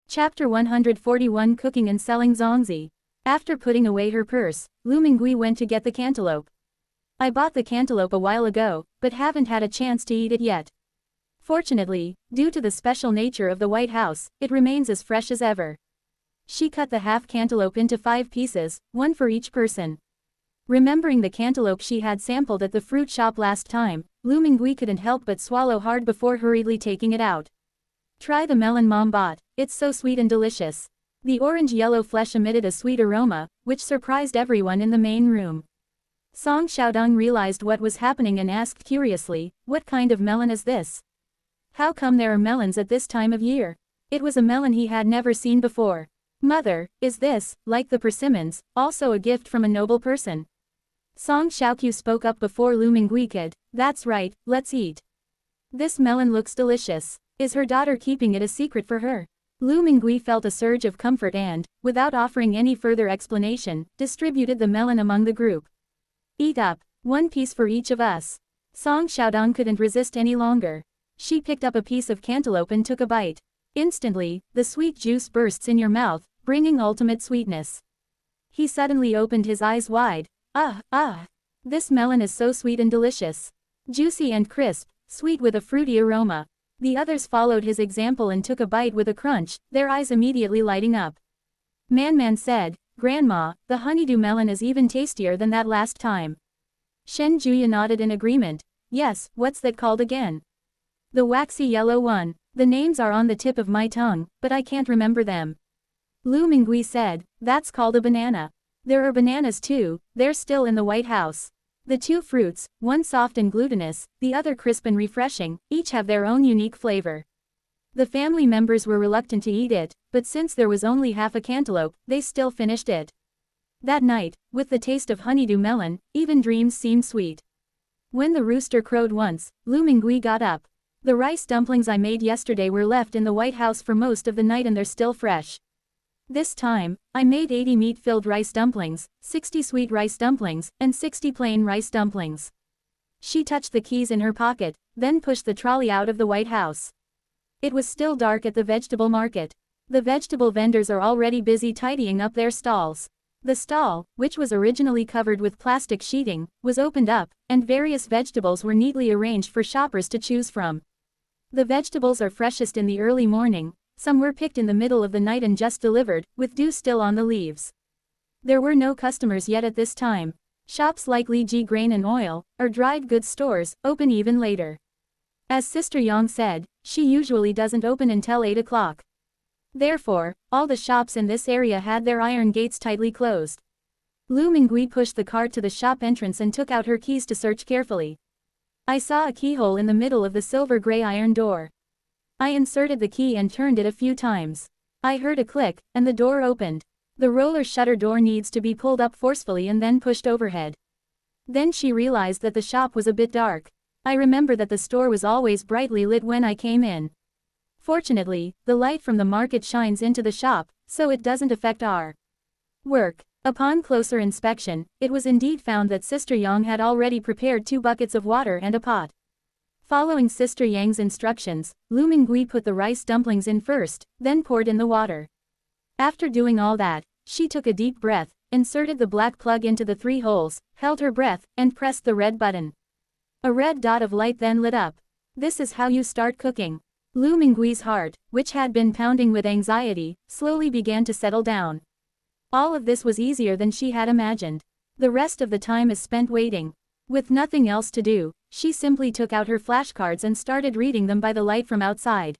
Chapter 141 Cooking and Selling Zongzi. After putting away her purse, Lu Mingui went to get the cantaloupe. I bought the cantaloupe a while ago, but haven't had a chance to eat it yet. Fortunately, due to the special nature of the White House, it remains as fresh as ever. She cut the half cantaloupe into 5 pieces, one for each person. Remembering the cantaloupe she had sampled at the fruit shop last time, Lu Mingui couldn't help but swallow hard before hurriedly taking it out. Try the melon Mom bought, it's so sweet and delicious. The orange-yellow flesh emitted a sweet aroma, which surprised everyone in the main room. Song Xiaodong realized what was happening and asked curiously, "What kind of melon is this? How come there are melons at this time of year?" It was a melon he had never seen before. "Mother, is this, like the persimmons, also a gift from a noble person?" Song Xiaoqiu spoke up before Lu Mingui could. "That's right, let's eat. This melon looks delicious. Is her daughter keeping it a secret for her?" Lu Mingui felt a surge of comfort and, without offering any further explanation, distributed the melon among the group. "Eat up, 1 piece for each of us." Song Xiaodong couldn't resist any longer. She picked up a piece of cantaloupe and took a bite. Instantly, the sweet juice bursts in your mouth, bringing ultimate sweetness. He suddenly opened his eyes wide. This melon is so sweet and delicious. Juicy and crisp, sweet with a fruity aroma. The others followed his example and took a bite with a crunch, their eyes immediately lighting up. Man said, "Grandma, the honeydew melon is even tastier than that last time." Shen Juya nodded in agreement. "Yes, what's that called again?" "The waxy yellow one. The names are on the tip of my tongue, but I can't remember them." Lu Mingui said, "That's called a banana. There are bananas too, they're still in the White House. The 2 fruits, one soft and glutinous, the other crisp and refreshing, each have their own unique flavor." The family members were reluctant to eat it, but since there was only half a cantaloupe, they still finished it. That night, with the taste of honeydew melon, even dreams seemed sweet. When the rooster crowed once, Lu Mingui got up. "The rice dumplings I made yesterday were left in the White House for most of the night and they're still fresh. This time, I made 80 meat-filled rice dumplings, 60 sweet rice dumplings, and 60 plain rice dumplings." She touched the keys in her pocket, then pushed the trolley out of the White House. It was still dark at the vegetable market. The vegetable vendors are already busy tidying up their stalls. The stall, which was originally covered with plastic sheeting, was opened up, and various vegetables were neatly arranged for shoppers to choose from. The vegetables are freshest in the early morning. Some were picked in the middle of the night and just delivered, with dew still on the leaves. There were no customers yet at this time. Shops like Li Ji Grain and Oil, or dried goods stores, open even later. As Sister Yang said, she usually doesn't open until 8 o'clock. Therefore, all the shops in this area had their iron gates tightly closed. Lu Mingui pushed the cart to the shop entrance and took out her keys to search carefully. "I saw a keyhole in the middle of the silver-gray iron door. I inserted the key and turned it a few times. I heard a click, and the door opened. The roller shutter door needs to be pulled up forcefully and then pushed overhead." Then she realized that the shop was a bit dark. "I remember that the store was always brightly lit when I came in. Fortunately, the light from the market shines into the shop, so it doesn't affect our work." Upon closer inspection, it was indeed found that Sister Yang had already prepared 2 buckets of water and a pot. Following Sister Yang's instructions, Lu Mingui put the rice dumplings in first, then poured in the water. After doing all that, she took a deep breath, inserted the black plug into the 3 holes, held her breath, and pressed the red button. A red dot of light then lit up. "This is how you start cooking." Lu Mingui's heart, which had been pounding with anxiety, slowly began to settle down. All of this was easier than she had imagined. The rest of the time is spent waiting. With nothing else to do, she simply took out her flashcards and started reading them by the light from outside.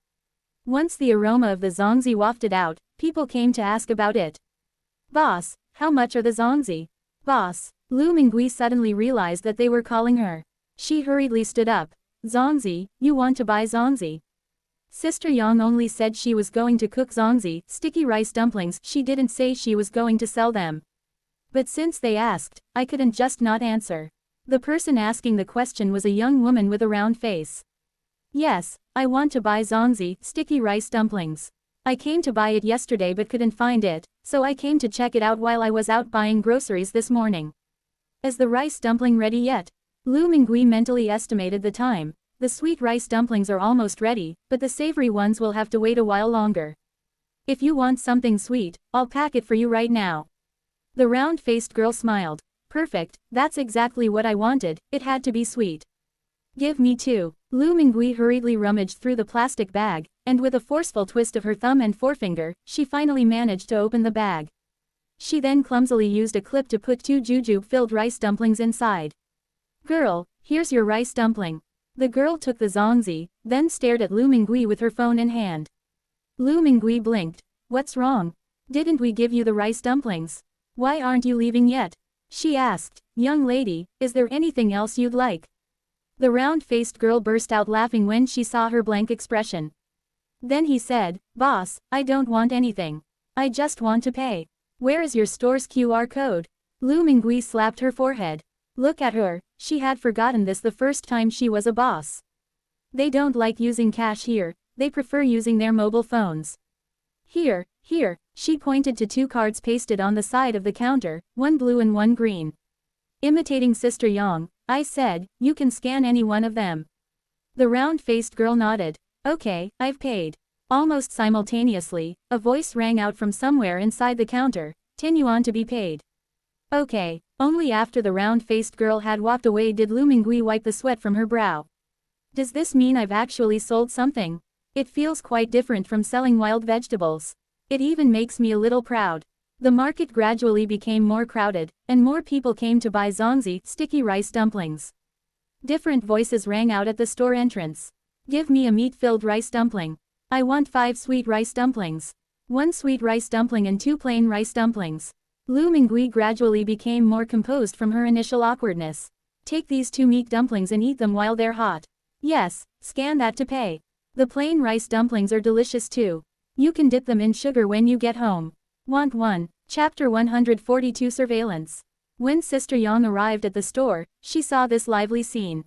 Once the aroma of the zongzi wafted out, people came to ask about it. "Boss, how much are the zongzi?" "Boss." Lu Mingui suddenly realized that they were calling her. She hurriedly stood up. "Zongzi, you want to buy zongzi?" Sister Yang only said she was going to cook zongzi, sticky rice dumplings. She didn't say she was going to sell them. But since they asked, I couldn't just not answer. The person asking the question was a young woman with a round face. "Yes, I want to buy zongzi, sticky rice dumplings. I came to buy it yesterday but couldn't find it, so I came to check it out while I was out buying groceries this morning." "Is the rice dumpling ready yet?" Lu Mingui mentally estimated the time. The sweet rice dumplings are almost ready, but the savory ones will have to wait a while longer. If you want something sweet, I'll pack it for you right now. The round-faced girl smiled. Perfect, that's exactly what I wanted, it had to be sweet. Give me two. Lu Mingui hurriedly rummaged through the plastic bag, and with a forceful twist of her thumb and forefinger, she finally managed to open the bag. She then clumsily used a clip to put two jujube-filled rice dumplings inside. Girl, here's your rice dumpling. The girl took the zongzi, then stared at Lu Mingui with her phone in hand. Lu Mingui blinked. What's wrong? Didn't we give you the rice dumplings? Why aren't you leaving yet? She asked. Young lady, is there anything else you'd like? The round-faced girl burst out laughing when she saw her blank expression. Then he said, Boss, I don't want anything. I just want to pay. Where is your store's QR code? Lu Mingui slapped her forehead. Look at her, she had forgotten this the first time she was a boss. They don't like using cash here, they prefer using their mobile phones. Here, she pointed to two cards pasted on the side of the counter, one blue and one green. Imitating Sister Yang, I said, you can scan any one of them. The round-faced girl nodded. Okay, I've paid. Almost simultaneously, a voice rang out from somewhere inside the counter, 10 yuan to be paid. Okay, only after the round-faced girl had walked away did Lu Mingui wipe the sweat from her brow. Does this mean I've actually sold something? It feels quite different from selling wild vegetables. It even makes me a little proud. The market gradually became more crowded, and more people came to buy zongzi, sticky rice dumplings. Different voices rang out at the store entrance. Give me a meat-filled rice dumpling. I want 5 sweet rice dumplings. 1 sweet rice dumpling and 2 plain rice dumplings. Lu Mingui gradually became more composed from her initial awkwardness. Take these 2 meat dumplings and eat them while they're hot. Yes, scan that to pay. The plain rice dumplings are delicious too. You can dip them in sugar when you get home. Want one? Chapter 142 Surveillance. When Sister Yang arrived at the store, she saw this lively scene.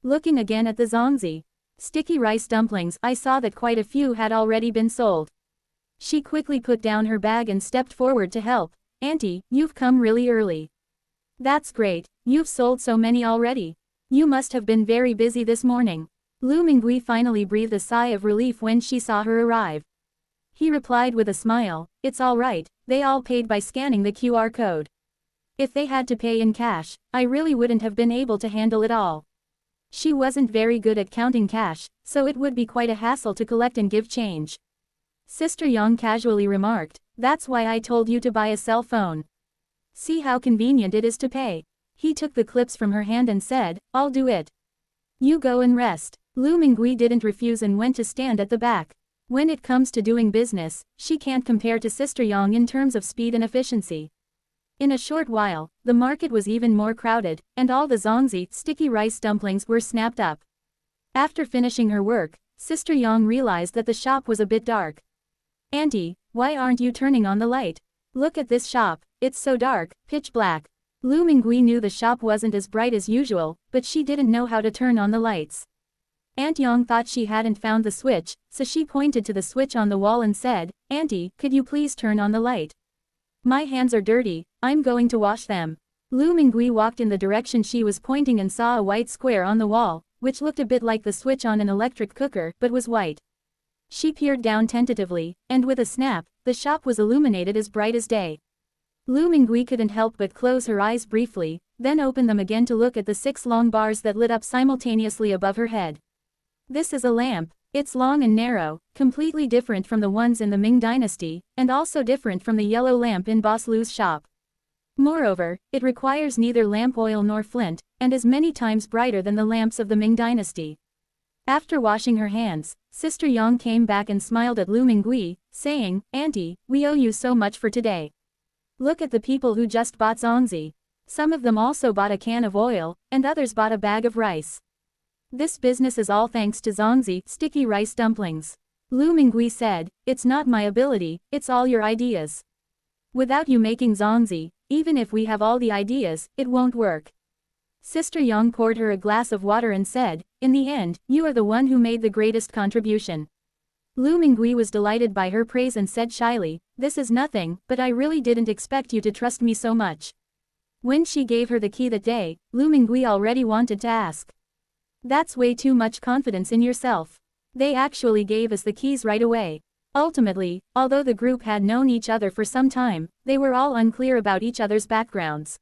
Looking again at the zongzi, sticky rice dumplings, I saw that quite a few had already been sold. She quickly put down her bag and stepped forward to help. Auntie, you've come really early. That's great, you've sold so many already. You must have been very busy this morning. Lu Mingui finally breathed a sigh of relief when she saw her arrive. He replied with a smile, it's all right, they all paid by scanning the QR code. If they had to pay in cash, I really wouldn't have been able to handle it all. She wasn't very good at counting cash, so it would be quite a hassle to collect and give change. Sister Yang casually remarked, that's why I told you to buy a cell phone. See how convenient it is to pay. He took the clips from her hand and said, I'll do it. You go and rest. Lu Mingui didn't refuse and went to stand at the back. When it comes to doing business, she can't compare to Sister Yang in terms of speed and efficiency. In a short while, the market was even more crowded, and all the zongzi, sticky rice dumplings were snapped up. After finishing her work, Sister Yang realized that the shop was a bit dark. Auntie, why aren't you turning on the light? Look at this shop, it's so dark, pitch black. Lu Mingui knew the shop wasn't as bright as usual, but she didn't know how to turn on the lights. Aunt Yang thought she hadn't found the switch, so she pointed to the switch on the wall and said, Auntie, could you please turn on the light? My hands are dirty, I'm going to wash them. Lu Mingui walked in the direction she was pointing and saw a white square on the wall, which looked a bit like the switch on an electric cooker but was white. She peered down tentatively, and with a snap, the shop was illuminated as bright as day. Lu Mingui couldn't help but close her eyes briefly, then open them again to look at the 6 long bars that lit up simultaneously above her head. This is a lamp. It's long and narrow, completely different from the ones in the Ming Dynasty, and also different from the yellow lamp in Boss Lu's shop. Moreover, it requires neither lamp oil nor flint, and is many times brighter than the lamps of the Ming Dynasty. After washing her hands, Sister Yang came back and smiled at Lu Mingui, saying, Auntie, we owe you so much for today. Look at the people who just bought zongzi. Some of them also bought a can of oil, and others bought a bag of rice. This business is all thanks to zongzi, sticky rice dumplings. Lu Mingui said, it's not my ability, it's all your ideas. Without you making zongzi, even if we have all the ideas, it won't work. Sister Yang poured her a glass of water and said, in the end, you are the one who made the greatest contribution. Lu Mingui was delighted by her praise and said shyly, this is nothing, but I really didn't expect you to trust me so much. When she gave her the key that day, Lu Mingui already wanted to ask. That's way too much confidence in yourself. They actually gave us the keys right away. Ultimately, although the group had known each other for some time, they were all unclear about each other's backgrounds.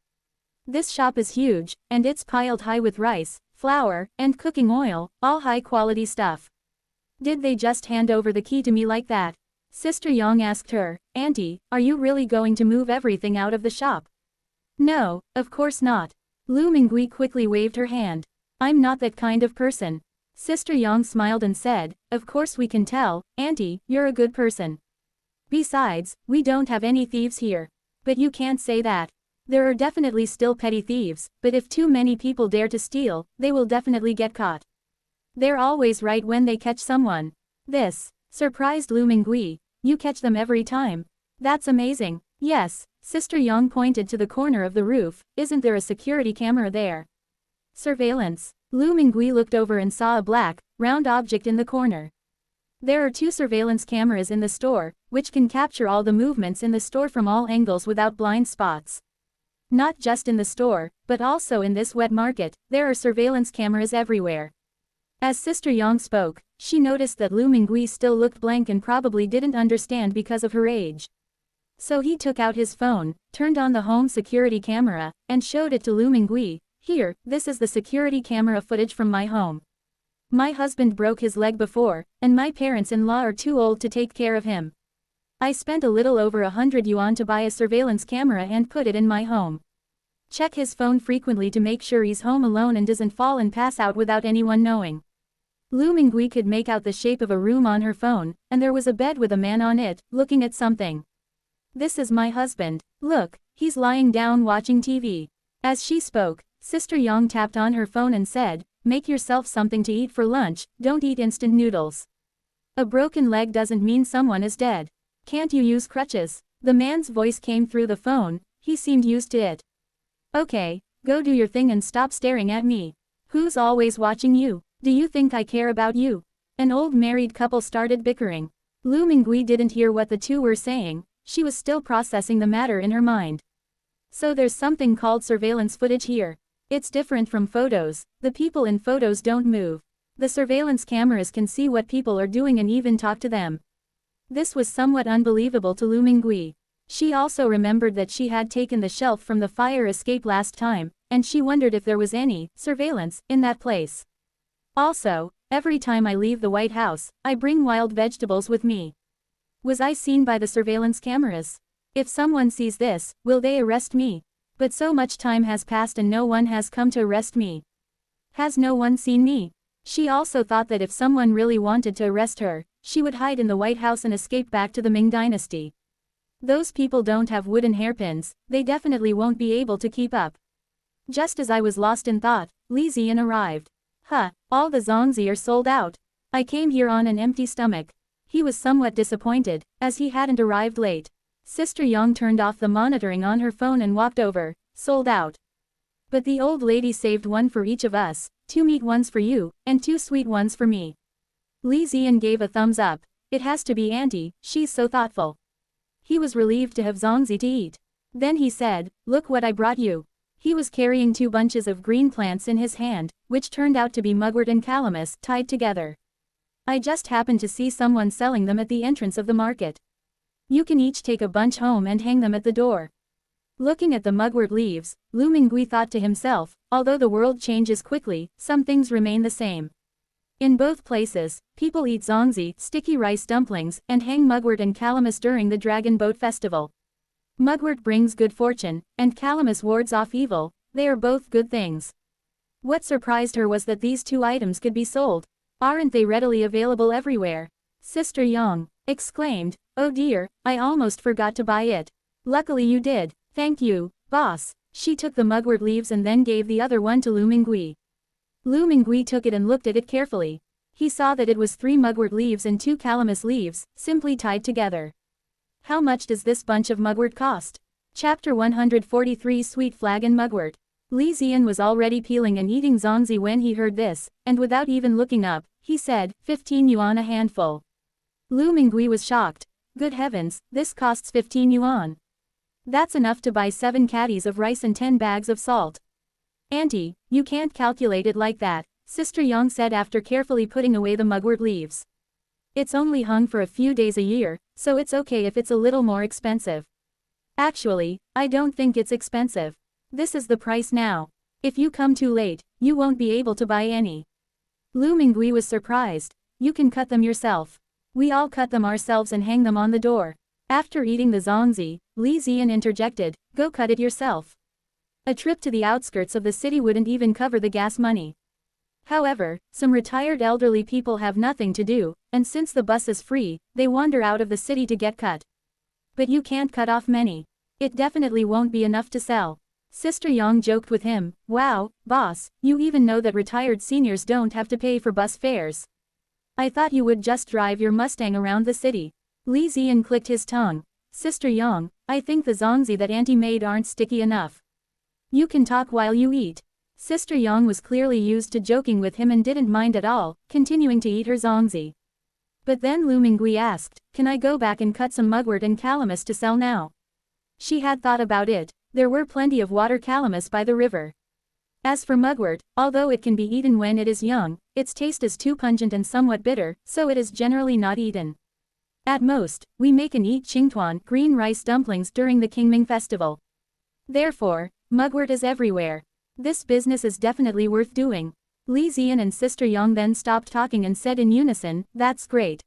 This shop is huge, and it's piled high with rice, flour, and cooking oil, all high-quality stuff. Did they just hand over the key to me like that? Sister Yang asked her. Auntie, are you really going to move everything out of the shop? No, of course not. Lu Mingui quickly waved her hand. I'm not that kind of person. Sister Yang smiled and said, of course we can tell, Auntie, you're a good person. Besides, we don't have any thieves here. But you can't say that. There are definitely still petty thieves, but if too many people dare to steal, they will definitely get caught. They're always right when they catch someone. This surprised Lu Mingui. You catch them every time. That's amazing. Yes, Sister Yang pointed to the corner of the roof. Isn't there a security camera there? Surveillance. Lu Mingui looked over and saw a black, round object in the corner. There are 2 surveillance cameras in the store, which can capture all the movements in the store from all angles without blind spots. Not just in the store, but also in this wet market, there are surveillance cameras everywhere. As Sister Yang spoke, she noticed that Lu Mingui still looked blank and probably didn't understand because of her age. So he took out his phone, turned on the home security camera, and showed it to Lu Mingui. Here, this is the security camera footage from my home. My husband broke his leg before, and my parents-in-law are too old to take care of him. I spent a little over 100 yuan to buy a surveillance camera and put it in my home. Check his phone frequently to make sure he's home alone and doesn't fall and pass out without anyone knowing. Lu Mingui could make out the shape of a room on her phone, and there was a bed with a man on it, looking at something. This is my husband. Look, he's lying down watching TV. As she spoke, Sister Yang tapped on her phone and said, make yourself something to eat for lunch, don't eat instant noodles. A broken leg doesn't mean someone is dead. Can't you use crutches? The man's voice came through the phone. He seemed used to it. Okay, go do your thing and stop staring at me. Who's always watching you? Do you think I care about you? An old married couple started bickering. Lu Mingui didn't hear what the two were saying. She was still processing the matter in her mind. So there's something called surveillance footage here. It's different from photos. The people in photos don't move. The surveillance cameras can see what people are doing and even talk to them. This was somewhat unbelievable to Lu Mingui. She also remembered that she had taken the shelf from the fire escape last time, and she wondered if there was any surveillance in that place. Also, every time I leave the White House, I bring wild vegetables with me. Was I seen by the surveillance cameras? If someone sees this, will they arrest me? But so much time has passed and no one has come to arrest me. Has no one seen me? She also thought that if someone really wanted to arrest her, she would hide in the White House and escape back to the Ming Dynasty. Those people don't have wooden hairpins, they definitely won't be able to keep up. Just as I was lost in thought, Li Ziyan arrived. Huh, all the zongzi are sold out. I came here on an empty stomach. He was somewhat disappointed, as he hadn't arrived late. Sister Yang turned off the monitoring on her phone and walked over. Sold out. But the old lady saved one for each of us, 2 meat ones for you, and 2 sweet ones for me. Li Ziyan gave a thumbs up. It has to be Auntie, she's so thoughtful. He was relieved to have zongzi to eat. Then he said, look what I brought you. He was carrying 2 bunches of green plants in his hand, which turned out to be mugwort and calamus tied together. I just happened to see someone selling them at the entrance of the market. You can each take a bunch home and hang them at the door. Looking at the mugwort leaves, Lu Mingui thought to himself, although the world changes quickly, some things remain the same. In both places, people eat zongzi, sticky rice dumplings, and hang mugwort and calamus during the Dragon Boat Festival. Mugwort brings good fortune, and calamus wards off evil. They are both good things. What surprised her was that these 2 items could be sold. Aren't they readily available everywhere? Sister Yang exclaimed, oh dear, I almost forgot to buy it. Luckily you did. Thank you, boss. She took the mugwort leaves and then gave the other one to Lu Mingui. Lu Mingui took it and looked at it carefully. He saw that it was 3 mugwort leaves and 2 calamus leaves, simply tied together. How much does this bunch of mugwort cost? Chapter 143 Sweet Flag and Mugwort. Li Ziyan was already peeling and eating zongzi when he heard this, and without even looking up, he said, 15 yuan a handful. Lu Mingui was shocked. Good heavens, this costs 15 yuan. That's enough to buy 7 caddies of rice and 10 bags of salt. Auntie, you can't calculate it like that, Sister Yang said after carefully putting away the mugwort leaves. It's only hung for a few days a year, so it's okay if it's a little more expensive. Actually, I don't think it's expensive. This is the price now. If you come too late, you won't be able to buy any. Lu Mingui was surprised. You can cut them yourself. We all cut them ourselves and hang them on the door. After eating the zongzi, Li Ziyan interjected, go cut it yourself. A trip to the outskirts of the city wouldn't even cover the gas money. However, some retired elderly people have nothing to do, and since the bus is free, they wander out of the city to get cut. But you can't cut off many. It definitely won't be enough to sell. Sister Yang joked with him, wow, boss, you even know that retired seniors don't have to pay for bus fares. I thought you would just drive your Mustang around the city. Li Ziyan clicked his tongue. Sister Yang, I think the zongzi that Auntie made aren't sticky enough. You can talk while you eat. Sister Yang was clearly used to joking with him and didn't mind at all, continuing to eat her zongzi. But then Lu Mingui asked, can I go back and cut some mugwort and calamus to sell now? She had thought about it. There were plenty of water calamus by the river. As for mugwort, although it can be eaten when it is young, its taste is too pungent and somewhat bitter, so it is generally not eaten. At most, we make and eat qingtuan green rice dumplings during the Qingming festival. Therefore, mugwort is everywhere. This business is definitely worth doing. Li Ziyan and Sister Yang then stopped talking and said in unison, that's great.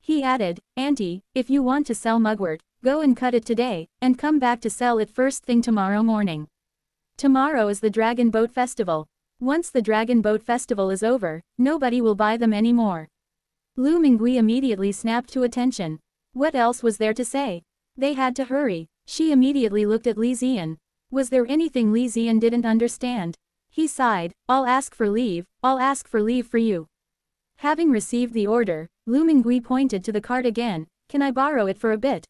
He added, Auntie, if you want to sell mugwort, go and cut it today, and come back to sell it first thing tomorrow morning. Tomorrow is the Dragon Boat Festival. Once the Dragon Boat Festival is over, nobody will buy them anymore. Lu Mingui immediately snapped to attention. What else was there to say? They had to hurry. She immediately looked at Li Ziyan. Was there anything Li Ziyan didn't understand? He sighed, I'll ask for leave for you. Having received the order, Lu Mingui pointed to the cart again, can I borrow it for a bit?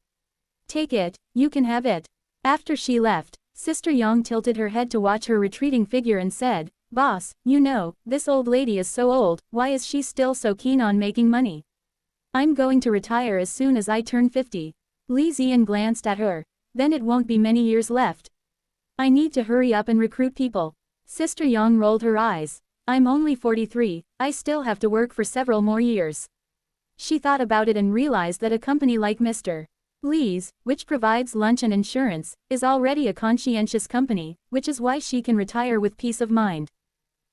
Take it, you can have it. After she left, Sister Yang tilted her head to watch her retreating figure and said, Boss, you know, this old lady is so old, why is she still so keen on making money? I'm going to retire as soon as I turn 50. Li Ziyan glanced at her. Then it won't be many years left. I need to hurry up and recruit people. Sister Yang rolled her eyes. I'm only 43, I still have to work for several more years. She thought about it and realized that a company like Mr. Lee's, which provides lunch and insurance, is already a conscientious company, which is why she can retire with peace of mind.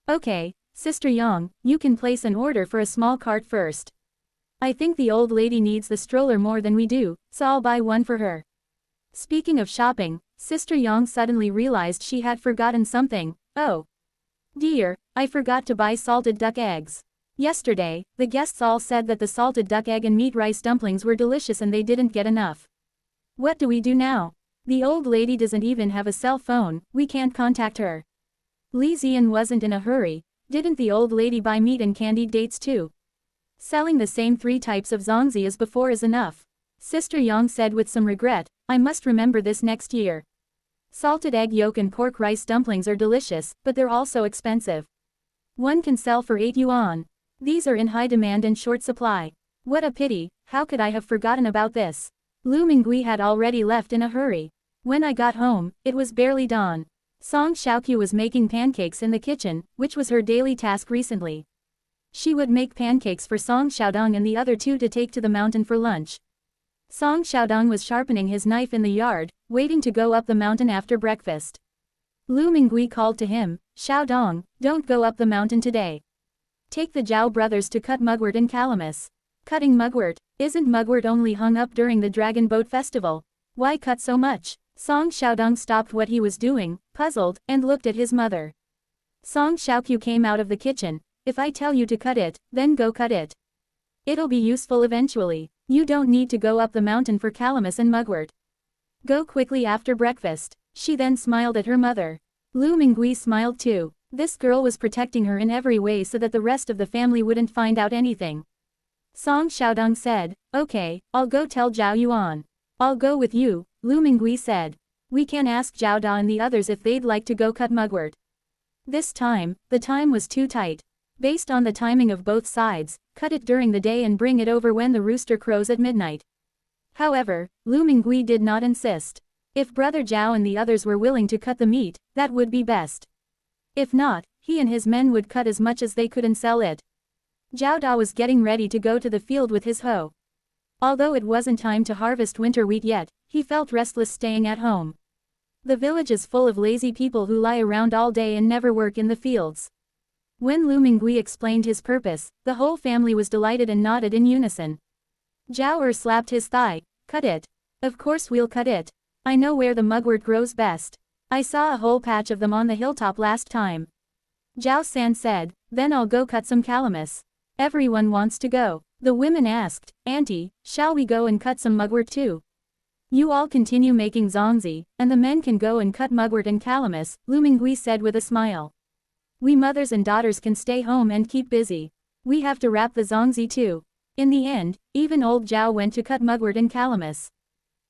Okay, Sister Yang, you can place an order for a small cart first. I think the old lady needs the stroller more than we do, so I'll buy one for her. Speaking of shopping, Sister Yang suddenly realized she had forgotten something. Oh dear, I forgot to buy salted duck eggs. Yesterday, the guests all said that the salted duck egg and meat rice dumplings were delicious and they didn't get enough. What do we do now? The old lady doesn't even have a cell phone, we can't contact her. Li Ziyan wasn't in a hurry. Didn't the old lady buy meat and candied dates too? Selling the same 3 types of zongzi as before is enough. Sister Yang said with some regret, I must remember this next year. Salted egg yolk and pork rice dumplings are delicious, but they're also expensive. One can sell for 8 yuan. These are in high demand and short supply. What a pity, how could I have forgotten about this? Lu Mingui had already left in a hurry. When I got home, it was barely dawn. Song Xiaoqiu was making pancakes in the kitchen, which was her daily task recently. She would make pancakes for Song Xiaodong and the other 2 to take to the mountain for lunch. Song Xiaodong was sharpening his knife in the yard, waiting to go up the mountain after breakfast. Lu Mingui called to him, Xiaodong, don't go up the mountain today. Take the Zhao brothers to cut mugwort and calamus. Cutting mugwort? Isn't mugwort only hung up during the Dragon Boat Festival? Why cut so much? Song Xiaodong stopped what he was doing, puzzled, and looked at his mother. Song Xiaoqiu came out of the kitchen. If I tell you to cut it, then go cut it. It'll be useful eventually. You don't need to go up the mountain for calamus and mugwort. Go quickly after breakfast. She then smiled at her mother. Lu Mingui smiled too. This girl was protecting her in every way so that the rest of the family wouldn't find out anything. Song Xiaodong said, okay, I'll go tell Zhao Yuan. I'll go with you, Lu Mingui said. We can ask Zhao Da and the others if they'd like to go cut mugwort. This time, the time was too tight. Based on the timing of both sides, cut it during the day and bring it over when the rooster crows at midnight. However, Lu Mingui did not insist. If Brother Zhao and the others were willing to cut the meat, that would be best. If not, he and his men would cut as much as they could and sell it. Zhao Da was getting ready to go to the field with his hoe. Although it wasn't time to harvest winter wheat yet, he felt restless staying at home. The village is full of lazy people who lie around all day and never work in the fields. When Lu Mingui explained his purpose, the whole family was delighted and nodded in unison. Zhao slapped his thigh. Cut it. Of course we'll cut it. I know where the mugwort grows best. I saw a whole patch of them on the hilltop last time. Zhao San said, then I'll go cut some calamus. Everyone wants to go. The women asked, Auntie, shall we go and cut some mugwort too? You all continue making zongzi, and the men can go and cut mugwort and calamus, Lu Mingui said with a smile. We mothers and daughters can stay home and keep busy. We have to wrap the zongzi too. In the end, even old Zhao went to cut mugwort and calamus.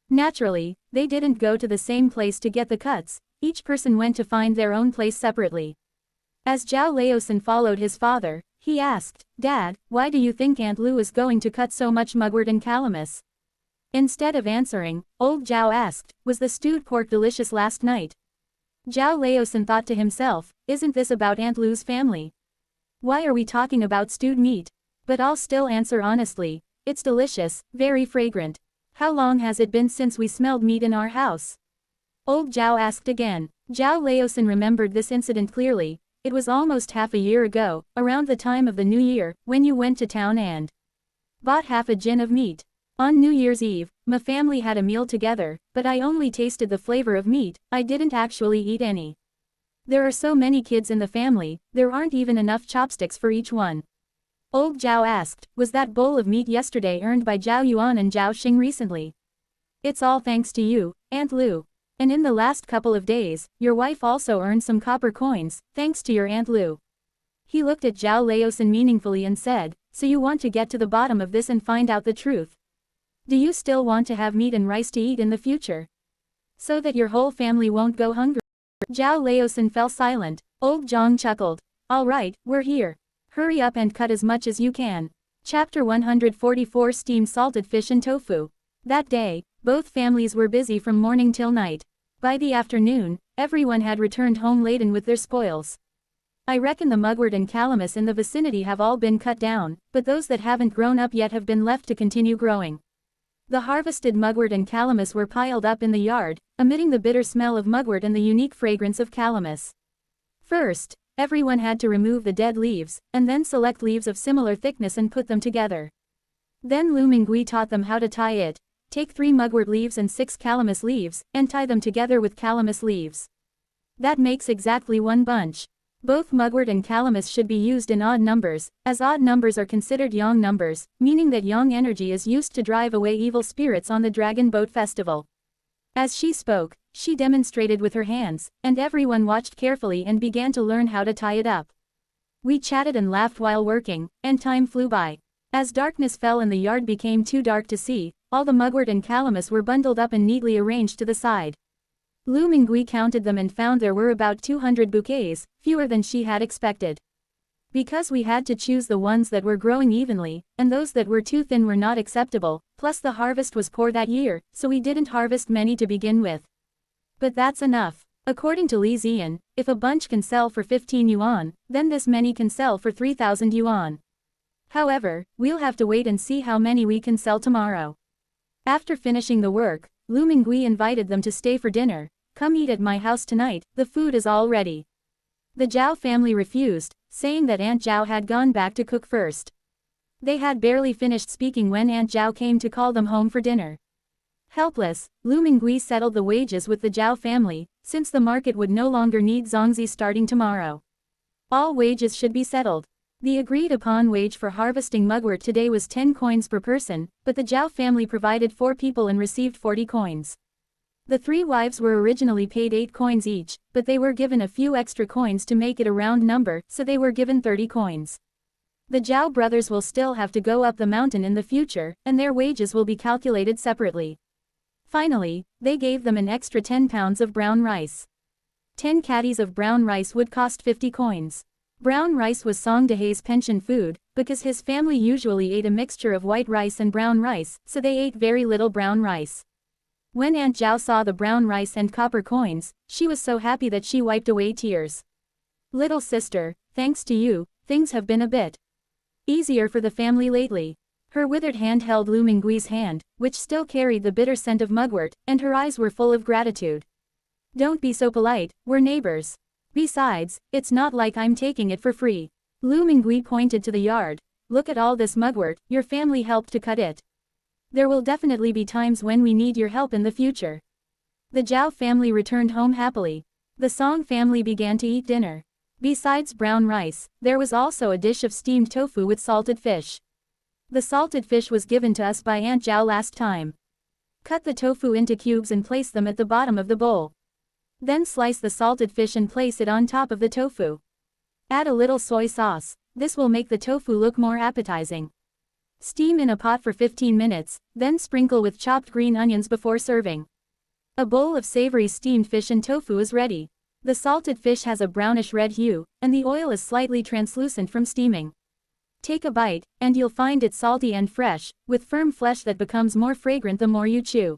Naturally, they didn't go to the same place to get the cuts, each person went to find their own place separately. As Zhao Laosan followed his father, he asked, Dad, why do you think Aunt Lu is going to cut so much mugwort and calamus? Instead of answering, old Zhao asked, was the stewed pork delicious last night? Zhao Laosan thought to himself, isn't this about Aunt Lu's family? Why are we talking about stewed meat? But I'll still answer honestly, it's delicious, very fragrant. How long has it been since we smelled meat in our house? Old Zhao asked again. Zhao Laosan remembered this incident clearly. It was almost half a year ago, around the time of the New Year, when you went to town and bought half a jin of meat. On New Year's Eve, my family had a meal together, but I only tasted the flavor of meat, I didn't actually eat any. There are so many kids in the family, there aren't even enough chopsticks for each one. Old Zhao asked, was that bowl of meat yesterday earned by Zhao Yuan and Zhao Xing recently? It's all thanks to you, Aunt Lu. And in the last couple of days, your wife also earned some copper coins, thanks to your Aunt Lu. He looked at Zhao Laosan meaningfully and said, so you want to get to the bottom of this and find out the truth. Do you still want to have meat and rice to eat in the future? So that your whole family won't go hungry? Zhao Laosan fell silent. Old Zhang chuckled. All right, we're here. Hurry up and cut as much as you can. Chapter 144 Steamed salted fish and tofu. That day, both families were busy from morning till night. By the afternoon, everyone had returned home laden with their spoils. I reckon the mugwort and calamus in the vicinity have all been cut down, but those that haven't grown up yet have been left to continue growing. The harvested mugwort and calamus were piled up in the yard, emitting the bitter smell of mugwort and the unique fragrance of calamus. First, everyone had to remove the dead leaves, and then select leaves of similar thickness and put them together. Then Lu Mingui taught them how to tie it. Take 3 mugwort leaves and 6 calamus leaves, and tie them together with calamus leaves. That makes exactly one bunch. Both mugwort and calamus should be used in odd numbers, as odd numbers are considered yang numbers, meaning that yang energy is used to drive away evil spirits on the Dragon Boat Festival. As she spoke, she demonstrated with her hands, and everyone watched carefully and began to learn how to tie it up. We chatted and laughed while working, and time flew by. As darkness fell and the yard became too dark to see, all the mugwort and calamus were bundled up and neatly arranged to the side. Lu Mingui counted them and found there were about 200 bouquets, fewer than she had expected. Because we had to choose the ones that were growing evenly, and those that were too thin were not acceptable, plus the harvest was poor that year, so we didn't harvest many to begin with. But that's enough. According to Li Ziyan, if a bunch can sell for 15 yuan, then this many can sell for 3,000 yuan. However, we'll have to wait and see how many we can sell tomorrow. After finishing the work, Lu Mingui invited them to stay for dinner. Come eat at my house tonight, the food is all ready. The Zhao family refused, saying that Aunt Zhao had gone back to cook first. They had barely finished speaking when Aunt Zhao came to call them home for dinner. Helpless, Lu Mingui settled the wages with the Zhao family, since the market would no longer need zongzi starting tomorrow. All wages should be settled. The agreed-upon wage for harvesting mugwort today was 10 coins per person, but the Zhao family provided 4 people and received 40 coins. The 3 wives were originally paid 8 coins each, but they were given a few extra coins to make it a round number, so they were given 30 coins. The Zhao brothers will still have to go up the mountain in the future, and their wages will be calculated separately. Finally, they gave them an extra 10 pounds of brown rice. 10 caddies of brown rice would cost 50 coins. Brown rice was Song Dehai's pension food, because his family usually ate a mixture of white rice and brown rice, so they ate very little brown rice. When Aunt Zhao saw the brown rice and copper coins, she was so happy that she wiped away tears. Little sister, thanks to you, things have been a bit Easier for the family lately. Her withered hand held Lu Minggui's hand, which still carried the bitter scent of mugwort, and her eyes were full of gratitude. Don't be so polite, we're neighbors. Besides, it's not like I'm taking it for free. Lu Mingui pointed to the yard. Look at all this mugwort, your family helped to cut it. There will definitely be times when we need your help in the future. The Zhao family returned home happily. The Song family began to eat dinner. Besides brown rice, there was also a dish of steamed tofu with salted fish. The salted fish was given to us by Aunt Zhao last time. Cut the tofu into cubes and place them at the bottom of the bowl. Then slice the salted fish and place it on top of the tofu. Add a little soy sauce. This will make the tofu look more appetizing. Steam in a pot for 15 minutes, then sprinkle with chopped green onions before serving. A bowl of savory steamed fish and tofu is ready. The salted fish has a brownish-red hue, and the oil is slightly translucent from steaming. Take a bite, and you'll find it salty and fresh, with firm flesh that becomes more fragrant the more you chew.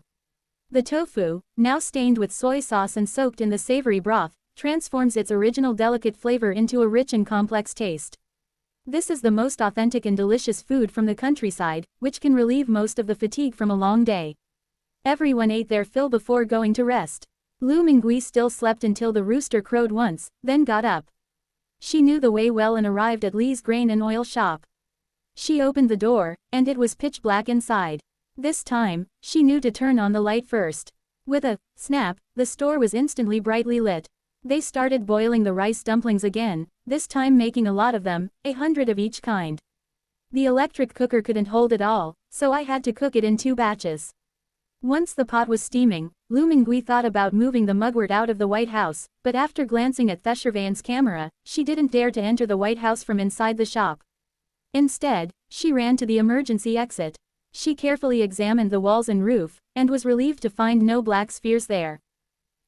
The tofu, now stained with soy sauce and soaked in the savory broth, transforms its original delicate flavor into a rich and complex taste. This is the most authentic and delicious food from the countryside, which can relieve most of the fatigue from a long day. Everyone ate their fill before going to rest. Lu Mingui still slept until the rooster crowed once, then got up. She knew the way well and arrived at Li's grain and oil shop. She opened the door, and it was pitch black inside. This time, she knew to turn on the light first. With a snap, the store was instantly brightly lit. They started boiling the rice dumplings again, this time making a lot of them, 100 of each kind. The electric cooker couldn't hold it all, so I had to cook it in 2 batches. Once the pot was steaming, Lu Mingui thought about moving the mugwort out of the White House, but after glancing at Theshervan's camera, she didn't dare to enter the White House from inside the shop. Instead, she ran to the emergency exit. She carefully examined the walls and roof, and was relieved to find no black spheres there.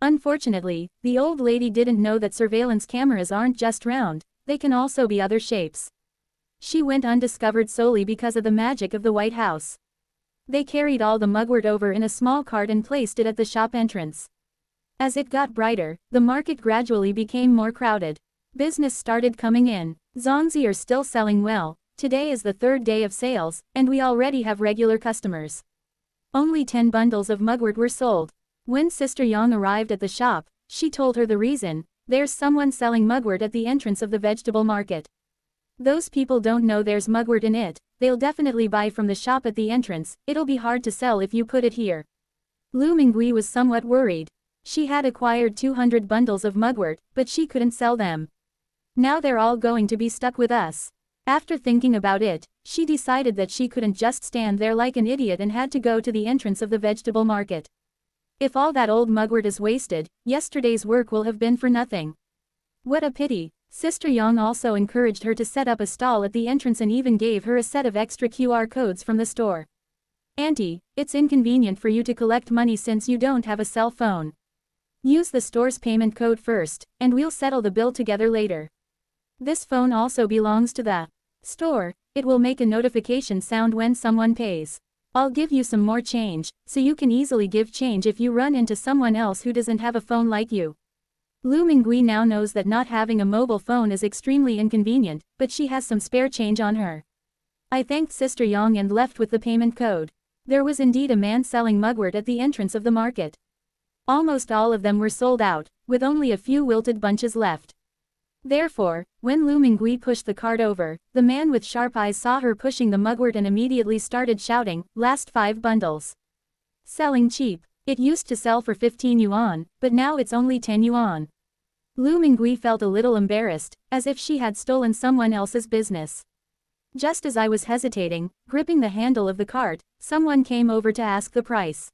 Unfortunately, the old lady didn't know that surveillance cameras aren't just round, they can also be other shapes. She went undiscovered solely because of the magic of the White House. They carried all the mugwort over in a small cart and placed it at the shop entrance. As it got brighter, the market gradually became more crowded. Business started coming in. Zongzi are still selling well. Today is the 3rd day of sales, and we already have regular customers. Only 10 bundles of mugwort were sold. When Sister Yang arrived at the shop, she told her the reason: there's someone selling mugwort at the entrance of the vegetable market. Those people don't know there's mugwort in it, they'll definitely buy from the shop at the entrance, it'll be hard to sell if you put it here. Lu Mingui was somewhat worried. She had acquired 200 bundles of mugwort, but she couldn't sell them. Now they're all going to be stuck with us. After thinking about it, she decided that she couldn't just stand there like an idiot and had to go to the entrance of the vegetable market. If all that old mugwort is wasted, yesterday's work will have been for nothing. What a pity. Sister Yang also encouraged her to set up a stall at the entrance and even gave her a set of extra QR codes from the store. Auntie, it's inconvenient for you to collect money since you don't have a cell phone. Use the store's payment code first, and we'll settle the bill together later. This phone also belongs to the store. It will make a notification sound when someone pays. I'll give you some more change, so you can easily give change if you run into someone else who doesn't have a phone like you. Lu Mingui now knows that not having a mobile phone is extremely inconvenient, but she has some spare change on her. I thanked Sister Yang and left with the payment code. There was indeed a man selling mugwort at the entrance of the market. Almost all of them were sold out, with only a few wilted bunches left. Therefore, when Lu Mingui pushed the cart over, the man with sharp eyes saw her pushing the mugwort and immediately started shouting, "Last 5 bundles. Selling cheap. It used to sell for 15 yuan, but now it's only 10 yuan. Lu Mingui felt a little embarrassed, as if she had stolen someone else's business. Just as I was hesitating, gripping the handle of the cart, someone came over to ask the price.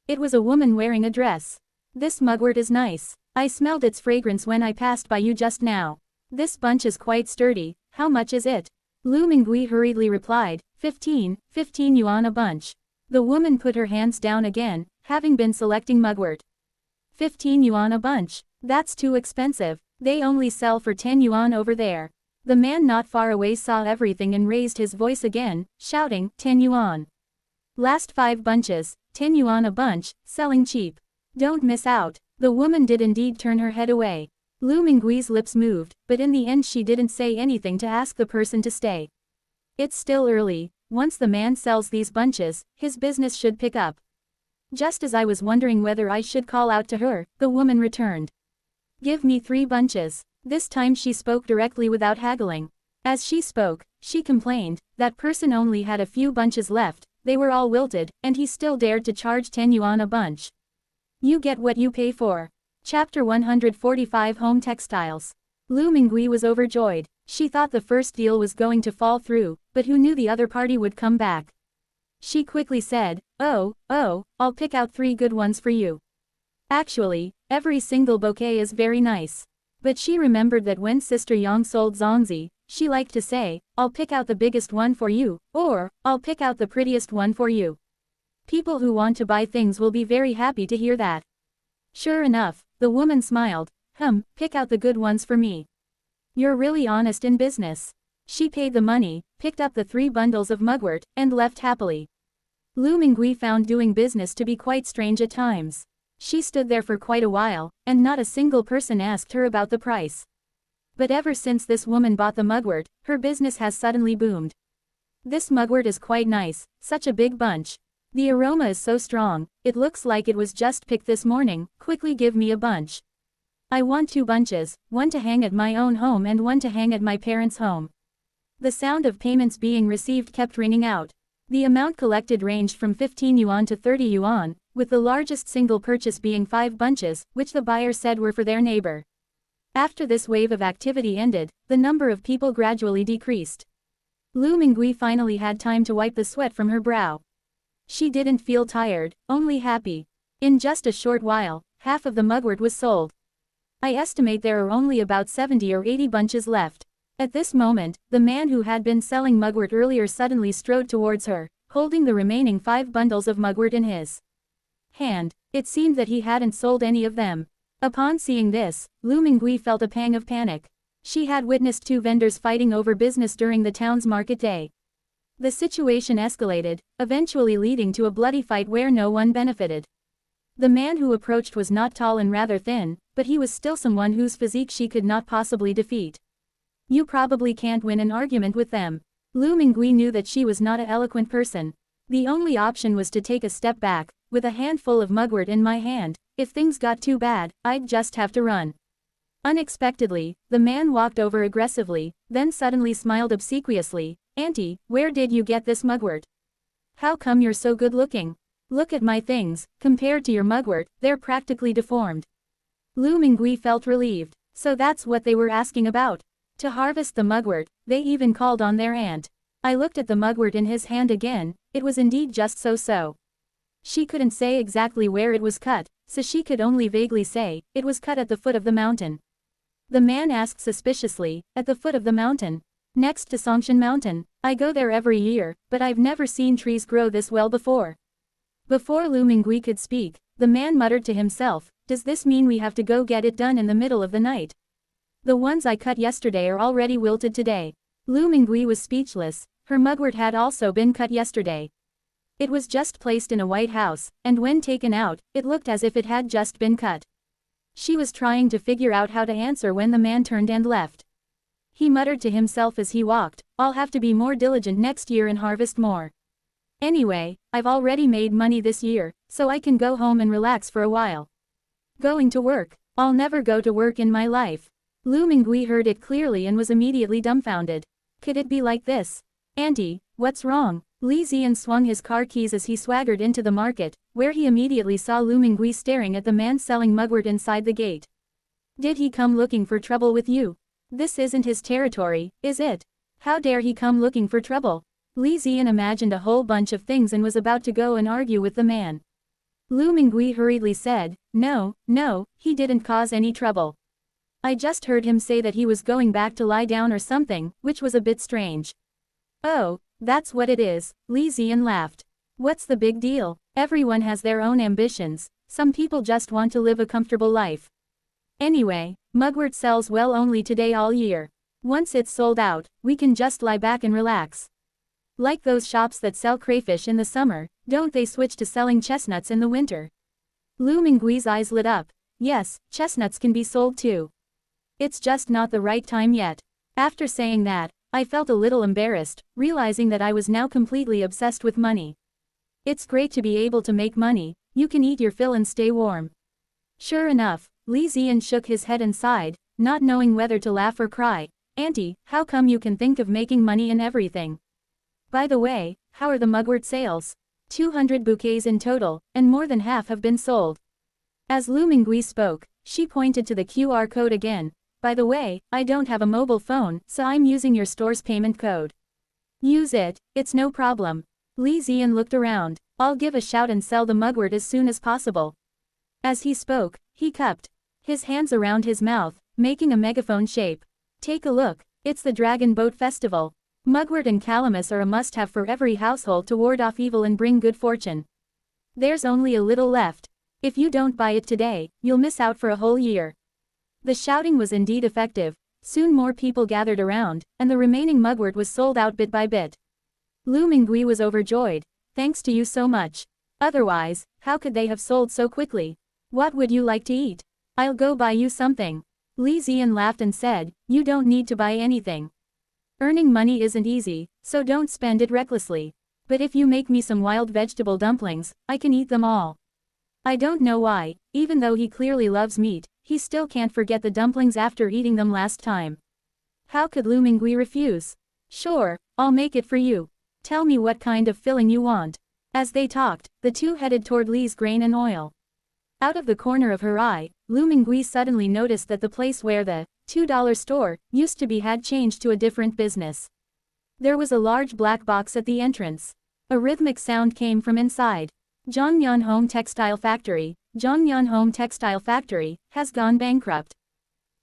It was a woman wearing a dress. This mugwort is nice. I smelled its fragrance when I passed by you just now. This bunch is quite sturdy, how much is it? Lu Mingui hurriedly replied, 15 yuan a bunch. The woman put her hands down again, having been selecting mugwort. 15 yuan a bunch, that's too expensive, they only sell for 10 yuan over there. The man not far away saw everything and raised his voice again, shouting, 10 yuan. Last 5 bunches, 10 yuan a bunch, selling cheap. Don't miss out. The woman did indeed turn her head away. Lu Mingui's lips moved, but in the end she didn't say anything to ask the person to stay. It's still early. Once the man sells these bunches, his business should pick up. Just as I was wondering whether I should call out to her, the woman returned. Give me 3 bunches. This time she spoke directly without haggling. As she spoke, she complained, that person only had a few bunches left, they were all wilted, and he still dared to charge 10 yuan a bunch. You get what you pay for. Chapter 145 Home Textiles. Lu Mingui was overjoyed. She thought the first deal was going to fall through, but who knew the other party would come back. She quickly said, oh, I'll pick out 3 good ones for you. Actually, every single bouquet is very nice. But she remembered that when Sister Yang sold zongzi, she liked to say, I'll pick out the biggest one for you, or, I'll pick out the prettiest one for you. People who want to buy things will be very happy to hear that. Sure enough, the woman smiled, pick out the good ones for me. You're really honest in business. She paid the money, picked up the 3 bundles of mugwort, and left happily. Lu Mingui found doing business to be quite strange at times. She stood there for quite a while, and not a single person asked her about the price. But ever since this woman bought the mugwort, her business has suddenly boomed. This mugwort is quite nice, such a big bunch. The aroma is so strong, it looks like it was just picked this morning, quickly give me a bunch. I want 2 bunches, one to hang at my own home and one to hang at my parents' home. The sound of payments being received kept ringing out. The amount collected ranged from 15 yuan to 30 yuan, with the largest single purchase being 5 bunches, which the buyer said were for their neighbor. After this wave of activity ended, the number of people gradually decreased. Lu Mingui finally had time to wipe the sweat from her brow. She didn't feel tired, only happy. In just a short while, half of the mugwort was sold. I estimate there are only about 70 or 80 bunches left. At this moment, the man who had been selling mugwort earlier suddenly strode towards her, holding the remaining 5 bundles of mugwort in his hand. It seemed that he hadn't sold any of them. Upon seeing this, Lu Mingui felt a pang of panic. She had witnessed 2 vendors fighting over business during the town's market day. The situation escalated, eventually leading to a bloody fight where no one benefited. The man who approached was not tall and rather thin, but he was still someone whose physique she could not possibly defeat. You probably can't win an argument with them. Lu Mingui knew that she was not an eloquent person. The only option was to take a step back. With a handful of mugwort in my hand, if things got too bad, I'd just have to run. Unexpectedly, the man walked over aggressively, then suddenly smiled obsequiously. Auntie, where did you get this mugwort? How come you're so good looking? Look at my things, compared to your mugwort, they're practically deformed. Lu Mingui felt relieved. So that's what they were asking about. To harvest the mugwort, they even called on their aunt. I looked at the mugwort in his hand again, it was indeed just so. She couldn't say exactly where it was cut, so she could only vaguely say, it was cut at the foot of the mountain. The man asked suspiciously, at the foot of the mountain? Next to Songshan Mountain. I go there every year, but I've never seen trees grow this well before. Before Lu Mingui could speak, the man muttered to himself, does this mean we have to go get it done in the middle of the night? The ones I cut yesterday are already wilted today. Lu Mingui was speechless, her mugwort had also been cut yesterday. It was just placed in a white house, and when taken out, it looked as if it had just been cut. She was trying to figure out how to answer when the man turned and left. He muttered to himself as he walked, I'll have to be more diligent next year and harvest more. Anyway, I've already made money this year, so I can go home and relax for a while. Going to work? I'll never go to work in my life. Lu Mingui heard it clearly and was immediately dumbfounded. Could it be like this? Auntie, what's wrong? Li Ziyan swung his car keys as he swaggered into the market, where he immediately saw Lu Mingui staring at the man selling mugwort inside the gate. Did he come looking for trouble with you? This isn't his territory, is it? How dare he come looking for trouble? Li Ziyan imagined a whole bunch of things and was about to go and argue with the man. Lu Mingui hurriedly said, No, he didn't cause any trouble. I just heard him say that he was going back to lie down or something, which was a bit strange. Oh, that's what it is, Li Ziyan laughed. What's the big deal? Everyone has their own ambitions, some people just want to live a comfortable life. Anyway, mugwort sells well only today all year. Once it's sold out, we can just lie back and relax. Like those shops that sell crayfish in the summer, don't they switch to selling chestnuts in the winter? Lu Mingui's eyes lit up. Yes, chestnuts can be sold too. It's just not the right time yet. After saying that, I felt a little embarrassed, realizing that I was now completely obsessed with money. It's great to be able to make money, you can eat your fill and stay warm. Sure enough, Li Ziyan shook his head and sighed, not knowing whether to laugh or cry. Auntie, how come you can think of making money in everything? By the way, how are the mugwort sales? 200 bouquets in total, and more than half have been sold. As Lu Mingui spoke, she pointed to the QR code again. By the way, I don't have a mobile phone, so I'm using your store's payment code. Use it, it's no problem. Li Ziyan looked around. I'll give a shout and sell the mugwort as soon as possible. As he spoke, he cupped his hands around his mouth, making a megaphone shape. Take a look, it's the Dragon Boat Festival. Mugwort and calamus are a must-have for every household to ward off evil and bring good fortune. There's only a little left. If you don't buy it today, you'll miss out for a whole year. The shouting was indeed effective. Soon more people gathered around, and the remaining mugwort was sold out bit by bit. Lu Mingui was overjoyed. Thanks to you so much. Otherwise, how could they have sold so quickly? What would you like to eat? I'll go buy you something. Li Ziyan laughed and said, you don't need to buy anything. Earning money isn't easy, so don't spend it recklessly. But if you make me some wild vegetable dumplings, I can eat them all. I don't know why, even though he clearly loves meat, he still can't forget the dumplings after eating them last time. How could Lu Mingui refuse? Sure, I'll make it for you. Tell me what kind of filling you want. As they talked, the two headed toward Li's Grain and Oil. Out of the corner of her eye, Lu Mingui suddenly noticed that the place where the $2 store used to be had changed to a different business. There was a large black box at the entrance. A rhythmic sound came from inside. Zhongnyan Home Textile Factory, Zhongnyan Home Textile Factory, has gone bankrupt.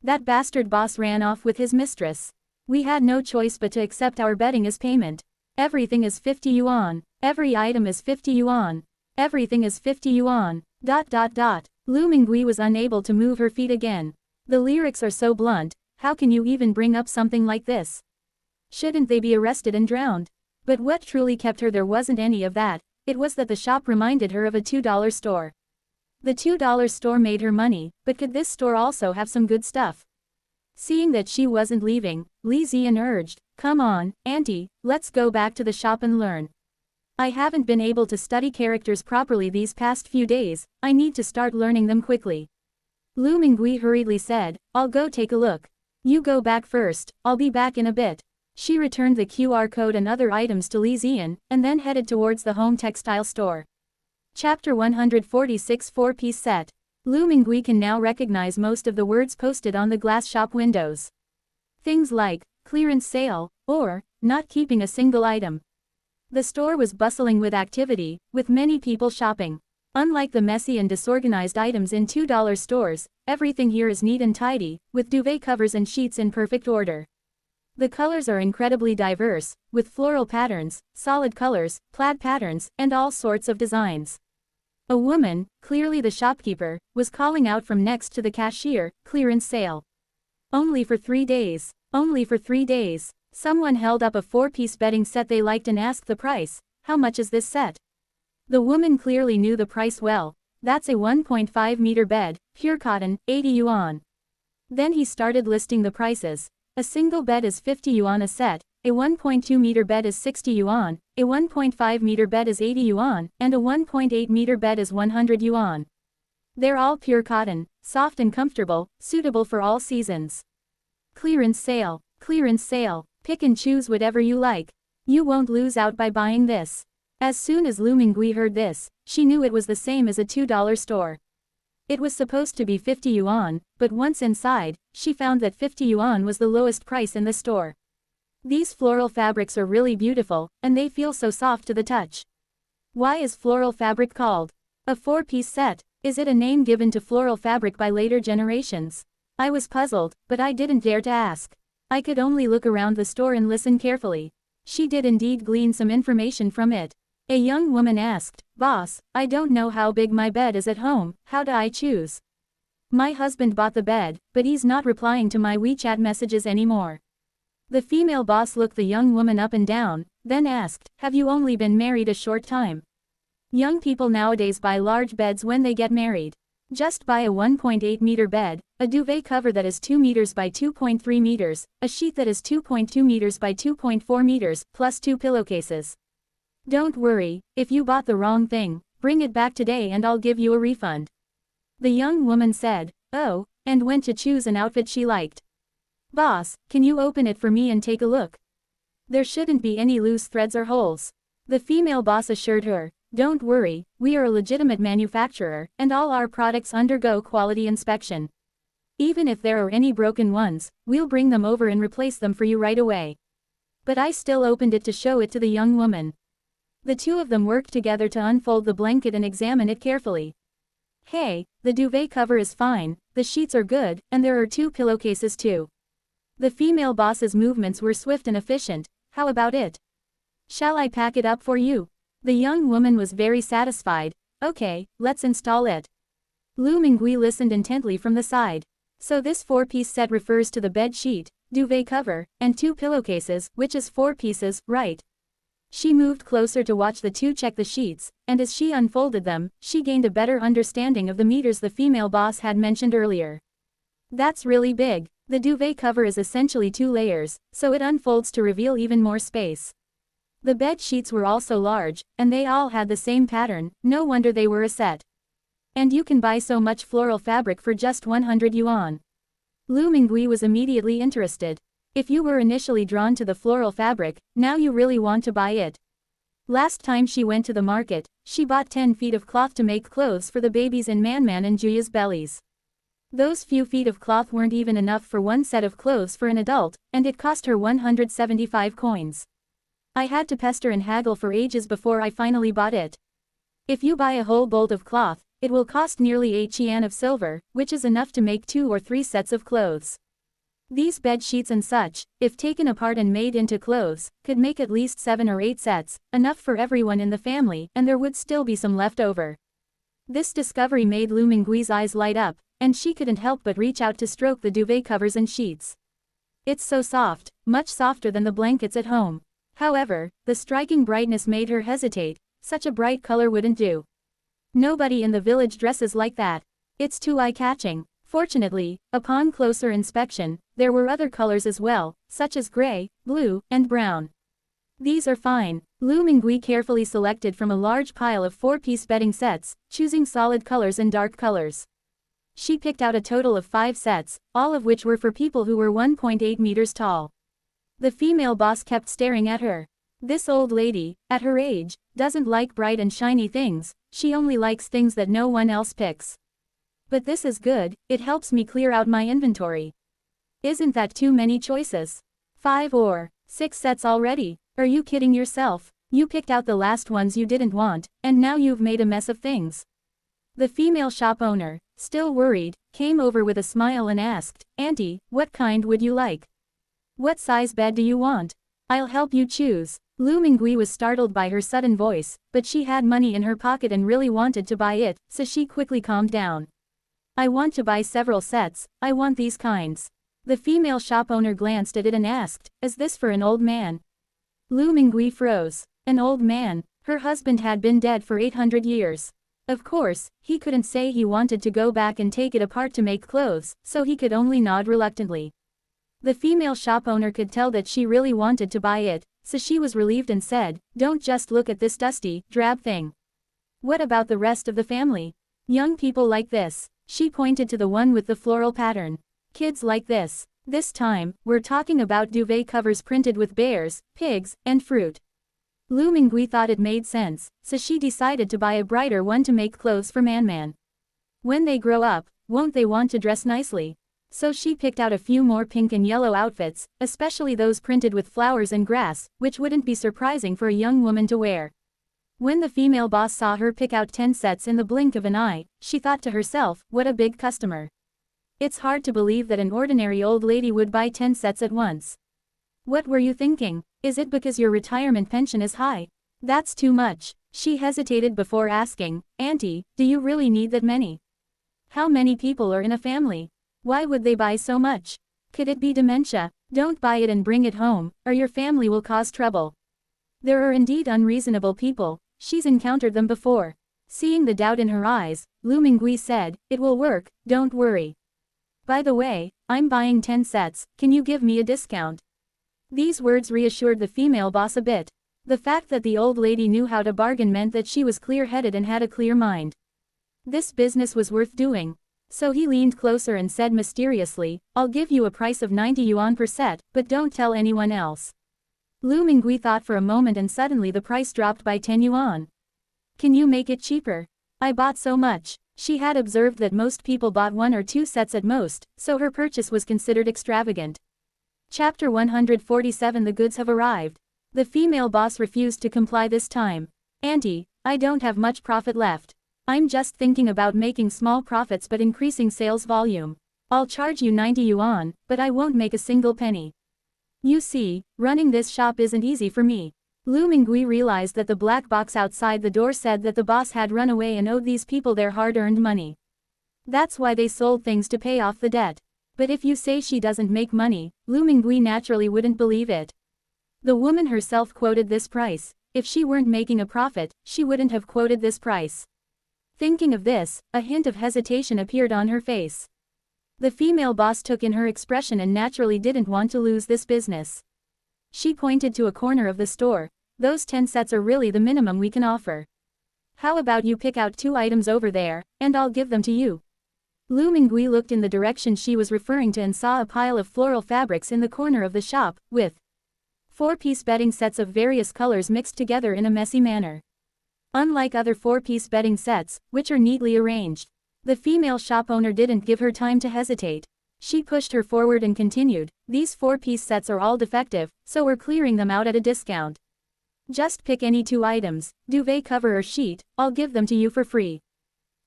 That bastard boss ran off with his mistress. We had no choice but to accept our betting as payment. Everything is 50 yuan. Every item is 50 yuan. Everything is 50 yuan. ... Lu Mingui was unable to move her feet again. The lyrics are so blunt, how can you even bring up something like this? Shouldn't they be arrested and drowned? But what truly kept her there wasn't any of that, it was that the shop reminded her of a $2 store. The $2 store made her money, but could this store also have some good stuff? Seeing that she wasn't leaving, Li Ziyan urged, come on, auntie, let's go back to the shop and learn. I haven't been able to study characters properly these past few days, I need to start learning them quickly. Lu Mingui hurriedly said, I'll go take a look. You go back first, I'll be back in a bit. She returned the QR code and other items to Li Ziyan, and then headed towards the home textile store. Chapter 146 4-piece set. Lu Mingui can now recognize most of the words posted on the glass shop windows. Things like, clearance sale, or, not keeping a single item. The store was bustling with activity, with many people shopping. Unlike the messy and disorganized items in $2 stores, everything here is neat and tidy, with duvet covers and sheets in perfect order. The colors are incredibly diverse, with floral patterns, solid colors, plaid patterns, and all sorts of designs. A woman, clearly the shopkeeper, was calling out from next to the cashier, clearance sale. Only for 3 days. Only for 3 days. Someone held up a 4-piece bedding set they liked and asked the price. How much is this set? The woman clearly knew the price well. That's a 1.5-meter bed, pure cotton, 80 yuan. Then he started listing the prices. A single bed is 50 yuan a set, a 1.2-meter bed is 60 yuan, a 1.5-meter bed is 80 yuan, and a 1.8-meter bed is 100 yuan. They're all pure cotton, soft and comfortable, suitable for all seasons. Clearance sale, clearance sale. Pick and choose whatever you like. You won't lose out by buying this. As soon as Lu Mingui heard this, she knew it was the same as a $2 store. It was supposed to be 50 yuan, but once inside, she found that 50 yuan was the lowest price in the store. These floral fabrics are really beautiful, and they feel so soft to the touch. Why is floral fabric called a 4-piece set? Is it a name given to floral fabric by later generations? I was puzzled, but I didn't dare to ask. I could only look around the store and listen carefully. She did indeed glean some information from it. A young woman asked, Boss, I don't know how big my bed is at home, how do I choose? My husband bought the bed, but he's not replying to my WeChat messages anymore. The female boss looked the young woman up and down, then asked, Have you only been married a short time? Young people nowadays buy large beds when they get married. Just buy a 1.8-meter bed, a duvet cover that is 2 meters by 2.3 meters, a sheet that is 2.2 meters by 2.4 meters, plus 2 pillowcases. Don't worry, if you bought the wrong thing, bring it back today and I'll give you a refund. The young woman said, oh, and went to choose an outfit she liked. Boss, can you open it for me and take a look? There shouldn't be any loose threads or holes. The female boss assured her, don't worry, we are a legitimate manufacturer, and all our products undergo quality inspection. Even if there are any broken ones, we'll bring them over and replace them for you right away. But I still opened it to show it to the young woman. The two of them worked together to unfold the blanket and examine it carefully. Hey, the duvet cover is fine, the sheets are good, and there are 2 pillowcases too. The female boss's movements were swift and efficient. How about it? Shall I pack it up for you? The young woman was very satisfied. Okay, let's install it. Lu Mingui listened intently from the side. So this 4-piece set refers to the bed sheet, duvet cover, and 2 pillowcases, which is 4 pieces, right? She moved closer to watch the two check the sheets, and as she unfolded them, she gained a better understanding of the meters the female boss had mentioned earlier. That's really big. The duvet cover is essentially 2 layers, so it unfolds to reveal even more space. The bed sheets were also large, and they all had the same pattern, no wonder they were a set. And you can buy so much floral fabric for just 100 yuan. Lu Mingui was immediately interested. If you were initially drawn to the floral fabric, now you really want to buy it. Last time she went to the market, she bought 10 feet of cloth to make clothes for the babies in Manman and Juya's bellies. Those few feet of cloth weren't even enough for one set of clothes for an adult, and it cost her 175 coins. I had to pester and haggle for ages before I finally bought it. If you buy a whole bolt of cloth, it will cost nearly 8 qian of silver, which is enough to make 2 or 3 sets of clothes. These bed sheets and such, if taken apart and made into clothes, could make at least 7 or 8 sets, enough for everyone in the family, and there would still be some left over. This discovery made Lu Mingui's eyes light up, and she couldn't help but reach out to stroke the duvet covers and sheets. It's so soft, much softer than the blankets at home. However, the striking brightness made her hesitate. Such a bright color wouldn't do. Nobody in the village dresses like that. It's too eye-catching. Fortunately, upon closer inspection, there were other colors as well, such as gray, blue, and brown. These are fine. Lu Mingui carefully selected from a large pile of 4-piece bedding sets, choosing solid colors and dark colors. She picked out a total of 5 sets, all of which were for people who were 1.8 meters tall. The female boss kept staring at her. This old lady, at her age, doesn't like bright and shiny things, she only likes things that no one else picks. But this is good, it helps me clear out my inventory. Isn't that too many choices? 5 or 6 sets already? Are you kidding yourself? You picked out the last ones you didn't want, and now you've made a mess of things. The female shop owner, still worried, came over with a smile and asked, Auntie, what kind would you like? What size bed do you want? I'll help you choose. Lu Mingui was startled by her sudden voice, but she had money in her pocket and really wanted to buy it, so she quickly calmed down. I want to buy several sets, I want these kinds. The female shop owner glanced at it and asked, is this for an old man? Lu Mingui froze. An old man? Her husband had been dead for 800 years. Of course, he couldn't say he wanted to go back and take it apart to make clothes, so he could only nod reluctantly. The female shop owner could tell that she really wanted to buy it, so she was relieved and said, don't just look at this dusty, drab thing. What about the rest of the family? Young people like this. She pointed to the one with the floral pattern. Kids like this. This time, we're talking about duvet covers printed with bears, pigs, and fruit. Lu Mingui thought it made sense, so she decided to buy a brighter one to make clothes for Man. When they grow up, won't they want to dress nicely? So she picked out a few more pink and yellow outfits, especially those printed with flowers and grass, which wouldn't be surprising for a young woman to wear. When the female boss saw her pick out 10 sets in the blink of an eye, she thought to herself, what a big customer. It's hard to believe that an ordinary old lady would buy 10 sets at once. What were you thinking? Is it because your retirement pension is high? That's too much. She hesitated before asking, Auntie, do you really need that many? How many people are in a family? Why would they buy so much? Could it be dementia? Don't buy it and bring it home, or your family will cause trouble. There are indeed unreasonable people, she's encountered them before. Seeing the doubt in her eyes, Lu Mingui said, "It will work, don't worry. By the way, I'm buying 10 sets, can you give me a discount?" These words reassured the female boss a bit. The fact that the old lady knew how to bargain meant that she was clear-headed and had a clear mind. This business was worth doing. So he leaned closer and said mysteriously, "I'll give you a price of 90 yuan per set, but don't tell anyone else." Lu Mingui thought for a moment and suddenly the price dropped by 10 yuan. "Can you make it cheaper? I bought so much." She had observed that most people bought 1 or 2 sets at most, so her purchase was considered extravagant. Chapter 147 The goods have arrived. The female boss refused to comply this time. "Auntie, I don't have much profit left. I'm just thinking about making small profits but increasing sales volume. I'll charge you 90 yuan, but I won't make a single penny. You see, running this shop isn't easy for me." Lu Mingui realized that the black box outside the door said that the boss had run away and owed these people their hard-earned money. That's why they sold things to pay off the debt. But if you say she doesn't make money, Lu Mingui naturally wouldn't believe it. The woman herself quoted this price. If she weren't making a profit, she wouldn't have quoted this price. Thinking of this, a hint of hesitation appeared on her face. The female boss took in her expression and naturally didn't want to lose this business. She pointed to a corner of the store. "Those 10 sets are really the minimum we can offer. How about you pick out 2 items over there, and I'll give them to you." Lu Mingui looked in the direction she was referring to and saw a pile of floral fabrics in the corner of the shop, with 4-piece bedding sets of various colors mixed together in a messy manner. Unlike other 4-piece bedding sets, which are neatly arranged, the female shop owner didn't give her time to hesitate. She pushed her forward and continued, "These 4-piece sets are all defective, so we're clearing them out at a discount. Just pick any 2 items, duvet cover or sheet, I'll give them to you for free."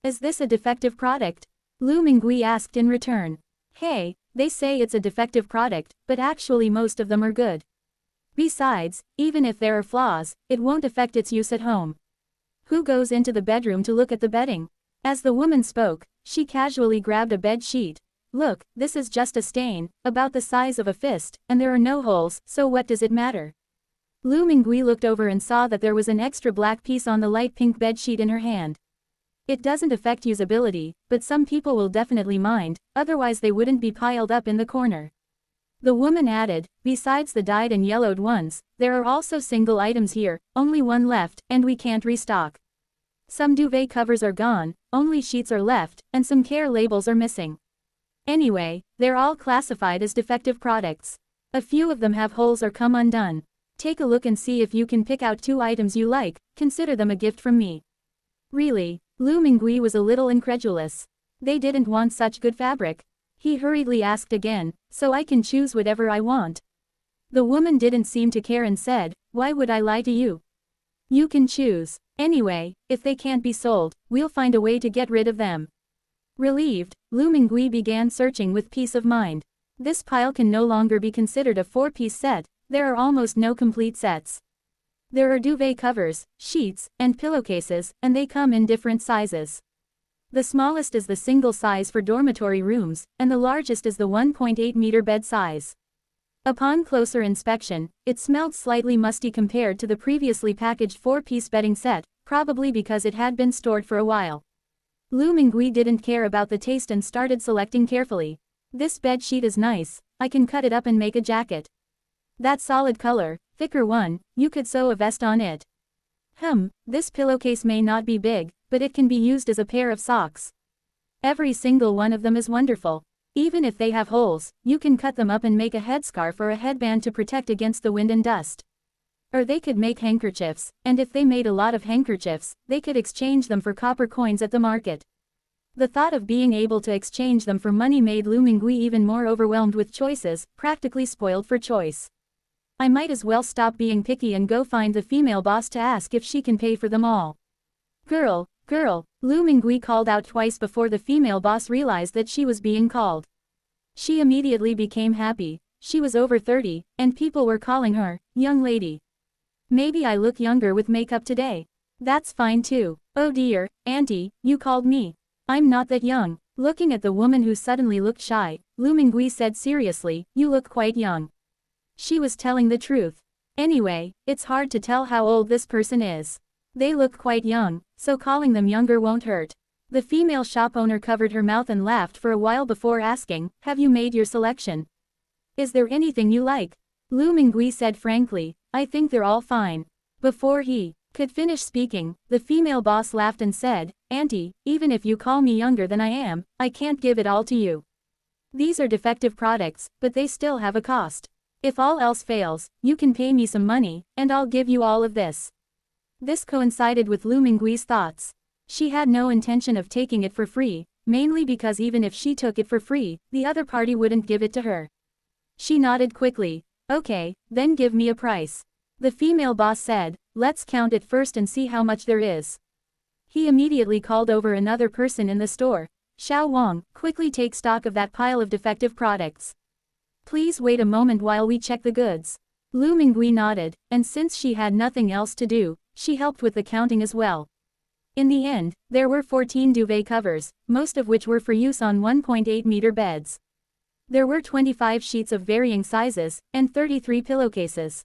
"Is this a defective product?" Lu Mingui asked in return. "Hey, they say it's a defective product, but actually most of them are good. Besides, even if there are flaws, it won't affect its use at home. Who goes into the bedroom to look at the bedding?" As the woman spoke, she casually grabbed a bed sheet. "Look, this is just a stain, about the size of a fist, and there are no holes, so what does it matter?" Lu Mingui looked over and saw that there was an extra black piece on the light pink bed sheet in her hand. "It doesn't affect usability, but some people will definitely mind, otherwise they wouldn't be piled up in the corner." The woman added, "Besides the dyed and yellowed ones, there are also single items here, only 1 left, and we can't restock. Some duvet covers are gone, only sheets are left, and some care labels are missing. Anyway, they're all classified as defective products. A few of them have holes or come undone. Take a look and see if you can pick out 2 items you like, consider them a gift from me." Really? Lu Mingui was a little incredulous. They didn't want such good fabric. He hurriedly asked again, "So I can choose whatever I want?" The woman didn't seem to care and said, "Why would I lie to you? You can choose. Anyway, if they can't be sold, we'll find a way to get rid of them." Relieved, Lu Mingui began searching with peace of mind. This pile can no longer be considered a 4-piece set, there are almost no complete sets. There are duvet covers, sheets, and pillowcases, and they come in different sizes. The smallest is the single size for dormitory rooms, and the largest is the 1.8-meter bed size. Upon closer inspection, it smelled slightly musty compared to the previously packaged 4-piece bedding set, probably because it had been stored for a while. Lu Mingui didn't care about the taste and started selecting carefully. "This bed sheet is nice, I can cut it up and make a jacket. That solid color, thicker one, you could sew a vest on it. This pillowcase may not be big, but it can be used as a pair of socks. Every single one of them is wonderful. Even if they have holes, you can cut them up and make a headscarf or a headband to protect against the wind and dust. Or they could make handkerchiefs, and if they made a lot of handkerchiefs, they could exchange them for copper coins at the market." The thought of being able to exchange them for money made Lu Mingui even more overwhelmed with choices, practically spoiled for choice. "I might as well stop being picky and go find the female boss to ask if she can pay for them all." Girl, Lu Mingui called out twice before the female boss realized that she was being called. She immediately became happy. She was over 30, and people were calling her, "young lady." "Maybe I look younger with makeup today. That's fine too." "Oh dear, auntie, you called me. I'm not that young." Looking at the woman who suddenly looked shy, Lu Mingui said seriously, "You look quite young." She was telling the truth. Anyway, it's hard to tell how old this person is. They look quite young, so calling them younger won't hurt. The female shop owner covered her mouth and laughed for a while before asking, have you made your selection? Is there anything you like? Lu Mingui said frankly, I think they're all fine. Before he could finish speaking, the female boss laughed and said, Auntie, even if you call me younger than I am, I can't give it all to you. These are defective products, but they still have a cost. If all else fails, you can pay me some money, and I'll give you all of this. This coincided with Lu Mingui's thoughts. She had no intention of taking it for free, mainly because even if she took it for free, the other party wouldn't give it to her. She nodded quickly. Okay, then give me a price. The female boss said, let's count it first and see how much there is. He immediately called over another person in the store. Xiao Wang, quickly take stock of that pile of defective products. Please wait a moment while we check the goods. Lu Mingui nodded, and since she had nothing else to do, she helped with the counting as well. In the end, there were 14 duvet covers, most of which were for use on 1.8-meter beds. There were 25 sheets of varying sizes, and 33 pillowcases.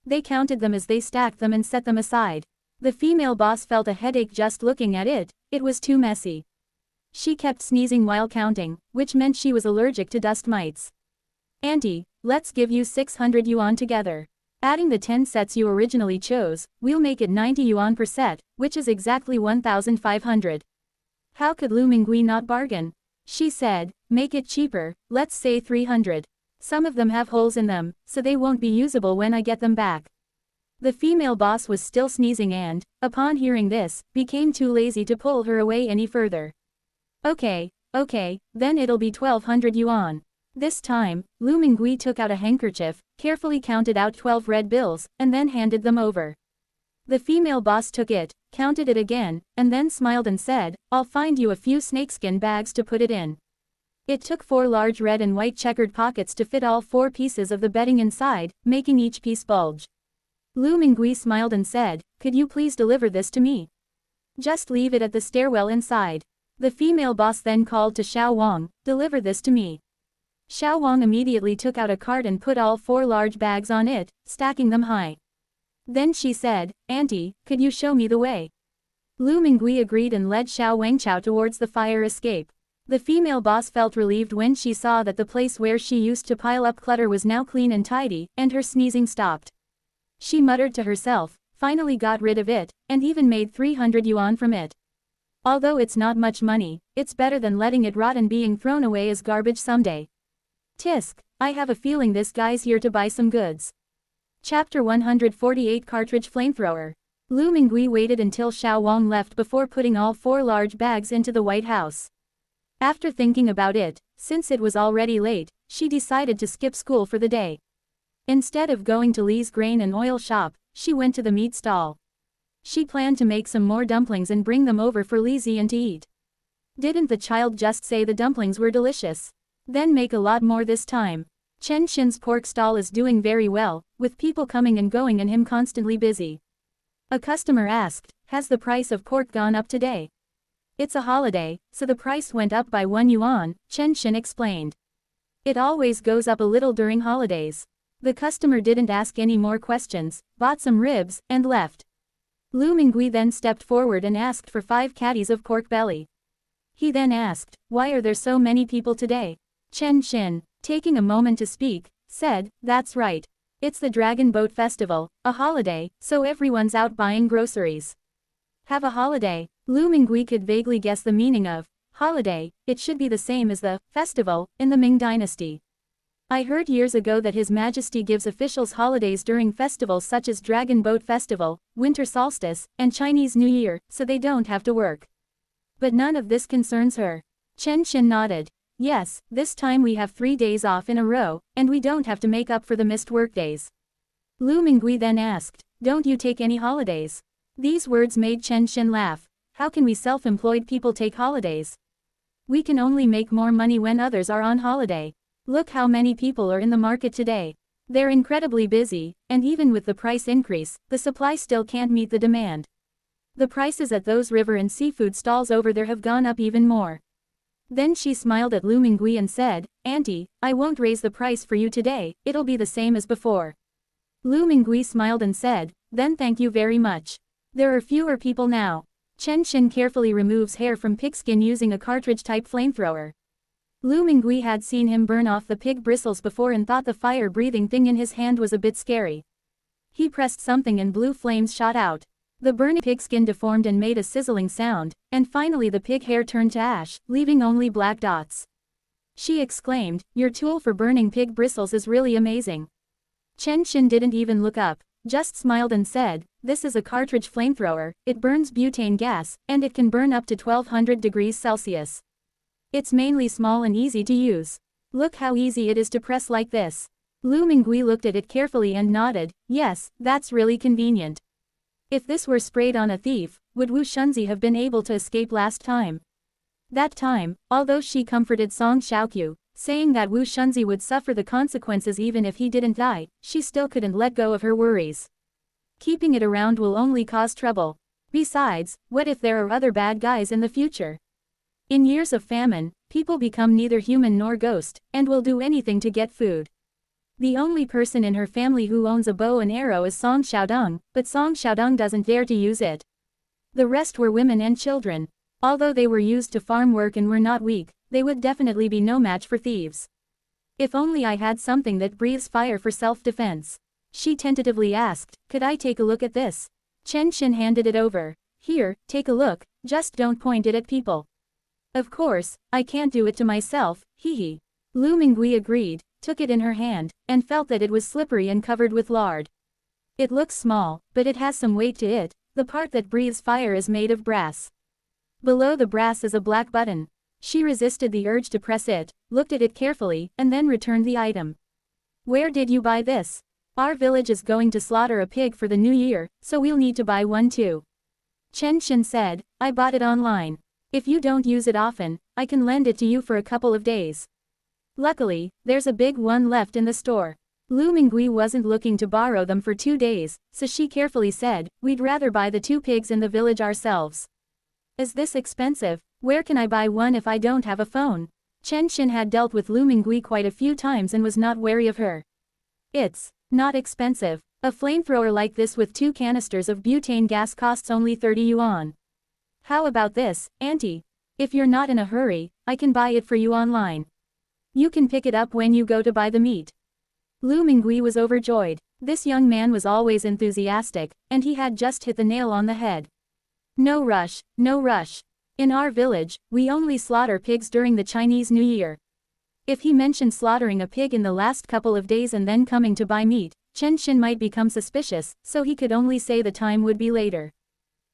They counted them as they stacked them and set them aside. The female boss felt a headache just looking at it, it was too messy. She kept sneezing while counting, which meant she was allergic to dust mites. Auntie, let's give you 600 yuan together. Adding the 10 sets you originally chose, we'll make it 90 yuan per set, which is exactly 1,500. How could Lu Mingui not bargain? She said, make it cheaper, let's say 300. Some of them have holes in them, so they won't be usable when I get them back. The female boss was still sneezing and, upon hearing this, became too lazy to pull her away any further. Okay, then it'll be 1,200 yuan. This time, Lu Mingui took out a handkerchief, carefully counted out 12 red bills, and then handed them over. The female boss took it, counted it again, and then smiled and said, I'll find you a few snakeskin bags to put it in. It took 4 large red and white checkered pockets to fit all 4 pieces of the bedding inside, making each piece bulge. Lu Mingui smiled and said, could you please deliver this to me? Just leave it at the stairwell inside. The female boss then called to Xiao Wang, deliver this to me. Xiao Wang immediately took out a cart and put all 4 large bags on it, stacking them high. Then she said, Auntie, could you show me the way? Lu Mingui agreed and led Xiao Wangchao towards the fire escape. The female boss felt relieved when she saw that the place where she used to pile up clutter was now clean and tidy, and her sneezing stopped. She muttered to herself, finally got rid of it, and even made 300 yuan from it. Although it's not much money, it's better than letting it rot and being thrown away as garbage someday. Tisk, I have a feeling this guy's here to buy some goods. Chapter 148 Cartridge Flamethrower. Lu Mingui waited until Xiao Wang left before putting all 4 large bags into the White House. After thinking about it, since it was already late, she decided to skip school for the day. Instead of going to Li's grain and oil shop, she went to the meat stall. She planned to make some more dumplings and bring them over for Li Ziyan to eat. Didn't the child just say the dumplings were delicious? Then make a lot more this time. Chen Xin's pork stall is doing very well, with people coming and going and him constantly busy. A customer asked, has the price of pork gone up today? It's a holiday, so the price went up by 1 yuan, Chen Xin explained. It always goes up a little during holidays. The customer didn't ask any more questions, bought some ribs, and left. Lu Mingui then stepped forward and asked for 5 caddies of pork belly. He then asked, why are there so many people today? Chen Xin, taking a moment to speak, said, that's right. It's the Dragon Boat Festival, a holiday, so everyone's out buying groceries. Have a holiday. Lu Mingui could vaguely guess the meaning of holiday. It should be the same as the festival in the Ming Dynasty. I heard years ago that His Majesty gives officials holidays during festivals such as Dragon Boat Festival, Winter Solstice, and Chinese New Year, so they don't have to work. But none of this concerns her. Chen Xin nodded. Yes, this time we have 3 days off in a row, and we don't have to make up for the missed workdays. Lu Mingui then asked, don't you take any holidays? These words made Chen Xin laugh. How can we self-employed people take holidays? We can only make more money when others are on holiday. Look how many people are in the market today. They're incredibly busy, and even with the price increase, the supply still can't meet the demand. The prices at those river and seafood stalls over there have gone up even more. Then she smiled at Lu Mingui and said, Auntie, I won't raise the price for you today, it'll be the same as before. Lu Mingui smiled and said, then thank you very much. There are fewer people now. Chen Xin carefully removes hair from pigskin using a cartridge-type flamethrower. Lu Mingui had seen him burn off the pig bristles before and thought the fire-breathing thing in his hand was a bit scary. He pressed something and blue flames shot out. The burning pigskin deformed and made a sizzling sound, and finally the pig hair turned to ash, leaving only black dots. She exclaimed, "Your tool for burning pig bristles is really amazing." Chen Xin didn't even look up, just smiled and said, "This is a cartridge flamethrower, it burns butane gas, and it can burn up to 1200 degrees Celsius. It's mainly small and easy to use. Look how easy it is to press like this." Lu Mingui looked at it carefully and nodded, "Yes, that's really convenient. If this were sprayed on a thief, would Wu Shunzi have been able to escape last time?" That time, although she comforted Song Xiaoqiu, saying that Wu Shunzi would suffer the consequences even if he didn't die, she still couldn't let go of her worries. Keeping it around will only cause trouble. Besides, what if there are other bad guys in the future? In years of famine, people become neither human nor ghost, and will do anything to get food. The only person in her family who owns a bow and arrow is Song Xiaodong, but Song Xiaodong doesn't dare to use it. The rest were women and children. Although they were used to farm work and were not weak, they would definitely be no match for thieves. If only I had something that breathes fire for self-defense. She tentatively asked, "Could I take a look at this?" Chen Xin handed it over. "Here, take a look, just don't point it at people." "Of course, I can't do it to myself, hee." Lu Mingui agreed, took it in her hand, and felt that it was slippery and covered with lard. It looks small, but it has some weight to it. The part that breathes fire is made of brass. Below the brass is a black button. She resisted the urge to press it, looked at it carefully, and then returned the item. "Where did you buy this?" "Our village is going to slaughter a pig for the new year, so we'll need to buy one too." Chen Xin said, "I bought it online. If you don't use it often, I can lend it to you for a couple of days." Luckily, there's a big one left in the store. Lu Mingui wasn't looking to borrow them for 2 days, so she carefully said, "We'd rather buy the 2 pigs in the village ourselves." "Is this expensive? Where can I buy one if I don't have a phone?" Chen Xin had dealt with Lu Mingui quite a few times and was not wary of her. "It's not expensive. A flamethrower like this with 2 canisters of butane gas costs only 30 yuan. How about this, auntie? If you're not in a hurry, I can buy it for you online. You can pick it up when you go to buy the meat." Lu Mingui was overjoyed. This young man was always enthusiastic, and he had just hit the nail on the head. "No rush, no rush. In our village, we only slaughter pigs during the Chinese New Year." If he mentioned slaughtering a pig in the last couple of days and then coming to buy meat, Chen Xin might become suspicious, so he could only say the time would be later.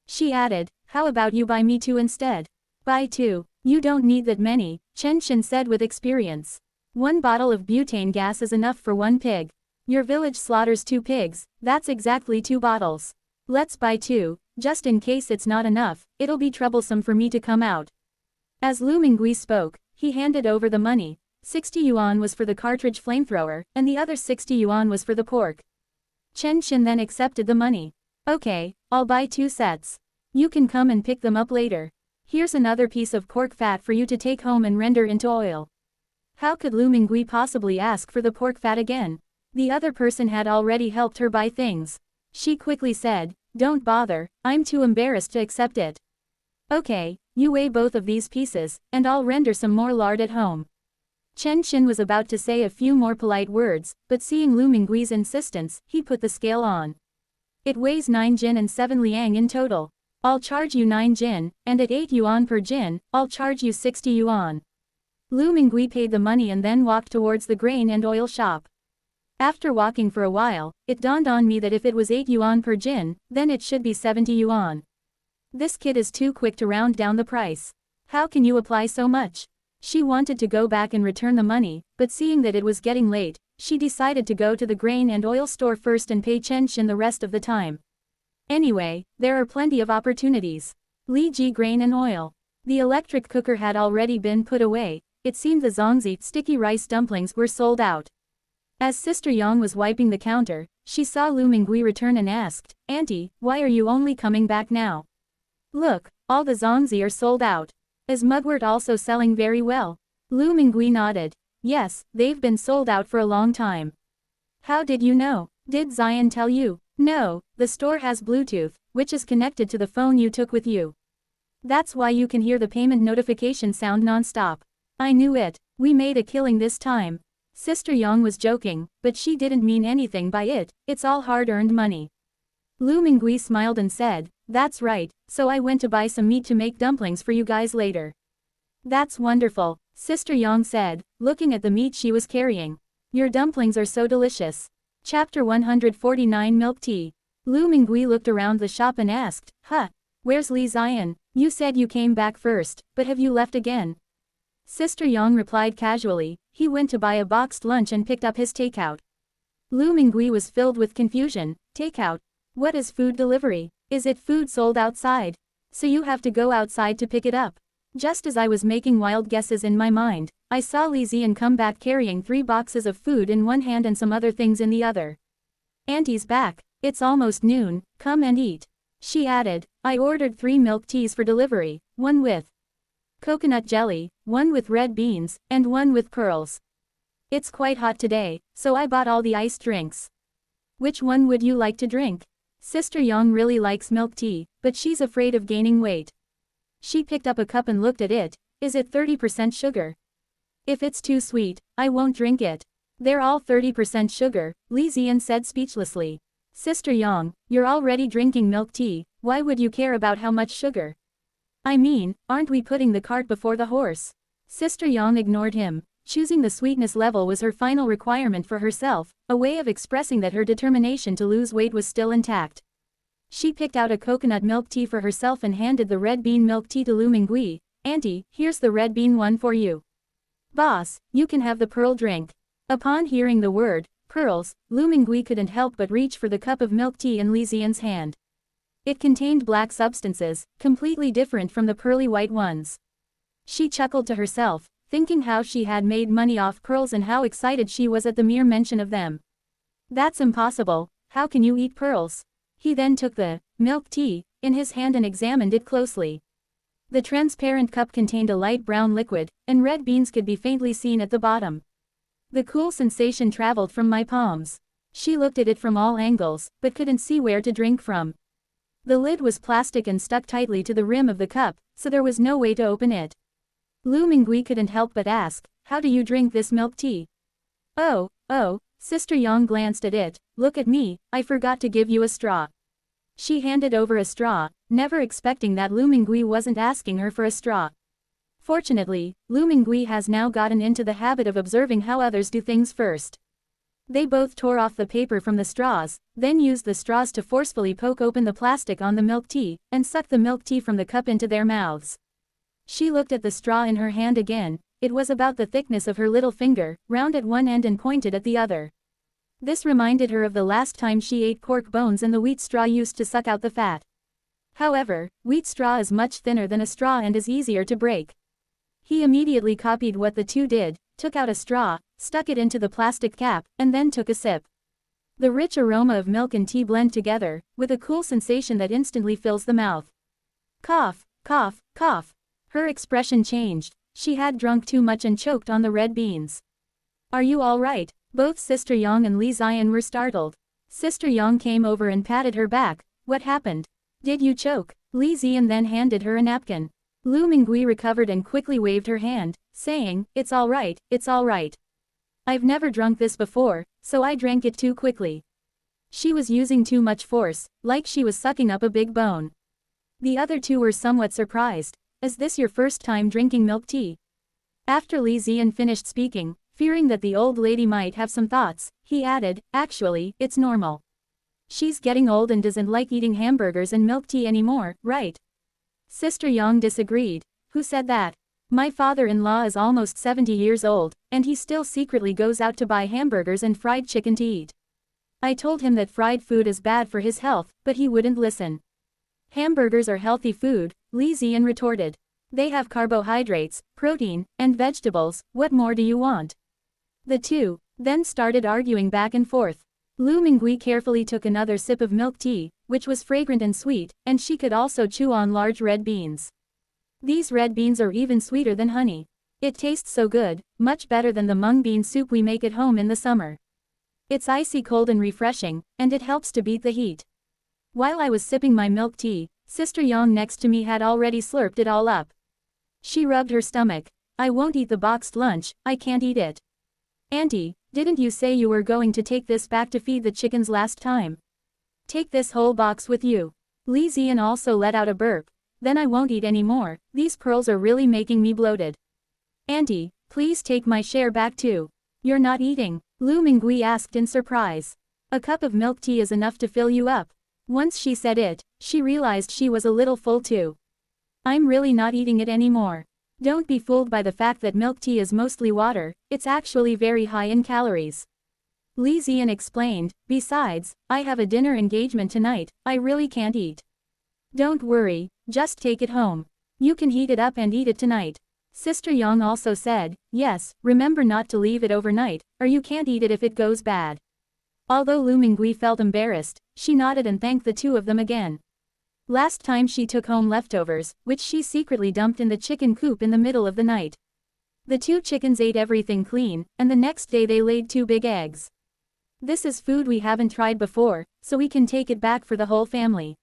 She added, "How about you buy me 2 instead?" "Buy 2, you don't need that many," Chen Xin said with experience. 1 bottle of butane gas is enough for 1 pig. Your village slaughters 2 pigs, that's exactly 2 bottles. Let's buy 2, just in case it's not enough, it'll be troublesome for me to come out." As Lu Mingui spoke, he handed over the money. 60 yuan was for the cartridge flamethrower, and the other 60 yuan was for the pork. Chen Xin then accepted the money. "Okay, I'll buy 2 sets. You can come and pick them up later. Here's another piece of pork fat for you to take home and render into oil." How could Lu Mingui possibly ask for the pork fat again? The other person had already helped her buy things. She quickly said, "Don't bother, I'm too embarrassed to accept it." "Okay, you weigh both of these pieces, and I'll render some more lard at home." Chen Xin was about to say a few more polite words, but seeing Lu Mingui's insistence, he put the scale on. "It weighs 9 jin and 7 liang in total. I'll charge you 9 jin, and at 8 yuan per jin, I'll charge you 60 yuan. Lu Mingui paid the money and then walked towards the grain and oil shop. After walking for a while, it dawned on me that if it was 8 yuan per jin, then it should be 70 yuan. This kid is too quick to round down the price. How can you apply so much? She wanted to go back and return the money, but seeing that it was getting late, she decided to go to the grain and oil store first and pay Chen Xin the rest of the time. Anyway, there are plenty of opportunities. Li Ji grain and oil. The electric cooker had already been put away. It seemed the Zongzi sticky rice dumplings were sold out. As Sister Yang was wiping the counter, she saw Lu Mingui return and asked, "Auntie, why are you only coming back now? Look, all the Zongzi are sold out. Is mugwort also selling very well?" Lu Mingui nodded. "Yes, they've been sold out for a long time." "How did you know? Did Zion tell you?" "No, the store has Bluetooth, which is connected to the phone you took with you. That's why you can hear the payment notification sound non-stop. I knew it. We made a killing this time. Sister Yang was joking, but she didn't mean anything by it, it's all hard-earned money. Lu Mingui smiled and said, that's right, so I went to buy some meat to make dumplings for you guys later. That's wonderful, Sister Yang said, looking at the meat she was carrying. Your dumplings are so delicious. Chapter 149 Milk Tea. Lu Mingui looked around the shop and asked, where's Li Ziyan? You said you came back first, but have you left again? Sister Yang replied casually, he went to buy a boxed lunch and picked up his takeout. Lu Mingui was filled with confusion. Takeout? What is food delivery? Is it food sold outside? So you have to go outside to pick it up. Just as I was making wild guesses in my mind, I saw Li Ziyan come back carrying 3 boxes of food in one hand and some other things in the other. Auntie's back. It's almost noon, come and eat. She added, I ordered 3 milk teas for delivery, one with coconut jelly, one with red beans, and one with pearls. It's quite hot today, so I bought all the iced drinks. Which one would you like to drink? Sister Yang really likes milk tea, but she's afraid of gaining weight. She picked up a cup and looked at it. Is it 30% sugar? If it's too sweet, I won't drink it. They're all 30% sugar, Li Ziyan said speechlessly. Sister Yang, you're already drinking milk tea, why would you care about how much sugar? I mean, aren't we putting the cart before the horse? Sister Yang ignored him. Choosing the sweetness level was her final requirement for herself, a way of expressing that her determination to lose weight was still intact. She picked out a coconut milk tea for herself and handed the red bean milk tea to Lu Mingui. Auntie, here's the red bean one for you. Boss, you can have the pearl drink. Upon hearing the word, pearls, Lu Mingui couldn't help but reach for the cup of milk tea in Li Ziyan's hand. It contained black substances, completely different from the pearly white ones. She chuckled to herself, thinking how she had made money off pearls and how excited she was at the mere mention of them. That's impossible, how can you eat pearls? He then took the milk tea in his hand and examined it closely. The transparent cup contained a light brown liquid, and red beans could be faintly seen at the bottom. The cool sensation traveled from my palms. She looked at it from all angles, but couldn't see where to drink from. The lid was plastic and stuck tightly to the rim of the cup, so there was no way to open it. Lu Mingui couldn't help but ask, how do you drink this milk tea? Oh, Sister Yang glanced at it, look at me, I forgot to give you a straw. She handed over a straw, never expecting that Lu Mingui wasn't asking her for a straw. Fortunately, Lu Mingui has now gotten into the habit of observing how others do things first. They both tore off the paper from the straws, then used the straws to forcefully poke open the plastic on the milk tea, and suck the milk tea from the cup into their mouths. She looked at the straw in her hand again. It was about the thickness of her little finger, round at one end and pointed at the other. This reminded her of the last time she ate pork bones and the wheat straw used to suck out the fat. However, wheat straw is much thinner than a straw and is easier to break. He immediately copied what the two did, took out a straw, stuck it into the plastic cap, and then took a sip. The rich aroma of milk and tea blend together, with a cool sensation that instantly fills the mouth. Cough, cough, cough. Her expression changed. She had drunk too much and choked on the red beans. Are you all right? Both Sister Yang and Li Ziyan were startled. Sister Yang came over and patted her back. What happened? Did you choke? Li Ziyan then handed her a napkin. Lu Mingui recovered and quickly waved her hand, saying, it's all right, it's all right. I've never drunk this before, so I drank it too quickly. She was using too much force, like she was sucking up a big bone. The other two were somewhat surprised. Is this your first time drinking milk tea? After Li Ziyan finished speaking, fearing that the old lady might have some thoughts, he added, actually, it's normal. She's getting old and doesn't like eating hamburgers and milk tea anymore, right? Sister Yang disagreed. Who said that? My father-in-law is almost 70 years old, and he still secretly goes out to buy hamburgers and fried chicken to eat. I told him that fried food is bad for his health, but he wouldn't listen. Hamburgers are healthy food, Li Ziyan retorted. They have carbohydrates, protein, and vegetables, what more do you want? The two then started arguing back and forth. Lu Mingui carefully took another sip of milk tea, which was fragrant and sweet, and she could also chew on large red beans. These red beans are even sweeter than honey. It tastes so good, much better than the mung bean soup we make at home in the summer. It's icy cold and refreshing, and it helps to beat the heat. While I was sipping my milk tea, Sister Yang next to me had already slurped it all up. She rubbed her stomach. I won't eat the boxed lunch, I can't eat it. Auntie, didn't you say you were going to take this back to feed the chickens last time? Take this whole box with you. Li Ziyan also let out a burp. Then I won't eat anymore, these pearls are really making me bloated. Auntie, please take my share back too. You're not eating? Lu Mingui asked in surprise. A cup of milk tea is enough to fill you up. Once she said it, she realized she was a little full too. I'm really not eating it anymore. Don't be fooled by the fact that milk tea is mostly water, it's actually very high in calories. Li Ziyan explained, besides, I have a dinner engagement tonight, I really can't eat. Don't worry, just take it home. You can heat it up and eat it tonight. Sister Yang also said, yes, remember not to leave it overnight, or you can't eat it if it goes bad. Although Lu Mingui felt embarrassed, she nodded and thanked the two of them again. Last time she took home leftovers, which she secretly dumped in the chicken coop in the middle of the night. The two chickens ate everything clean, and the next day they laid 2 big eggs. This is food we haven't tried before, so we can take it back for the whole family.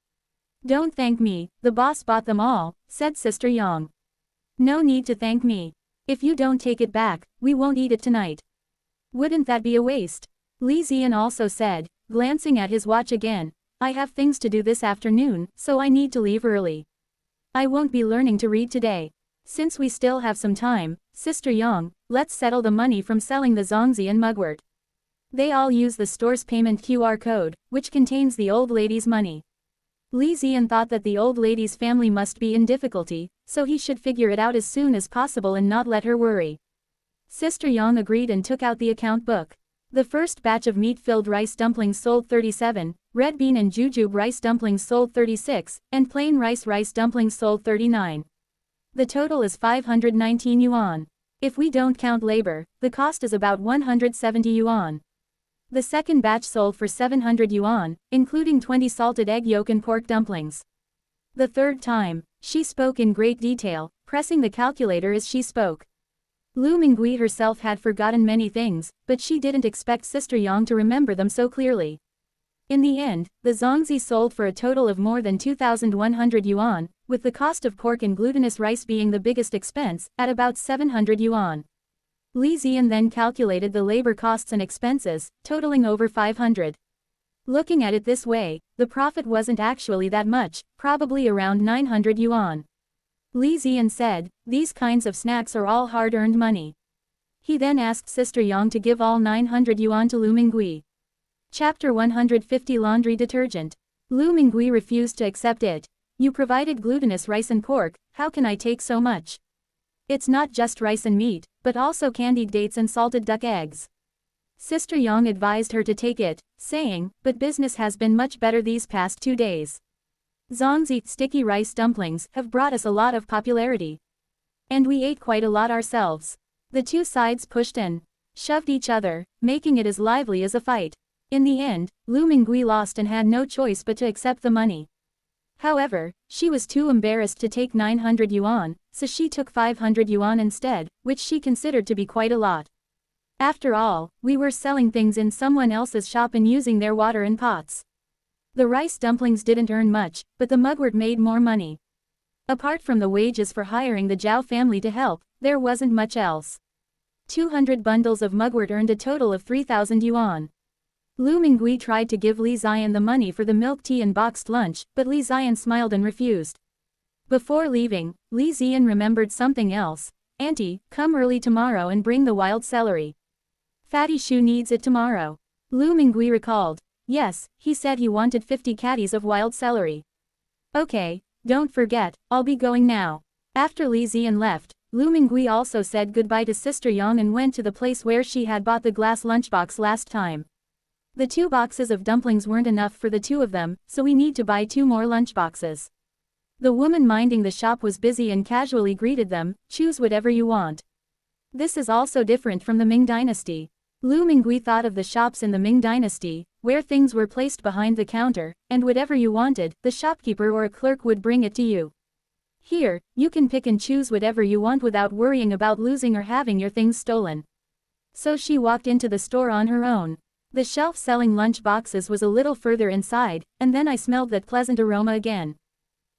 Don't thank me, the boss bought them all, said Sister Yang. No need to thank me. If you don't take it back, we won't eat it tonight. Wouldn't that be a waste? Li Ziyan also said, glancing at his watch again. I have things to do this afternoon, so I need to leave early. I won't be learning to read today. Since we still have some time, Sister Yang, let's settle the money from selling the zongzi and mugwort. They all use the store's payment QR code, which contains the old lady's money. Li Ziyan thought that the old lady's family must be in difficulty, so he should figure it out as soon as possible and not let her worry. Sister Yang agreed and took out the account book. The first batch of meat-filled rice dumplings sold 37, red bean and jujube rice dumplings sold 36, and plain rice dumplings sold 39. The total is 519 yuan. If we don't count labor, the cost is about 170 yuan. The second batch sold for 700 yuan, including 20 salted egg yolk and pork dumplings. The third time, she spoke in great detail, pressing the calculator as she spoke. Lu Mingui herself had forgotten many things, but she didn't expect Sister Yang to remember them so clearly. In the end, the zongzi sold for a total of more than 2,100 yuan, with the cost of pork and glutinous rice being the biggest expense, at about 700 yuan. Li Ziyan then calculated the labor costs and expenses, totaling over 500. Looking at it this way, the profit wasn't actually that much, probably around 900 yuan. Li Ziyan said, these kinds of snacks are all hard-earned money. He then asked Sister Yang to give all 900 yuan to Lu Mingui. Chapter 150 Laundry Detergent. Lu Mingui refused to accept it. You provided glutinous rice and pork, how can I take so much? It's not just rice and meat, but also candied dates and salted duck eggs. Sister Yang advised her to take it, saying, but business has been much better these past 2 days. Zongzi sticky rice dumplings have brought us a lot of popularity. And we ate quite a lot ourselves. The two sides pushed and shoved each other, making it as lively as a fight. In the end, Lu Mingui lost and had no choice but to accept the money. However, she was too embarrassed to take 900 yuan, so she took 500 yuan instead, which she considered to be quite a lot. After all, we were selling things in someone else's shop and using their water in pots. The rice dumplings didn't earn much, but the mugwort made more money. Apart from the wages for hiring the Zhao family to help, there wasn't much else. 200 bundles of mugwort earned a total of 3,000 yuan. Lu Mingui tried to give Li Ziyan the money for the milk tea and boxed lunch, but Li Ziyan smiled and refused. Before leaving, Li Ziyan remembered something else. Auntie, come early tomorrow and bring the wild celery. Fatty Shu needs it tomorrow. Lu Mingui recalled. Yes, he said he wanted 50 caddies of wild celery. Okay, don't forget, I'll be going now. After Li Ziyan left, Lu Mingui also said goodbye to Sister Yang and went to the place where she had bought the glass lunchbox last time. The 2 boxes of dumplings weren't enough for the 2 of them, so we need to buy 2 more lunchboxes. The woman minding the shop was busy and casually greeted them, choose whatever you want. This is also different from the Ming Dynasty. Lu Mingui thought of the shops in the Ming Dynasty, where things were placed behind the counter, and whatever you wanted, the shopkeeper or a clerk would bring it to you. Here, you can pick and choose whatever you want without worrying about losing or having your things stolen. So she walked into the store on her own. The shelf selling lunch boxes was a little further inside, and then I smelled that pleasant aroma again.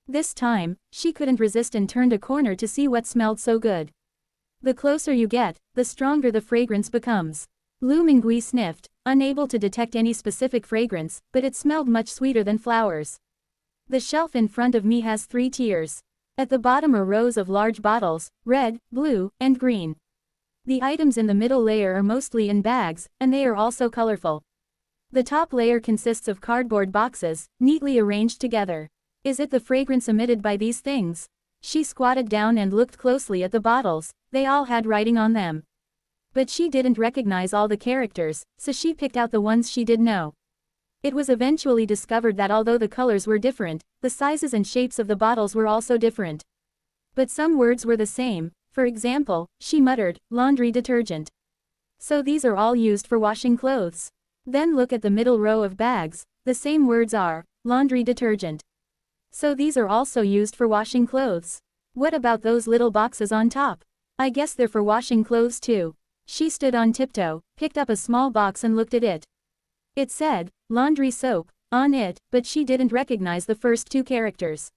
This time, she couldn't resist and turned a corner to see what smelled so good. The closer you get, the stronger the fragrance becomes. Lu Mingui sniffed, unable to detect any specific fragrance, but it smelled much sweeter than flowers. The shelf in front of me has 3 tiers. At the bottom are rows of large bottles, red, blue, and green. The items in the middle layer are mostly in bags, and they are also colorful. The top layer consists of cardboard boxes, neatly arranged together. Is it the fragrance emitted by these things? She squatted down and looked closely at the bottles. They all had writing on them. But she didn't recognize all the characters, so she picked out the ones she did know. It was eventually discovered that although the colors were different, the sizes and shapes of the bottles were also different. But some words were the same. For example, she muttered, laundry detergent. So these are all used for washing clothes. Then look at the middle row of bags, the same words are, laundry detergent. So these are also used for washing clothes. What about those little boxes on top? I guess they're for washing clothes too. She stood on tiptoe, picked up a small box and looked at it. It said, laundry soap, on it, but she didn't recognize the first 2 characters.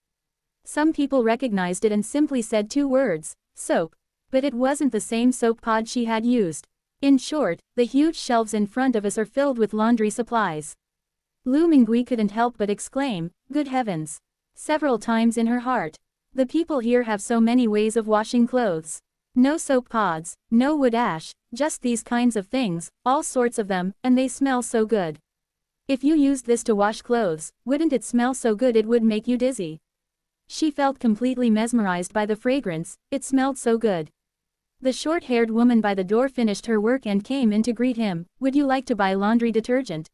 Some people recognized it and simply said 2 words, soap. But it wasn't the same soap pod she had used. In short, the huge shelves in front of us are filled with laundry supplies. Lu Mingui couldn't help but exclaim, good heavens. Several times in her heart. The people here have so many ways of washing clothes. No soap pods, no wood ash, just these kinds of things, all sorts of them, and they smell so good. If you used this to wash clothes, wouldn't it smell so good it would make you dizzy? She felt completely mesmerized by the fragrance, it smelled so good. The short-haired woman by the door finished her work and came in to greet him. Would you like to buy laundry detergent?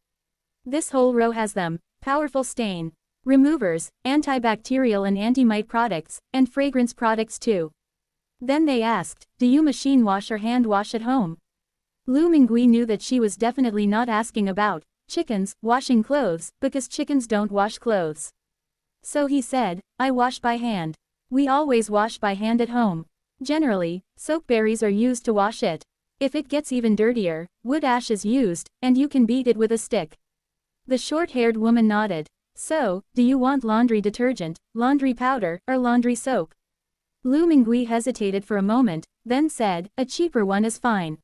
This whole row has them, powerful stain removers, antibacterial and anti-mite products, and fragrance products too. Then they asked, do you machine wash or hand wash at home? Lu Mingui knew that she was definitely not asking about chickens washing clothes, because chickens don't wash clothes. So he said, I wash by hand. We always wash by hand at home. Generally, soap berries are used to wash it. If it gets even dirtier, wood ash is used, and you can beat it with a stick. The short-haired woman nodded. So, do you want laundry detergent, laundry powder, or laundry soap? Lu Mingui hesitated for a moment, then said, a cheaper one is fine.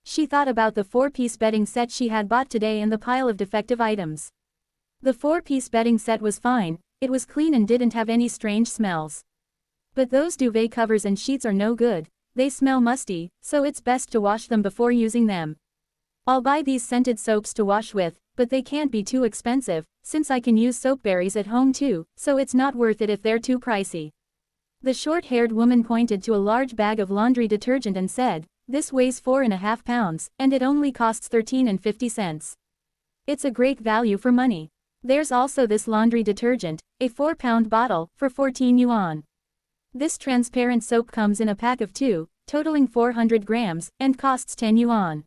She thought about the 4-piece bedding set she had bought today and the pile of defective items. The 4-piece bedding set was fine, it was clean and didn't have any strange smells. But those duvet covers and sheets are no good, they smell musty, so it's best to wash them before using them. I'll buy these scented soaps to wash with, but they can't be too expensive, since I can use soap berries at home too, so it's not worth it if they're too pricey. The short-haired woman pointed to a large bag of laundry detergent and said, this weighs 4.5 pounds, and it only costs 13.50 cents. It's a great value for money. There's also this laundry detergent, a 4-pound bottle, for 14 yuan. This transparent soap comes in a pack of 2, totaling 400 grams, and costs 10 yuan.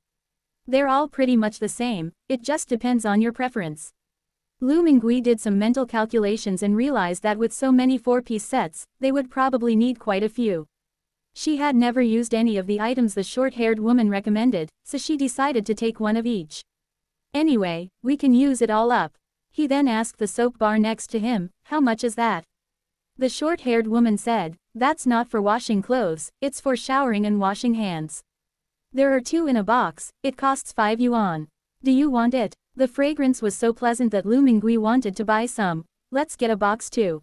They're all pretty much the same, it just depends on your preference. Lu Mingui did some mental calculations and realized that with so many 4-piece sets, they would probably need quite a few. She had never used any of the items the short-haired woman recommended, so she decided to take one of each. Anyway, we can use it all up. He then asked the soap bar next to him, how much is that? The short-haired woman said, that's not for washing clothes, it's for showering and washing hands. There are 2 in a box, it costs 5 yuan. Do you want it? The fragrance was so pleasant that Lu Mingui wanted to buy some. Let's get a box too.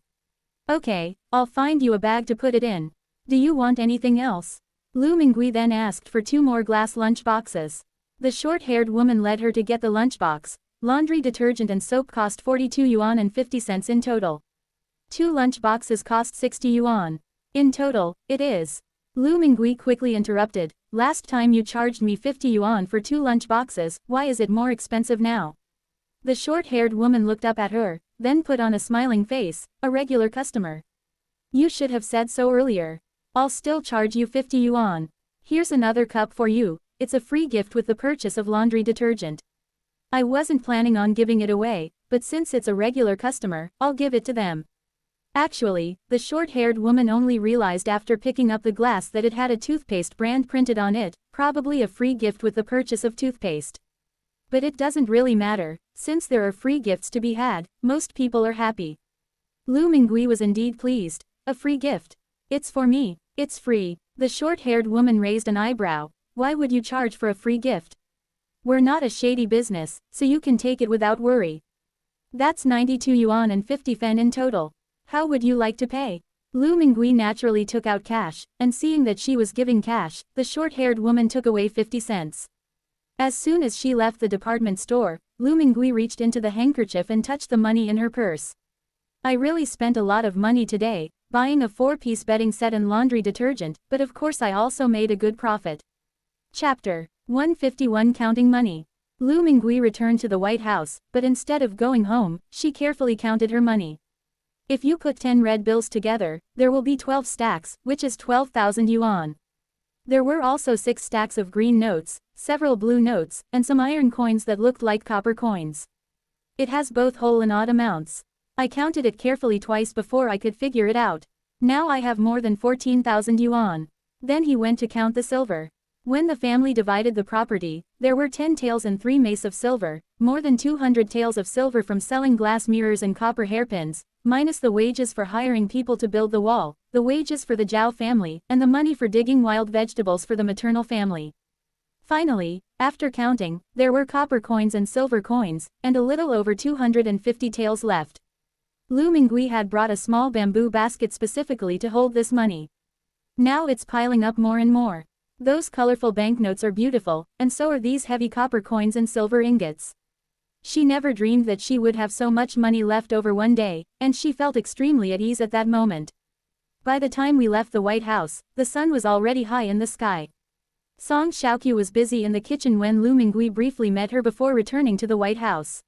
Okay, I'll find you a bag to put it in. Do you want anything else? Lu Mingui then asked for 2 more glass lunch boxes. The short-haired woman led her to get the lunchbox. Laundry detergent and soap cost 42 yuan and 50 cents in total. 2 lunch boxes cost 60 yuan. In total, it is. Lu Mingui quickly interrupted, last time you charged me 50 yuan for 2 lunch boxes, why is it more expensive now? The short-haired woman looked up at her, then put on a smiling face, a regular customer. You should have said so earlier. I'll still charge you 50 yuan. Here's another cup for you, it's a free gift with the purchase of laundry detergent. I wasn't planning on giving it away, but since it's a regular customer, I'll give it to them. Actually, the short-haired woman only realized after picking up the glass that it had a toothpaste brand printed on it, probably a free gift with the purchase of toothpaste. But it doesn't really matter, since there are free gifts to be had, most people are happy. Lu Mingui was indeed pleased. A free gift. It's for me. It's free. The short-haired woman raised an eyebrow. Why would you charge for a free gift? We're not a shady business, so you can take it without worry. That's 92 yuan and 50 fen in total. How would you like to pay? Lu Mingui naturally took out cash, and seeing that she was giving cash, the short-haired woman took away 50 cents. As soon as she left the department store, Lu Mingui reached into the handkerchief and touched the money in her purse. I really spent a lot of money today, buying a 4-piece bedding set and laundry detergent, but of course I also made a good profit. Chapter 151 Counting Money. Lu Mingui returned to the White House, but instead of going home, she carefully counted her money. If you put 10 red bills together, there will be 12 stacks, which is 12,000 yuan. There were also 6 stacks of green notes, several blue notes, and some iron coins that looked like copper coins. It has both whole and odd amounts. I counted it carefully twice before I could figure it out. Now I have more than 14,000 yuan. Then he went to count the silver. When the family divided the property, there were 10 taels and 3 mace of silver, more than 200 taels of silver from selling glass mirrors and copper hairpins, minus the wages for hiring people to build the wall, the wages for the Zhao family, and the money for digging wild vegetables for the maternal family. Finally, after counting, there were copper coins and silver coins, and a little over 250 taels left. Lu Mingui had brought a small bamboo basket specifically to hold this money. Now it's piling up more and more. Those colorful banknotes are beautiful, and so are these heavy copper coins and silver ingots. She never dreamed that she would have so much money left over one day, and she felt extremely at ease at that moment. By the time we left the White House, the sun was already high in the sky. Song Xiaoqiu was busy in the kitchen when Lu Mingui briefly met her before returning to the White House.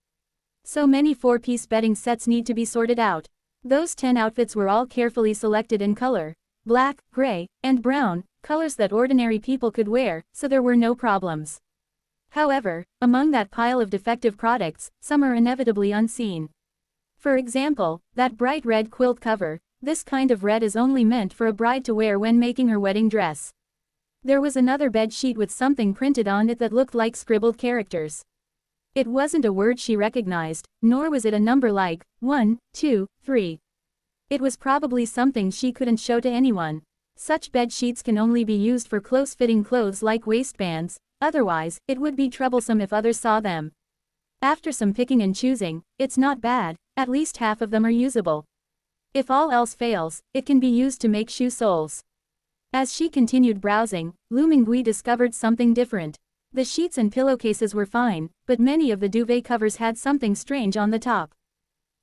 So many 4-piece bedding sets need to be sorted out. Those 10 outfits were all carefully selected in color, black, gray, and brown, colors that ordinary people could wear, so there were no problems. However, among that pile of defective products, some are inevitably unseen. For example, that bright red quilt cover. This kind of red is only meant for a bride to wear when making her wedding dress. There was another bed sheet with something printed on it that looked like scribbled characters. It wasn't a word she recognized, nor was it a number like 1, 2, 3. It was probably something she couldn't show to anyone. Such bed sheets can only be used for close-fitting clothes like waistbands, otherwise, it would be troublesome if others saw them. After some picking and choosing, it's not bad, at least half of them are usable. If all else fails, it can be used to make shoe soles. As she continued browsing, Lu Mingui discovered something different. The sheets and pillowcases were fine, but many of the duvet covers had something strange on the top.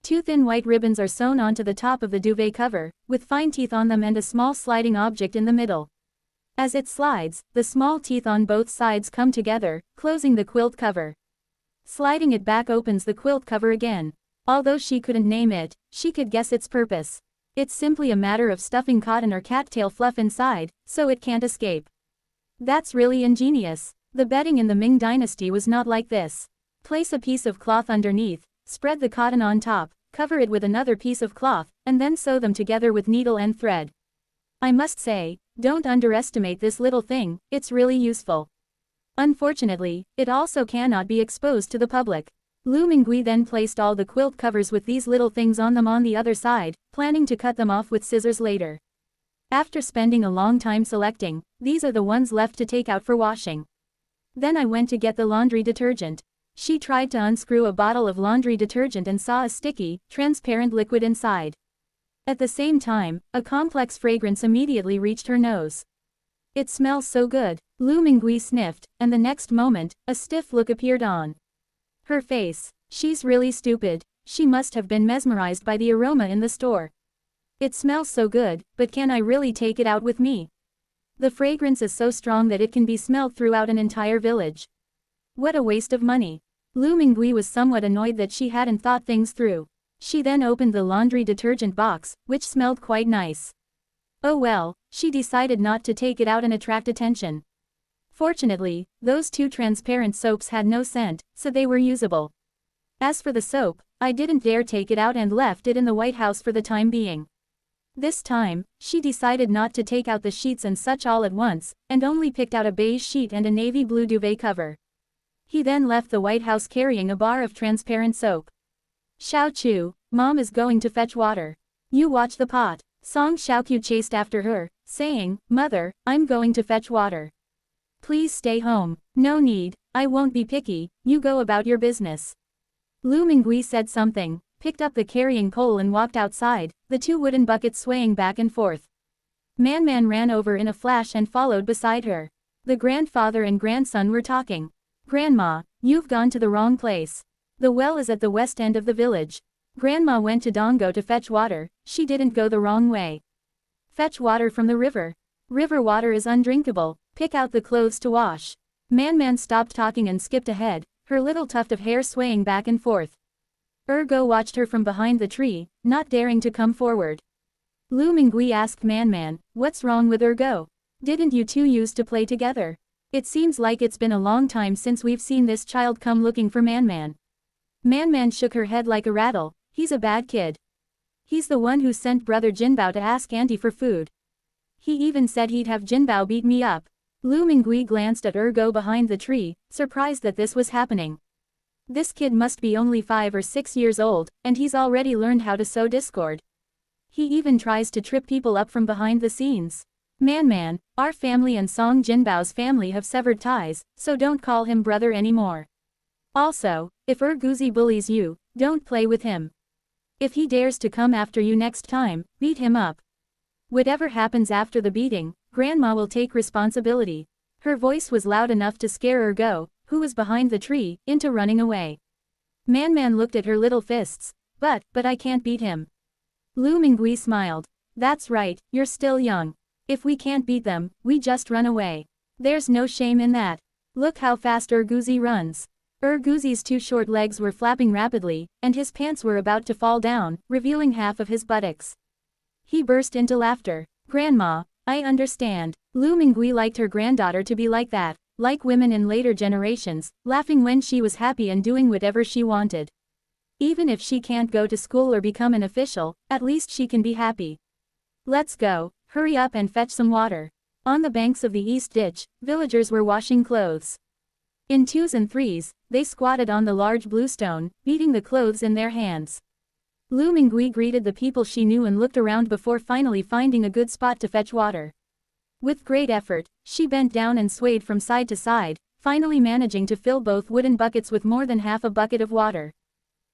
2 thin white ribbons are sewn onto the top of the duvet cover, with fine teeth on them and a small sliding object in the middle. As it slides, the small teeth on both sides come together, closing the quilt cover. Sliding it back opens the quilt cover again. Although she couldn't name it, she could guess its purpose. It's simply a matter of stuffing cotton or cattail fluff inside, so it can't escape. That's really ingenious. The bedding in the Ming Dynasty was not like this. Place a piece of cloth underneath, spread the cotton on top, cover it with another piece of cloth, and then sew them together with needle and thread. I must say, don't underestimate this little thing, it's really useful. Unfortunately, it also cannot be exposed to the public. Lu Mingui then placed all the quilt covers with these little things on them on the other side, planning to cut them off with scissors later. After spending a long time selecting, these are the ones left to take out for washing. Then I went to get the laundry detergent. She tried to unscrew a bottle of laundry detergent and saw a sticky, transparent liquid inside. At the same time, a complex fragrance immediately reached her nose. It smells so good. Lu Mingui sniffed, and the next moment, a stiff look appeared on her face. She's really stupid. She must have been mesmerized by the aroma in the store. It smells so good, but can I really take it out with me? The fragrance is so strong that it can be smelled throughout an entire village. What a waste of money. Lu Mingui was somewhat annoyed that she hadn't thought things through. She then opened the laundry detergent box, which smelled quite nice. Oh well, she decided not to take it out and attract attention. Fortunately, those 2 transparent soaps had no scent, so they were usable. As for the soap, I didn't dare take it out and left it in the White House for the time being. This time, she decided not to take out the sheets and such all at once, and only picked out a beige sheet and a navy blue duvet cover. He then left the White House carrying a bar of transparent soap. Xiao Chu, Mom is going to fetch water. You watch the pot. Song Xiaoqiu chased after her, saying, Mother, I'm going to fetch water. Please stay home. No need, I won't be picky, you go about your business. Lu Mingui said something, picked up the carrying pole and walked outside, the two wooden buckets swaying back and forth. Man ran over in a flash and followed beside her. The grandfather and grandson were talking. Grandma, you've gone to the wrong place. The well is at the west end of the village. Grandma went to Dongo to fetch water, she didn't go the wrong way. Fetch water from the river. River water is undrinkable, pick out the clothes to wash. Man stopped talking and skipped ahead, her little tuft of hair swaying back and forth. Ergo watched her from behind the tree, not daring to come forward. Lu Mingui asked Man, what's wrong with Ergo? Didn't you two used to play together? It seems like it's been a long time since we've seen this child come looking for Man. Man shook her head like a rattle, he's a bad kid. He's the one who sent brother Jinbao to ask auntie for food. He even said he'd have Jinbao beat me up. Lu Mingui glanced at Ergo behind the tree, surprised that this was happening. This kid must be only 5 or 6 years old, and he's already learned how to sow discord. He even tries to trip people up from behind the scenes. Man, our family and Song Jinbao's family have severed ties, so don't call him brother anymore. Also, if Erguzi bullies you, don't play with him. If he dares to come after you next time, beat him up. Whatever happens after the beating, Grandma will take responsibility. Her voice was loud enough to scare Ergo, who was behind the tree, into running away. Man looked at her little fists. But I can't beat him. Lu Mingui smiled. That's right, you're still young. If we can't beat them, we just run away. There's no shame in that. Look how fast Erguzi runs. Erguzi's 2 short legs were flapping rapidly, and his pants were about to fall down, revealing half of his buttocks. He burst into laughter. Grandma, I understand. Lu Mingui liked her granddaughter to be like that, like women in later generations, laughing when she was happy and doing whatever she wanted. Even if she can't go to school or become an official, at least she can be happy. Let's go, hurry up and fetch some water. On the banks of the East Ditch, villagers were washing clothes. In 2s and 3s, they squatted on the large blue stone, beating the clothes in their hands. Lu Mingui greeted the people she knew and looked around before finally finding a good spot to fetch water. With great effort, she bent down and swayed from side to side, finally managing to fill both wooden buckets with more than half a bucket of water.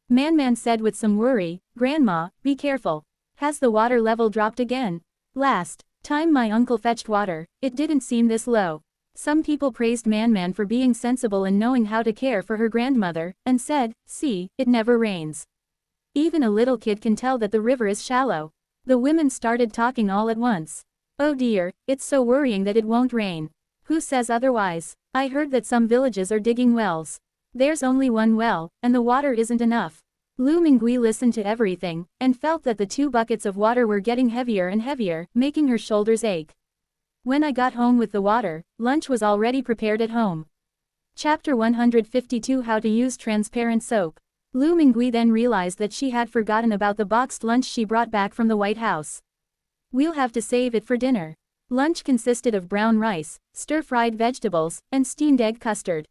Man said with some worry, Grandma, be careful. Has the water level dropped again? Last time my uncle fetched water, it didn't seem this low. Some people praised Man for being sensible and knowing how to care for her grandmother, and said, see, it never rains. Even a little kid can tell that the river is shallow. The women started talking all at once. Oh dear, it's so worrying that it won't rain. Who says otherwise? I heard that some villages are digging wells. There's only one well, and the water isn't enough. Lu Mingui listened to everything, and felt that the 2 buckets of water were getting heavier and heavier, making her shoulders ache. When I got home with the water, lunch was already prepared at home. Chapter 152 How to Use Transparent Soap. Lu Mingui then realized that she had forgotten about the boxed lunch she brought back from the White House. We'll have to save it for dinner. Lunch consisted of brown rice, stir-fried vegetables, and steamed egg custard.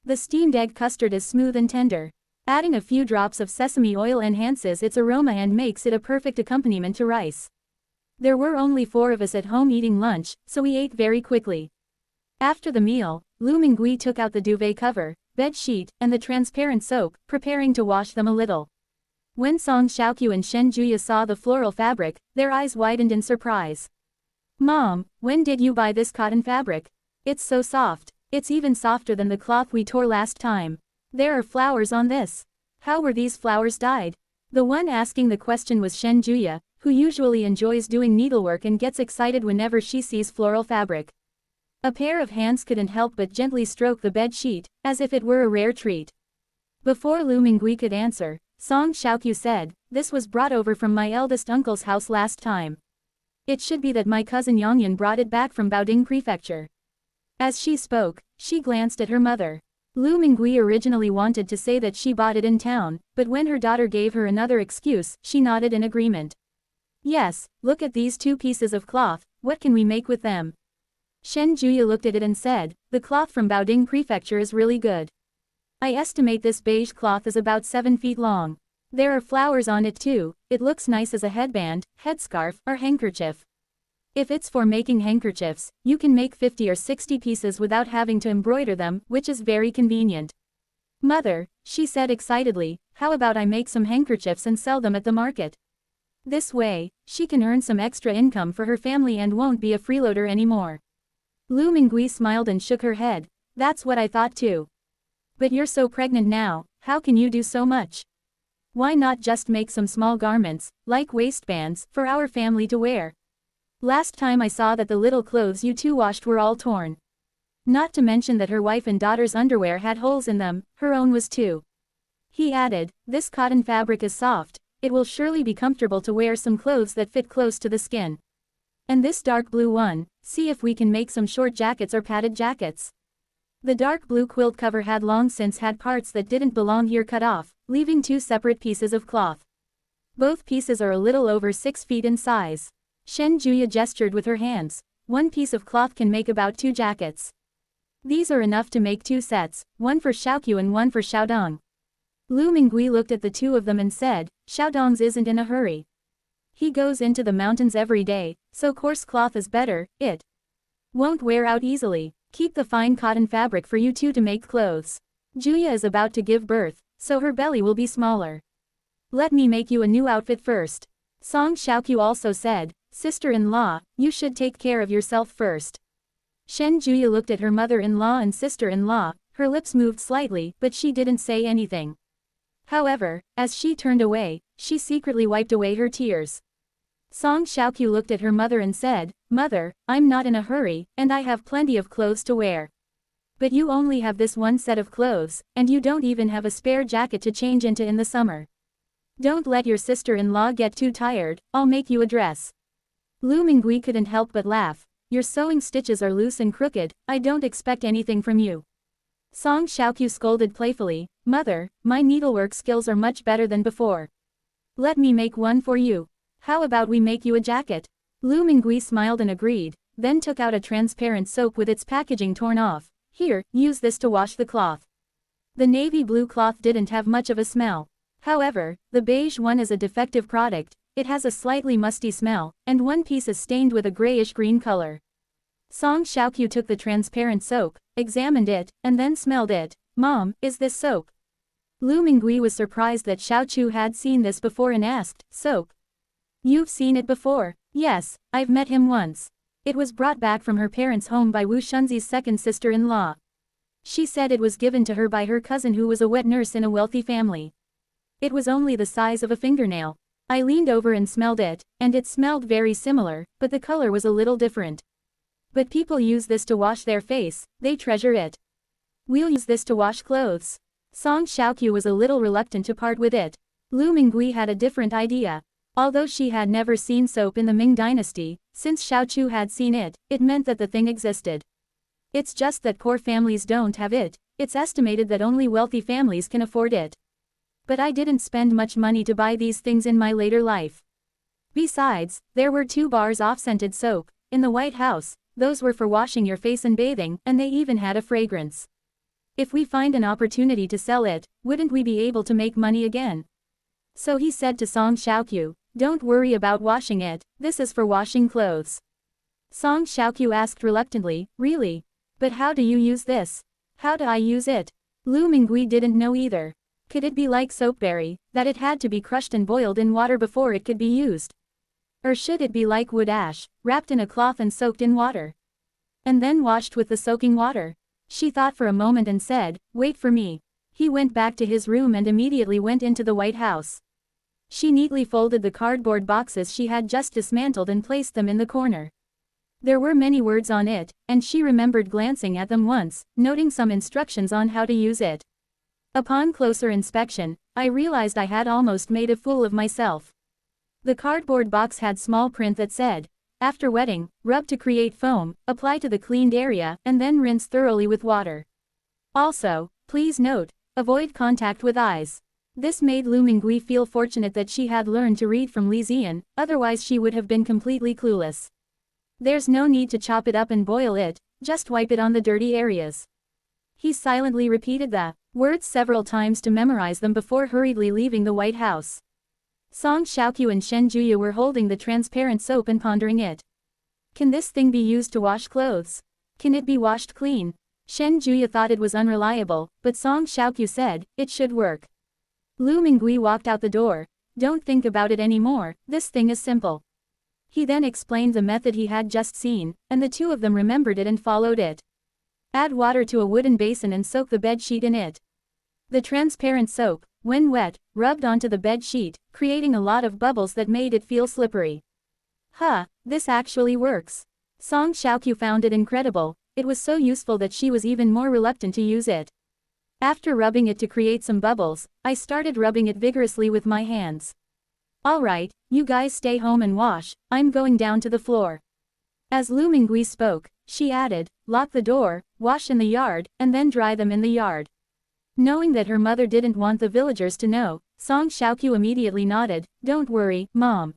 The steamed egg custard is smooth and tender. Adding a few drops of sesame oil enhances its aroma and makes it a perfect accompaniment to rice. There were only 4 of us at home eating lunch, so we ate very quickly. After the meal, Lu Mingui took out the duvet cover, bed sheet, and the transparent soap, preparing to wash them a little. When Song Xiaoqiu and Shen Juya saw the floral fabric, their eyes widened in surprise. Mom, when did you buy this cotton fabric? It's so soft. It's even softer than the cloth we tore last time. There are flowers on this. How were these flowers dyed? The one asking the question was Shen Juya, who usually enjoys doing needlework and gets excited whenever she sees floral fabric. A pair of hands couldn't help but gently stroke the bed sheet, as if it were a rare treat. Before Lu Mingui could answer, Song Xiaoqiu said, this was brought over from my eldest uncle's house last time. It should be that my cousin Yongyan brought it back from Baoding Prefecture. As she spoke, she glanced at her mother. Lu Mingui originally wanted to say that she bought it in town, but when her daughter gave her another excuse, she nodded in agreement. Yes, look at these 2 pieces of cloth, what can we make with them? Shen Juya looked at it and said, the cloth from Baoding Prefecture is really good. I estimate this beige cloth is about 7 feet long. There are flowers on it too. It looks nice as a headband, headscarf, or handkerchief. If it's for making handkerchiefs, you can make 50 or 60 pieces without having to embroider them, which is very convenient. Mother, she said excitedly, how about I make some handkerchiefs and sell them at the market? This way, she can earn some extra income for her family and won't be a freeloader anymore. Lu Mingui smiled and shook her head. That's what I thought too. But you're so pregnant now, how can you do so much? Why not just make some small garments, like waistbands, for our family to wear? Last time I saw that the little clothes you two washed were all torn. Not to mention that her wife and daughter's underwear had holes in them, her own was too. He added, this cotton fabric is soft, it will surely be comfortable to wear some clothes that fit close to the skin. And this dark blue one, see if we can make some short jackets or padded jackets. The dark blue quilt cover had long since had parts that didn't belong here cut off, leaving 2 separate pieces of cloth. Both pieces are a little over 6 feet in size. Shen Juya gestured with her hands. 1 piece of cloth can make about 2 jackets. These are enough to make 2 sets, one for Xiaoqiu and one for Xiaodong. Lu Mingui looked at the two of them and said, Xiaodong's isn't in a hurry. He goes into the mountains every day, so coarse cloth is better, it won't wear out easily. Keep the fine cotton fabric for you two to make clothes. Juya is about to give birth, so her belly will be smaller. Let me make you a new outfit first. Song Xiaoqiu also said, sister-in-law, you should take care of yourself first. Shen Juya looked at her mother-in-law and sister-in-law, her lips moved slightly, but she didn't say anything. However, as she turned away, she secretly wiped away her tears. Song Xiaoqiu looked at her mother and said, Mother, I'm not in a hurry, and I have plenty of clothes to wear. But you only have this one set of clothes, and you don't even have a spare jacket to change into in the summer. Don't let your sister-in-law get too tired, I'll make you a dress. Lu Mingui couldn't help but laugh. Your sewing stitches are loose and crooked, I don't expect anything from you. Song Xiaoqiu scolded playfully, Mother, my needlework skills are much better than before. Let me make one for you. How about we make you a jacket? Lu Mingui smiled and agreed, then took out a transparent soap with its packaging torn off. Here, use this to wash the cloth. The navy blue cloth didn't have much of a smell. However, the beige one is a defective product, it has a slightly musty smell, and one piece is stained with a grayish-green color. Song Xiaoqiu took the transparent soap, examined it, and then smelled it. Mom, is this soap? Lu Mingui was surprised that Xiaoqiu had seen this before and asked, soap? You've seen it before? Yes, I've met him once. It was brought back from her parents' home by Wu Shunzi's second sister-in-law. She said it was given to her by her cousin who was a wet nurse in a wealthy family. It was only the size of a fingernail. I leaned over and smelled it, and it smelled very similar, but the color was a little different. But people use this to wash their face, they treasure it. We'll use this to wash clothes. Song Xiaoqiu was a little reluctant to part with it. Lu Mingui had a different idea. Although she had never seen soap in the Ming Dynasty, since Xiaoqiu had seen it, it meant that the thing existed. It's just that poor families don't have it, it's estimated that only wealthy families can afford it. But I didn't spend much money to buy these things in my later life. Besides, there were 2 bars of scented soap, in the White House, those were for washing your face and bathing, and they even had a fragrance. If we find an opportunity to sell it, wouldn't we be able to make money again? So he said to Song Xiaoqiu, don't worry about washing it, this is for washing clothes. Song Xiaoqiu asked reluctantly, really? But how do you use this? How do I use it? Lu Mingui didn't know either. Could it be like soapberry, that it had to be crushed and boiled in water before it could be used? Or should it be like wood ash, wrapped in a cloth and soaked in water? And then washed with the soaking water? She thought for a moment and said, wait for me. He went back to his room and immediately went into the White House. She neatly folded the cardboard boxes she had just dismantled and placed them in the corner. There were many words on it, and she remembered glancing at them once, noting some instructions on how to use it. Upon closer inspection, I realized I had almost made a fool of myself. The cardboard box had small print that said, after wetting, rub to create foam, apply to the cleaned area, and then rinse thoroughly with water. Also, please note, avoid contact with eyes. This made Lu Mingui feel fortunate that she had learned to read from Li Ziyan, otherwise she would have been completely clueless. There's no need to chop it up and boil it, just wipe it on the dirty areas. He silently repeated the words several times to memorize them before hurriedly leaving the White House. Song Xiaoqiu and Shen Juya were holding the transparent soap and pondering it. Can this thing be used to wash clothes? Can it be washed clean? Shen Juya thought it was unreliable, but Song Xiaoqiu said, it should work. Lu Mingui walked out the door. Don't think about it anymore, this thing is simple. He then explained the method he had just seen, and the two of them remembered it and followed it. Add water to a wooden basin and soak the bed sheet in it. The transparent soap, when wet, rubbed onto the bed sheet, creating a lot of bubbles that made it feel slippery. This actually works. Song Xiaoqiu found it incredible. It was so useful that she was even more reluctant to use it. After rubbing it to create some bubbles, I started rubbing it vigorously with my hands. Alright, you guys stay home and wash, I'm going down to the floor. As Lu Mingui spoke, she added, lock the door, wash in the yard, and then dry them in the yard. Knowing that her mother didn't want the villagers to know, Song Xiaoqiu immediately nodded, don't worry, Mom.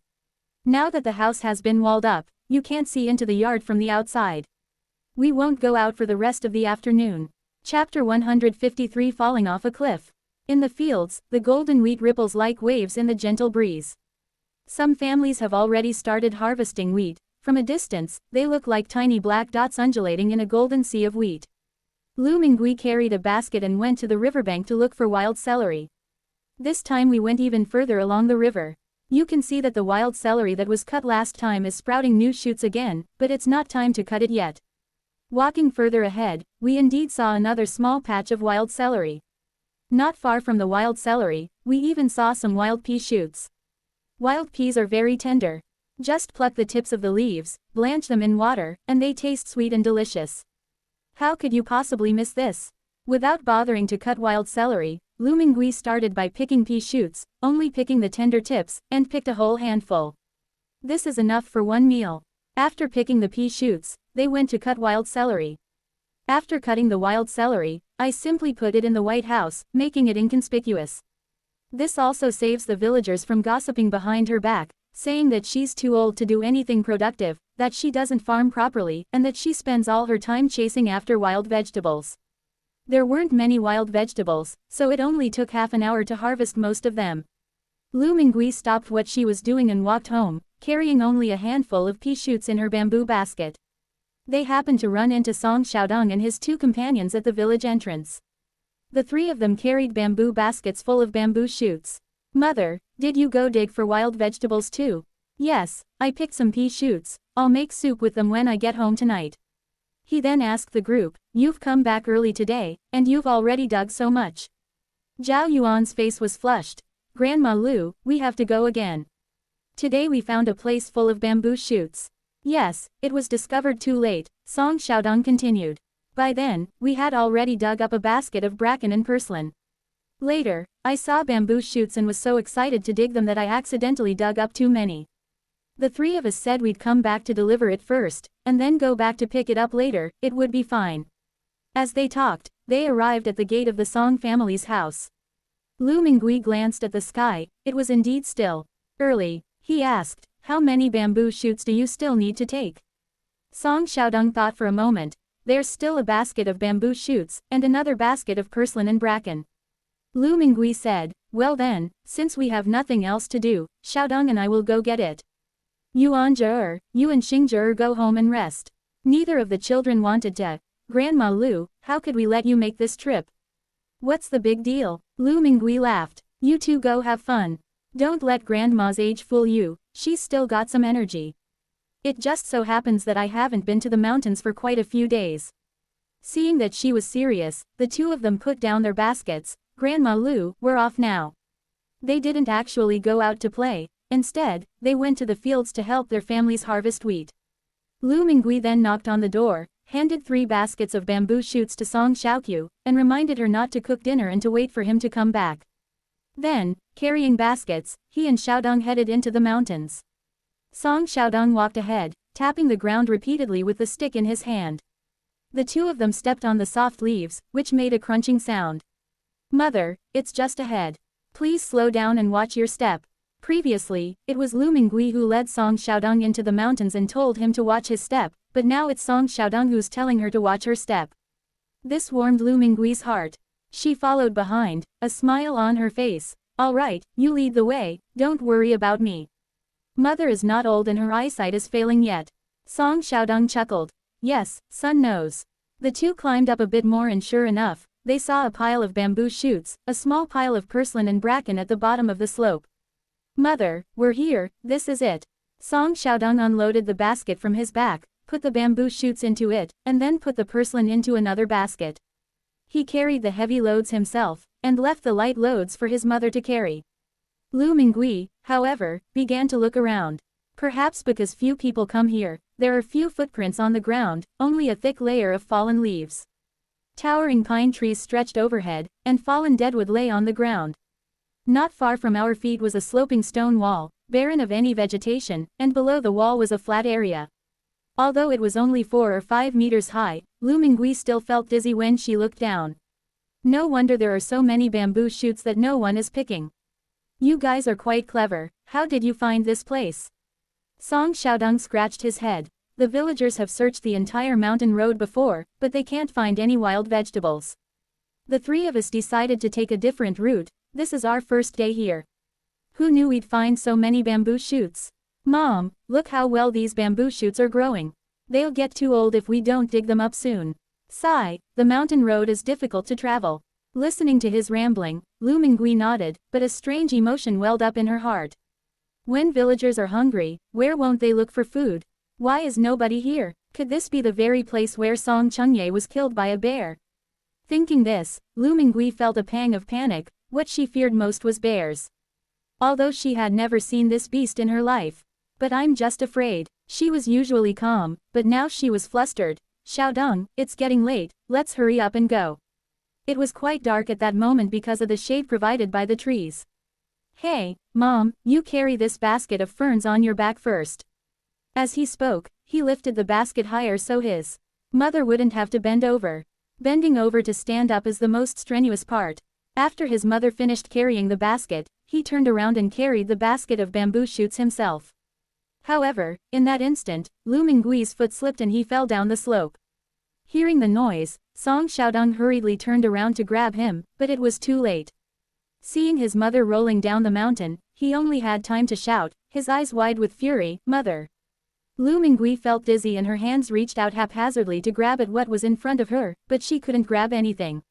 Now that the house has been walled up, you can't see into the yard from the outside. We won't go out for the rest of the afternoon. Chapter 153 Falling off a cliff. In the fields, the golden wheat ripples like waves in the gentle breeze. Some families have already started harvesting wheat. From a distance, they look like tiny black dots undulating in a golden sea of wheat. Lu Mingui carried a basket and went to the riverbank to look for wild celery. This time we went even further along the river. You can see that the wild celery that was cut last time is sprouting new shoots again, but it's not time to cut it yet. Walking further ahead, we indeed saw another small patch of wild celery. Not far from the wild celery, we even saw some wild pea shoots. Wild peas are very tender. Just pluck the tips of the leaves, blanch them in water, and they taste sweet and delicious. How could you possibly miss this? Without bothering to cut wild celery, Lu Mingui started by picking pea shoots, only picking the tender tips, and picked a whole handful. This is enough for one meal. After picking the pea shoots, they went to cut wild celery. After cutting the wild celery, I simply put it in the White House, making it inconspicuous. This also saves the villagers from gossiping behind her back, saying that she's too old to do anything productive, that she doesn't farm properly, and that she spends all her time chasing after wild vegetables. There weren't many wild vegetables, so it only took half an hour to harvest most of them. Lu Mingui stopped what she was doing and walked home, carrying only a handful of pea shoots in her bamboo basket. They happened to run into Song Xiaodong and his two companions at the village entrance. The three of them carried bamboo baskets full of bamboo shoots. Mother, did you go dig for wild vegetables too? Yes, I picked some pea shoots. I'll make soup with them when I get home tonight. He then asked the group, you've come back early today, and you've already dug so much. Zhao Yuan's face was flushed. Grandma Lu, we have to go again. Today we found a place full of bamboo shoots. Yes, it was discovered too late, Song Xiaodong continued. By then, we had already dug up a basket of bracken and purslane. Later, I saw bamboo shoots and was so excited to dig them that I accidentally dug up too many. The three of us said we'd come back to deliver it first, and then go back to pick it up later, it would be fine. As they talked, they arrived at the gate of the Song family's house. Lu Mingui glanced at the sky, it was indeed still. Early, he asked, how many bamboo shoots do you still need to take? Song Xiaodong thought for a moment. There's still a basket of bamboo shoots, and another basket of purslane and bracken. Lu Mingui said, well then, since we have nothing else to do, Xiaodong and I will go get it. Yuan Zhe, you and Xing Zhe go home and rest. Neither of the children wanted to. Grandma Lu, how could we let you make this trip? What's the big deal? Lu Mingui laughed. You two go have fun. Don't let Grandma's age fool you, she's still got some energy. It just so happens that I haven't been to the mountains for quite a few days. Seeing that she was serious, the two of them put down their baskets. Grandma Lu, we're off now. They didn't actually go out to play. Instead, they went to the fields to help their families harvest wheat. Lu Mingui then knocked on the door, handed 3 baskets of bamboo shoots to Song Xiaoqiu, and reminded her not to cook dinner and to wait for him to come back. Then, carrying baskets, he and Xiaodong headed into the mountains. Song Xiaodong walked ahead, tapping the ground repeatedly with the stick in his hand. The two of them stepped on the soft leaves, which made a crunching sound. Mother, it's just ahead. Please slow down and watch your step. Previously, it was Lu Mingui who led Song Xiaodong into the mountains and told him to watch his step, but now it's Song Xiaodong who's telling her to watch her step. This warmed Lu Mingui's heart. She followed behind, a smile on her face. All right, you lead the way, don't worry about me. Mother is not old and her eyesight is failing yet. Song Xiaodong chuckled. Yes, son knows. The two climbed up a bit more and sure enough, they saw a pile of bamboo shoots, a small pile of purslane and bracken at the bottom of the slope. Mother, we're here, this is it. Song Xiaodong unloaded the basket from his back, put the bamboo shoots into it, and then put the purslane into another basket. He carried the heavy loads himself, and left the light loads for his mother to carry. Lu Mingui, however, began to look around. Perhaps because few people come here, there are few footprints on the ground, only a thick layer of fallen leaves. Towering pine trees stretched overhead, and fallen deadwood lay on the ground. Not far from our feet was a sloping stone wall, barren of any vegetation, and below the wall was a flat area. Although it was only 4 or 5 meters high, Lu Mingui still felt dizzy when she looked down. No wonder there are so many bamboo shoots that no one is picking. You guys are quite clever, how did you find this place? Song Xiaodong scratched his head. The villagers have searched the entire mountain road before, but they can't find any wild vegetables. The three of us decided to take a different route, this is our first day here. Who knew we'd find so many bamboo shoots? Mom, look how well these bamboo shoots are growing. They'll get too old if we don't dig them up soon. Sigh, the mountain road is difficult to travel. Listening to his rambling, Lu Mingui nodded, but a strange emotion welled up in her heart. When villagers are hungry, where won't they look for food? Why is nobody here? Could this be the very place where Song Chengye was killed by a bear? Thinking this, Lu Mingui felt a pang of panic. What she feared most was bears. Although she had never seen this beast in her life. But I'm just afraid. She was usually calm, but now she was flustered. Xiaodong, it's getting late, let's hurry up and go. It was quite dark at that moment because of the shade provided by the trees. Hey, Mom, you carry this basket of ferns on your back first. As he spoke, he lifted the basket higher so his mother wouldn't have to bend over. Bending over to stand up is the most strenuous part. After his mother finished carrying the basket, he turned around and carried the basket of bamboo shoots himself. However, in that instant, Lu Mingui's foot slipped and he fell down the slope. Hearing the noise, Song Xiaodong hurriedly turned around to grab him, but it was too late. Seeing his mother rolling down the mountain, he only had time to shout, his eyes wide with fury, "Mother!" Lu Mingui felt dizzy and her hands reached out haphazardly to grab at what was in front of her, but she couldn't grab anything.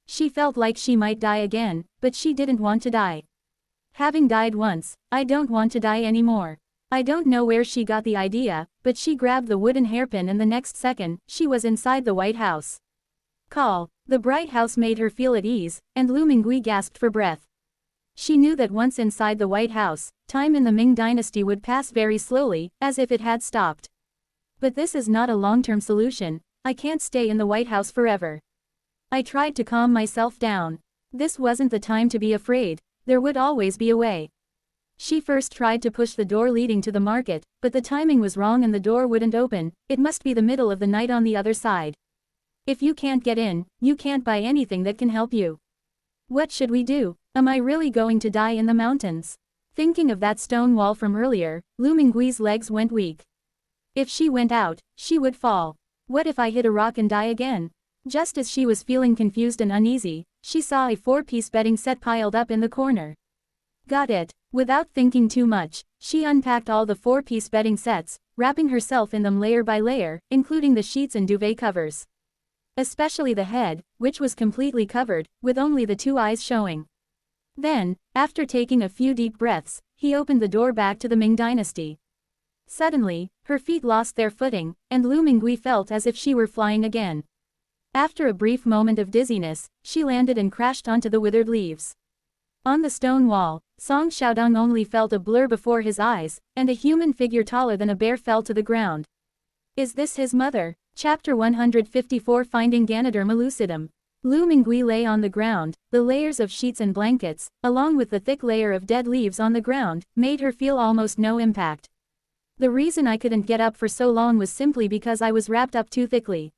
She felt like she might die again, but she didn't want to die. Having died once, I don't want to die anymore. I don't know where she got the idea, but she grabbed the wooden hairpin and the next second, she was inside the White House. Call. The bright house made her feel at ease, and Lu Mingui gasped for breath. She knew that once inside the White House, time in the Ming Dynasty would pass very slowly, as if it had stopped. But this is not a long-term solution, I can't stay in the White House forever. I tried to calm myself down. This wasn't the time to be afraid, there would always be a way. She first tried to push the door leading to the market, but the timing was wrong and the door wouldn't open, it must be the middle of the night on the other side. If you can't get in, you can't buy anything that can help you. What should we do? Am I really going to die in the mountains? Thinking of that stone wall from earlier, Lu Mingui's legs went weak. If she went out, she would fall. What if I hit a rock and die again? Just as she was feeling confused and uneasy, she saw a 4-piece bedding set piled up in the corner. Got it. Without thinking too much, she unpacked all the 4-piece bedding sets, wrapping herself in them layer by layer, including the sheets and duvet covers. Especially the head, which was completely covered, with only the 2 eyes showing. Then, after taking a few deep breaths, he opened the door back to the Ming Dynasty. Suddenly, her feet lost their footing, and Lu Mingui felt as if she were flying again. After a brief moment of dizziness, she landed and crashed onto the withered leaves. On the stone wall, Song Xiaodong only felt a blur before his eyes, and a human figure taller than a bear fell to the ground. Is this his mother? Chapter 154 Finding Ganoderma lucidum. Lu Mingui lay on the ground, the layers of sheets and blankets, along with the thick layer of dead leaves on the ground, made her feel almost no impact. The reason I couldn't get up for so long was simply because I was wrapped up too thickly.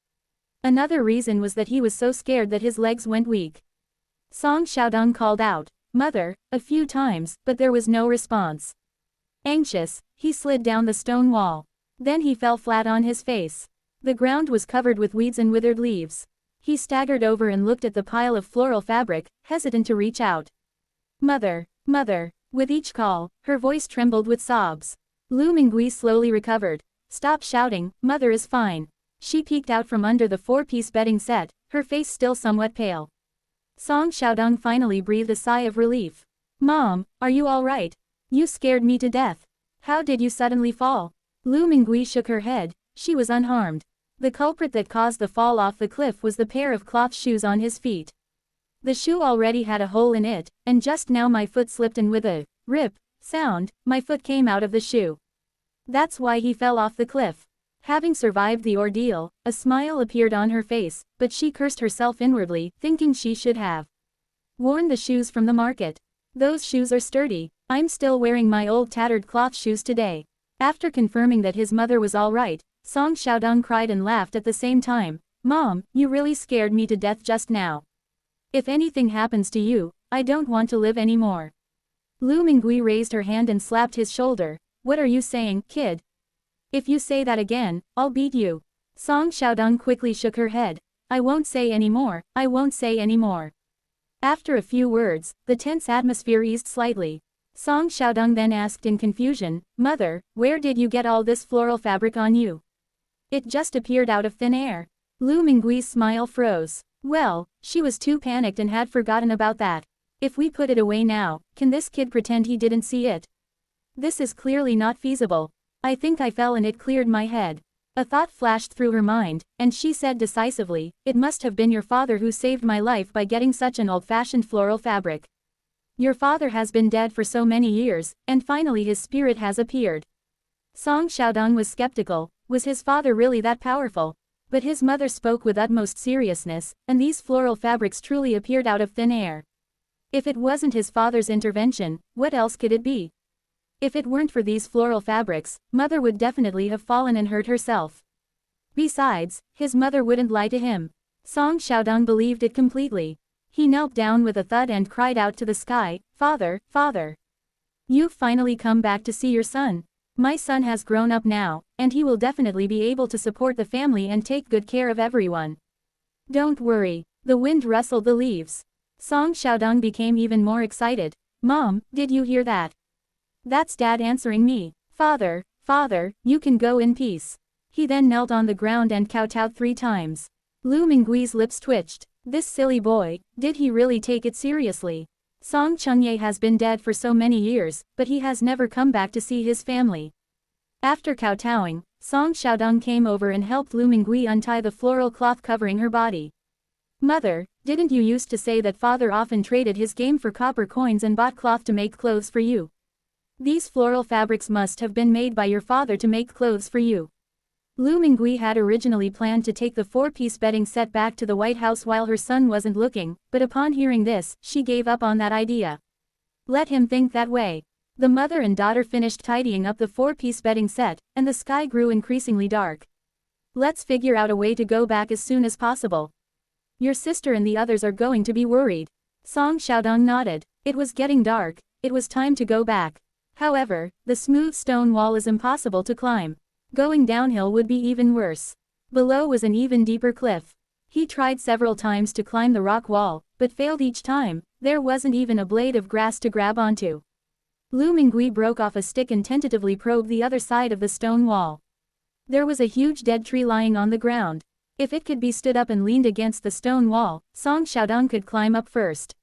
Another reason was that he was so scared that his legs went weak. Song Xiaodong called out, "Mother," a few times, but there was no response. Anxious, he slid down the stone wall. Then he fell flat on his face. The ground was covered with weeds and withered leaves. He staggered over and looked at the pile of floral fabric, hesitant to reach out. Mother, mother. With each call, her voice trembled with sobs. Lu Mingui slowly recovered. Stop shouting, mother is fine. She peeked out from under the 4-piece bedding set, her face still somewhat pale. Song Xiaodong finally breathed a sigh of relief. Mom, are you alright? You scared me to death. How did you suddenly fall? Lu Mingui shook her head, she was unharmed. The culprit that caused the fall off the cliff was the pair of cloth shoes on his feet. The shoe already had a hole in it, and just now my foot slipped and with a rip sound, my foot came out of the shoe. That's why he fell off the cliff. Having survived the ordeal, a smile appeared on her face, but she cursed herself inwardly, thinking she should have worn the shoes from the market. Those shoes are sturdy. I'm still wearing my old tattered cloth shoes today. After confirming that his mother was all right, Song Xiaodong cried and laughed at the same time. Mom, you really scared me to death just now. If anything happens to you, I don't want to live anymore. Lu Mingui raised her hand and slapped his shoulder. What are you saying, kid? If you say that again, I'll beat you. Song Xiaodong quickly shook her head. I won't say any more, I won't say any more. After a few words, the tense atmosphere eased slightly. Song Xiaodong then asked in confusion, Mother, where did you get all this floral fabric on you? It just appeared out of thin air. Lu Mingui's smile froze. Well, she was too panicked and had forgotten about that. If we put it away now, can this kid pretend he didn't see it? This is clearly not feasible. I think I fell and it cleared my head. A thought flashed through her mind, and she said decisively, it must have been your father who saved my life by getting such an old-fashioned floral fabric. Your father has been dead for so many years, and finally his spirit has appeared. Song Xiaodong was skeptical. Was his father really that powerful? But his mother spoke with utmost seriousness, and these floral fabrics truly appeared out of thin air. If it wasn't his father's intervention, what else could it be? If it weren't for these floral fabrics, mother would definitely have fallen and hurt herself. Besides, his mother wouldn't lie to him. Song Xiaodong believed it completely. He knelt down with a thud and cried out to the sky, Father, Father! You've finally come back to see your son. My son has grown up now, and he will definitely be able to support the family and take good care of everyone. Don't worry. The wind rustled the leaves. Song Xiaodong became even more excited. Mom, did you hear that? That's Dad answering me. Father, Father, you can go in peace. He then knelt on the ground and kowtowed 3 times. Lu Mingui's lips twitched. This silly boy, did he really take it seriously? Song Chengye has been dead for so many years, but he has never come back to see his family. After kowtowing, Song Xiaodong came over and helped Lu Mingui untie the floral cloth covering her body. Mother, didn't you used to say that father often traded his game for copper coins and bought cloth to make clothes for you? These floral fabrics must have been made by your father to make clothes for you. Lu Mingui had originally planned to take the 4-piece bedding set back to the White House while her son wasn't looking, but upon hearing this, she gave up on that idea. Let him think that way. The mother and daughter finished tidying up the 4-piece bedding set, and the sky grew increasingly dark. Let's figure out a way to go back as soon as possible. Your sister and the others are going to be worried. Song Xiaodong nodded. It was getting dark. It was time to go back. However, the smooth stone wall is impossible to climb. Going downhill would be even worse. Below was an even deeper cliff. He tried several times to climb the rock wall, but failed each time. There wasn't even a blade of grass to grab onto. Lu Mingui broke off a stick and tentatively probed the other side of the stone wall. There was a huge dead tree lying on the ground. If it could be stood up and leaned against the stone wall, Song Xiaodong could climb up first.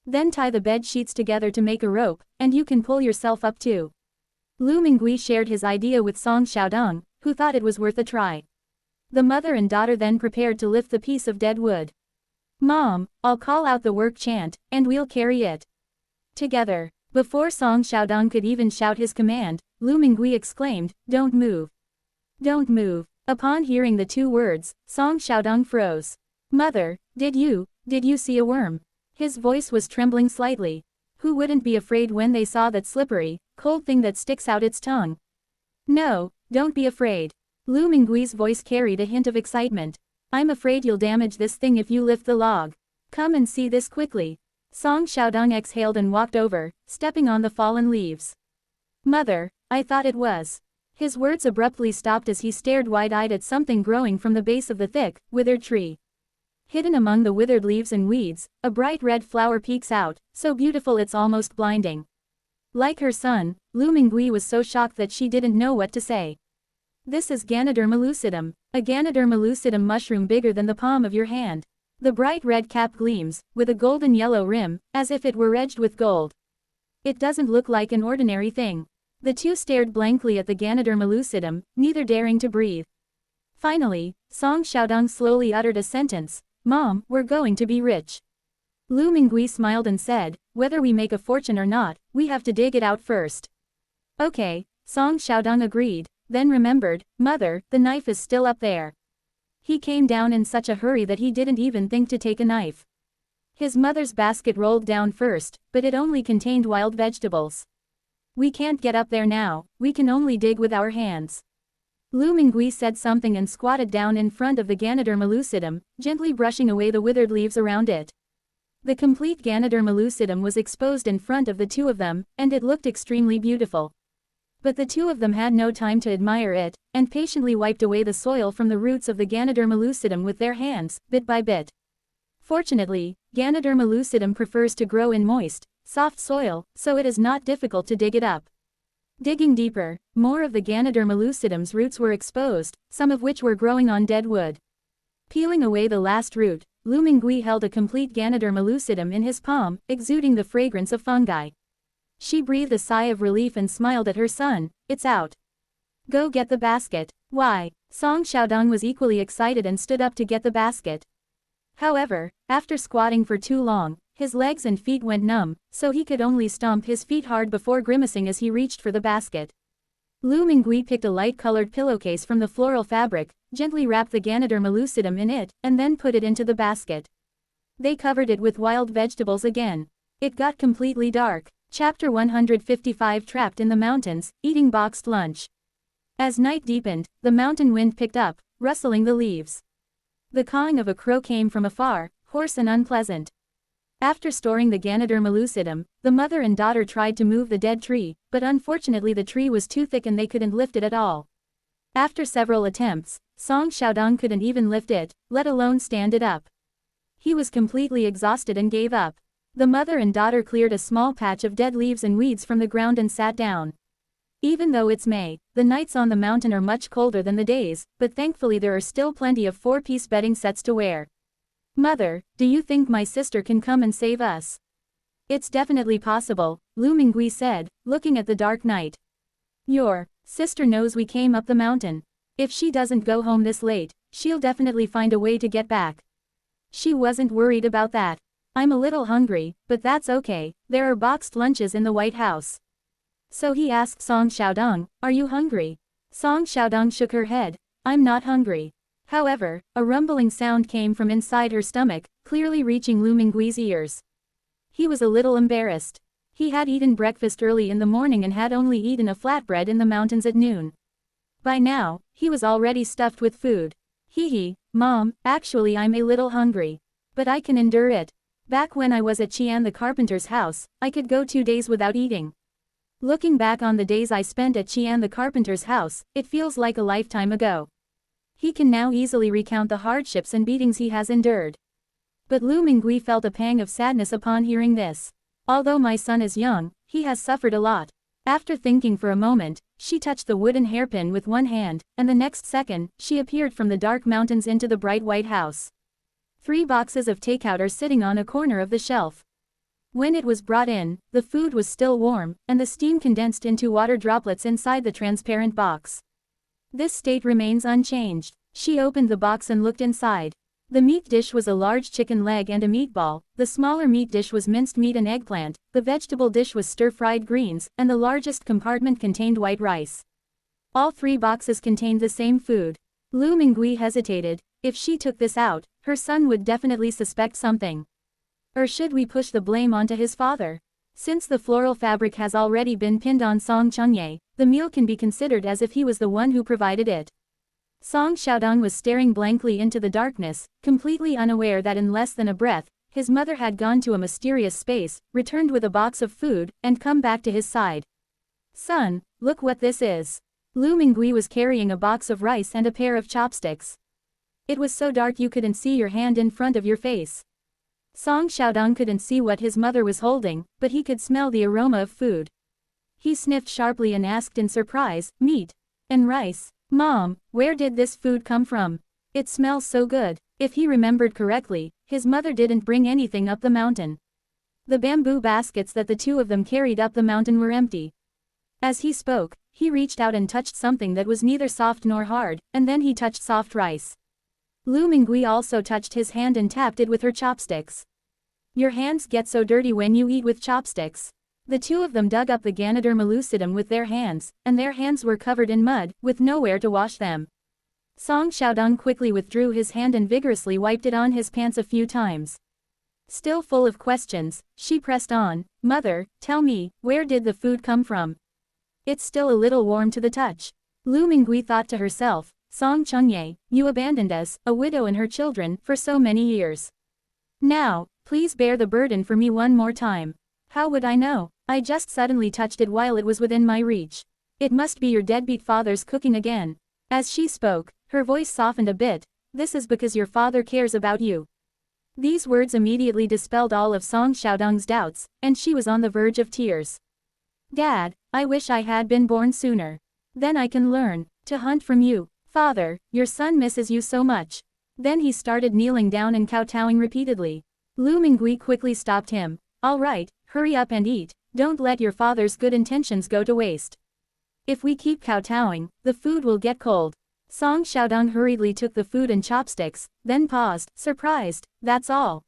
Then tie the bed sheets together to make a rope, and you can pull yourself up too. Lu Mingui shared his idea with Song Xiaodong, who thought it was worth a try. The mother and daughter then prepared to lift the piece of dead wood. Mom, I'll call out the work chant, and we'll carry it together. Before Song Xiaodong could even shout his command, Lu Mingui exclaimed, Don't move. Don't move. Upon hearing the 2 words, Song Xiaodong froze. Mother, did you see a worm? His voice was trembling slightly. Who wouldn't be afraid when they saw that slippery, cold thing that sticks out its tongue? No, don't be afraid. Lu Mingui's voice carried a hint of excitement. I'm afraid you'll damage this thing if you lift the log. Come and see this quickly. Song Xiaodong exhaled and walked over, stepping on the fallen leaves. Mother, I thought it was. His words abruptly stopped as he stared wide-eyed at something growing from the base of the thick, withered tree. Hidden among the withered leaves and weeds, a bright red flower peeks out, so beautiful it's almost blinding. Like her son, Lu Mingui was so shocked that she didn't know what to say. This is Ganoderma lucidum, a Ganoderma lucidum mushroom bigger than the palm of your hand. The bright red cap gleams, with a golden yellow rim, as if it were edged with gold. It doesn't look like an ordinary thing. The two stared blankly at the Ganoderma lucidum, neither daring to breathe. Finally, Song Xiaodong slowly uttered a sentence. Mom, we're going to be rich. Lu Mingui smiled and said, whether we make a fortune or not, we have to dig it out first. Okay, Song Xiaodong agreed, then remembered, Mother, the knife is still up there. He came down in such a hurry that he didn't even think to take a knife. His mother's basket rolled down first, but it only contained wild vegetables. We can't get up there now, we can only dig with our hands. Lu Mingui said something and squatted down in front of the Ganoderma lucidum, gently brushing away the withered leaves around it. The complete Ganoderma lucidum was exposed in front of the two of them, and it looked extremely beautiful. But the two of them had no time to admire it, and patiently wiped away the soil from the roots of the Ganoderma lucidum with their hands, bit by bit. Fortunately, Ganoderma lucidum prefers to grow in moist, soft soil, so it is not difficult to dig it up. Digging deeper, more of the Ganoderma lucidum's roots were exposed, some of which were growing on dead wood. Peeling away the last root, Lu Mingui held a complete Ganoderma lucidum in his palm, exuding the fragrance of fungi. She breathed a sigh of relief and smiled at her son. It's out. Go get the basket. Why? Song Xiaodong was equally excited and stood up to get the basket. However, after squatting for too long, his legs and feet went numb, so he could only stomp his feet hard before grimacing as he reached for the basket. Lu Mingui picked a light-colored pillowcase from the floral fabric, gently wrapped the Ganoderma lucidum in it, and then put it into the basket. They covered it with wild vegetables again. It got completely dark. Chapter 155 Trapped in the Mountains, Eating Boxed Lunch. As night deepened, the mountain wind picked up, rustling the leaves. The cawing of a crow came from afar, hoarse and unpleasant. After storing the Ganoderma lucidum, the mother and daughter tried to move the dead tree, but unfortunately the tree was too thick and they couldn't lift it at all. After several attempts, Song Xiaodong couldn't even lift it, let alone stand it up. He was completely exhausted and gave up. The mother and daughter cleared a small patch of dead leaves and weeds from the ground and sat down. Even though it's May, the nights on the mountain are much colder than the days, but thankfully there are still plenty of four-piece bedding sets to wear. Mother, do you think my sister can come and save us? It's definitely possible, Lu Mingui said, looking at the dark night. Your sister knows we came up the mountain. If she doesn't go home this late, she'll definitely find a way to get back. She wasn't worried about that. I'm a little hungry, but that's okay, there are boxed lunches in the White House. So he asked Song Xiaodong, are you hungry? Song Xiaodong shook her head. I'm not hungry. However, a rumbling sound came from inside her stomach, clearly reaching Lu Mingui's ears. He was a little embarrassed. He had eaten breakfast early in the morning and had only eaten a flatbread in the mountains at noon. By now, he was already stuffed with food. Hee, Mom, actually I'm a little hungry. But I can endure it. Back when I was at Qian the carpenter's house, I could go 2 days without eating. Looking back on the days I spent at Qian the carpenter's house, it feels like a lifetime ago. He can now easily recount the hardships and beatings he has endured. But Lu Mingui felt a pang of sadness upon hearing this. Although my son is young, he has suffered a lot. After thinking for a moment, she touched the wooden hairpin with one hand, and the next second, she appeared from the dark mountains into the bright white house. 3 boxes of takeout are sitting on a corner of the shelf. When it was brought in, the food was still warm, and the steam condensed into water droplets inside the transparent box. This state remains unchanged. She opened the box and looked inside. The meat dish was a large chicken leg and a meatball, the smaller meat dish was minced meat and eggplant, the vegetable dish was stir-fried greens, and the largest compartment contained white rice. All 3 boxes contained the same food. Lu Mingui hesitated. If she took this out, her son would definitely suspect something. Or should we push the blame onto his father? Since the floral fabric has already been pinned on Song Chunye, the meal can be considered as if he was the one who provided it. Song Xiaodong was staring blankly into the darkness, completely unaware that in less than a breath, his mother had gone to a mysterious space, returned with a box of food, and come back to his side. Son, look what this is. Lu Mingui was carrying a box of rice and a pair of chopsticks. It was so dark you couldn't see your hand in front of your face. Song Xiaodong couldn't see what his mother was holding, but he could smell the aroma of food. He sniffed sharply and asked in surprise, "Meat and rice. Mom, where did this food come from? It smells so good." If he remembered correctly, his mother didn't bring anything up the mountain. The bamboo baskets that the two of them carried up the mountain were empty. As he spoke, he reached out and touched something that was neither soft nor hard, and then he touched soft rice. Lu Mingui also touched his hand and tapped it with her chopsticks. "Your hands get so dirty when you eat with chopsticks." The two of them dug up the Ganoderma lucidum with their hands, and their hands were covered in mud, with nowhere to wash them. Song Xiaodong quickly withdrew his hand and vigorously wiped it on his pants a few times. Still full of questions, she pressed on, "Mother, tell me, where did the food come from? It's still a little warm to the touch." Lu Mingui thought to herself, "Song Chengye, you abandoned us, a widow and her children, for so many years. Now, please bear the burden for me one more time." "How would I know? I just suddenly touched it while it was within my reach. It must be your deadbeat father's cooking again." As she spoke, her voice softened a bit. "This is because your father cares about you." These words immediately dispelled all of Song Xiaodong's doubts, and she was on the verge of tears. "Dad, I wish I had been born sooner. Then I can learn to hunt from you. Father, your son misses you so much." Then he started kneeling down and kowtowing repeatedly. Lu Mingui quickly stopped him. "All right, hurry up and eat, don't let your father's good intentions go to waste. If we keep kowtowing, the food will get cold." Song Xiaodong hurriedly took the food and chopsticks, then paused, surprised. "That's all?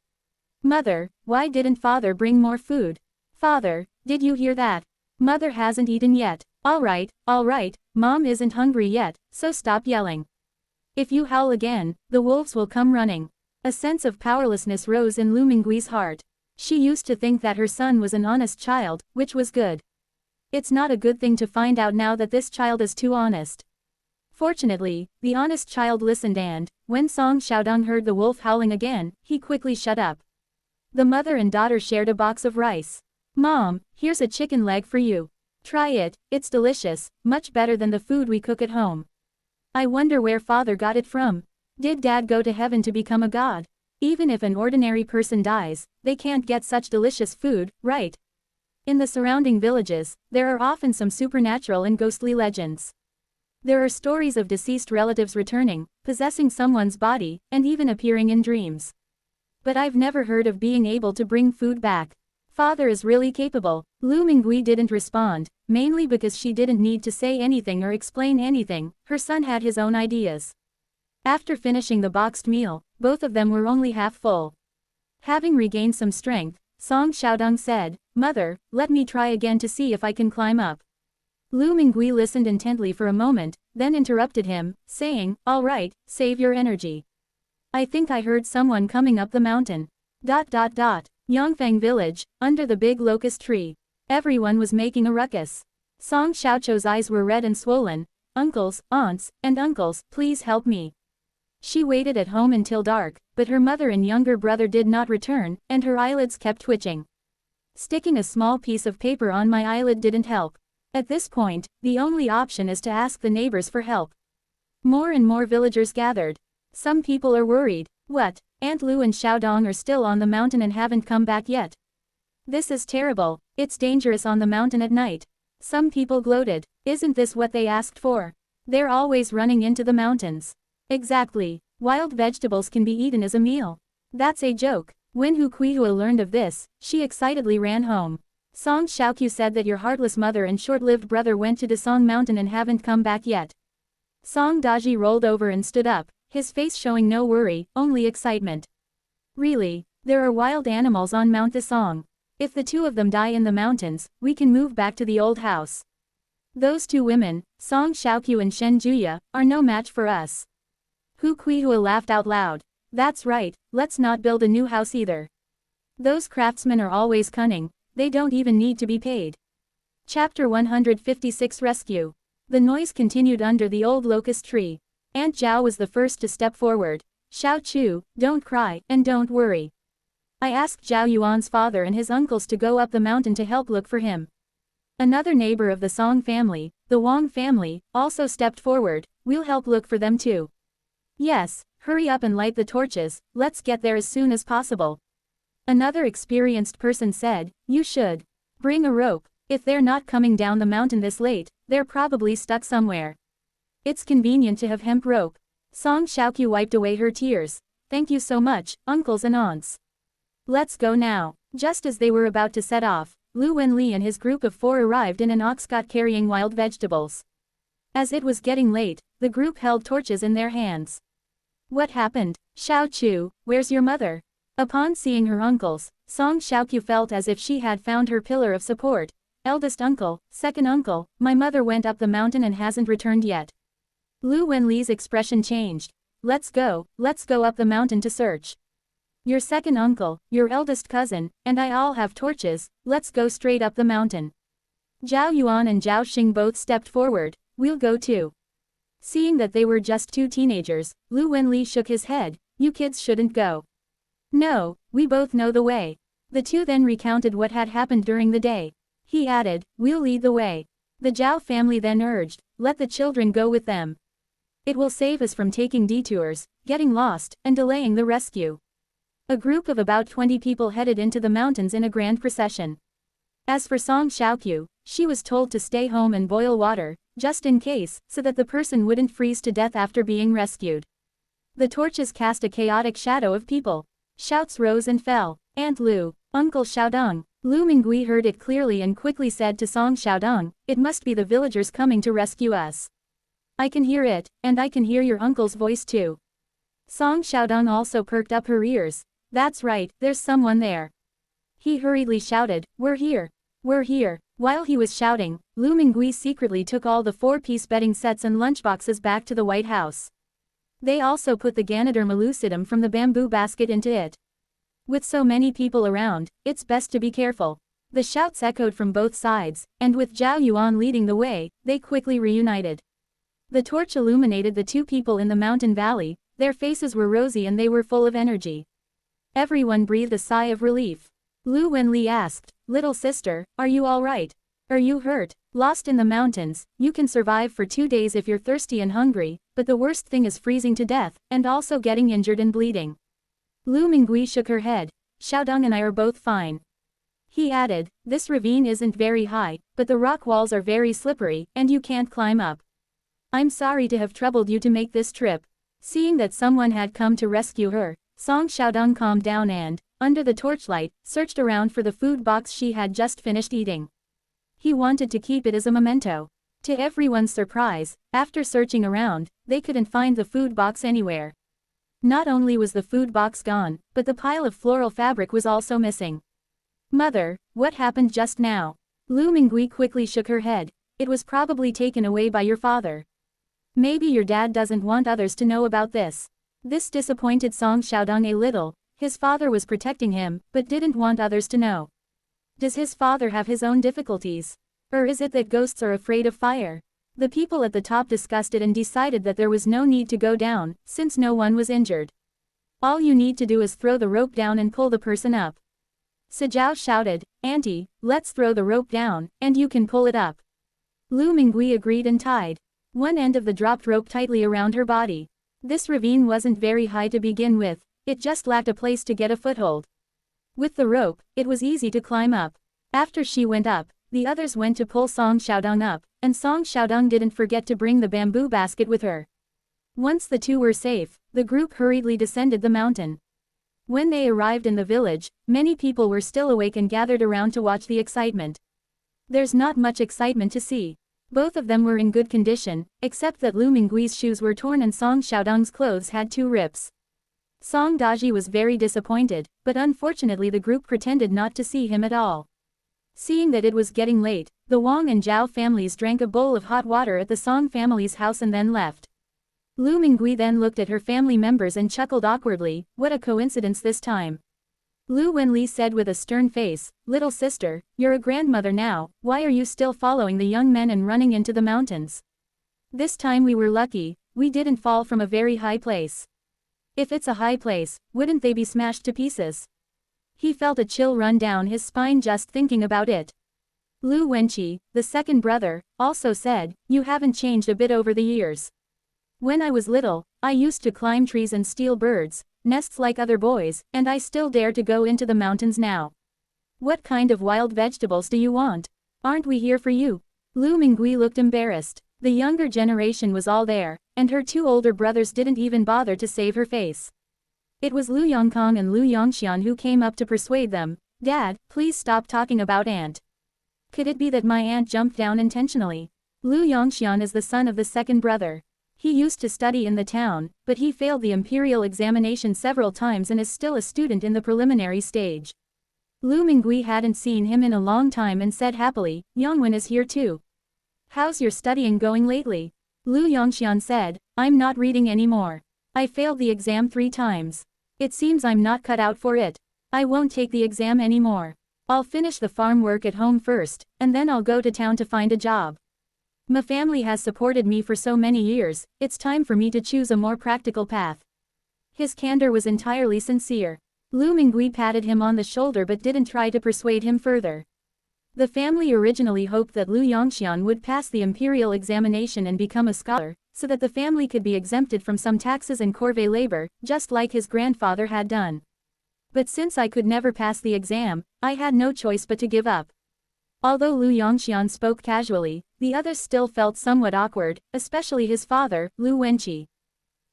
Mother, why didn't father bring more food? Father, did you hear that? Mother hasn't eaten yet." All right, Mom isn't hungry yet, so stop yelling. If you howl again, the wolves will come running." A sense of powerlessness rose in Lu Mingui's heart. She used to think that her son was an honest child, which was good. It's not a good thing to find out now that this child is too honest. Fortunately, the honest child listened and, when Song Xiaodong heard the wolf howling again, he quickly shut up. The mother and daughter shared a box of rice. "Mom, here's a chicken leg for you. Try it, it's delicious, much better than the food we cook at home." I wonder where father got it from. Did dad go to heaven to become a god? Even if an ordinary person dies, they can't get such delicious food, right? In the surrounding villages, there are often some supernatural and ghostly legends. There are stories of deceased relatives returning, possessing someone's body, and even appearing in dreams. But I've never heard of being able to bring food back. Father is really capable. Lu Mingui didn't respond, mainly because she didn't need to say anything or explain anything, her son had his own ideas. After finishing the boxed meal, both of them were only half full. Having regained some strength, Song Xiaodong said, "Mother, let me try again to see if I can climb up." Lu Mingui listened intently for a moment, then interrupted him, saying, "All right, save your energy. I think I heard someone coming up the mountain." Yongfang village, under the big locust tree. Everyone was making a ruckus. Song Xiaoqiu's eyes were red and swollen. "Uncles, aunts, and uncles, please help me." She waited at home until dark, but her mother and younger brother did not return, and her eyelids kept twitching. Sticking a small piece of paper on my eyelid didn't help. At this point, the only option is to ask the neighbors for help. More and more villagers gathered. Some people are worried. What? Aunt Lu and Xiaodong are still on the mountain and haven't come back yet. This is terrible. It's dangerous on the mountain at night. Some people gloated. Isn't this what they asked for? They're always running into the mountains. Exactly. Wild vegetables can be eaten as a meal. That's a joke. When Hu Kuihua learned of this, she excitedly ran home. Song Xiaoqiu said that your heartless mother and short-lived brother went to Dasong Mountain and haven't come back yet. Song Daji rolled over and stood up, his face showing no worry, only excitement. Really, there are wild animals on Mount Dasong. If the two of them die in the mountains, we can move back to the old house. Those two women, Song Xiaoqiu and Shen Juya, are no match for us. Hu Kuihua laughed out loud. That's right, let's not build a new house either. Those craftsmen are always cunning, they don't even need to be paid. Chapter 156 Rescue. The noise continued under the old locust tree. Aunt Zhao was the first to step forward. "Xiao Chu, don't cry, and don't worry. I asked Zhao Yuan's father and his uncles to go up the mountain to help look for him." Another neighbor of the Song family, the Wang family, also stepped forward. "We'll help look for them too." Yes, Hurry up and light the torches, let's get there as soon as possible. Another experienced person said, you should bring a rope. If they're not coming down the mountain this late, they're probably stuck somewhere. It's convenient to have hemp rope. Song Xiaoqiu wiped away her tears. Thank you so much, uncles and aunts. Let's go now. Just as they were about to set off, Lu Wenli and his group of 4 arrived in an ox cart carrying wild vegetables. As it was getting late, the group held torches in their hands. What happened? Xiao Chu, where's your mother? Upon seeing her uncles, Song Xiaoqiu felt as if she had found her pillar of support. Eldest uncle, second uncle, my mother went up the mountain and hasn't returned yet. Lu Wenli's expression changed. Let's go up the mountain to search. Your second uncle, your eldest cousin, and I all have torches, let's go straight up the mountain. Zhao Yuan and Zhao Xing both stepped forward, we'll go too. Seeing that they were just 2 teenagers, Lu Wenli shook his head, you kids shouldn't go. No, we both know the way. The 2 then recounted what had happened during the day. He added, we'll lead the way. The Zhao family then urged, let the children go with them. It will save us from taking detours, getting lost, and delaying the rescue. A group of about 20 people headed into the mountains in a grand procession. As for Song Xiaoqiu, she was told to stay home and boil water, just in case, so that the person wouldn't freeze to death after being rescued. The torches cast a chaotic shadow of people. Shouts rose and fell. Aunt Lu, Uncle Xiaodong. Lu Mingui heard it clearly and quickly said to Song Xiaodong, it must be the villagers coming to rescue us. I can hear it, and I can hear your uncle's voice too. Song Xiaodong also perked up her ears. That's right, there's someone there. He hurriedly shouted, we're here. We're here. While he was shouting, Lu Mingui secretly took all the 4-piece bedding sets and lunchboxes back to the White House. They also put the Ganoderma lucidum from the bamboo basket into it. With so many people around, it's best to be careful. The shouts echoed from both sides, and with Zhao Yuan leading the way, they quickly reunited. The torch illuminated the 2 people in the mountain valley, their faces were rosy and they were full of energy. Everyone breathed a sigh of relief. Lu Wenli asked, little sister, are you all right? Are you hurt? Lost in the mountains, you can survive for 2 days if you're thirsty and hungry, but the worst thing is freezing to death, and also getting injured and bleeding. Lu Mingui shook her head. Xiaodong and I are both fine. He added, this ravine isn't very high, but the rock walls are very slippery, and you can't climb up. I'm sorry to have troubled you to make this trip. Seeing that someone had come to rescue her, Song Xiaodong calmed down and, under the torchlight, searched around for the food box she had just finished eating. He wanted to keep it as a memento. To everyone's surprise, after searching around, they couldn't find the food box anywhere. Not only was the food box gone, but the pile of floral fabric was also missing. Mother, what happened just now? Lu Mingui quickly shook her head. It was probably taken away by your father. Maybe your dad doesn't want others to know about this. This disappointed Song Xiaodong a little. His father was protecting him, but didn't want others to know. Does his father have his own difficulties? Or is it that ghosts are afraid of fire? The people at the top discussed it and decided that there was no need to go down, since no one was injured. All you need to do is throw the rope down and pull the person up. Sijao shouted, Auntie, let's throw the rope down, and you can pull it up. Lu Mingui agreed and tied one end of the dropped rope tightly around her body. This ravine wasn't very high to begin with, it just lacked a place to get a foothold. With the rope, it was easy to climb up. After she went up, the others went to pull Song Xiaodong up, and Song Xiaodong didn't forget to bring the bamboo basket with her. Once the 2 were safe, the group hurriedly descended the mountain. When they arrived in the village, many people were still awake and gathered around to watch the excitement. There's not much excitement to see. Both of them were in good condition, except that Lu Mingui's shoes were torn and Song Xiaodong's clothes had 2 rips. Song Daji was very disappointed, but unfortunately the group pretended not to see him at all. Seeing that it was getting late, the Wang and Zhao families drank a bowl of hot water at the Song family's house and then left. Lu Mingui then looked at her family members and chuckled awkwardly, what a coincidence this time. Lu Wenli said with a stern face, little sister, you're a grandmother now, why are you still following the young men and running into the mountains? This time we were lucky, we didn't fall from a very high place. If it's a high place, wouldn't they be smashed to pieces? He felt a chill run down his spine just thinking about it. Lu Wenqi, the second brother, also said, you haven't changed a bit over the years. When I was little, I used to climb trees and steal birds' nests like other boys, and I still dare to go into the mountains now. What kind of wild vegetables do you want? Aren't we here for you? Lu Mingui looked embarrassed. The younger generation was all there, and her two older brothers didn't even bother to save her face. It was Lu Yongkong and Lu Yongxian who came up to persuade them. Dad, please stop talking about aunt. Could it be that my aunt jumped down intentionally? Lu Yongxian is the son of the second brother. He used to study in the town, but he failed the imperial examination several times and is still a student in the preliminary stage. Lu Mingui hadn't seen him in a long time and said happily, Yongwen is here too. How's your studying going lately? Lu Yongxian said, I'm not reading anymore. I failed the exam 3 times. It seems I'm not cut out for it. I won't take the exam anymore. I'll finish the farm work at home first, and then I'll go to town to find a job. My family has supported me for so many years, it's time for me to choose a more practical path. His candor was entirely sincere. Lu Mingui patted him on the shoulder but didn't try to persuade him further. The family originally hoped that Lu Yongxian would pass the imperial examination and become a scholar, so that the family could be exempted from some taxes and corvée labor, just like his grandfather had done. But since I could never pass the exam, I had no choice but to give up. Although Lu Yongxian spoke casually, the others still felt somewhat awkward, especially his father, Lu Wenqi.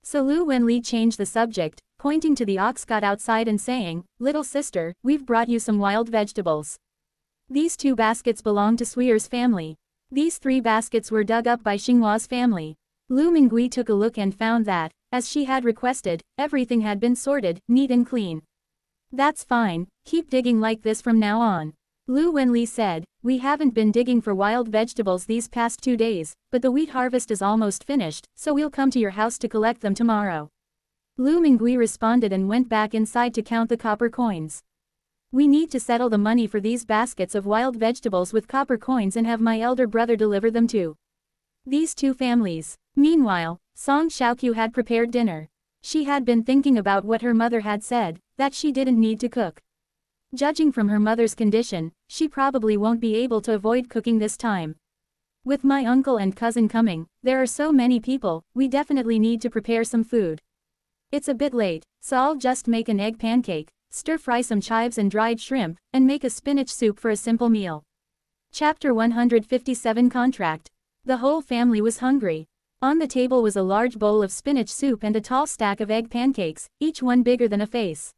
So Lu Wenli changed the subject, pointing to the ox cart outside and saying, Little sister, we've brought you some wild vegetables. These 2 baskets belong to Sui's family. These 3 baskets were dug up by Xinghua's family. Lu Mingui took a look and found that, as she had requested, everything had been sorted, neat and clean. That's fine, keep digging like this from now on. Lu Wenli said, we haven't been digging for wild vegetables these past 2 days, but the wheat harvest is almost finished, so we'll come to your house to collect them tomorrow. Lu Mingui responded and went back inside to count the copper coins. We need to settle the money for these baskets of wild vegetables with copper coins and have my elder brother deliver them to these 2 families. Meanwhile, Song Xiaoqiu had prepared dinner. She had been thinking about what her mother had said, that she didn't need to cook. Judging from her mother's condition, she probably won't be able to avoid cooking this time. With my uncle and cousin coming, there are so many people, we definitely need to prepare some food. It's a bit late, so I'll just make an egg pancake, stir-fry some chives and dried shrimp, and make a spinach soup for a simple meal. Chapter 157 Contract. The whole family was hungry. On the table was a large bowl of spinach soup and a tall stack of egg pancakes, each one bigger than a face.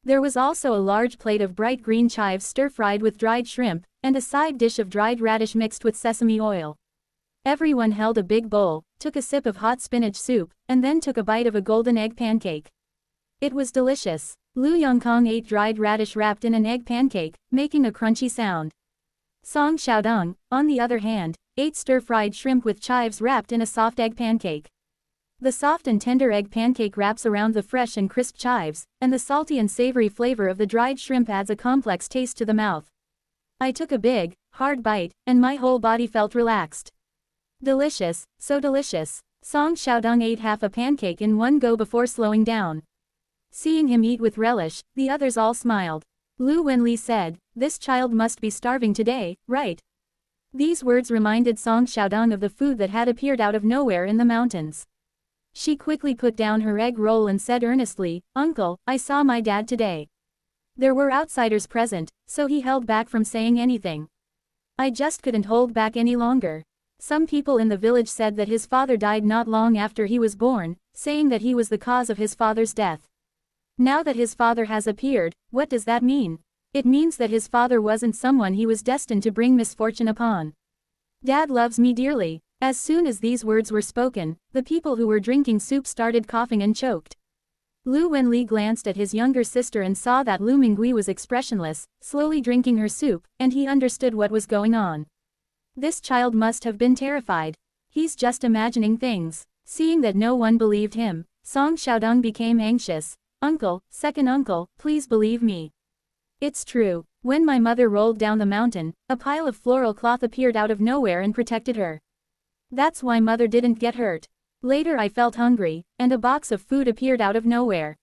There was also a large plate of bright green chives stir-fried with dried shrimp, and a side dish of dried radish mixed with sesame oil. Everyone held a big bowl, took a sip of hot spinach soup, and then took a bite of a golden egg pancake. It was delicious. Lu Yongkong ate dried radish wrapped in an egg pancake, making a crunchy sound. Song Xiaodong, on the other hand, ate stir-fried shrimp with chives wrapped in a soft egg pancake. The soft and tender egg pancake wraps around the fresh and crisp chives, and the salty and savory flavor of the dried shrimp adds a complex taste to the mouth. I took a big, hard bite, and my whole body felt relaxed. Delicious, so delicious. Song Xiaodong ate half a pancake in one go before slowing down. Seeing him eat with relish, the others all smiled. Lu Wenli said, this child must be starving today, right? These words reminded Song Xiaodong of the food that had appeared out of nowhere in the mountains. She quickly put down her egg roll and said earnestly, Uncle, I saw my dad today. There were outsiders present, so he held back from saying anything. I just couldn't hold back any longer. Some people in the village said that his father died not long after he was born, saying that he was the cause of his father's death. Now that his father has appeared, what does that mean? It means that his father wasn't someone he was destined to bring misfortune upon. Dad loves me dearly. As soon as these words were spoken, the people who were drinking soup started coughing and choked. Lu Wenli glanced at his younger sister and saw that Lu Mingui was expressionless, slowly drinking her soup, and he understood what was going on. This child must have been terrified. He's just imagining things. Seeing that no one believed him, Song Xiaodong became anxious. Uncle, second uncle, please believe me. It's true. When my mother rolled down the mountain, a pile of floral cloth appeared out of nowhere and protected her. That's why mother didn't get hurt. Later I felt hungry, and a box of food appeared out of nowhere.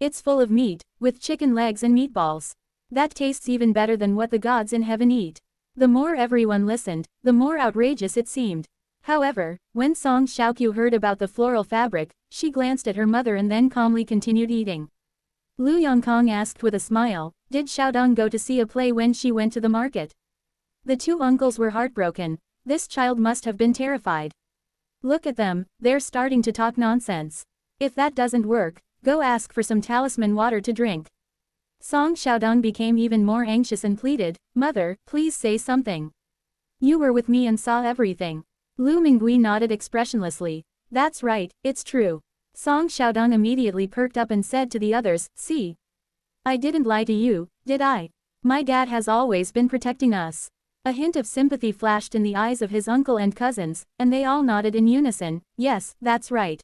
It's full of meat, with chicken legs and meatballs. That tastes even better than what the gods in heaven eat. The more everyone listened, the more outrageous it seemed. However, when Song Xiaoqiu heard about the floral fabric, she glanced at her mother and then calmly continued eating. Lu Yongkong asked with a smile, did Xiaodong go to see a play when she went to the market? The two uncles were heartbroken. This child must have been terrified. Look at them, they're starting to talk nonsense. If that doesn't work, go ask for some talisman water to drink. Song Xiaodong became even more anxious and pleaded, Mother, please say something. You were with me and saw everything. Lu Mingui nodded expressionlessly. That's right, it's true. Song Xiaodong immediately perked up and said to the others, see. I didn't lie to you, did I? My dad has always been protecting us. A hint of sympathy flashed in the eyes of his uncle and cousins, and they all nodded in unison, yes, that's right.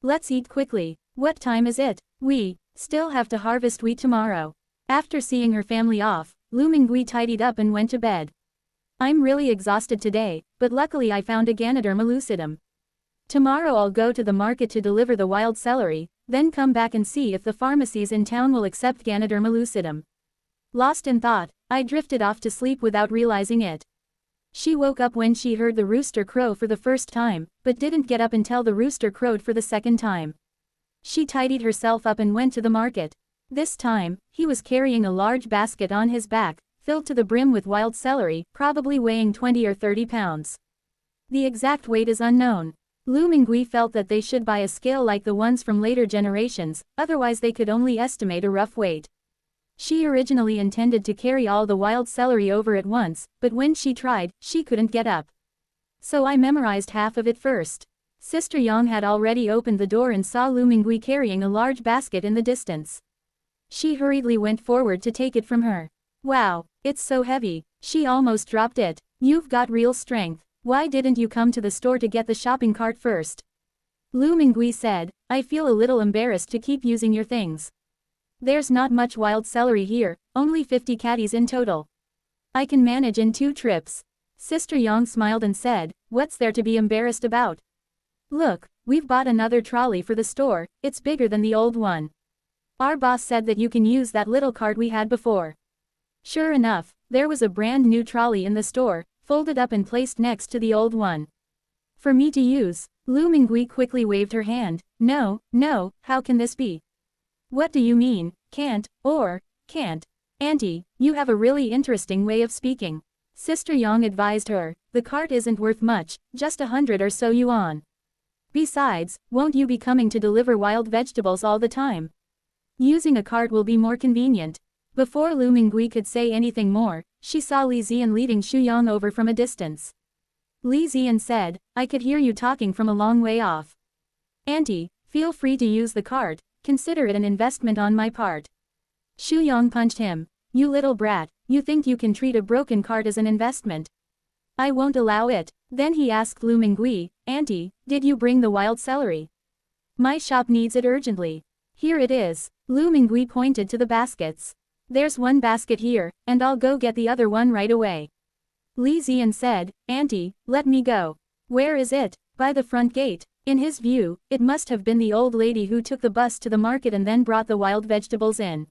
Let's eat quickly. What time is it? We still have to harvest wheat tomorrow. After seeing her family off, Lu Mingui tidied up and went to bed. I'm really exhausted today, but luckily I found a Ganoderma lucidum. Tomorrow I'll go to the market to deliver the wild celery, then come back and see if the pharmacies in town will accept Ganoderma lucidum. Lost in thought, I drifted off to sleep without realizing it. She woke up when she heard the rooster crow for the first time, but didn't get up until the rooster crowed for the second time. She tidied herself up and went to the market. This time, he was carrying a large basket on his back, filled to the brim with wild celery, probably weighing 20 or 30 pounds. The exact weight is unknown. Lu Mingui felt that they should buy a scale like the ones from later generations, otherwise they could only estimate a rough weight. She originally intended to carry all the wild celery over at once, but when she tried, she couldn't get up. So I memorized half of it first. Sister Yang had already opened the door and saw Lu Mingui carrying a large basket in the distance. She hurriedly went forward to take it from her. Wow, it's so heavy, she almost dropped it. You've got real strength. Why didn't you come to the store to get the shopping cart first? Lu Mingui said, I feel a little embarrassed to keep using your things. There's not much wild celery here, only 50 caddies in total. I can manage in 2 trips. Sister Yang smiled and said, what's there to be embarrassed about? Look, we've bought another trolley for the store, it's bigger than the old one. Our boss said that you can use that little cart we had before. Sure enough, there was a brand new trolley in the store, folded up and placed next to the old one. For me to use. Lu Mingui quickly waved her hand. No, how can this be? What do you mean, can't, or, can't? Auntie, you have a really interesting way of speaking. Sister Yang advised her, the cart isn't worth much, just 100 or so yuan. Besides, won't you be coming to deliver wild vegetables all the time? Using a cart will be more convenient. Before Lu Mingui could say anything more, she saw Li Zian leading Xu Yang over from a distance. Li Zian said, I could hear you talking from a long way off. Auntie, feel free to use the cart. Consider it an investment on my part. Xu Yang punched him. You little brat, you think you can treat a broken cart as an investment? I won't allow it. Then he asked Lu Mingui, Auntie, did you bring the wild celery? My shop needs it urgently. Here it is. Lu Mingui pointed to the baskets. There's one basket here, and I'll go get the other one right away. Li Zian said, Auntie, let me go. Where is it? By the front gate. In his view, it must have been the old lady who took the bus to the market and then brought the wild vegetables in.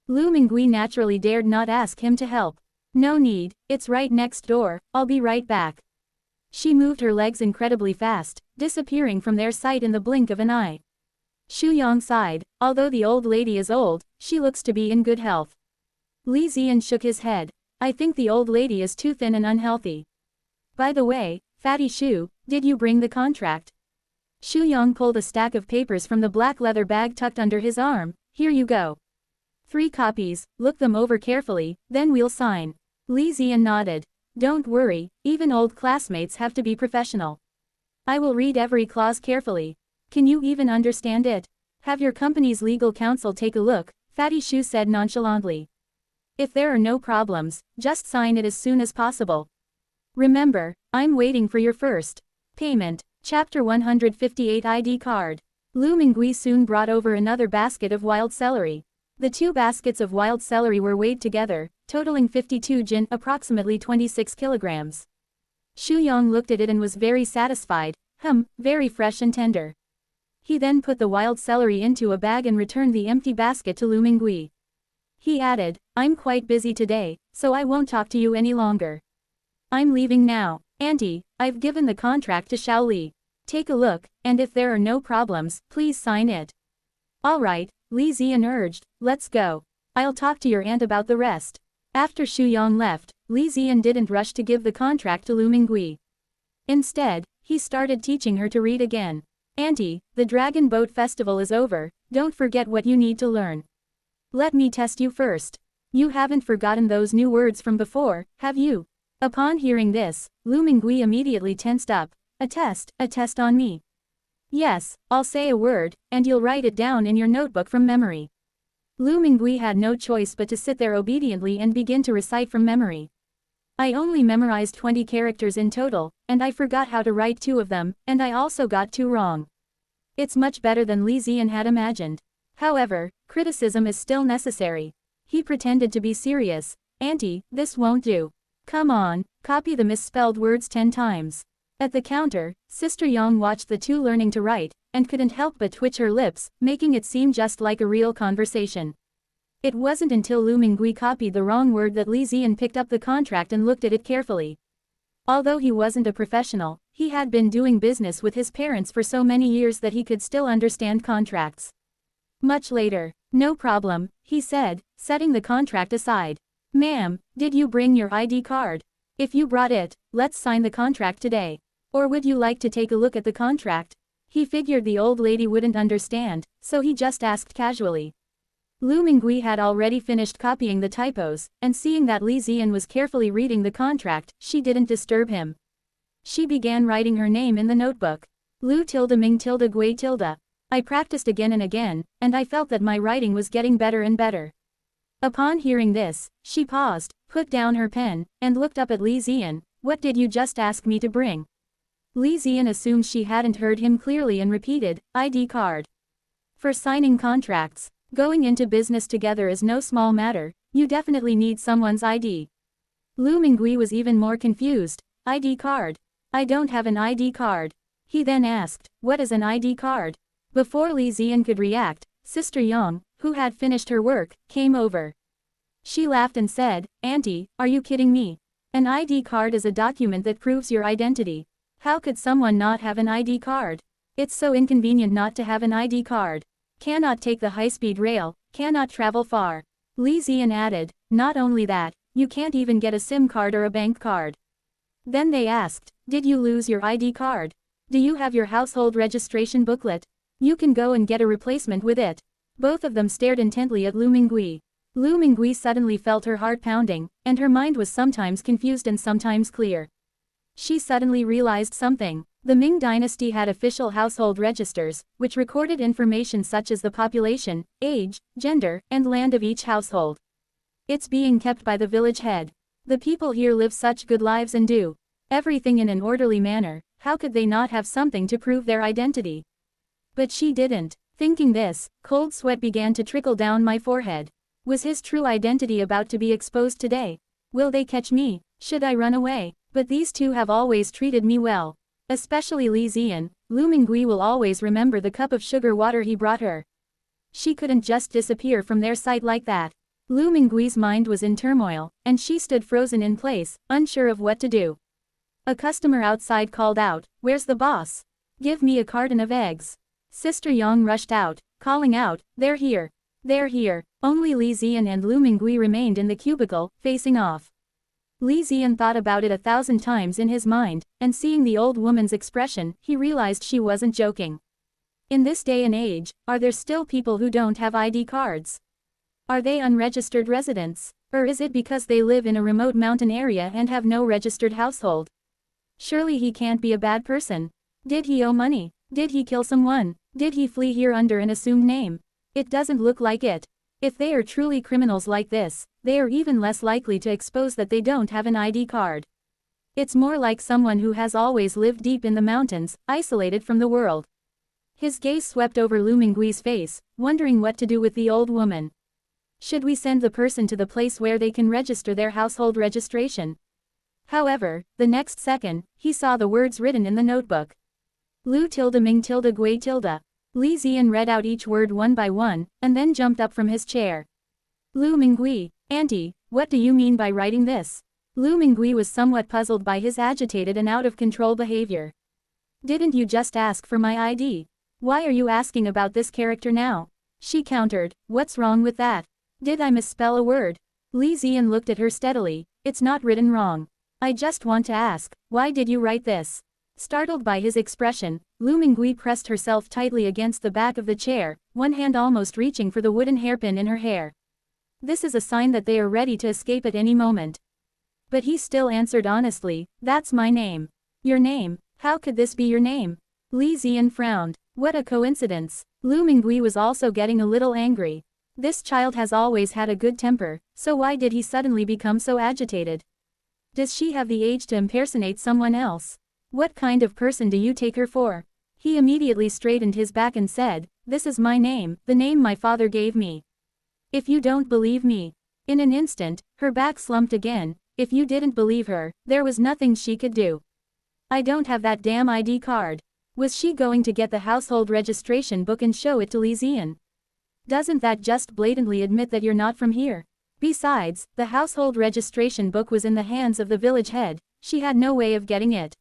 Lu Mingui naturally dared not ask him to help. No need, it's right next door, I'll be right back. She moved her legs incredibly fast, disappearing from their sight in the blink of an eye. Xu Yang sighed, although the old lady is old, she looks to be in good health. Li Zian shook his head. I think the old lady is too thin and unhealthy. By the way, Fatty Xu, did you bring the contract? Xu Yang pulled a stack of papers from the black leather bag tucked under his arm. Here you go. 3 copies, look them over carefully, then we'll sign. Li Zian nodded. Don't worry, even old classmates have to be professional. I will read every clause carefully. Can you even understand it? Have your company's legal counsel take a look, Fatty Xu said nonchalantly. If there are no problems, just sign it as soon as possible. Remember, I'm waiting for your first payment. Chapter 158 ID card. Lu Mingui soon brought over another basket of wild celery. The 2 baskets of wild celery were weighed together, totaling 52 jin, approximately 26 kilograms. Xu Yang looked at it and was very satisfied. Very fresh and tender. He then put the wild celery into a bag and returned the empty basket to Lu Mingui. He added, I'm quite busy today, so I won't talk to you any longer. I'm leaving now. Auntie, I've given the contract to Xiao Li. Take a look, and if there are no problems, please sign it. Alright, Li Ziyan urged, let's go. I'll talk to your aunt about the rest. After Xu Yang left, Li Ziyan didn't rush to give the contract to Lu Mingui. Instead, he started teaching her to read again. Auntie, the Dragon Boat Festival is over, don't forget what you need to learn. Let me test you first. You haven't forgotten those new words from before, have you? Upon hearing this, Lu Mingui immediately tensed up. A test on me. Yes, I'll say a word, and you'll write it down in your notebook from memory. Lu Mingui had no choice but to sit there obediently and begin to recite from memory. I only memorized 20 characters in total, and I forgot how to write 2 of them, and I also got 2 wrong. It's much better than Li Ziyan had imagined. However, criticism is still necessary. He pretended to be serious. Auntie, this won't do. Come on, copy the misspelled words 10 times. At the counter, Sister Yang watched the two learning to write, and couldn't help but twitch her lips, making it seem just like a real conversation. It wasn't until Lu Mingui copied the wrong word that Li Ziyan picked up the contract and looked at it carefully. Although he wasn't a professional, he had been doing business with his parents for so many years that he could still understand contracts. Much later, no problem, he said, setting the contract aside. Ma'am, did you bring your ID card? If you brought it, let's sign the contract today. Or would you like to take a look at the contract? He figured the old lady wouldn't understand, so he just asked casually. Lu Mingui had already finished copying the typos, and seeing that Li Ziyan was carefully reading the contract, she didn't disturb him. She began writing her name in the notebook. Lu Ming Gui . I practiced again and again, and I felt that my writing was getting better and better. Upon hearing this, she paused, put down her pen, and looked up at Li Ziyan. What did you just ask me to bring? Li Ziyan assumed she hadn't heard him clearly and repeated, ID card. For signing contracts, going into business together is no small matter, you definitely need someone's ID. Lu Mingui was even more confused. ID card? I don't have an ID card. He then asked, what is an ID card? Before Li Ziyan could react, Sister Yang, who had finished her work, came over. She laughed and said, Auntie, are you kidding me? An ID card is a document that proves your identity. How could someone not have an ID card? It's so inconvenient not to have an ID card. Cannot take the high-speed rail, cannot travel far. Li Ziyan added, not only that, you can't even get a SIM card or a bank card. Then they asked, did you lose your ID card? Do you have your household registration booklet? You can go and get a replacement with it. Both of them stared intently at Lu Mingui. Lu Mingui suddenly felt her heart pounding, and her mind was sometimes confused and sometimes clear. She suddenly realized something. The Ming Dynasty had official household registers, which recorded information such as the population, age, gender, and land of each household. It's being kept by the village head. The people here live such good lives and do everything in an orderly manner, how could they not have something to prove their identity? But she didn't. Thinking this, cold sweat began to trickle down my forehead. Was his true identity about to be exposed today? Will they catch me? Should I run away? But these two have always treated me well. Especially Li Ziyan. Lu Mingui will always remember the cup of sugar water he brought her. She couldn't just disappear from their sight like that. Lu Mingui's mind was in turmoil, and she stood frozen in place, unsure of what to do. A customer outside called out, where's the boss? Give me a carton of eggs. Sister Yang rushed out, calling out, they're here. They're here. Only Li Ziyan and Lu Mingui remained in the cubicle, facing off. Li Ziyan thought about it 1,000 times in his mind, and seeing the old woman's expression, he realized she wasn't joking. In this day and age, are there still people who don't have ID cards? Are they unregistered residents? Or is it because they live in a remote mountain area and have no registered household? Surely he can't be a bad person. Did he owe money? Did he kill someone? Did he flee here under an assumed name? It doesn't look like it. If they are truly criminals like this, they are even less likely to expose that they don't have an ID card. It's more like someone who has always lived deep in the mountains, isolated from the world. His gaze swept over Lu Mingui's face, wondering what to do with the old woman. Should we send the person to the place where they can register their household registration? However, the next second, he saw the words written in the notebook. Lu Ming Gui . Li Ziyan read out each word one by one, and then jumped up from his chair. Lu Mingui, Auntie, what do you mean by writing this? Lu Mingui was somewhat puzzled by his agitated and out-of-control behavior. Didn't you just ask for my ID? Why are you asking about this character now? She countered, what's wrong with that? Did I misspell a word? Li Ziyan looked at her steadily, it's not written wrong. I just want to ask, why did you write this? Startled by his expression, Lu Mingui pressed herself tightly against the back of the chair, one hand almost reaching for the wooden hairpin in her hair. This is a sign that they are ready to escape at any moment. But he still answered honestly, that's my name. Your name? How could this be your name? Li Ziyan frowned. What a coincidence. Lu Mingui was also getting a little angry. This child has always had a good temper, so why did he suddenly become so agitated? Does she have the age to impersonate someone else? What kind of person do you take her for? He immediately straightened his back and said, this is my name, the name my father gave me. If you don't believe me. In an instant, her back slumped again. If you didn't believe her, there was nothing she could do. I don't have that damn ID card. Was she going to get the household registration book and show it to Li Ziyan? Doesn't that just blatantly admit that you're not from here? Besides, the household registration book was in the hands of the village head, she had no way of getting it.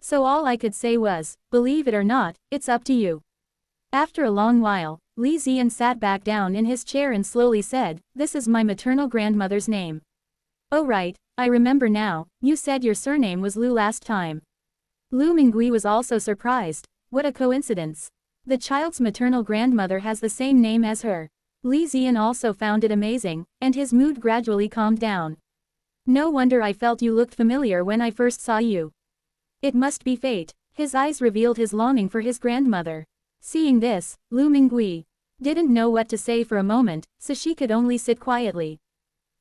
So all I could say was, believe it or not, it's up to you. After a long while, Li Ziyan sat back down in his chair and slowly said, this is my maternal grandmother's name. Oh right, I remember now, you said your surname was Lu last time. Lu Mingui was also surprised. What a coincidence. The child's maternal grandmother has the same name as her. Li Ziyan also found it amazing, and his mood gradually calmed down. No wonder I felt you looked familiar when I first saw you. It must be fate. His eyes revealed his longing for his grandmother. Seeing this, Lu Mingui didn't know what to say for a moment, so she could only sit quietly.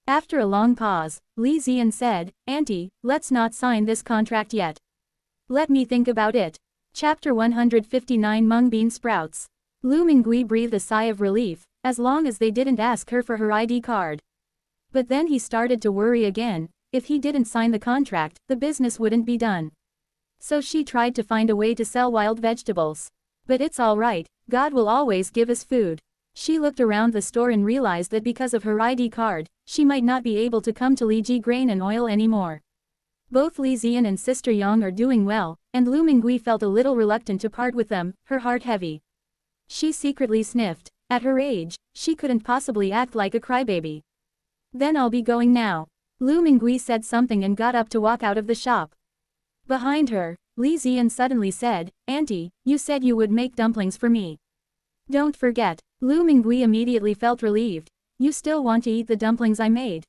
After a long pause, Li Ziyan said, Auntie, let's not sign this contract yet. Let me think about it. Chapter 159 Mung Bean Sprouts. Lu Mingui breathed a sigh of relief, as long as they didn't ask her for her ID card. But then he started to worry again. If he didn't sign the contract, the business wouldn't be done. So she tried to find a way to sell wild vegetables. But it's alright, God will always give us food. She looked around the store and realized that because of her ID card, she might not be able to come to Liji Grain and Oil anymore. Both Li Ziyan and Sister Yang are doing well, and Lu Mingui felt a little reluctant to part with them, her heart heavy. She secretly sniffed. At her age, she couldn't possibly act like a crybaby. Then I'll be going now. Lu Mingui said something and got up to walk out of the shop. Behind her, Li Ziyan suddenly said, Auntie, you said you would make dumplings for me. Don't forget. Lu Mingui immediately felt relieved. You still want to eat the dumplings I made?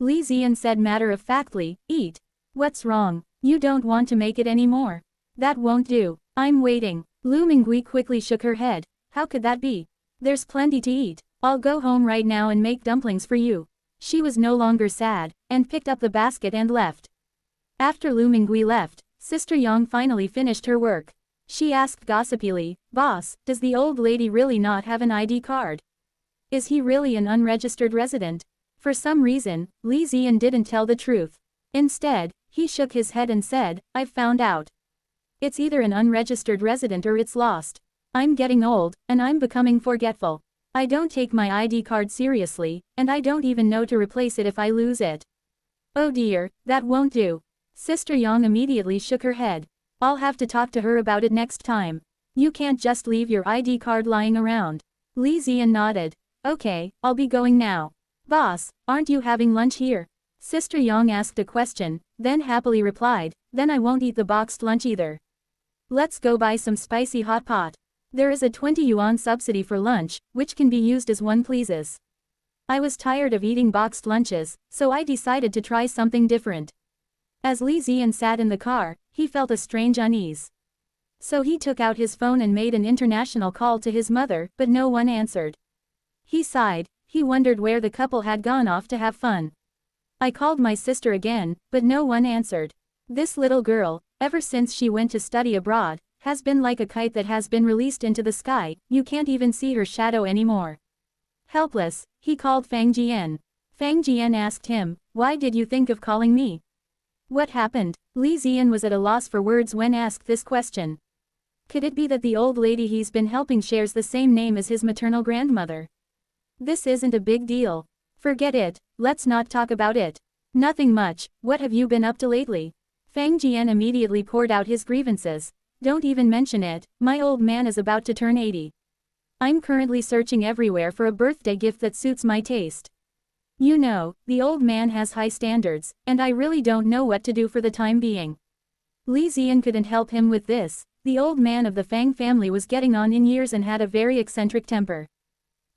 Li Ziyan said matter-of-factly, eat. What's wrong? You don't want to make it anymore? That won't do. I'm waiting. Lu Mingui quickly shook her head. How could that be? There's plenty to eat. I'll go home right now and make dumplings for you. She was no longer sad, and picked up the basket and left. After Lu Mingui left, Sister Yang finally finished her work. She asked gossipily, Boss, does the old lady really not have an ID card? Is he really an unregistered resident? For some reason, Li Ziyan didn't tell the truth. Instead, he shook his head and said, I've found out. It's either an unregistered resident or it's lost. I'm getting old, and I'm becoming forgetful. I don't take my ID card seriously, and I don't even know to replace it if I lose it. Oh dear, that won't do. Sister Yang immediately shook her head. I'll have to talk to her about it next time. You can't just leave your ID card lying around. Li Ziyan nodded. Okay, I'll be going now. Boss, aren't you having lunch here? Sister Yang asked a question, then happily replied, then I won't eat the boxed lunch either. Let's go buy some spicy hot pot. There is a 20 yuan subsidy for lunch, which can be used as one pleases. I was tired of eating boxed lunches, so I decided to try something different. As Li Ziyan sat in the car, he felt a strange unease. So he took out his phone and made an international call to his mother, but no one answered. He sighed. He wondered where the couple had gone off to have fun. I called my sister again, but no one answered. This little girl, ever since she went to study abroad, has been like a kite that has been released into the sky, you can't even see her shadow anymore. Helpless, he called Fang Jian. Fang Jian asked him, why did you think of calling me? What happened? Li Ziyan was at a loss for words when asked this question. Could it be that the old lady he's been helping shares the same name as his maternal grandmother? This isn't a big deal. Forget it, let's not talk about it. Nothing much, what have you been up to lately? Fang Jian immediately poured out his grievances. Don't even mention it, my old man is about to turn 80. I'm currently searching everywhere for a birthday gift that suits my taste. You know, the old man has high standards, and I really don't know what to do for the time being. Li Zian couldn't help him with this. The old man of the Fang family was getting on in years and had a very eccentric temper.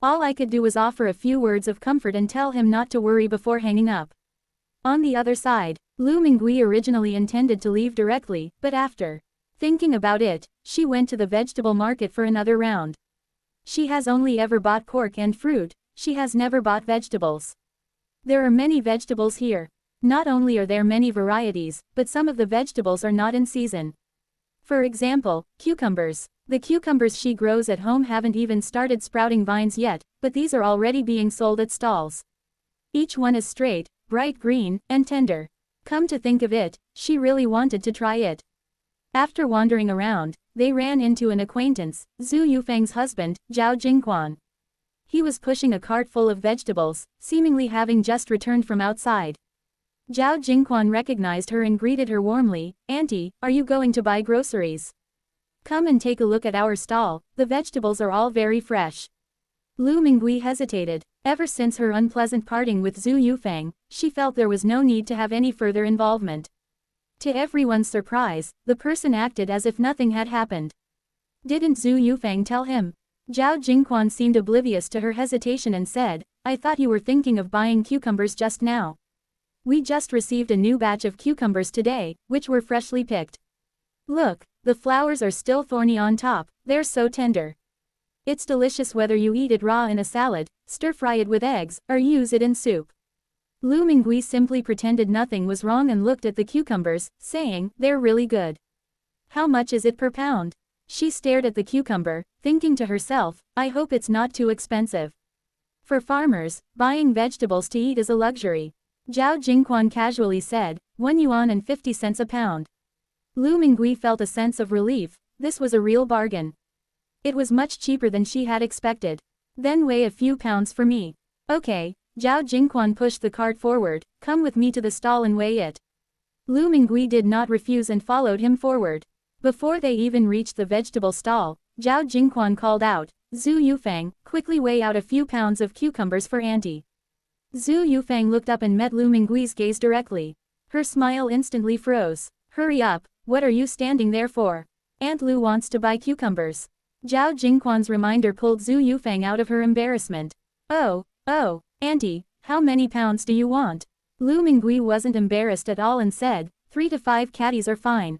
All I could do was offer a few words of comfort and tell him not to worry before hanging up. On the other side, Lu Mingui originally intended to leave directly, but after thinking about it, she went to the vegetable market for another round. She has only ever bought pork and fruit, she has never bought vegetables. There are many vegetables here. Not only are there many varieties, but some of the vegetables are not in season. For example, cucumbers. The cucumbers she grows at home haven't even started sprouting vines yet, but these are already being sold at stalls. Each one is straight, bright green, and tender. Come to think of it, she really wanted to try it. After wandering around, they ran into an acquaintance, Zhu Yufeng's husband, Zhao Jingquan. He was pushing a cart full of vegetables, seemingly having just returned from outside. Zhao Jingquan recognized her and greeted her warmly. "Auntie, are you going to buy groceries? Come and take a look at our stall, the vegetables are all very fresh." Lu Mingui hesitated. Ever since her unpleasant parting with Zhu Yufeng, she felt there was no need to have any further involvement. To everyone's surprise, the person acted as if nothing had happened. Didn't Zhu Yufeng tell him? Zhao Jingquan seemed oblivious to her hesitation and said, "I thought you were thinking of buying cucumbers just now. We just received a new batch of cucumbers today, which were freshly picked. Look, the flowers are still thorny on top, they're so tender. It's delicious whether you eat it raw in a salad, stir-fry it with eggs, or use it in soup." Lu Mingui simply pretended nothing was wrong and looked at the cucumbers, saying, "They're really good. How much is it per pound?" She stared at the cucumber, thinking to herself, "I hope it's not too expensive." For farmers, buying vegetables to eat is a luxury. Zhao Jingquan casually said, 1 yuan and 50 cents a pound. Lu Mingui felt a sense of relief, this was a real bargain. It was much cheaper than she had expected. "Then weigh a few pounds for me." "Okay." Zhao Jingquan pushed the cart forward, "Come with me to the stall and weigh it." Lu Mingui did not refuse and followed him forward. Before they even reached the vegetable stall, Zhao Jingquan called out, "Zhu Yufeng, quickly weigh out a few pounds of cucumbers for Auntie." Zhu Yufeng looked up and met Lu Mingui's gaze directly. Her smile instantly froze. "Hurry up, what are you standing there for? Aunt Lu wants to buy cucumbers." Zhao Jingquan's reminder pulled Zhu Yufeng out of her embarrassment. Oh, Auntie, how many pounds do you want?" Lu Mingui wasn't embarrassed at all and said, 3 to 5 caddies are fine.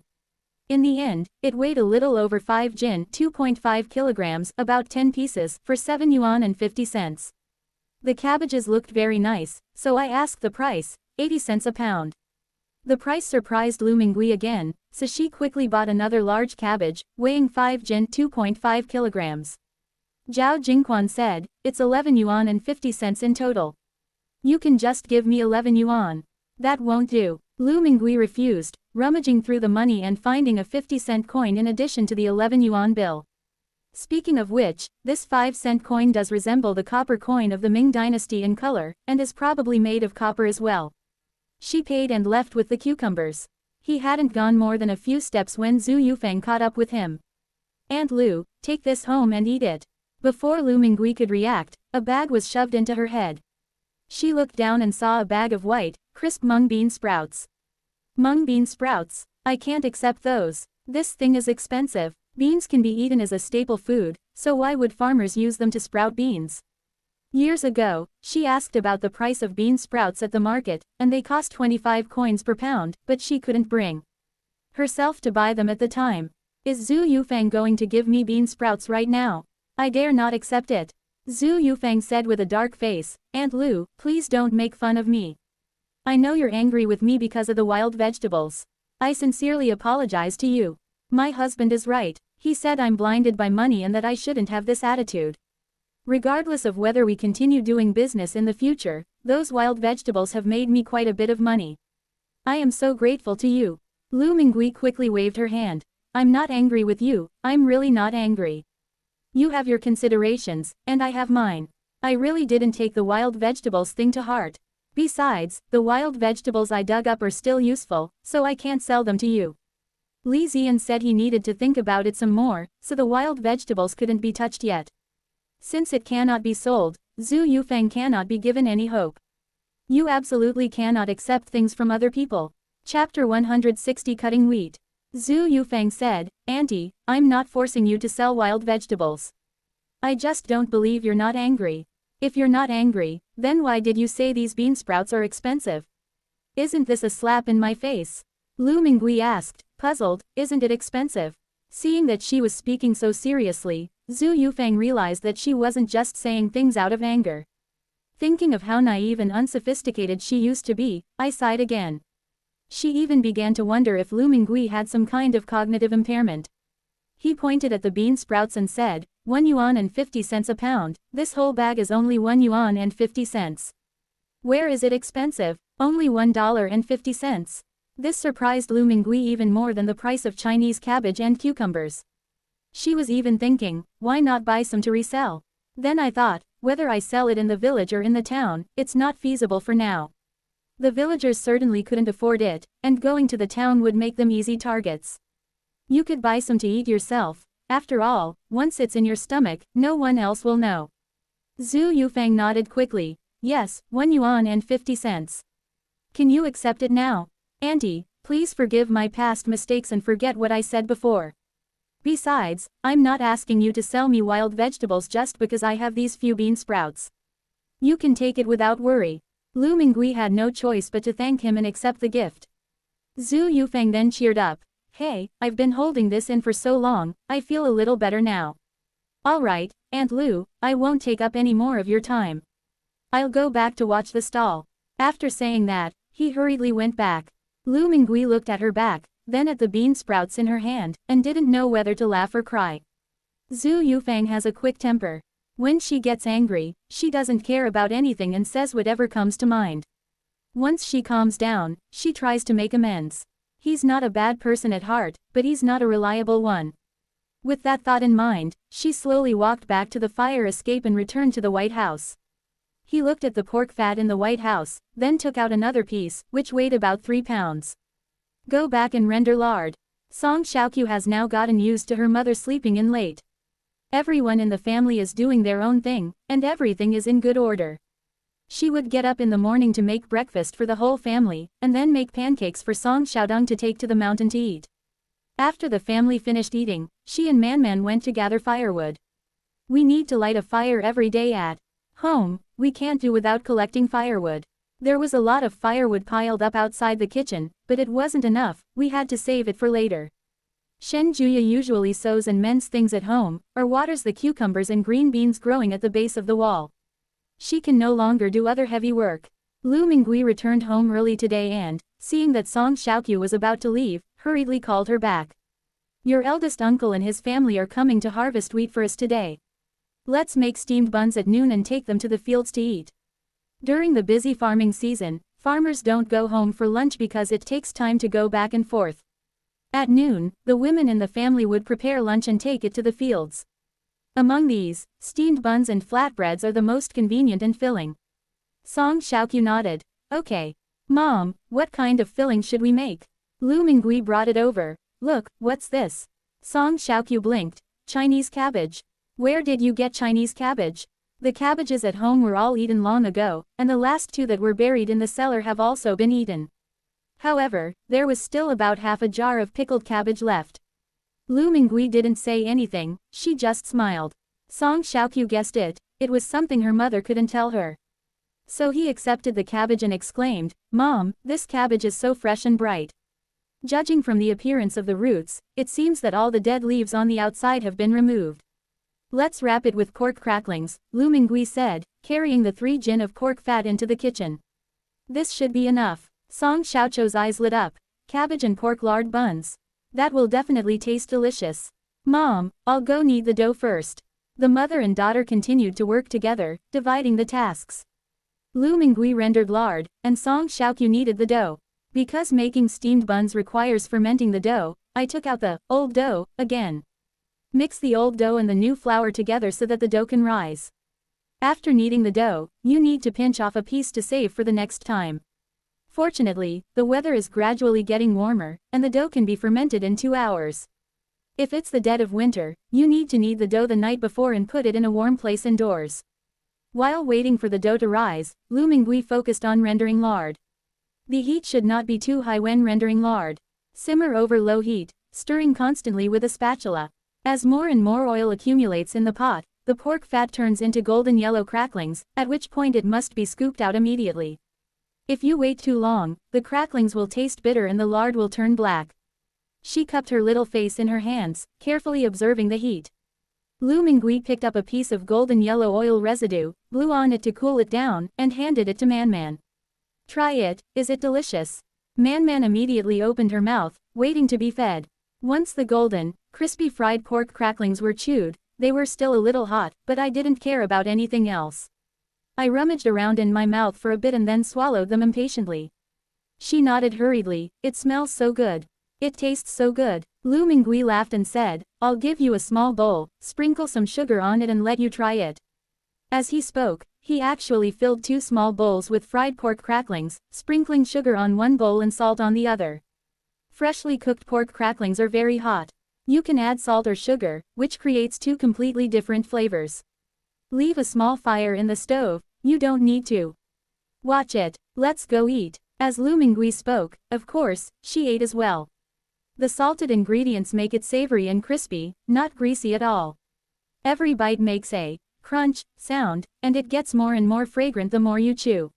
In the end, it weighed a little over 5 jin, 2.5 kilograms, about 10 pieces, for 7 yuan and 50 cents. The cabbages looked very nice, so I asked the price, 80 cents a pound. The price surprised Lu Mingui again, so she quickly bought another large cabbage, weighing 5 jin, 2.5 kilograms. Zhao Jingquan said, "It's 11 yuan and 50 cents in total. You can just give me 11 yuan. That won't do." Lu Mingui refused, rummaging through the money and finding a 50-cent coin in addition to the 11 yuan bill. Speaking of which, this 5-cent coin does resemble the copper coin of the Ming Dynasty in color, and is probably made of copper as well. She paid and left with the cucumbers. He hadn't gone more than a few steps when Zhu Yufeng caught up with him. "Aunt Lu, take this home and eat it." Before Lu Mingui could react, a bag was shoved into her head. She looked down and saw a bag of white, crisp mung bean sprouts. Mung bean sprouts? I can't accept those. This thing is expensive. Beans can be eaten as a staple food, so why would farmers use them to sprout beans? Years ago, she asked about the price of bean sprouts at the market, and they cost 25 coins per pound, but she couldn't bring herself to buy them at the time. Is Zhu Yufeng going to give me bean sprouts right now? I dare not accept it. Zhu Yufeng said with a dark face, "Aunt Lu, please don't make fun of me. I know you're angry with me because of the wild vegetables. I sincerely apologize to you. My husband is right. He said I'm blinded by money and that I shouldn't have this attitude. Regardless of whether we continue doing business in the future, those wild vegetables have made me quite a bit of money. I am so grateful to you." Lu Mingui quickly waved her hand. "I'm not angry with you, I'm really not angry. You have your considerations, and I have mine. I really didn't take the wild vegetables thing to heart. Besides, the wild vegetables I dug up are still useful, so I can't sell them to you. Li Zian said he needed to think about it some more, so the wild vegetables couldn't be touched yet. Since it cannot be sold, Zhu Yufeng cannot be given any hope. You absolutely cannot accept things from other people. Chapter 160 Cutting Wheat. Zhu Yufeng said, Auntie, I'm not forcing you to sell wild vegetables. I just don't believe you're not angry. If you're not angry, then why did you say these bean sprouts are expensive? Isn't this a slap in my face? Lu Mingui asked, puzzled, isn't it expensive? Seeing that she was speaking so seriously, Zhu Yufeng realized that she wasn't just saying things out of anger. Thinking of how naive and unsophisticated she used to be, I sighed again. She even began to wonder if Lu Mingui had some kind of cognitive impairment. He pointed at the bean sprouts and said, 1 yuan and 50 cents a pound, this whole bag is only 1 yuan and 50 cents. Where is it expensive? Only $1.50. This surprised Lu Mingui even more than the price of Chinese cabbage and cucumbers. She was even thinking, why not buy some to resell? Then I thought, whether I sell it in the village or in the town, it's not feasible for now. The villagers certainly couldn't afford it, and going to the town would make them easy targets. You could buy some to eat yourself. After all, once it's in your stomach, no one else will know. Zhu Yufeng nodded quickly. Yes, 1 yuan and 50 cents. Can you accept it now? Auntie, please forgive my past mistakes and forget what I said before. Besides, I'm not asking you to sell me wild vegetables just because I have these few bean sprouts. You can take it without worry. Lu Mingui had no choice but to thank him and accept the gift. Zhu Yufeng then cheered up. Hey, I've been holding this in for so long, I feel a little better now. Alright, Aunt Lu, I won't take up any more of your time. I'll go back to watch the stall. After saying that, he hurriedly went back. Lu Mingui looked at her back, then at the bean sprouts in her hand, and didn't know whether to laugh or cry. Zhu Yufeng has a quick temper. When she gets angry, she doesn't care about anything and says whatever comes to mind. Once she calms down, she tries to make amends. He's not a bad person at heart, but he's not a reliable one. With that thought in mind, she slowly walked back to the fire escape and returned to the White House. He looked at the pork fat in the White House, then took out another piece, which weighed about 3 pounds. Go back and render lard. Song Xiaoqiu has now gotten used to her mother sleeping in late. Everyone in the family is doing their own thing, and everything is in good order. She would get up in the morning to make breakfast for the whole family, and then make pancakes for Song Xiaodong to take to the mountain to eat. After the family finished eating, she and Man went to gather firewood. We need to light a fire every day at home, we can't do without collecting firewood. There was a lot of firewood piled up outside the kitchen, but it wasn't enough, we had to save it for later. Shen Juya usually sews and mends things at home, or waters the cucumbers and green beans growing at the base of the wall. She can no longer do other heavy work. Lu Mingui returned home early today and, seeing that Song Xiaoqiu was about to leave, hurriedly called her back. Your eldest uncle and his family are coming to harvest wheat for us today. Let's make steamed buns at noon and take them to the fields to eat. During the busy farming season, farmers don't go home for lunch because it takes time to go back and forth. At noon, the women in the family would prepare lunch and take it to the fields. Among these, steamed buns and flatbreads are the most convenient and filling. Song Xiaoqiu nodded. Okay. Mom, what kind of filling should we make? Lu Mingui brought it over. Look, what's this? Song Xiaoqiu blinked. Chinese cabbage. Where did you get Chinese cabbage? The cabbages at home were all eaten long ago, and the last 2 that were buried in the cellar have also been eaten. However, there was still about half a jar of pickled cabbage left. Lu Mingui didn't say anything, she just smiled. Song Xiaoqiu guessed it, it was something her mother couldn't tell her. So he accepted the cabbage and exclaimed, Mom, this cabbage is so fresh and bright. Judging from the appearance of the roots, it seems that all the dead leaves on the outside have been removed. Let's wrap it with pork cracklings, Lu Mingui said, carrying the 3 gin of pork fat into the kitchen. This should be enough. Song Xiaoqiu's eyes lit up. Cabbage and pork lard buns. That will definitely taste delicious. Mom, I'll go knead the dough first. The mother and daughter continued to work together, dividing the tasks. Lu Mingui rendered lard, and Song Xiaoqiu kneaded the dough. Because making steamed buns requires fermenting the dough, I took out the old dough again. Mix the old dough and the new flour together so that the dough can rise. After kneading the dough, you need to pinch off a piece to save for the next time. Fortunately, the weather is gradually getting warmer, and the dough can be fermented in 2 hours. If it's the dead of winter, you need to knead the dough the night before and put it in a warm place indoors. While waiting for the dough to rise, Lu Mingui focused on rendering lard. The heat should not be too high when rendering lard. Simmer over low heat, stirring constantly with a spatula. As more and more oil accumulates in the pot, the pork fat turns into golden yellow cracklings, at which point it must be scooped out immediately. If you wait too long, the cracklings will taste bitter and the lard will turn black. She cupped her little face in her hands, carefully observing the heat. Lu Mingui picked up a piece of golden yellow oil residue, blew on it to cool it down, and handed it to Man. Try it, is it delicious? Man immediately opened her mouth, waiting to be fed. Once the golden, crispy fried pork cracklings were chewed, they were still a little hot, but I didn't care about anything else. I rummaged around in my mouth for a bit and then swallowed them impatiently. She nodded hurriedly, it smells so good. It tastes so good. Lu Mingui laughed and said, I'll give you a small bowl, sprinkle some sugar on it and let you try it. As he spoke, he actually filled 2 small bowls with fried pork cracklings, sprinkling sugar on one bowl and salt on the other. Freshly cooked pork cracklings are very hot. You can add salt or sugar, which creates 2 completely different flavors. Leave a small fire in the stove, you don't need to. Watch it, let's go eat. As Lu Mingui spoke, of course, she ate as well. The salted ingredients make it savory and crispy, not greasy at all. Every bite makes a crunch sound, and it gets more and more fragrant the more you chew.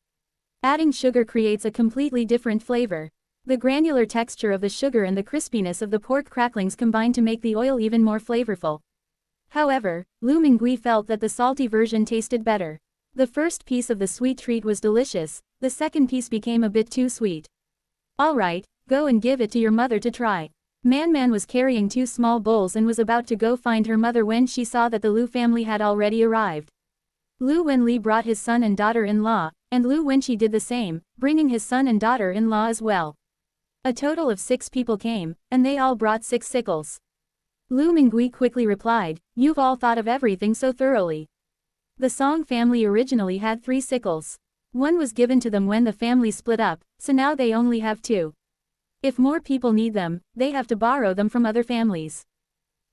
Adding sugar creates a completely different flavor. The granular texture of the sugar and the crispiness of the pork cracklings combine to make the oil even more flavorful. However, Lu Mingui felt that the salty version tasted better. The first piece of the sweet treat was delicious, the second piece became a bit too sweet. Alright, go and give it to your mother to try. Man was carrying 2 small bowls and was about to go find her mother when she saw that the Lu family had already arrived. Lu Wenli brought his son and daughter-in-law, and Lu Wenqi did the same, bringing his son and daughter-in-law as well. A total of 6 people came, and they all brought 6 sickles. Lu Mingui quickly replied, you've all thought of everything so thoroughly. The Song family originally had 3 sickles. One was given to them when the family split up, so now they only have 2. If more people need them, they have to borrow them from other families.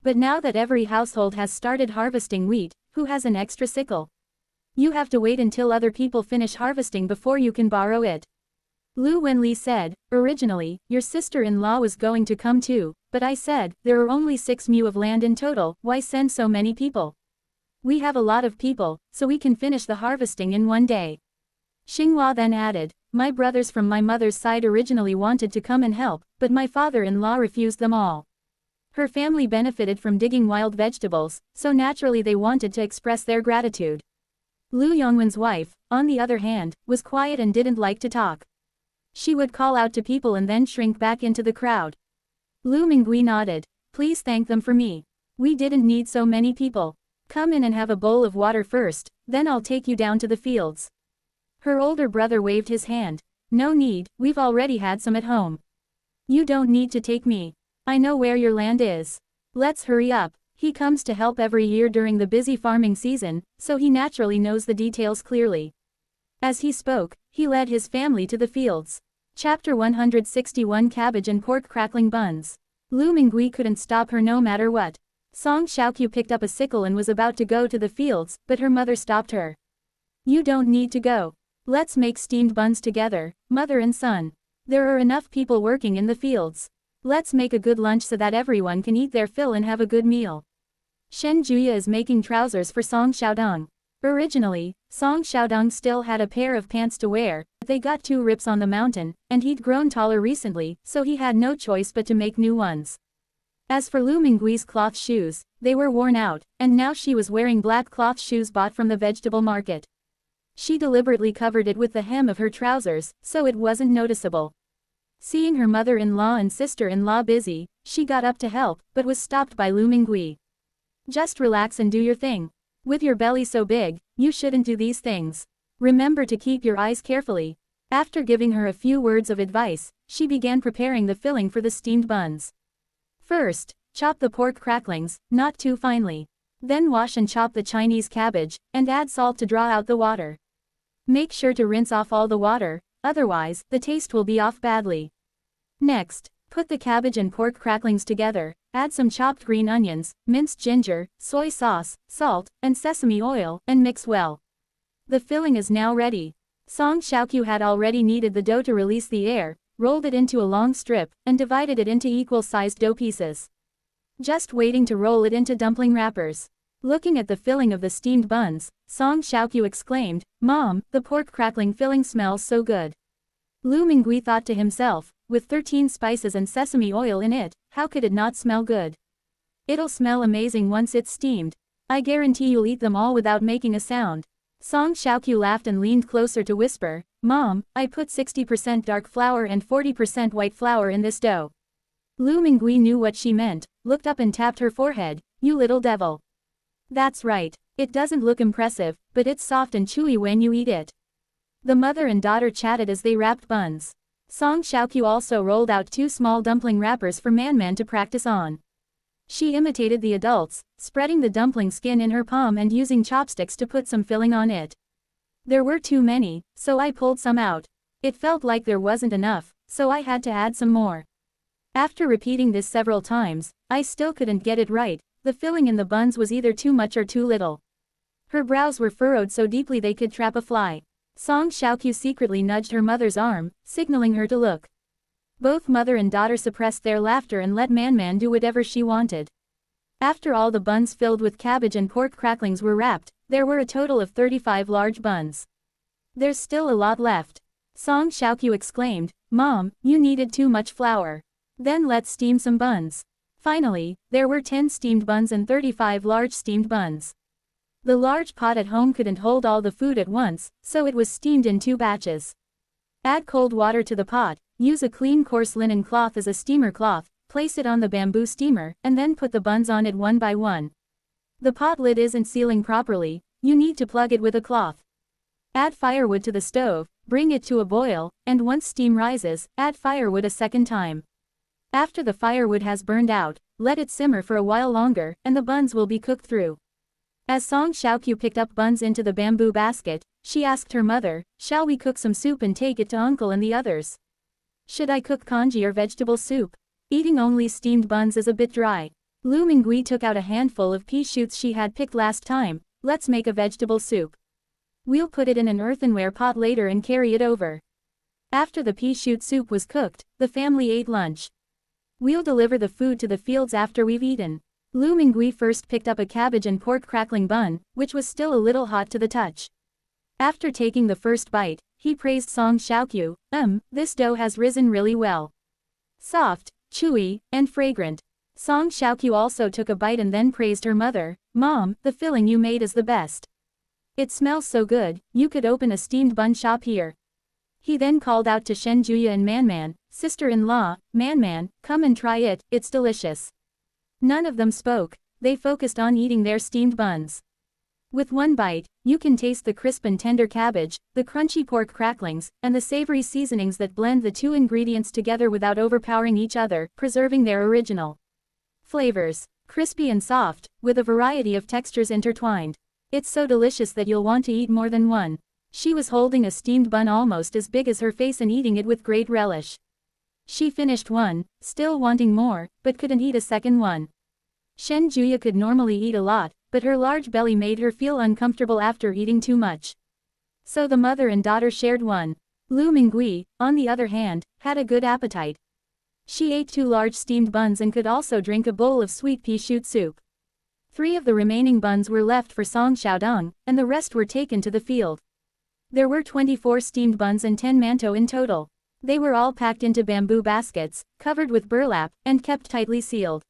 But now that every household has started harvesting wheat, who has an extra sickle? You have to wait until other people finish harvesting before you can borrow it. Lu Wenli said, originally, your sister-in-law was going to come too, but I said, there are only 6 mu of land in total, why send so many people? We have a lot of people, so we can finish the harvesting in one day. Xinghua then added, my brothers from my mother's side originally wanted to come and help, but my father-in-law refused them all. Her family benefited from digging wild vegetables, so naturally they wanted to express their gratitude. Lu Yongwen's wife, on the other hand, was quiet and didn't like to talk. She would call out to people and then shrink back into the crowd. Lu Mingui nodded. Please thank them for me. We didn't need so many people. Come in and have a bowl of water first, then I'll take you down to the fields. Her older brother waved his hand. No need, we've already had some at home. You don't need to take me. I know where your land is. Let's hurry up. He comes to help every year during the busy farming season, so he naturally knows the details clearly. As he spoke, he led his family to the fields. Chapter 161 Cabbage and Pork Crackling Buns. Lu Mingui couldn't stop her no matter what. Song Xiaoqiu picked up a sickle and was about to go to the fields, but her mother stopped her. You don't need to go. Let's make steamed buns together, mother and son. There are enough people working in the fields. Let's make a good lunch so that everyone can eat their fill and have a good meal. Shen Juya is making trousers for Song Xiaodong. Originally, Song Xiaodong still had a pair of pants to wear, but they got 2 rips on the mountain, and he'd grown taller recently, so he had no choice but to make new ones. As for Lu Mingui's cloth shoes, they were worn out, and now she was wearing black cloth shoes bought from the vegetable market. She deliberately covered it with the hem of her trousers, so it wasn't noticeable. Seeing her mother-in-law and sister-in-law busy, she got up to help, but was stopped by Lu Mingui. Just relax and do your thing. With your belly so big, you shouldn't do these things. Remember to keep your eyes carefully. After giving her a few words of advice, she began preparing the filling for the steamed buns. First, chop the pork cracklings, not too finely. Then wash and chop the Chinese cabbage, and add salt to draw out the water. Make sure to rinse off all the water, otherwise, the taste will be off badly. Next, put the cabbage and pork cracklings together, add some chopped green onions, minced ginger, soy sauce, salt, and sesame oil, and mix well. The filling is now ready. Song Xiaoqiu had already kneaded the dough to release the air, rolled it into a long strip, and divided it into equal-sized dough pieces. Just waiting to roll it into dumpling wrappers. Looking at the filling of the steamed buns, Song Xiaoqiu exclaimed, "Mom, the pork crackling filling smells so good." Lu Mingui thought to himself, with 13 spices and sesame oil in it, how could it not smell good? It'll smell amazing once it's steamed. I guarantee you'll eat them all without making a sound. Song Xiaoqiu laughed and leaned closer to whisper, "Mom, I put 60% dark flour and 40% white flour in this dough." Lu Mingui knew what she meant, looked up and tapped her forehead, "You little devil." "That's right. It doesn't look impressive, but it's soft and chewy when you eat it." The mother and daughter chatted as they wrapped buns. Song Xiaoqiu also rolled out 2 small dumpling wrappers for Man to practice on. She imitated the adults, spreading the dumpling skin in her palm and using chopsticks to put some filling on it. There were too many, so I pulled some out. It felt like there wasn't enough, so I had to add some more. After repeating this several times, I still couldn't get it right. The filling in the buns was either too much or too little. Her brows were furrowed so deeply they could trap a fly. Song Xiaoqiu secretly nudged her mother's arm, signaling her to look. Both mother and daughter suppressed their laughter and let Man do whatever she wanted. After all the buns filled with cabbage and pork cracklings were wrapped, there were a total of 35 large buns. "There's still a lot left." Song Xiaoqiu exclaimed, "Mom, you needed too much flour. Then let's steam some buns." Finally, there were 10 steamed buns and 35 large steamed buns. The large pot at home couldn't hold all the food at once, so it was steamed in 2 batches. Add cold water to the pot, use a clean coarse linen cloth as a steamer cloth, place it on the bamboo steamer, and then put the buns on it one by one. The pot lid isn't sealing properly, you need to plug it with a cloth. Add firewood to the stove, bring it to a boil, and once steam rises, add firewood a second time. After the firewood has burned out, let it simmer for a while longer, and the buns will be cooked through. As Song Xiaoqiu picked up buns into the bamboo basket, she asked her mother, "Shall we cook some soup and take it to uncle and the others? Should I cook congee or vegetable soup? Eating only steamed buns is a bit dry." Lu Mingui took out a handful of pea shoots she had picked last time. "Let's make a vegetable soup. We'll put it in an earthenware pot later and carry it over." After the pea shoot soup was cooked, the family ate lunch. "We'll deliver the food to the fields after we've eaten." Lu Mingui first picked up a cabbage and pork crackling bun, which was still a little hot to the touch. After taking the first bite, he praised Song Xiaoqiu, "This dough has risen really well. Soft, chewy, and fragrant." Song Xiaoqiu also took a bite and then praised her mother, "Mom, the filling you made is the best. It smells so good, you could open a steamed bun shop here." He then called out to Shen Juya and Man, "Sister-in-law, Man, come and try it, it's delicious." None of them spoke, they focused on eating their steamed buns. With one bite, you can taste the crisp and tender cabbage, the crunchy pork cracklings, and the savory seasonings that blend the 2 ingredients together without overpowering each other, preserving their original flavors. Crispy and soft, with a variety of textures intertwined. It's so delicious that you'll want to eat more than one. She was holding a steamed bun almost as big as her face and eating it with great relish. She finished one, still wanting more, but couldn't eat a second one. Shen Juya could normally eat a lot, but her large belly made her feel uncomfortable after eating too much. So the mother and daughter shared one. Lu Mingui, on the other hand, had a good appetite. She ate 2 large steamed buns and could also drink a bowl of sweet pea shoot soup. 3 of the remaining buns were left for Song Xiaodong, and the rest were taken to the field. There were 24 steamed buns and 10 mantou in total. They were all packed into bamboo baskets, covered with burlap, and kept tightly sealed.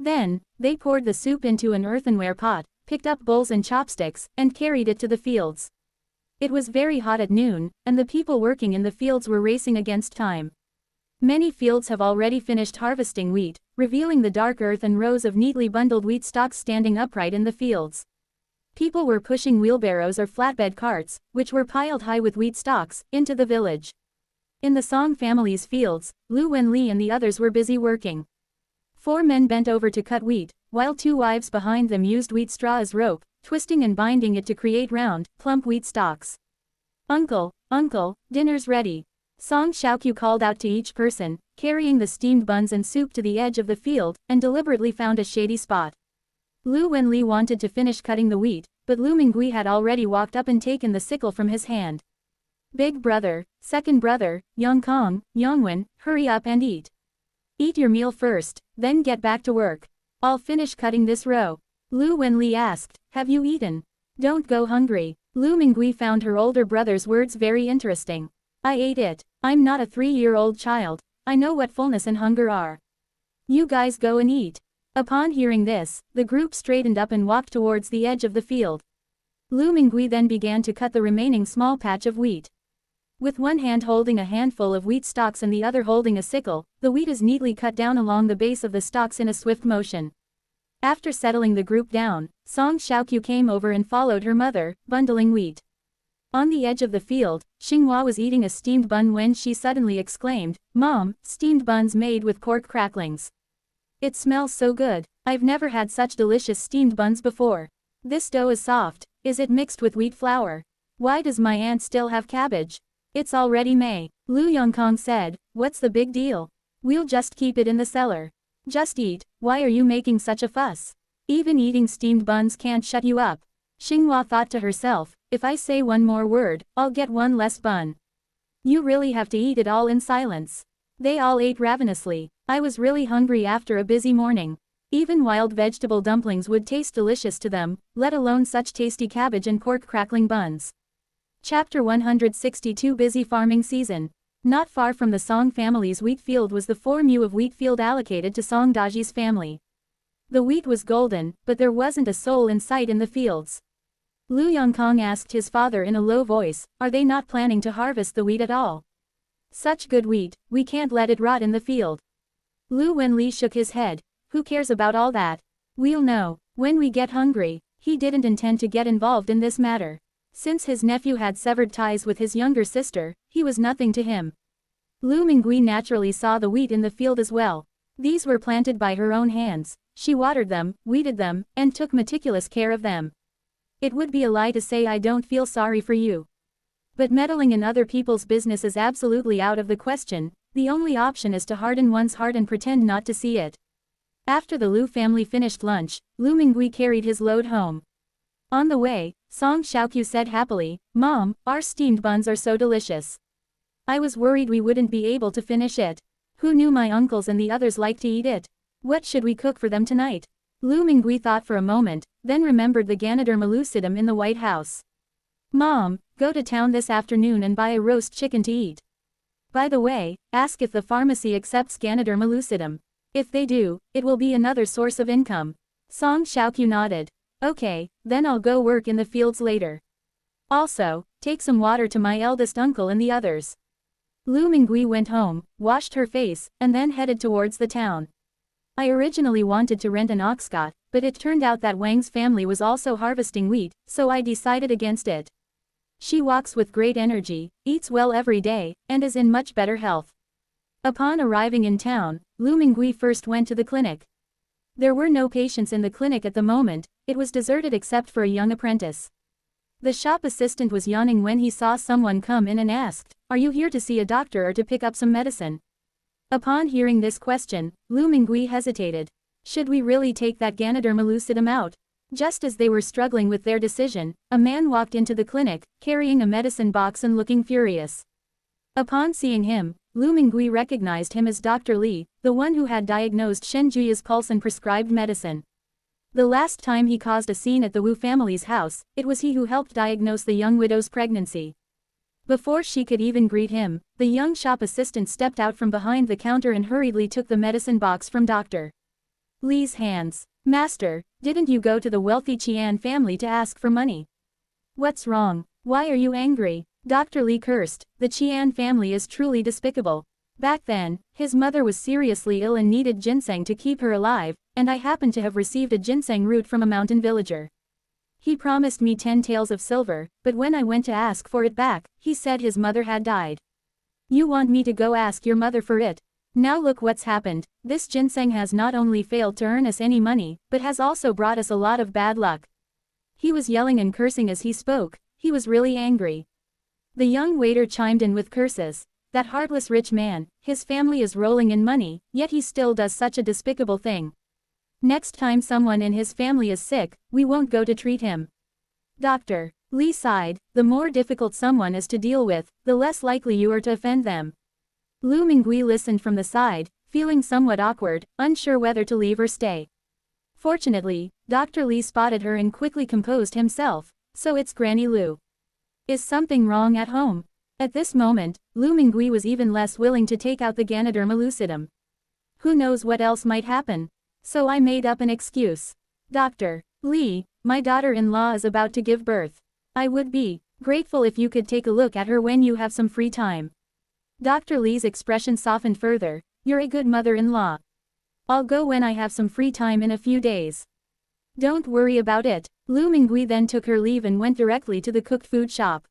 Then, they poured the soup into an earthenware pot, picked up bowls and chopsticks, and carried it to the fields. It was very hot at noon, and the people working in the fields were racing against time. Many fields have already finished harvesting wheat, revealing the dark earth and rows of neatly bundled wheat stalks standing upright in the fields. People were pushing wheelbarrows or flatbed carts, which were piled high with wheat stalks, into the village. In the Song family's fields, Lu Wenli and the others were busy working. 4 men bent over to cut wheat, while two wives behind them used wheat straw as rope, twisting and binding it to create round, plump wheat stalks. "Uncle, uncle, dinner's ready." Song Xiaoqiu called out to each person, carrying the steamed buns and soup to the edge of the field, and deliberately found a shady spot. Lu Wenli wanted to finish cutting the wheat, but Lu Mingui had already walked up and taken the sickle from his hand. "Big brother, second brother, Yongkong, Yongwen, hurry up and eat. Eat your meal first, then get back to work. I'll finish cutting this row." Lu Wenli asked, "Have you eaten? Don't go hungry." Lu Mingui found her older brother's words very interesting. "I ate it. I'm not a 3-year-old child. I know what fullness and hunger are. You guys go and eat." Upon hearing this, the group straightened up and walked towards the edge of the field. Lu Mingui then began to cut the remaining small patch of wheat. With one hand holding a handful of wheat stalks and the other holding a sickle, the wheat is neatly cut down along the base of the stalks in a swift motion. After settling the group down, Song Xiaoqiu came over and followed her mother, bundling wheat. On the edge of the field, Xinghua was eating a steamed bun when she suddenly exclaimed, "Mom, steamed buns made with cork cracklings. It smells so good. I've never had such delicious steamed buns before. This dough is soft. Is it mixed with wheat flour? Why does my aunt still have cabbage? It's already May." Lu Yongkong said, "What's the big deal? We'll just keep it in the cellar. Just eat, why are you making such a fuss? Even eating steamed buns can't shut you up." Xinghua thought to herself, "If I say one more word, I'll get one less bun. You really have to eat it all in silence." They all ate ravenously. I was really hungry after a busy morning. Even wild vegetable dumplings would taste delicious to them, let alone such tasty cabbage and cork crackling buns. Chapter 162 Busy farming season. Not far from the Song family's wheat field was the 4 mu of wheat field allocated to Song Daji's family. The wheat was golden, but there wasn't a soul in sight in the fields. Lu Yongkong asked his father in a low voice, "Are they not planning to harvest the wheat at all? Such good wheat, we can't let it rot in the field." Lu Wenli shook his head. "Who cares about all that? We'll know when we get hungry." He didn't intend to get involved in this matter. Since his nephew had severed ties with his younger sister, he was nothing to him. Lu Mingui naturally saw the wheat in the field as well. These were planted by her own hands. She watered them, weeded them, and took meticulous care of them. It would be a lie to say I don't feel sorry for you. But meddling in other people's business is absolutely out of the question. The only option is to harden one's heart and pretend not to see it. After the Lu family finished lunch, Lu Mingui carried his load home. On the way, Song Xiaoqiu said happily, "Mom, our steamed buns are so delicious. I was worried we wouldn't be able to finish it. Who knew my uncles and the others like to eat it? What should we cook for them tonight?" Lu Mingui thought for a moment, then remembered the Ganoderma lucidum in the White House. "Mom, go to town this afternoon and buy a roast chicken to eat. By the way, ask if the pharmacy accepts Ganoderma lucidum. If they do, it will be another source of income." Song Xiaoqiu nodded. "Okay, then I'll go work in the fields later. Also, take some water to my eldest uncle and the others." Lu Mingui went home, washed her face, and then headed towards the town. "I originally wanted to rent an ox cart, but it turned out that Wang's family was also harvesting wheat, so I decided against it. She walks with great energy, eats well every day, and is in much better health." Upon arriving in town, Lu Mingui first went to the clinic. There were no patients in the clinic at the moment. It was deserted except for a young apprentice. The shop assistant was yawning when he saw someone come in and asked, "Are you here to see a doctor or to pick up some medicine?" Upon hearing this question, Lu Mingui hesitated. Should we really take that Ganoderma lucidum out? Just as they were struggling with their decision, a man walked into the clinic, carrying a medicine box and looking furious. Upon seeing him, Lu Mingui recognized him as Dr. Li, the one who had diagnosed Shen Juya's pulse and prescribed medicine. The last time he caused a scene at the Wu family's house, it was he who helped diagnose the young widow's pregnancy. Before she could even greet him, the young shop assistant stepped out from behind the counter and hurriedly took the medicine box from Dr. Li's hands. "Master, didn't you go to the wealthy Qian family to ask for money? What's wrong? Why are you angry?" Dr. Li cursed. "The Qian family is truly despicable. Back then, his mother was seriously ill and needed ginseng to keep her alive, and I happened to have received a ginseng root from a mountain villager. He promised me 10 taels of silver, but when I went to ask for it back, he said his mother had died. You want me to go ask your mother for it? Now look what's happened. This ginseng has not only failed to earn us any money, but has also brought us a lot of bad luck." He was yelling and cursing as he spoke. He was really angry. The young waiter chimed in with curses. "That heartless rich man, his family is rolling in money, yet he still does such a despicable thing. Next time someone in his family is sick, we won't go to treat him." Dr. Lee sighed. "The more difficult someone is to deal with, the less likely you are to offend them." Lu Mingui listened from the side, feeling somewhat awkward, unsure whether to leave or stay. Fortunately, Dr. Lee spotted her and quickly composed himself. "So it's Granny Lu. Is something wrong at home?" At this moment, Lu Mingui was even less willing to take out the Ganoderma lucidum. Who knows what else might happen? So I made up an excuse. "Dr. Lee, my daughter-in-law is about to give birth. I would be grateful if you could take a look at her when you have some free time." Dr. Lee's expression softened further. "You're a good mother-in-law. I'll go when I have some free time in a few days. Don't worry about it." Lu Mingui then took her leave and went directly to the cooked food shop.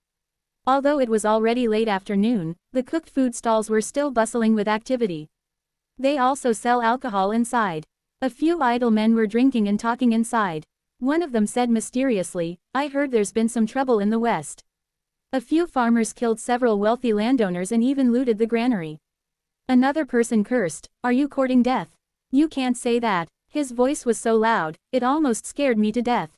Although it was already late afternoon, the cooked food stalls were still bustling with activity. They also sell alcohol inside. A few idle men were drinking and talking inside. One of them said mysteriously, "I heard there's been some trouble in the West. A few farmers killed several wealthy landowners and even looted the granary." Another person cursed, "Are you courting death? You can't say that." His voice was so loud, it almost scared me to death.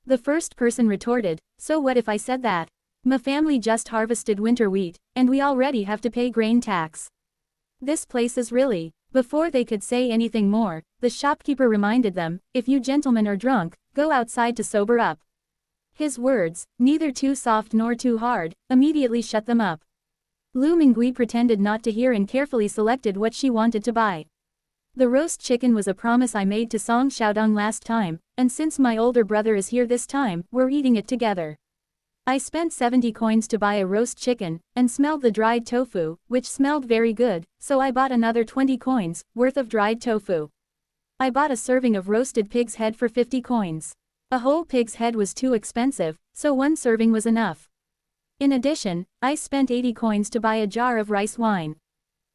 The first person retorted, "So what if I said that? My family just harvested winter wheat, and we already have to pay grain tax. This place is really..." Before they could say anything more, the shopkeeper reminded them, "If you gentlemen are drunk, go outside to sober up." His words, neither too soft nor too hard, immediately shut them up. Lu Mingui pretended not to hear and carefully selected what she wanted to buy. "The roast chicken was a promise I made to Song Xiaodong last time, and since my older brother is here this time, we're eating it together. I spent 70 coins to buy a roast chicken, and smelled the dried tofu, which smelled very good, so I bought another 20 coins, worth of dried tofu. I bought a serving of roasted pig's head for 50 coins. A whole pig's head was too expensive, so one serving was enough. In addition, I spent 80 coins to buy a jar of rice wine."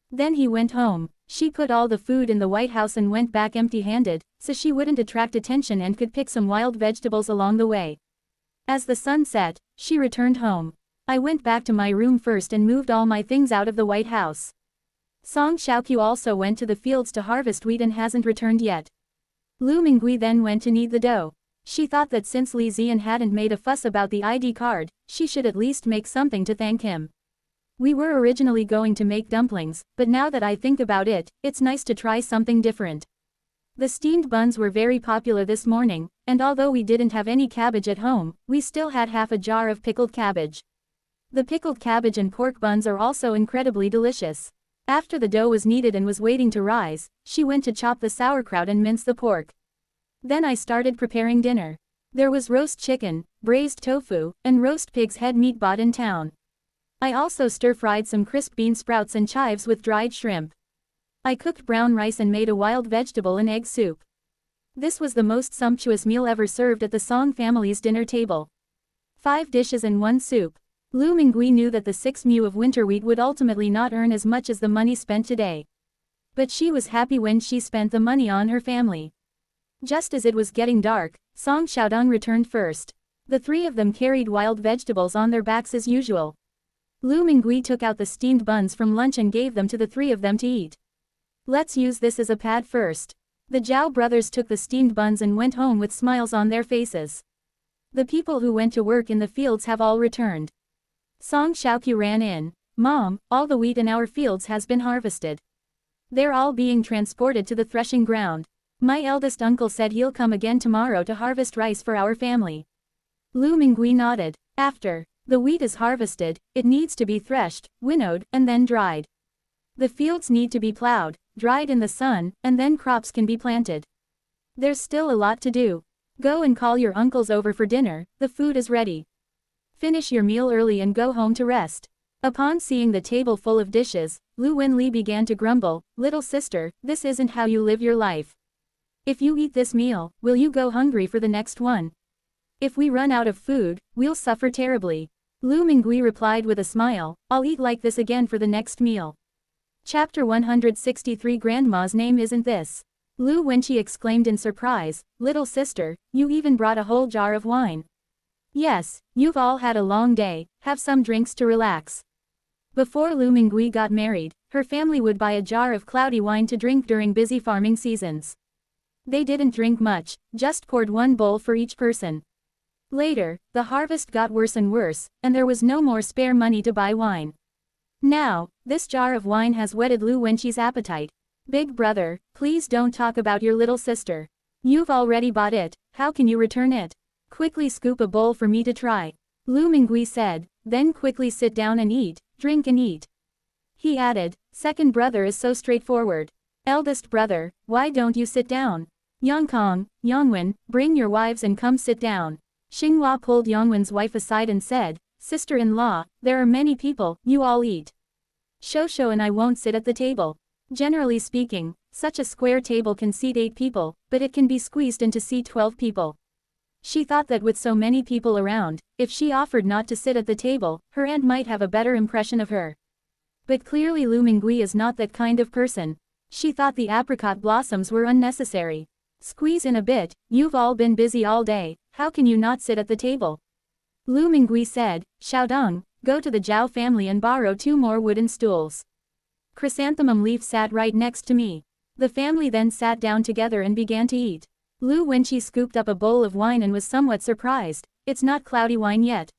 Then he went home. She put all the food in the White House and went back empty-handed, so she wouldn't attract attention and could pick some wild vegetables along the way. As the sun set, she returned home. I went back to my room first and moved all my things out of the White House. Song Xiaoqiu also went to the fields to harvest wheat and hasn't returned yet. Lu Mingui then went to knead the dough. She thought that since Li Zian hadn't made a fuss about the ID card, she should at least make something to thank him. "We were originally going to make dumplings, but now that I think about it, it's nice to try something different." The steamed buns were very popular this morning, and although we didn't have any cabbage at home, we still had half a jar of pickled cabbage. The pickled cabbage and pork buns are also incredibly delicious. After the dough was kneaded and was waiting to rise, she went to chop the sauerkraut and mince the pork. Then I started preparing dinner. There was roast chicken, braised tofu, and roast pig's head meat bought in town. I also stir-fried some crisp bean sprouts and chives with dried shrimp. I cooked brown rice and made a wild vegetable and egg soup. This was the most sumptuous meal ever served at the Song family's dinner table. 5 dishes and 1 soup. Lu Mingui knew that the 6 mu of winter wheat would ultimately not earn as much as the money spent today. But she was happy when she spent the money on her family. Just as it was getting dark, Song Xiaodong returned first. The 3 of them carried wild vegetables on their backs as usual. Lu Mingui took out the steamed buns from lunch and gave them to the 3 of them to eat. "Let's use this as a pad first." The Zhao brothers took the steamed buns and went home with smiles on their faces. The people who went to work in the fields have all returned. Song Xiaoqiu ran in. "Mom, all the wheat in our fields has been harvested. They're all being transported to the threshing ground. My eldest uncle said he'll come again tomorrow to harvest rice for our family." Lu Mingui nodded. "After the wheat is harvested, it needs to be threshed, winnowed, and then dried. The fields need to be plowed, dried in the sun, and then crops can be planted. There's still a lot to do. Go and call your uncles over for dinner, the food is ready. Finish your meal early and go home to rest." Upon seeing the table full of dishes, Lu Wenli began to grumble, "Little sister, this isn't how you live your life. If you eat this meal, will you go hungry for the next one? If we run out of food, we'll suffer terribly." Lu Mingui replied with a smile, "I'll eat like this again for the next meal." Chapter 163 Grandma's name isn't this. Lu Wenqi exclaimed in surprise, little sister, you even brought a whole jar of wine. Yes, you've all had a long day, have some drinks to relax. Before Lu Mingui got married, her family would buy a jar of cloudy wine to drink during busy farming seasons. They didn't drink much, just poured one bowl for each person. Later, the harvest got worse and worse, and there was no more spare money to buy wine. Now, this jar of wine has whetted Lu Wenqi's appetite. Big brother, please don't talk about your little sister. You've already bought it, how can you return it? Quickly scoop a bowl for me to try. Lu Mingui said, then quickly sit down and eat, drink and eat. He added, second brother is so straightforward. Eldest brother, why don't you sit down? Yongkong, Yongwen, bring your wives and come sit down. Xinghua pulled Yongwen's wife aside and said, sister-in-law, there are many people, you all eat. Shosho and I won't sit at the table. Generally speaking, such a square table can seat 8 people, but it can be squeezed into seat 12 people. She thought that with so many people around, if she offered not to sit at the table, her aunt might have a better impression of her. But clearly Lu Mingui is not that kind of person. She thought the apricot blossoms were unnecessary. Squeeze in a bit, you've all been busy all day, how can you not sit at the table? Lu Mingui said, Xiaodong, go to the Zhao family and borrow 2 more wooden stools. Chrysanthemum Leaf sat right next to me. The family then sat down together and began to eat. Lu Wenqi scooped up a bowl of wine and was somewhat surprised, it's not cloudy wine yet.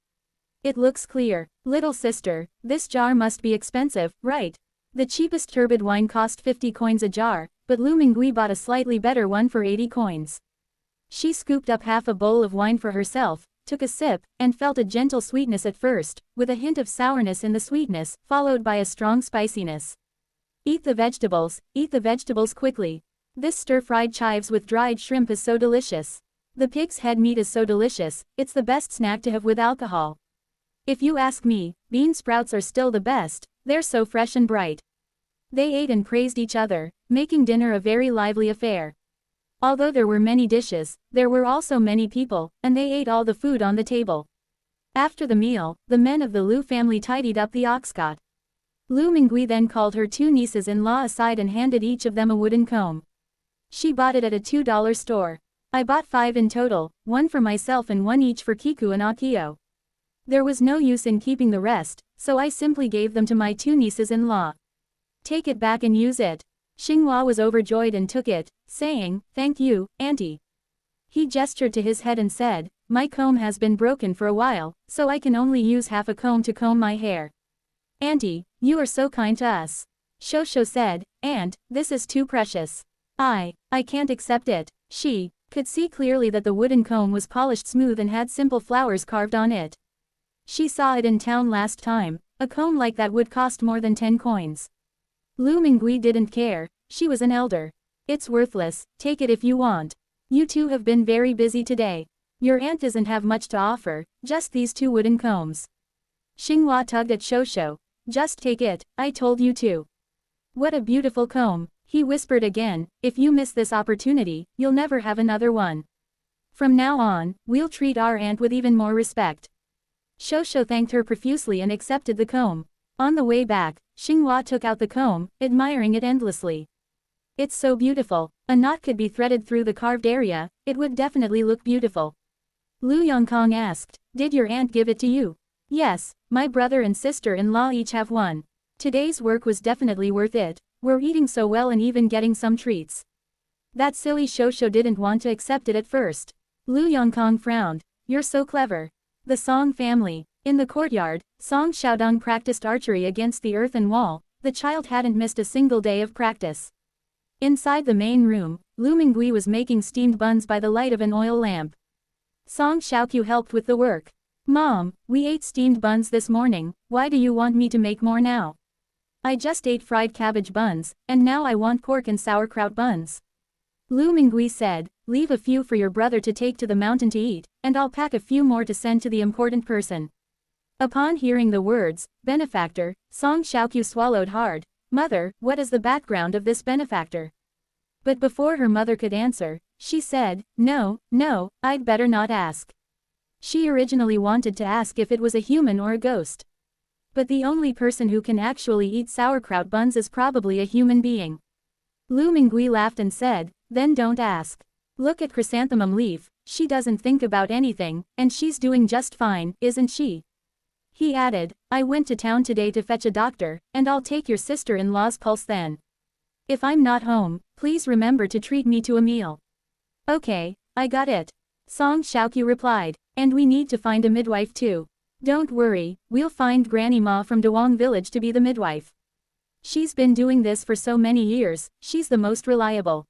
It looks clear. Little sister, this jar must be expensive, right? The cheapest turbid wine cost 50 coins a jar, but Lu Mingui bought a slightly better one for 80 coins. She scooped up half a bowl of wine for herself, took a sip, and felt a gentle sweetness at first, with a hint of sourness in the sweetness, followed by a strong spiciness. Eat the vegetables quickly. This stir-fried chives with dried shrimp is so delicious. The pig's head meat is so delicious, it's the best snack to have with alcohol. If you ask me, bean sprouts are still the best, they're so fresh and bright. They ate and praised each other, making dinner a very lively affair. Although there were many dishes, there were also many people, and they ate all the food on the table. After the meal, the men of the Lu family tidied up the oxcot. Lu Mingui then called her 2 nieces-in-law aside and handed each of them a wooden comb. She bought it at a $2 store. I bought 5 in total, 1 for myself and 1 each for Kiku and Akio. There was no use in keeping the rest, so I simply gave them to my 2 nieces-in-law. Take it back and use it. Xinghua was overjoyed and took it, saying, thank you, auntie. He gestured to his head and said, my comb has been broken for a while, so I can only use half a comb to comb my hair. Auntie, you are so kind to us. Shosho said, Aunt, this is too precious. I can't accept it. She could see clearly that the wooden comb was polished smooth and had simple flowers carved on it. She saw it in town last time, a comb like that would cost more than 10 coins. Lu Mingui didn't care, she was an elder. It's worthless, take it if you want. You two have been very busy today. Your aunt doesn't have much to offer, just these 2 wooden combs. Xinghua tugged at Shosho. Just take it, I told you to. What a beautiful comb, he whispered again, if you miss this opportunity, you'll never have another one. From now on, we'll treat our aunt with even more respect. Shosho thanked her profusely and accepted the comb. On the way back, Xinghua took out the comb, admiring it endlessly. It's so beautiful, a knot could be threaded through the carved area, it would definitely look beautiful. Lu Yongkong asked, did your aunt give it to you? Yes, my brother and sister-in-law each have one. Today's work was definitely worth it, we're eating so well and even getting some treats. That silly Shosho didn't want to accept it at first. Lu Yongkong frowned, you're so clever. The Song family. In the courtyard, Song Xiaodong practiced archery against the earthen wall, the child hadn't missed a single day of practice. Inside the main room, Lu Mingui was making steamed buns by the light of an oil lamp. Song Xiaoqiu helped with the work. Mom, we ate steamed buns this morning, why do you want me to make more now? I just ate fried cabbage buns, and now I want pork and sauerkraut buns. Lu Mingui said, leave a few for your brother to take to the mountain to eat, and I'll pack a few more to send to the important person. Upon hearing the words, benefactor, Song Xiaoqiu swallowed hard. Mother, what is the background of this benefactor? But before her mother could answer, she said, no, I'd better not ask. She originally wanted to ask if it was a human or a ghost. But the only person who can actually eat sauerkraut buns is probably a human being. Lu Mingui laughed and said, then don't ask. Look at Chrysanthemum Leaf, she doesn't think about anything, and she's doing just fine, isn't she? He added, I went to town today to fetch a doctor, and I'll take your sister-in-law's pulse then. If I'm not home, please remember to treat me to a meal. Okay, I got it. Song Xiaoqi replied, and we need to find a midwife too. Don't worry, we'll find Granny Ma from Dawang village to be the midwife. She's been doing this for so many years, she's the most reliable.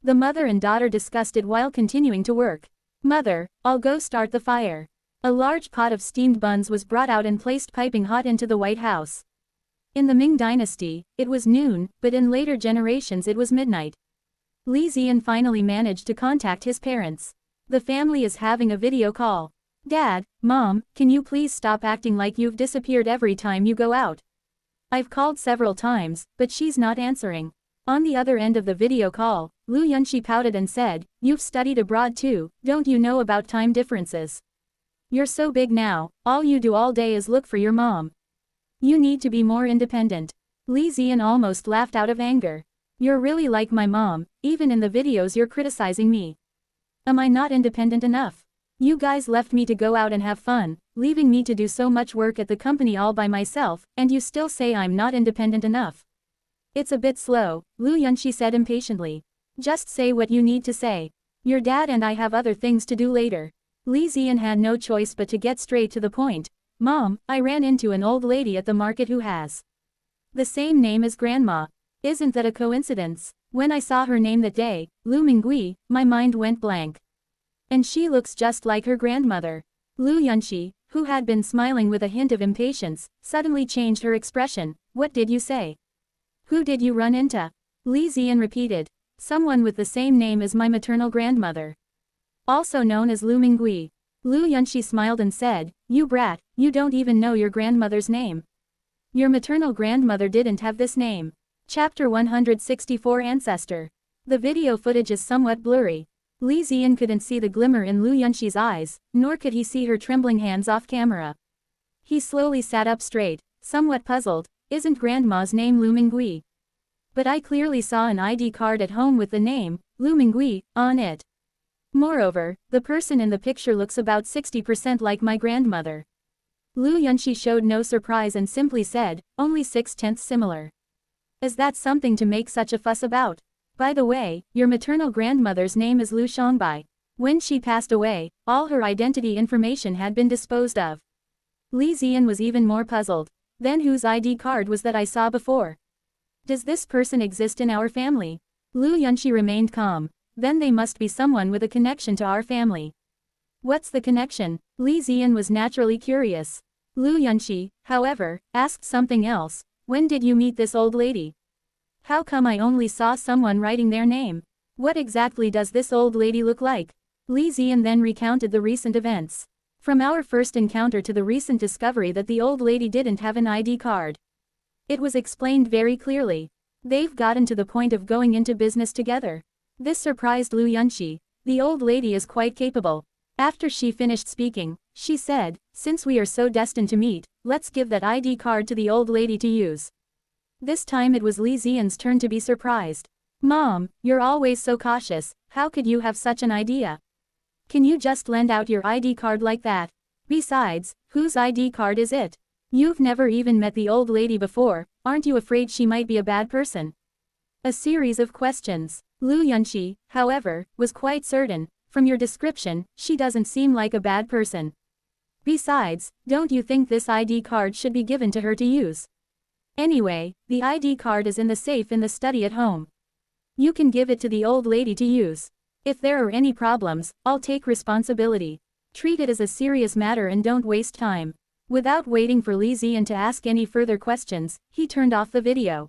The mother and daughter discussed it while continuing to work. Mother, I'll go start the fire. A large pot of steamed buns was brought out and placed piping hot into the White House. In the Ming Dynasty, it was noon, but in later generations it was midnight. Li Ziyan finally managed to contact his parents. The family is having a video call. Dad, Mom, can you please stop acting like you've disappeared every time you go out? I've called several times, but she's not answering. On the other end of the video call, Lu Yunxi pouted and said, you've studied abroad too, don't you know about time differences? You're so big now, all you do all day is look for your mom. You need to be more independent. Li Ziyan almost laughed out of anger. You're really like my mom, even in the videos you're criticizing me. Am I not independent enough? You guys left me to go out and have fun, leaving me to do so much work at the company all by myself, and you still say I'm not independent enough. It's a bit slow, Lu Yunxi said impatiently. Just say what you need to say. Your dad and I have other things to do later. Li Ziyan had no choice but to get straight to the point. Mom, I ran into an old lady at the market who has the same name as Grandma. Isn't that a coincidence? When I saw her name that day, Lu Mingui, my mind went blank. And she looks just like her grandmother. Lu Yunxi, who had been smiling with a hint of impatience, suddenly changed her expression. What did you say? Who did you run into? Li Ziyan repeated. Someone with the same name as my maternal grandmother. Also known as Lu Mingui. Lu Yunxi smiled and said, you brat, you don't even know your grandmother's name. Your maternal grandmother didn't have this name. Chapter 164 Ancestor. The video footage is somewhat blurry. Li Ziyan couldn't see the glimmer in Lu Yunxi's eyes, nor could he see her trembling hands off camera. He slowly sat up straight, somewhat puzzled. Isn't Grandma's name Lu Mingui? But I clearly saw an ID card at home with the name, Lu Mingui, on it. Moreover, the person in the picture looks about 60% like my grandmother. Lu Yunxi showed no surprise and simply said, only 6/10 similar. Is that something to make such a fuss about? By the way, your maternal grandmother's name is Lu Shangbai. When she passed away, all her identity information had been disposed of. Li Ziyan was even more puzzled. Then whose ID card was that I saw before? Does this person exist in our family? Lu Yunxi remained calm. Then they must be someone with a connection to our family. What's the connection? Li Ziyan was naturally curious. Lu Yunxi, however, asked something else. When did you meet this old lady? How come I only saw someone writing their name? What exactly does this old lady look like? Li Ziyan then recounted the recent events. From our first encounter to the recent discovery that the old lady didn't have an ID card. It was explained very clearly. They've gotten to the point of going into business together. This surprised Lu Yunxi. The old lady is quite capable. After she finished speaking, she said, since we are so destined to meet, let's give that ID card to the old lady to use. This time it was Li Ziyan's turn to be surprised. Mom, you're always so cautious, how could you have such an idea? Can you just lend out your ID card like that? Besides, whose ID card is it? You've never even met the old lady before, aren't you afraid she might be a bad person? A series of questions. Lu Yunxi, however, was quite certain, from your description, she doesn't seem like a bad person. Besides, don't you think this ID card should be given to her to use? Anyway, the ID card is in the safe in the study at home. You can give it to the old lady to use. If there are any problems, I'll take responsibility. Treat it as a serious matter and don't waste time. Without waiting for Li Ziyan to ask any further questions, he turned off the video.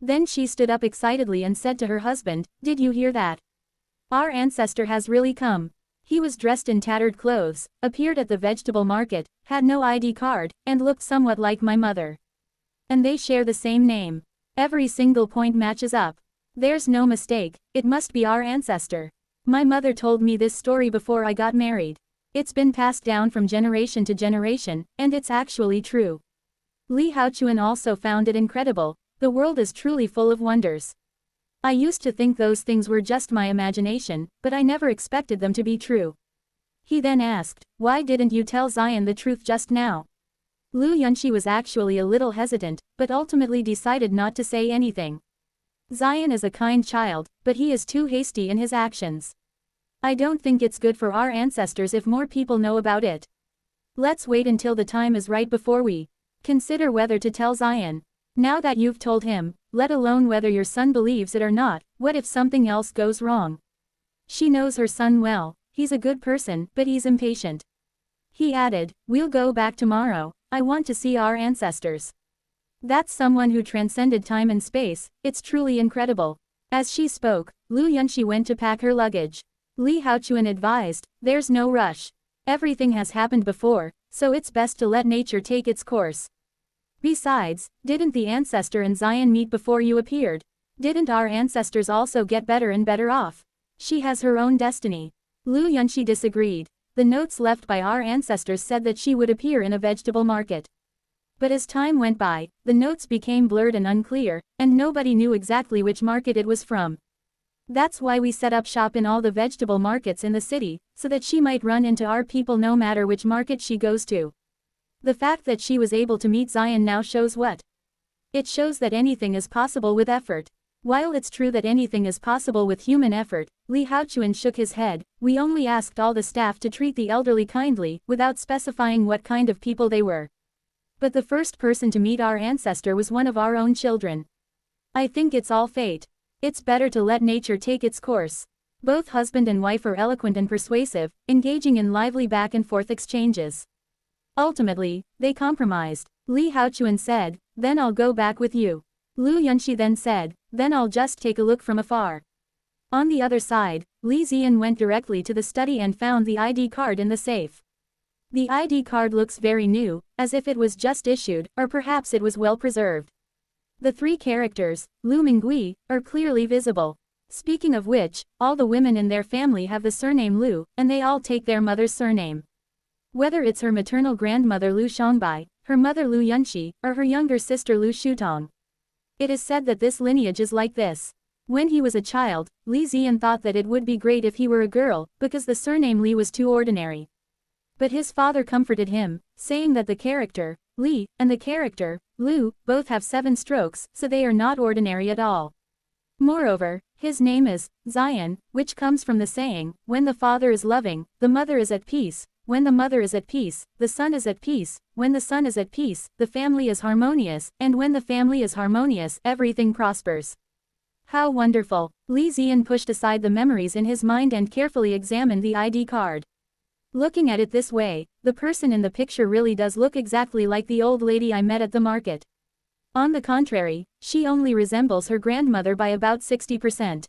Then she stood up excitedly and said to her husband, did you hear that? Our ancestor has really come. He was dressed in tattered clothes, appeared at the vegetable market, had no ID card, and looked somewhat like my mother. And they share the same name. Every single point matches up. There's no mistake, it must be our ancestor. My mother told me this story before I got married. It's been passed down from generation to generation, and it's actually true. Li Haochuan also found it incredible. The world is truly full of wonders. I used to think those things were just my imagination, but I never expected them to be true. He then asked, why didn't you tell Zion the truth just now? Lu Yunxi was actually a little hesitant, but ultimately decided not to say anything. Zion is a kind child, but he is too hasty in his actions. I don't think it's good for our ancestors if more people know about it. Let's wait until the time is right before we consider whether to tell Zion. Now that you've told him, let alone whether your son believes it or not, what if something else goes wrong? She knows her son well, he's a good person, but he's impatient. He added, we'll go back tomorrow, I want to see our ancestors. That's someone who transcended time and space, it's truly incredible. As she spoke, Lu Yunxi went to pack her luggage. Li Haochuan advised, there's no rush. Everything has happened before, so it's best to let nature take its course. Besides, didn't the ancestor and Zion meet before you appeared? Didn't our ancestors also get better and better off? She has her own destiny. Lu Yunxi disagreed. The notes left by our ancestors said that she would appear in a vegetable market. But as time went by, the notes became blurred and unclear, and nobody knew exactly which market it was from. That's why we set up shop in all the vegetable markets in the city, so that she might run into our people no matter which market she goes to. The fact that she was able to meet Zion now shows what? It shows that anything is possible with effort. While it's true that anything is possible with human effort, Li Haochuan shook his head, we only asked all the staff to treat the elderly kindly, without specifying what kind of people they were. But the first person to meet our ancestor was one of our own children. I think it's all fate. It's better to let nature take its course. Both husband and wife are eloquent and persuasive, engaging in lively back and forth exchanges. Ultimately, they compromised. Li Haochuan said, then I'll go back with you. Lu Yunxi then said, then I'll just take a look from afar. On the other side, Li Ziyan went directly to the study and found the ID card in the safe. The ID card looks very new, as if it was just issued, or perhaps it was well preserved. The three characters, Lu Mingui, are clearly visible. Speaking of which, all the women in their family have the surname Lu, and they all take their mother's surname. Whether it's her maternal grandmother Lu Shangbai, her mother Lu Yunxi, or her younger sister Lu Shutong. It is said that this lineage is like this. When he was a child, Li Ziyan thought that it would be great if he were a girl, because the surname Li was too ordinary. But his father comforted him, saying that the character, Li, and the character, Lu, both have 7 strokes, so they are not ordinary at all. Moreover, his name is Zion, which comes from the saying, when the father is loving, the mother is at peace, when the mother is at peace, the son is at peace, when the son is at peace, the family is harmonious, and when the family is harmonious, everything prospers. How wonderful! Li Ziyan pushed aside the memories in his mind and carefully examined the ID card. Looking at it this way, the person in the picture really does look exactly like the old lady I met at the market. On the contrary, she only resembles her grandmother by about 60%.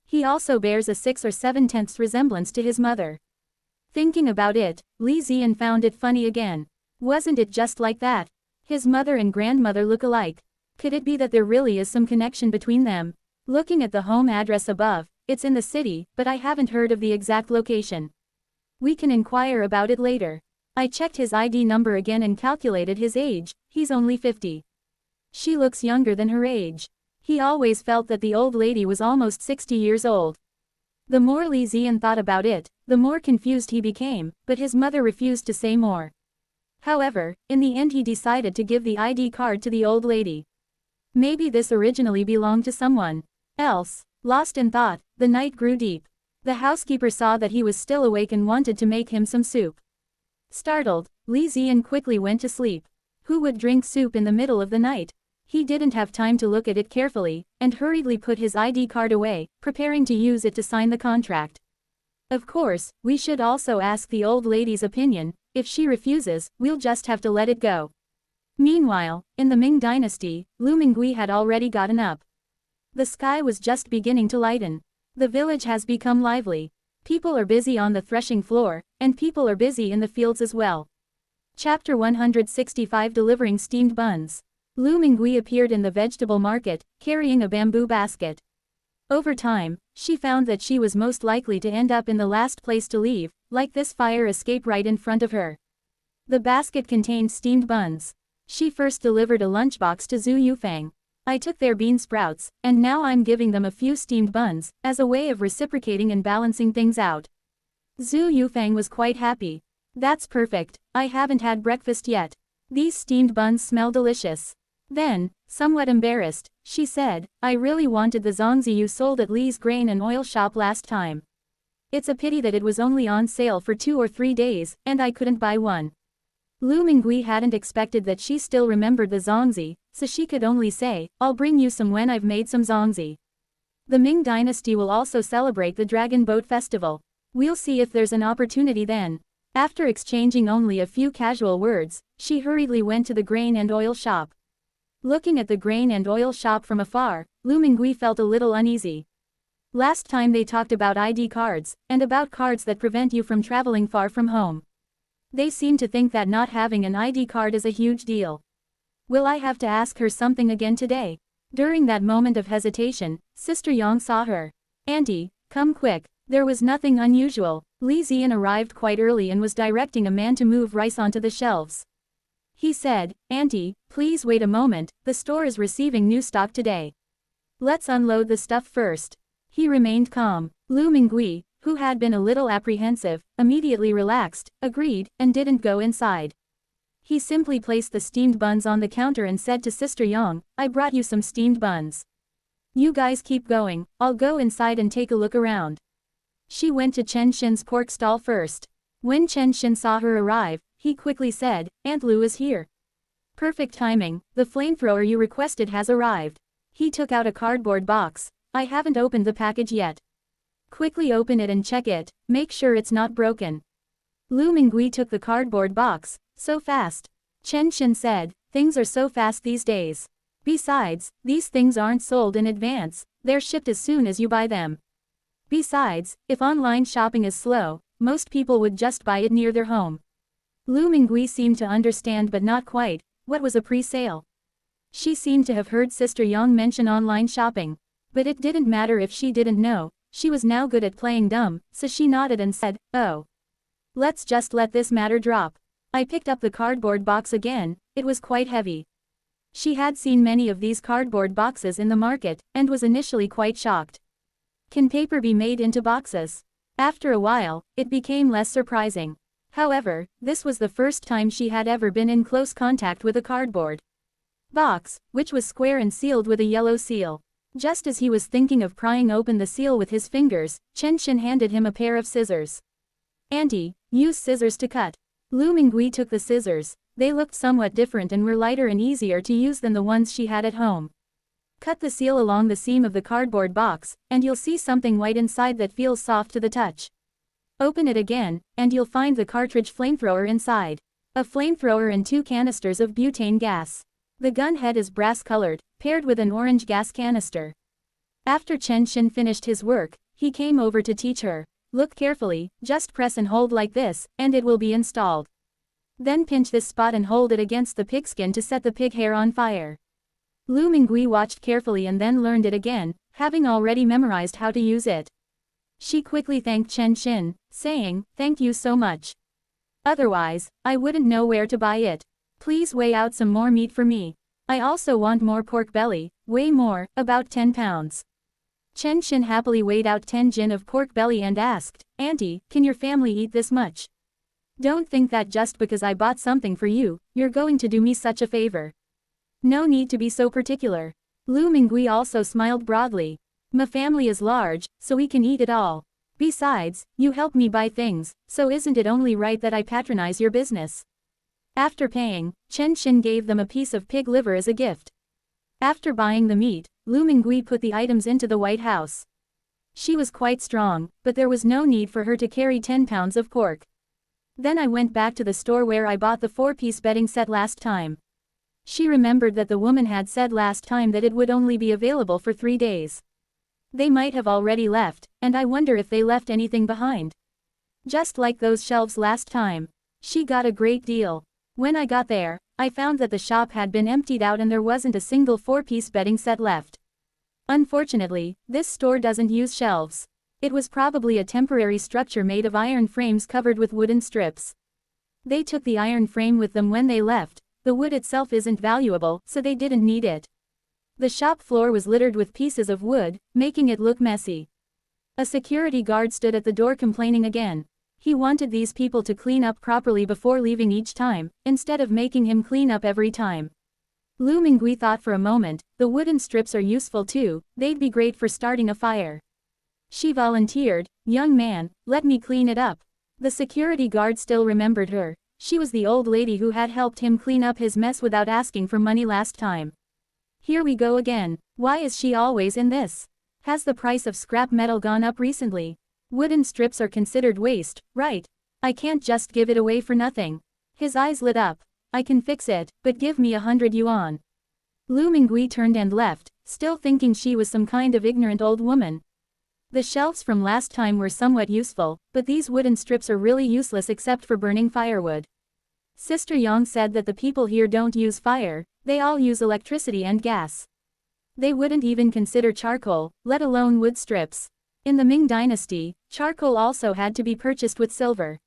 He also bears a 6 or 7/10 resemblance to his mother. Thinking about it, Li Ziyan found it funny again. Wasn't it just like that? His mother and grandmother look alike. Could it be that there really is some connection between them? Looking at the home address above, it's in the city, but I haven't heard of the exact location. We can inquire about it later. I checked his ID number again and calculated his age, he's only 50. She looks younger than her age. He always felt that the old lady was almost 60 years old. The more Li Ziyan thought about it, the more confused he became, but his mother refused to say more. However, in the end he decided to give the ID card to the old lady. Maybe this originally belonged to someone else. Lost in thought, the night grew deep. The housekeeper saw that he was still awake and wanted to make him some soup. Startled, Li Ziyan quickly went to sleep. Who would drink soup in the middle of the night? He didn't have time to look at it carefully, and hurriedly put his ID card away, preparing to use it to sign the contract. Of course, we should also ask the old lady's opinion. If she refuses, we'll just have to let it go. Meanwhile, in the Ming Dynasty, Lu Mingui had already gotten up. The sky was just beginning to lighten. The village has become lively. People are busy on the threshing floor, and people are busy in the fields as well. Chapter 165 Delivering Steamed Buns. Lu Mingui appeared in the vegetable market, carrying a bamboo basket. Over time, she found that she was most likely to end up in the last place to leave, like this fire escape right in front of her. The basket contained steamed buns. She first delivered a lunchbox to Zhu Yufang. I took their bean sprouts, and now I'm giving them a few steamed buns, as a way of reciprocating and balancing things out. Zhu Yufang was quite happy. That's perfect, I haven't had breakfast yet. These steamed buns smell delicious. Then, somewhat embarrassed, she said, I really wanted the zongzi you sold at Lee's grain and oil shop last time. It's a pity that it was only on sale for 2 or 3 days, and I couldn't buy one. Lu Mingui hadn't expected that she still remembered the zongzi, so she could only say, I'll bring you some when I've made some zongzi. The Ming Dynasty will also celebrate the Dragon Boat Festival. We'll see if there's an opportunity then. After exchanging only a few casual words, she hurriedly went to the grain and oil shop. Looking at the grain and oil shop from afar, Lu Mingui felt a little uneasy. Last time they talked about ID cards, and about cards that prevent you from traveling far from home. They seem to think that not having an ID card is a huge deal. Will I have to ask her something again today? During that moment of hesitation, Sister Yang saw her. Auntie, come quick. There was nothing unusual. Li Zian arrived quite early and was directing a man to move rice onto the shelves. He said, Auntie, please wait a moment, the store is receiving new stock today. Let's unload the stuff first. He remained calm. Lu Mingui, who had been a little apprehensive, immediately relaxed, agreed, and didn't go inside. He simply placed the steamed buns on the counter and said to Sister Yang, I brought you some steamed buns. You guys keep going, I'll go inside and take a look around. She went to Chen Shin's pork stall first. When Chen Shin saw her arrive, he quickly said, Aunt Lu is here. Perfect timing, the flamethrower you requested has arrived. He took out a cardboard box. I haven't opened the package yet. Quickly open it and check it, make sure it's not broken. Lu Mingui took the cardboard box. So fast. Chen Shin said, things are so fast these days. Besides, these things aren't sold in advance, they're shipped as soon as you buy them. Besides, if online shopping is slow, most people would just buy it near their home. Lu Mingui seemed to understand but not quite. What was a pre-sale? She seemed to have heard Sister Yang mention online shopping. But it didn't matter if she didn't know, she was now good at playing dumb, so she nodded and said, oh. Let's just let this matter drop. I picked up the cardboard box again, it was quite heavy. She had seen many of these cardboard boxes in the market, and was initially quite shocked. Can paper be made into boxes? After a while, it became less surprising. However, this was the first time she had ever been in close contact with a cardboard box, which was square and sealed with a yellow seal. Just as he was thinking of prying open the seal with his fingers, Chen Shin handed him a pair of scissors. Auntie, use scissors to cut. Lu Mingui took the scissors. They looked somewhat different and were lighter and easier to use than the ones she had at home. Cut the seal along the seam of the cardboard box, and you'll see something white inside that feels soft to the touch. Open it again, and you'll find the cartridge flamethrower inside. A flamethrower and 2 canisters of butane gas. The gun head is brass-colored, paired with an orange gas canister. After Chen Shin finished his work, he came over to teach her. Look carefully, just press and hold like this, and it will be installed. Then pinch this spot and hold it against the pigskin to set the pig hair on fire. Lu Mingui watched carefully and then learned it again, having already memorized how to use it. She quickly thanked Chen Shin, saying, thank you so much. Otherwise, I wouldn't know where to buy it. Please weigh out some more meat for me. I also want more pork belly, way more, about 10 pounds. Chen Shin happily weighed out 10 jin of pork belly and asked, Auntie, can your family eat this much? Don't think that just because I bought something for you, you're going to do me such a favor. No need to be so particular. Lu Mingui also smiled broadly. My family is large, so we can eat it all. Besides, you help me buy things, so isn't it only right that I patronize your business? After paying, Chen Shin gave them a piece of pig liver as a gift. After buying the meat, Lu Mingui put the items into the White House. She was quite strong, but there was no need for her to carry 10 pounds of pork. Then I went back to the store where I bought the 4-piece bedding set last time. She remembered that the woman had said last time that it would only be available for 3 days. They might have already left, and I wonder if they left anything behind. Just like those shelves last time. She got a great deal. When I got there, I found that the shop had been emptied out and there wasn't a single 4-piece bedding set left. Unfortunately, this store doesn't use shelves. It was probably a temporary structure made of iron frames covered with wooden strips. They took the iron frame with them when they left, the wood itself isn't valuable, so they didn't need it. The shop floor was littered with pieces of wood, making it look messy. A security guard stood at the door complaining again. He wanted these people to clean up properly before leaving each time, instead of making him clean up every time. Lu Mingui thought for a moment, the wooden strips are useful too, they'd be great for starting a fire. She volunteered, "Young man, let me clean it up." The security guard still remembered her. She was the old lady who had helped him clean up his mess without asking for money last time. Here we go again. Why is she always in this? Has the price of scrap metal gone up recently? Wooden strips are considered waste, right? I can't just give it away for nothing. His eyes lit up. I can fix it, but give me 100 yuan. Lu Mingui turned and left, still thinking she was some kind of ignorant old woman. The shelves from last time were somewhat useful, but these wooden strips are really useless except for burning firewood. Sister Yang said that the people here don't use fire, they all use electricity and gas. They wouldn't even consider charcoal, let alone wood strips. In the Ming Dynasty, charcoal also had to be purchased with silver.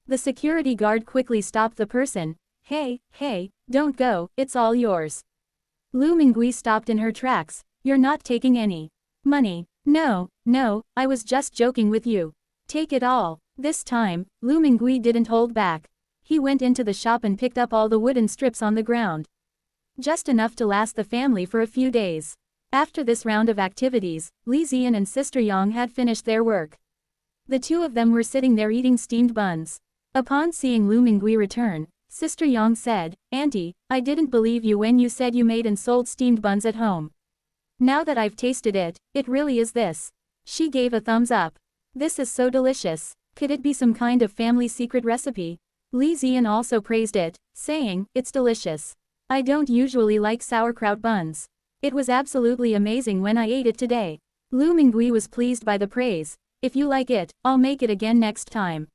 The security guard quickly stopped the person. Hey, don't go, it's all yours. Lu Mingui stopped in her tracks. You're not taking any money. No, I was just joking with you. Take it all. This time, Lu Mingui didn't hold back. He went into the shop and picked up all the wooden strips on the ground. Just enough to last the family for a few days. After this round of activities, Li Ziyan and Sister Yang had finished their work. The two of them were sitting there eating steamed buns. Upon seeing Lu Mingui return, Sister Yang said, "Auntie, I didn't believe you when you said you made and sold steamed buns at home. Now that I've tasted it, it really is this." She gave a thumbs up. "This is so delicious. Could it be some kind of family secret recipe?" Li Ziyan also praised it, saying, "It's delicious. I don't usually like sauerkraut buns. It was absolutely amazing when I ate it today." Lu Mingui was pleased by the praise. "If you like it, I'll make it again next time."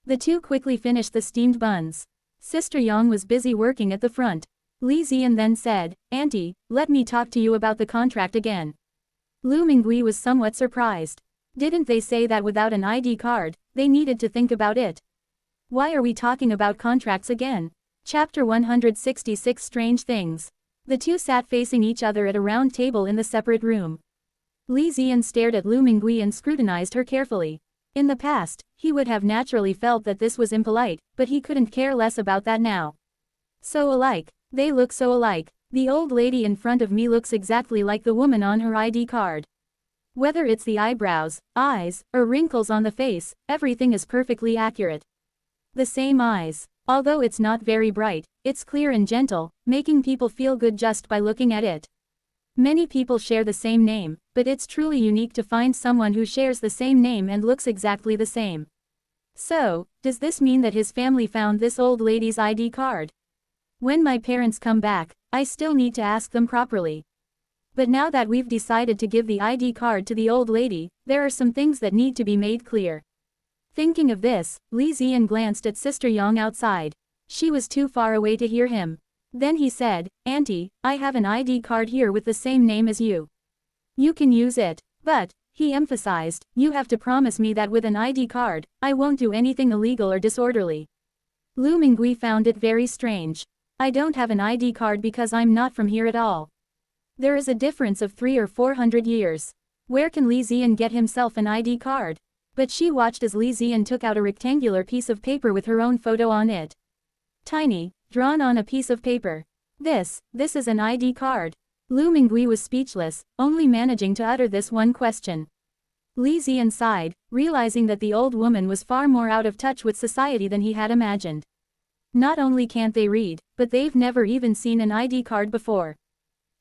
The two quickly finished the steamed buns. Sister Yang was busy working at the front. Li Ziyan then said, "Auntie, let me talk to you about the contract again." Lu Mingui was somewhat surprised. Didn't they say that without an ID card, they needed to think about it? Why are we talking about contracts again? Chapter 166 Strange Things. The two sat facing each other at a round table in the separate room. Li Ziyan stared at Lu Mingui and scrutinized her carefully. In the past, he would have naturally felt that this was impolite, but he couldn't care less about that now. So alike. They look so alike. The old lady in front of me looks exactly like the woman on her ID card. Whether it's the eyebrows, eyes, or wrinkles on the face, everything is perfectly accurate. The same eyes. Although it's not very bright, it's clear and gentle, making people feel good just by looking at it. Many people share the same name, but it's truly unique to find someone who shares the same name and looks exactly the same. So, does this mean that his family found this old lady's ID card? When my parents come back, I still need to ask them properly. But now that we've decided to give the ID card to the old lady, there are some things that need to be made clear. Thinking of this, Li Ziyan glanced at Sister Yang outside. She was too far away to hear him. Then he said, "Auntie, I have an ID card here with the same name as you. You can use it, but," he emphasized, "you have to promise me that with an ID card, I won't do anything illegal or disorderly." Lu Mingui found it very strange. "I don't have an ID card because I'm not from here at all. There is a difference of 300 or 400 years. Where can Li Ziyan get himself an ID card?" But she watched as Li Ziyan took out a rectangular piece of paper with her own photo on it. Tiny, drawn on a piece of paper. This is an ID card." Lu Mingui was speechless, only managing to utter this one question. Li Ziyan sighed, realizing that the old woman was far more out of touch with society than he had imagined. Not only can't they read, but they've never even seen an ID card before.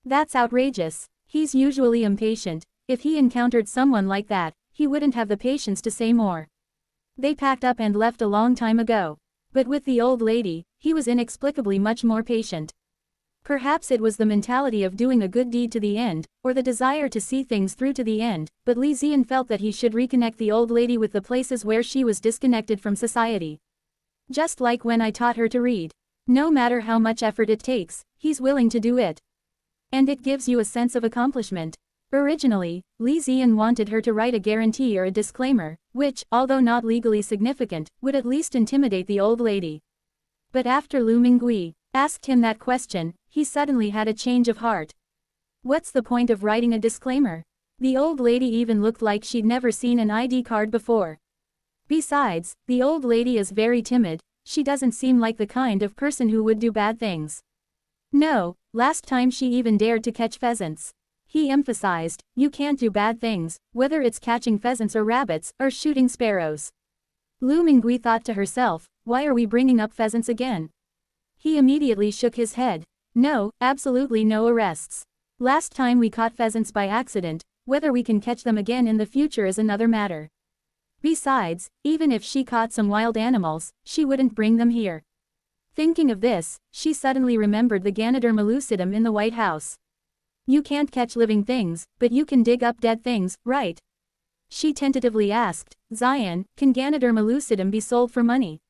That's outrageous. He's usually impatient. If he encountered someone like that, he wouldn't have the patience to say more. They packed up and left a long time ago. But with the old lady, he was inexplicably much more patient. Perhaps it was the mentality of doing a good deed to the end, or the desire to see things through to the end, but Li Ziyan felt that he should reconnect the old lady with the places where she was disconnected from society. Just like when I taught her to read. No matter how much effort it takes, he's willing to do it. And it gives you a sense of accomplishment. Originally, Li Ziyan wanted her to write a guarantee or a disclaimer, which, although not legally significant, would at least intimidate the old lady. But after Lu Mingui, asked him that question, he suddenly had a change of heart. What's the point of writing a disclaimer? The old lady even looked like she'd never seen an ID card before. Besides, the old lady is very timid, she doesn't seem like the kind of person who would do bad things. No, last time she even dared to catch pheasants. He emphasized, you can't do bad things, whether it's catching pheasants or rabbits, or shooting sparrows. Lu Mingui thought to herself, why are we bringing up pheasants again? He immediately shook his head. No, absolutely no arrests. Last time we caught pheasants by accident, whether we can catch them again in the future is another matter. Besides, even if she caught some wild animals, she wouldn't bring them here. Thinking of this, she suddenly remembered the Ganoderma lucidum in the White House. You can't catch living things, but you can dig up dead things, right? She tentatively asked, Zion, can Ganoderma lucidum be sold for money?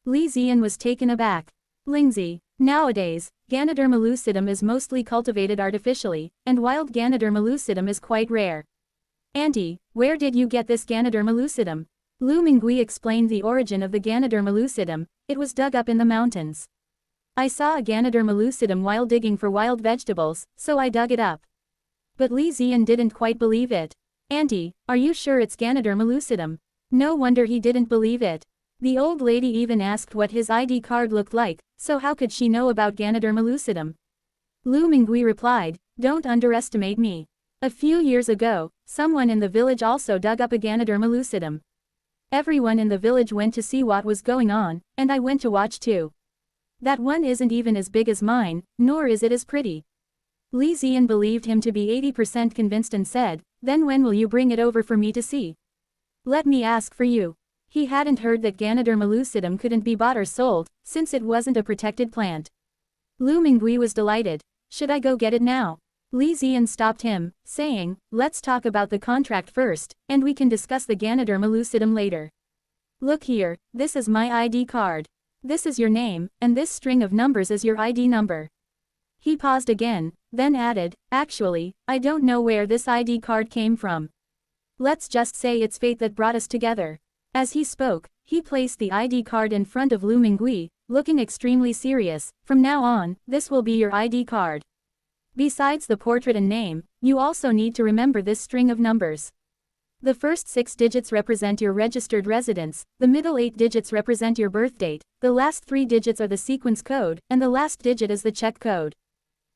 Li Ziyan was taken aback. Lingzi, nowadays, Ganoderma lucidum is mostly cultivated artificially, and wild Ganoderma lucidum is quite rare. Auntie, where did you get this Ganoderma lucidum? Lu Mingui explained the origin of the Ganoderma lucidum. It was dug up in the mountains. I saw a Ganoderma lucidum while digging for wild vegetables, so I dug it up. But Li Ziyan didn't quite believe it. Auntie, are you sure it's Ganoderma lucidum? No wonder he didn't believe it. The old lady even asked what his ID card looked like, so how could she know about Ganoderma lucidum? Lu Mingui replied, don't underestimate me. A few years ago, someone in the village also dug up a Ganoderma lucidum. Everyone in the village went to see what was going on, and I went to watch too. That one isn't even as big as mine, nor is it as pretty. Li Ziyan believed him to be 80% convinced and said, then when will you bring it over for me to see? Let me ask for you. He hadn't heard that Ganoderma lucidum couldn't be bought or sold, since it wasn't a protected plant. Lu Mingui was delighted. Should I go get it now? Li Ziyan stopped him, saying, let's talk about the contract first, and we can discuss the Ganoderma lucidum later. Look here, this is my ID card. This is your name, and this string of numbers is your ID number. He paused again, then added, actually, I don't know where this ID card came from. Let's just say it's fate that brought us together. As he spoke, he placed the ID card in front of Lu Mingui, looking extremely serious. From now on, this will be your ID card. Besides the portrait and name, you also need to remember this string of numbers. The first 6 digits represent your registered residence, the middle 8 digits represent your birth date, the last 3 digits are the sequence code, and the last digit is the check code.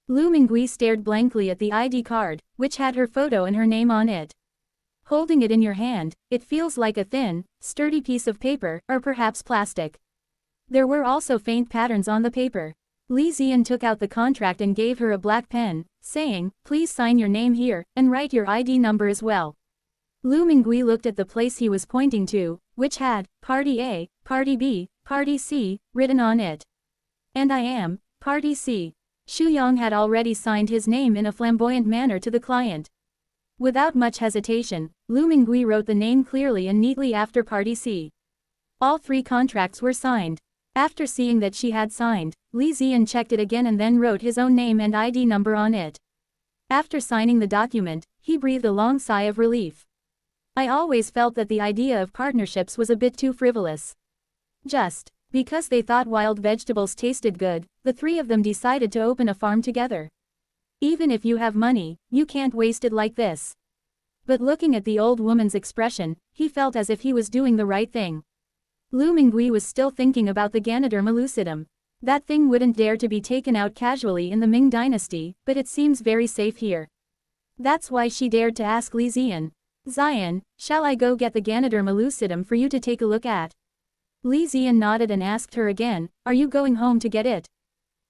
Lu Mingui stared blankly at the ID card, which had her photo and her name on it. Holding it in your hand, it feels like a thin, sturdy piece of paper, or perhaps plastic. There were also faint patterns on the paper. Li Ziyan took out the contract and gave her a black pen, saying, please sign your name here, and write your ID number as well. Lu Mingui looked at the place he was pointing to, which had, Party A, Party B, Party C, written on it. And I am, Party C. Xu Yang had already signed his name in a flamboyant manner to the client. Without much hesitation, Lu Mingui wrote the name clearly and neatly after Party C. All 3 contracts were signed. After seeing that she had signed, Li Ziyan checked it again and then wrote his own name and ID number on it. After signing the document, he breathed a long sigh of relief. I always felt that the idea of partnerships was a bit too frivolous. Just because they thought wild vegetables tasted good, the 3 of them decided to open a farm together. Even if you have money, you can't waste it like this. But looking at the old woman's expression, he felt as if he was doing the right thing. Lu Mingui was still thinking about the Ganoderma lucidum. That thing wouldn't dare to be taken out casually in the Ming Dynasty, but it seems very safe here. That's why she dared to ask Li Ziyan. Ziyan, shall I go get the Ganoderma lucidum for you to take a look at? Li Ziyan nodded and asked her again, are you going home to get it?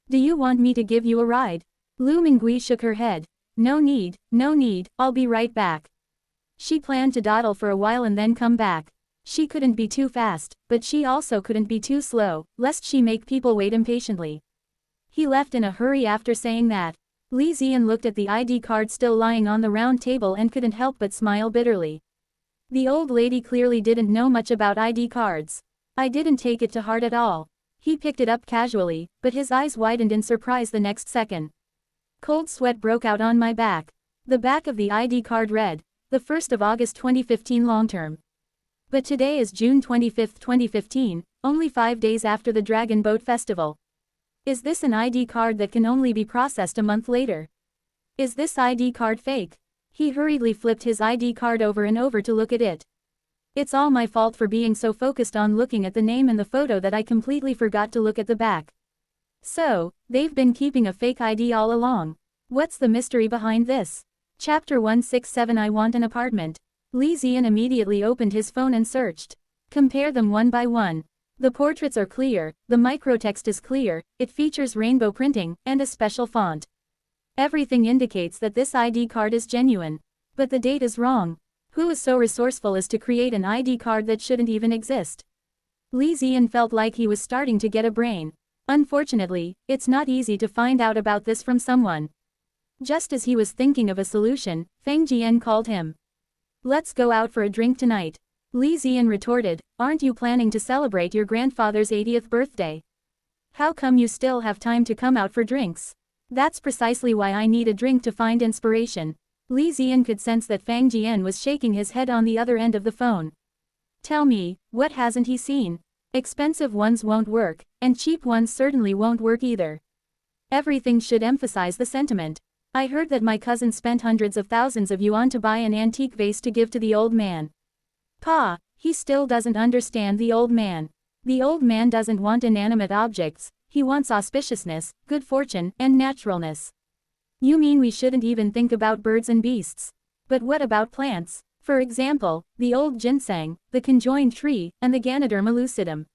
Do you want me to give you a ride? Lu Mingui shook her head. No need, I'll be right back. She planned to dawdle for a while and then come back. She couldn't be too fast, but she also couldn't be too slow, lest she make people wait impatiently. He left in a hurry after saying that. Li Ziyan looked at the ID card still lying on the round table and couldn't help but smile bitterly. The old lady clearly didn't know much about ID cards. I didn't take it to heart at all. He picked it up casually, but his eyes widened in surprise the next second. Cold sweat broke out on my back. The back of the ID card read, the 1st of August 2015 long term. But today is June 25, 2015, only 5 days after the Dragon Boat Festival. Is this an ID card that can only be processed a month later? Is this ID card fake? He hurriedly flipped his ID card over and over to look at it. It's all my fault for being so focused on looking at the name and the photo that I completely forgot to look at the back. So, they've been keeping a fake ID all along. What's the mystery behind this? Chapter 167 I Want an Apartment. Li Ziyan immediately opened his phone and searched. Compare them one by one. The portraits are clear, the microtext is clear, it features rainbow printing, and a special font. Everything indicates that this ID card is genuine. But the date is wrong. Who is so resourceful as to create an ID card that shouldn't even exist? Li Ziyan felt like he was starting to get a brain. Unfortunately, it's not easy to find out about this from someone. Just as he was thinking of a solution, Feng Jian called him. Let's go out for a drink tonight. Li Ziyan retorted, aren't you planning to celebrate your grandfather's 80th birthday? How come you still have time to come out for drinks? That's precisely why I need a drink to find inspiration. Li Ziyan could sense that Feng Jian was shaking his head on the other end of the phone. Tell me, what hasn't he seen? Expensive ones won't work, and cheap ones certainly won't work either. Everything should emphasize the sentiment. I heard that my cousin spent hundreds of thousands of yuan to buy an antique vase to give to the old man. Pa, he still doesn't understand the old man. The old man doesn't want inanimate objects, he wants auspiciousness, good fortune, and naturalness. You mean we shouldn't even think about birds and beasts? But what about plants? For example, the old ginseng, the conjoined tree, and the Ganoderma lucidum.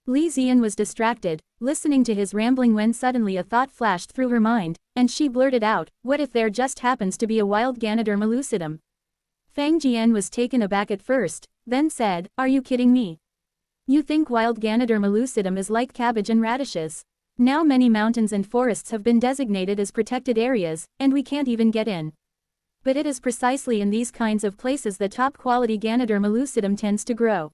Li Ziyan was distracted, listening to his rambling when suddenly a thought flashed through her mind, and she blurted out, what if there just happens to be a wild Ganoderma lucidum? Feng Jian was taken aback at first, then said, are you kidding me? You think wild Ganoderma lucidum is like cabbage and radishes? Now many mountains and forests have been designated as protected areas, and we can't even get in. But it is precisely in these kinds of places that top-quality Ganoderma lucidum tends to grow.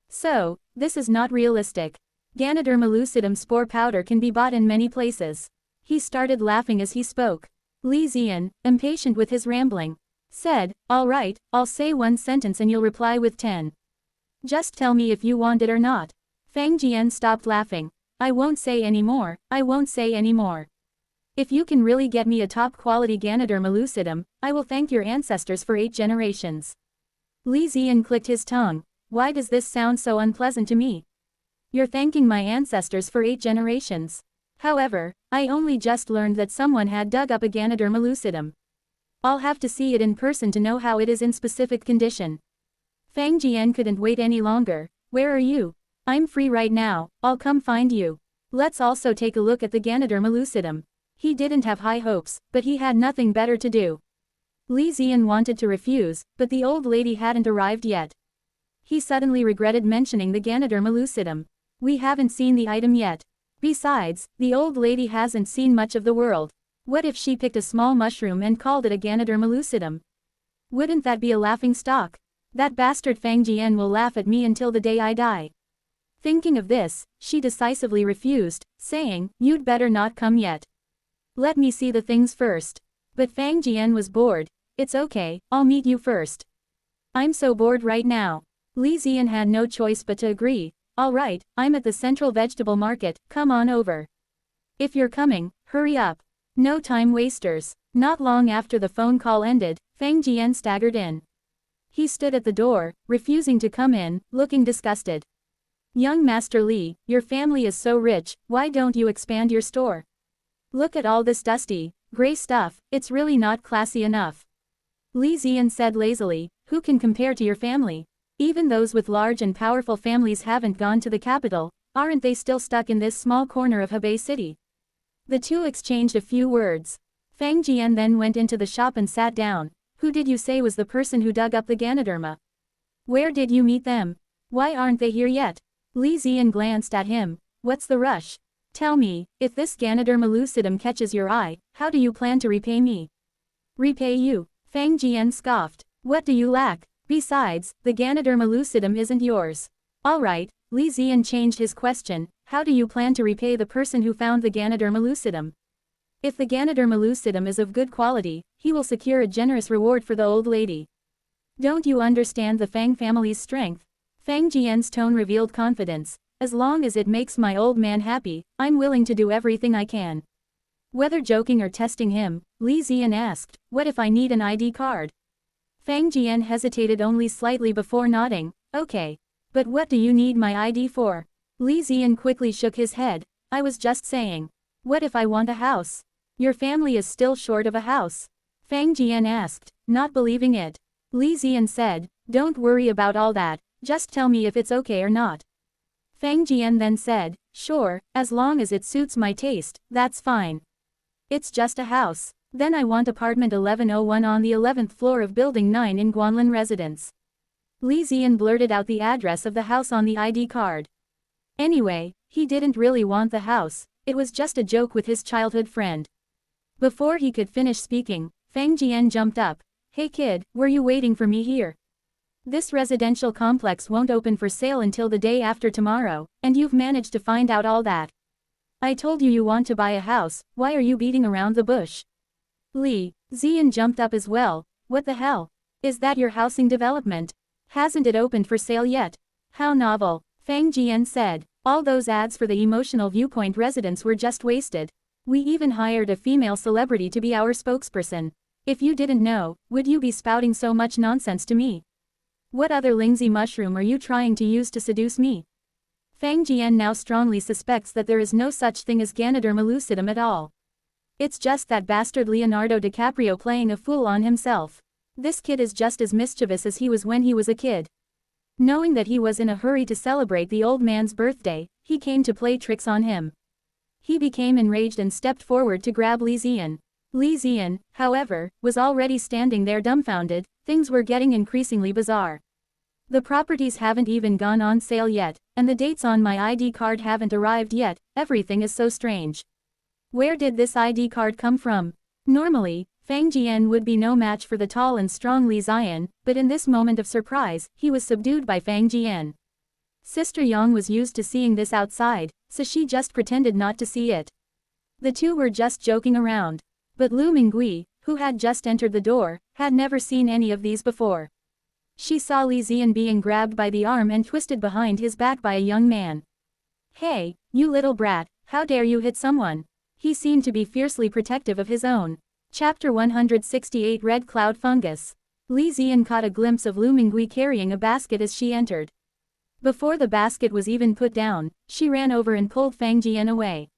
So, this is not realistic. Ganoderma lucidum spore powder can be bought in many places. He started laughing as he spoke. Li Ziyan, impatient with his rambling, said, all right, I'll say one sentence and you'll reply with 10. Just tell me if you want it or not. Feng Jian stopped laughing. I won't say any more, I won't say any more. If you can really get me a top-quality Ganoderma lucidum, I will thank your ancestors for 8 generations. Li Ziyan clicked his tongue. Why does this sound so unpleasant to me? You're thanking my ancestors for 8 generations. However, I only just learned that someone had dug up a Ganoderma lucidum. I'll have to see it in person to know how it is in specific condition. Feng Jian couldn't wait any longer. Where are you? I'm free right now, I'll come find you. Let's also take a look at the Ganoderma lucidum. He didn't have high hopes, but he had nothing better to do. Li Ziyan wanted to refuse, but the old lady hadn't arrived yet. He suddenly regretted mentioning the Ganoderma lucidum. We haven't seen the item yet. Besides, the old lady hasn't seen much of the world. What if she picked a small mushroom and called it a Ganoderma lucidum? Wouldn't that be a laughing stock? That bastard Feng Jian will laugh at me until the day I die. Thinking of this, she decisively refused, saying, you'd better not come yet. Let me see the things first. But Feng Jian was bored. It's okay, I'll meet you first. I'm so bored right now. Li Ziyan had no choice but to agree. All right, I'm at the Central Vegetable Market, come on over. If you're coming, hurry up. No time wasters. Not long after the phone call ended, Feng Jian staggered in. He stood at the door, refusing to come in, looking disgusted. Young Master Li, your family is so rich, why don't you expand your store? Look at all this dusty, gray stuff, it's really not classy enough. Li Ziyan said lazily, who can compare to your family? Even those with large and powerful families haven't gone to the capital, aren't they still stuck in this small corner of Hebei City? The two exchanged a few words. Feng Jian then went into the shop and sat down. Who did you say was the person who dug up the Ganoderma? Where did you meet them? Why aren't they here yet? Li Ziyan glanced at him. What's the rush? Tell me, if this Ganoderma lucidum catches your eye, how do you plan to repay me? Repay you? Feng Jian scoffed. What do you lack? Besides, the Ganoderma lucidum isn't yours. Alright, Li Ziyan changed his question, how do you plan to repay the person who found the Ganoderma lucidum? If the Ganoderma lucidum is of good quality, he will secure a generous reward for the old lady. Don't you understand the Feng family's strength? Feng Jian's tone revealed confidence. As long as it makes my old man happy, I'm willing to do everything I can. Whether joking or testing him, Li Ziyan asked, what if I need an ID card? Fang Jian hesitated only slightly before nodding, okay. But what do you need my ID for? Li Ziyan quickly shook his head, I was just saying. What if I want a house? Your family is still short of a house. Fang Jian asked, not believing it. Li Ziyan said, don't worry about all that, just tell me if it's okay or not. Fang Jian then said, sure, as long as it suits my taste, that's fine. It's just a house. Then I want apartment 1101 on the 11th floor of building 9 in Guanlin Residence. Li Ziyan blurted out the address of the house on the ID card. Anyway, he didn't really want the house, it was just a joke with his childhood friend. Before he could finish speaking, Fang Jian jumped up. Hey kid, were you waiting for me here? This residential complex won't open for sale until the day after tomorrow, and you've managed to find out all that. I told you you want to buy a house, why are you beating around the bush? Li Ziyan jumped up as well, what the hell? Is that your housing development? Hasn't it opened for sale yet? How novel, Fang Jian said. All those ads for the emotional viewpoint residence were just wasted. We even hired a female celebrity to be our spokesperson. If you didn't know, would you be spouting so much nonsense to me? What other lingsy mushroom are you trying to use to seduce me? Fang Jian now strongly suspects that there is no such thing as Ganoderma lucidum at all. It's just that bastard Leonardo DiCaprio playing a fool on himself. This kid is just as mischievous as he was when he was a kid. Knowing that he was in a hurry to celebrate the old man's birthday, he came to play tricks on him. He became enraged and stepped forward to grab Li Ziyan. Li Ziyan, however, was already standing there dumbfounded, things were getting increasingly bizarre. The properties haven't even gone on sale yet, and the dates on my ID card haven't arrived yet, everything is so strange. Where did this ID card come from? Normally, Fang Jian would be no match for the tall and strong Li Ziyan, but in this moment of surprise, he was subdued by Fang Jian. Sister Yang was used to seeing this outside, so she just pretended not to see it. The two were just joking around. But Lu Mingui, who had just entered the door, had never seen any of these before. She saw Li Ziyan being grabbed by the arm and twisted behind his back by a young man. Hey, you little brat, how dare you hit someone? He seemed to be fiercely protective of his own. Chapter 168 Red Cloud Fungus. Li Ziyan caught a glimpse of Lu Mingui carrying a basket as she entered. Before the basket was even put down, she ran over and pulled Fang Jian away.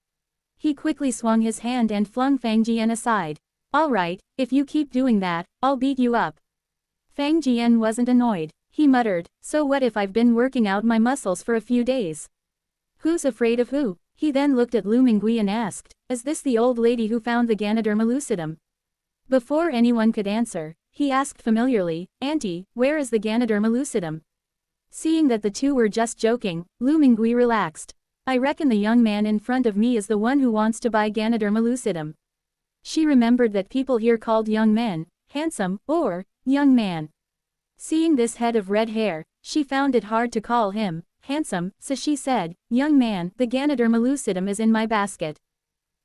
He quickly swung his hand and flung Fang Jian aside. Alright, if you keep doing that, I'll beat you up. Fang Jian wasn't annoyed. He muttered, so what if I've been working out my muscles for a few days? Who's afraid of who? He then looked at Lu Mingui and asked, is this the old lady who found the Ganoderma lucidum? Before anyone could answer, he asked familiarly, Auntie, where is the Ganoderma lucidum? Seeing that the two were just joking, Lu Mingui relaxed. I reckon the young man in front of me is the one who wants to buy Ganoderma lucidum. She remembered that people here called young men, handsome, or, young man. Seeing this head of red hair, she found it hard to call him, handsome, so she said, young man, the Ganoderma lucidum is in my basket.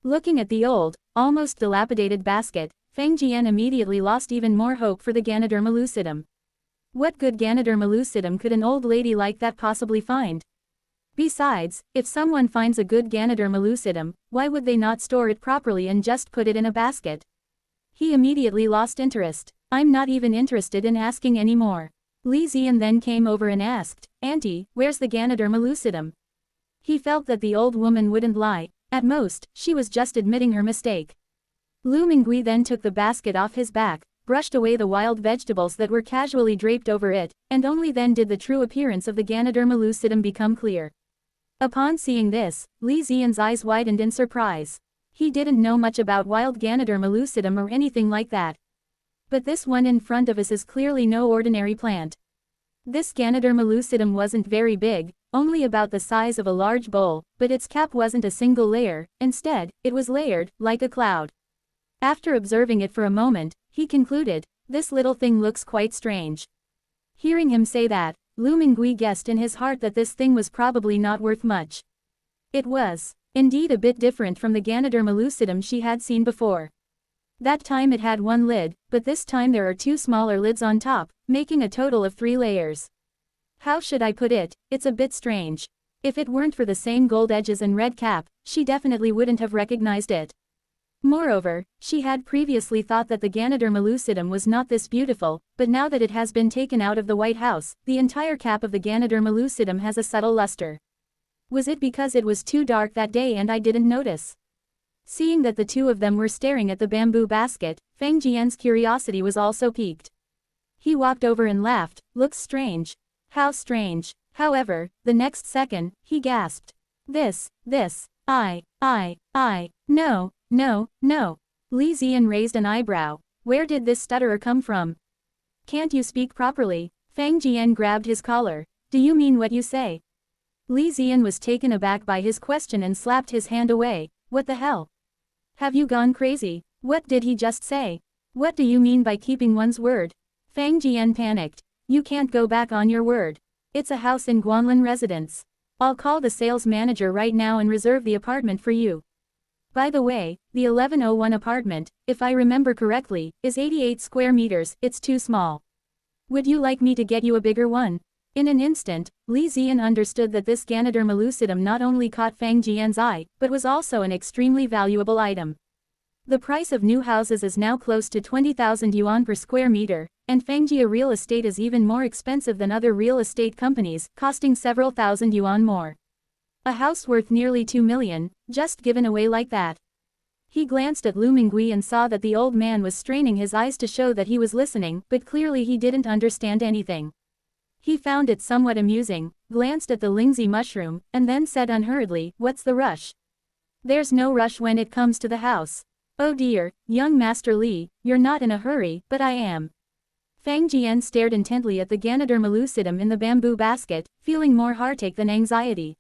Looking at the old, almost dilapidated basket, Fang Jian immediately lost even more hope for the Ganoderma lucidum. What good Ganoderma lucidum could an old lady like that possibly find? Besides, if someone finds a good Ganoderma lucidum, why would they not store it properly and just put it in a basket? He immediately lost interest. I'm not even interested in asking anymore. Li Ziyan then came over and asked, Auntie, where's the Ganoderma lucidum? He felt that the old woman wouldn't lie. At most, she was just admitting her mistake. Lu Mingui then took the basket off his back, brushed away the wild vegetables that were casually draped over it, and only then did the true appearance of the Ganoderma lucidum become clear. Upon seeing this, Li Ziyan's eyes widened in surprise. He didn't know much about wild Ganoderma lucidum or anything like that. But this one in front of us is clearly no ordinary plant. This Ganoderma lucidum wasn't very big, only about the size of a large bowl, but its cap wasn't a single layer, instead, it was layered, like a cloud. After observing it for a moment, he concluded, this little thing looks quite strange. Hearing him say that, Lu Mingui guessed in his heart that this thing was probably not worth much. It was, indeed, a bit different from the Ganoderma lucidum she had seen before. That time it had one lid, but this time there are two smaller lids on top, making a total of 3 layers. How should I put it? It's a bit strange. If it weren't for the same gold edges and red cap, she definitely wouldn't have recognized it. Moreover, she had previously thought that the Ganoderma lucidum was not this beautiful, but now that it has been taken out of the White House, the entire cap of the Ganoderma lucidum has a subtle luster. Was it because it was too dark that day and I didn't notice? Seeing that the two of them were staring at the bamboo basket, Fang Jian's curiosity was also piqued. He walked over and laughed. Looks strange. How strange. However, the next second, he gasped. No. Li Ziyan raised an eyebrow. Where did this stutterer come from? Can't you speak properly? Fang Jian grabbed his collar. Do you mean what you say? Li Ziyan was taken aback by his question and slapped his hand away. What the hell? Have you gone crazy? What did he just say? What do you mean by keeping one's word? Fang Jian panicked. You can't go back on your word. It's a house in Guanlin residence. I'll call the sales manager right now and reserve the apartment for you. By the way, the 1101 apartment, if I remember correctly, is 88 square meters, it's too small. Would you like me to get you a bigger one? In an instant, Li Ziyan understood that this Ganoderma lucidum not only caught Fang Jian's eye, but was also an extremely valuable item. The price of new houses is now close to 20,000 yuan per square meter, and Fangjia real estate is even more expensive than other real estate companies, costing several thousand yuan more. A house worth nearly 2 million, just given away like that. He glanced at Lu Mingui and saw that the old man was straining his eyes to show that he was listening, but clearly he didn't understand anything. He found it somewhat amusing, glanced at the Lingzi mushroom, and then said unhurriedly, "What's the rush? There's no rush when it comes to the house. Oh dear, young Master Li, you're not in a hurry, but I am." Fang Jian stared intently at the Ganoderma lucidum in the bamboo basket, feeling more heartache than anxiety.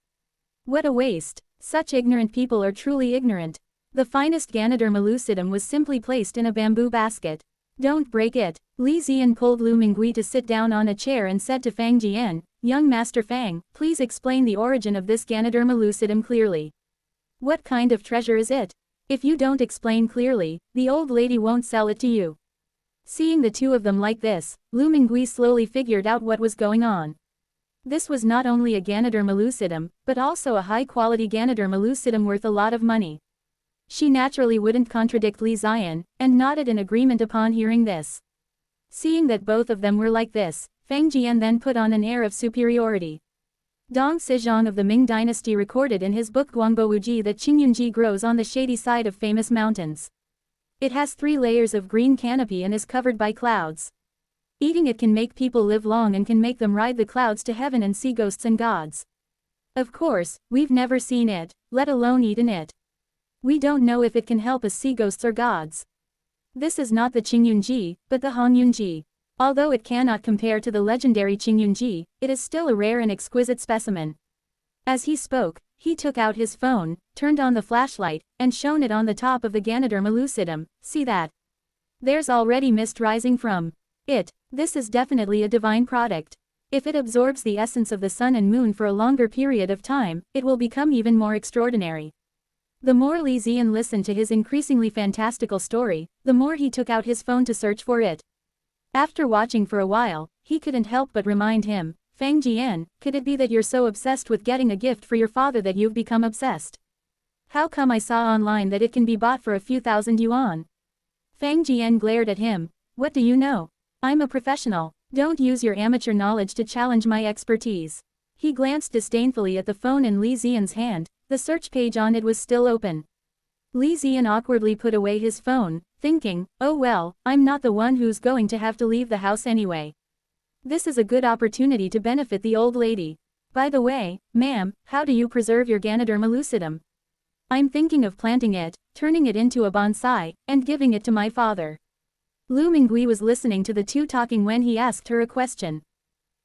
What a waste. Such ignorant people are truly ignorant. The finest Ganoderma lucidum was simply placed in a bamboo basket. Don't break it. Li Ziyan pulled Lu Mingui to sit down on a chair and said to Fang Jian, "Young Master Fang, please explain the origin of this Ganoderma lucidum clearly. What kind of treasure is it? If you don't explain clearly, the old lady won't sell it to you." Seeing the two of them like this, Lu Mingui slowly figured out what was going on. This was not only a Ganoderma lucidum, but also a high-quality Ganoderma lucidum worth a lot of money. She naturally wouldn't contradict Li Ziyan, and nodded in agreement upon hearing this. Seeing that both of them were like this, Fang Jian then put on an air of superiority. Dong Sijong of the Ming Dynasty recorded in his book Guangbouji that Qingyunji grows on the shady side of famous mountains. It has 3 layers of green canopy and is covered by clouds. Eating it can make people live long and can make them ride the clouds to heaven and see ghosts and gods. Of course, we've never seen it, let alone eaten it. We don't know if it can help us see ghosts or gods. This is not the Qingyunji, but the Hongyunji. Although it cannot compare to the legendary Qingyunji, it is still a rare and exquisite specimen. As he spoke, he took out his phone, turned on the flashlight, and shone it on the top of the Ganoderma lucidum. See that? There's already mist rising from it. This is definitely a divine product. If it absorbs the essence of the sun and moon for a longer period of time, it will become even more extraordinary. The more Li Ziyan listened to his increasingly fantastical story, the more he took out his phone to search for it. After watching for a while, he couldn't help but remind him, "Fang Jian, could it be that you're so obsessed with getting a gift for your father that you've become obsessed? How come I saw online that it can be bought for a few thousand yuan?" Fang Jian glared at him. "What do you know? I'm a professional. Don't use your amateur knowledge to challenge my expertise." He glanced disdainfully at the phone in Li Ziyan's hand. The search page on it was still open. Li Ziyan awkwardly put away his phone, thinking, "Oh well, I'm not the one who's going to have to leave the house anyway. This is a good opportunity to benefit the old lady. By the way, ma'am, how do you preserve your Ganoderma lucidum? I'm thinking of planting it, turning it into a bonsai, and giving it to my father." Lu Mingui was listening to the two talking when he asked her a question.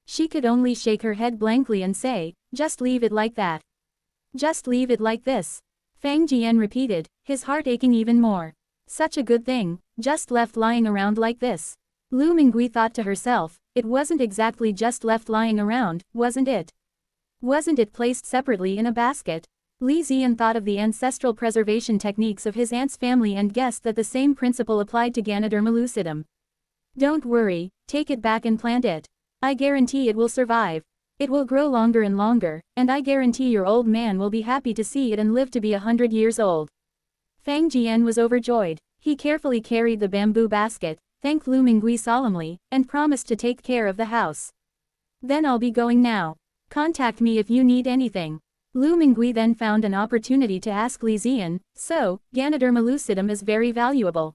She could only shake her head blankly and say, "Just leave it like that. Just leave it like this." Fang Jian repeated, his heart aching even more. Such a good thing, just left lying around like this. Lu Mingui thought to herself, it wasn't exactly just left lying around, wasn't it? Wasn't it placed separately in a basket? Li Ziyan thought of the ancestral preservation techniques of his aunt's family and guessed that the same principle applied to Ganoderma lucidum. "Don't worry, take it back and plant it. I guarantee it will survive." It will grow longer and longer, and I guarantee your old man will be happy to see it and live to be 100 years old. Fang Jian was overjoyed. He carefully carried the bamboo basket, thanked Lu Mingui solemnly, and promised to take care of the house. Then I'll be going now. Contact me if you need anything. Lu Mingui then found an opportunity to ask Li Ziyan, so, Ganoderma lucidum is very valuable.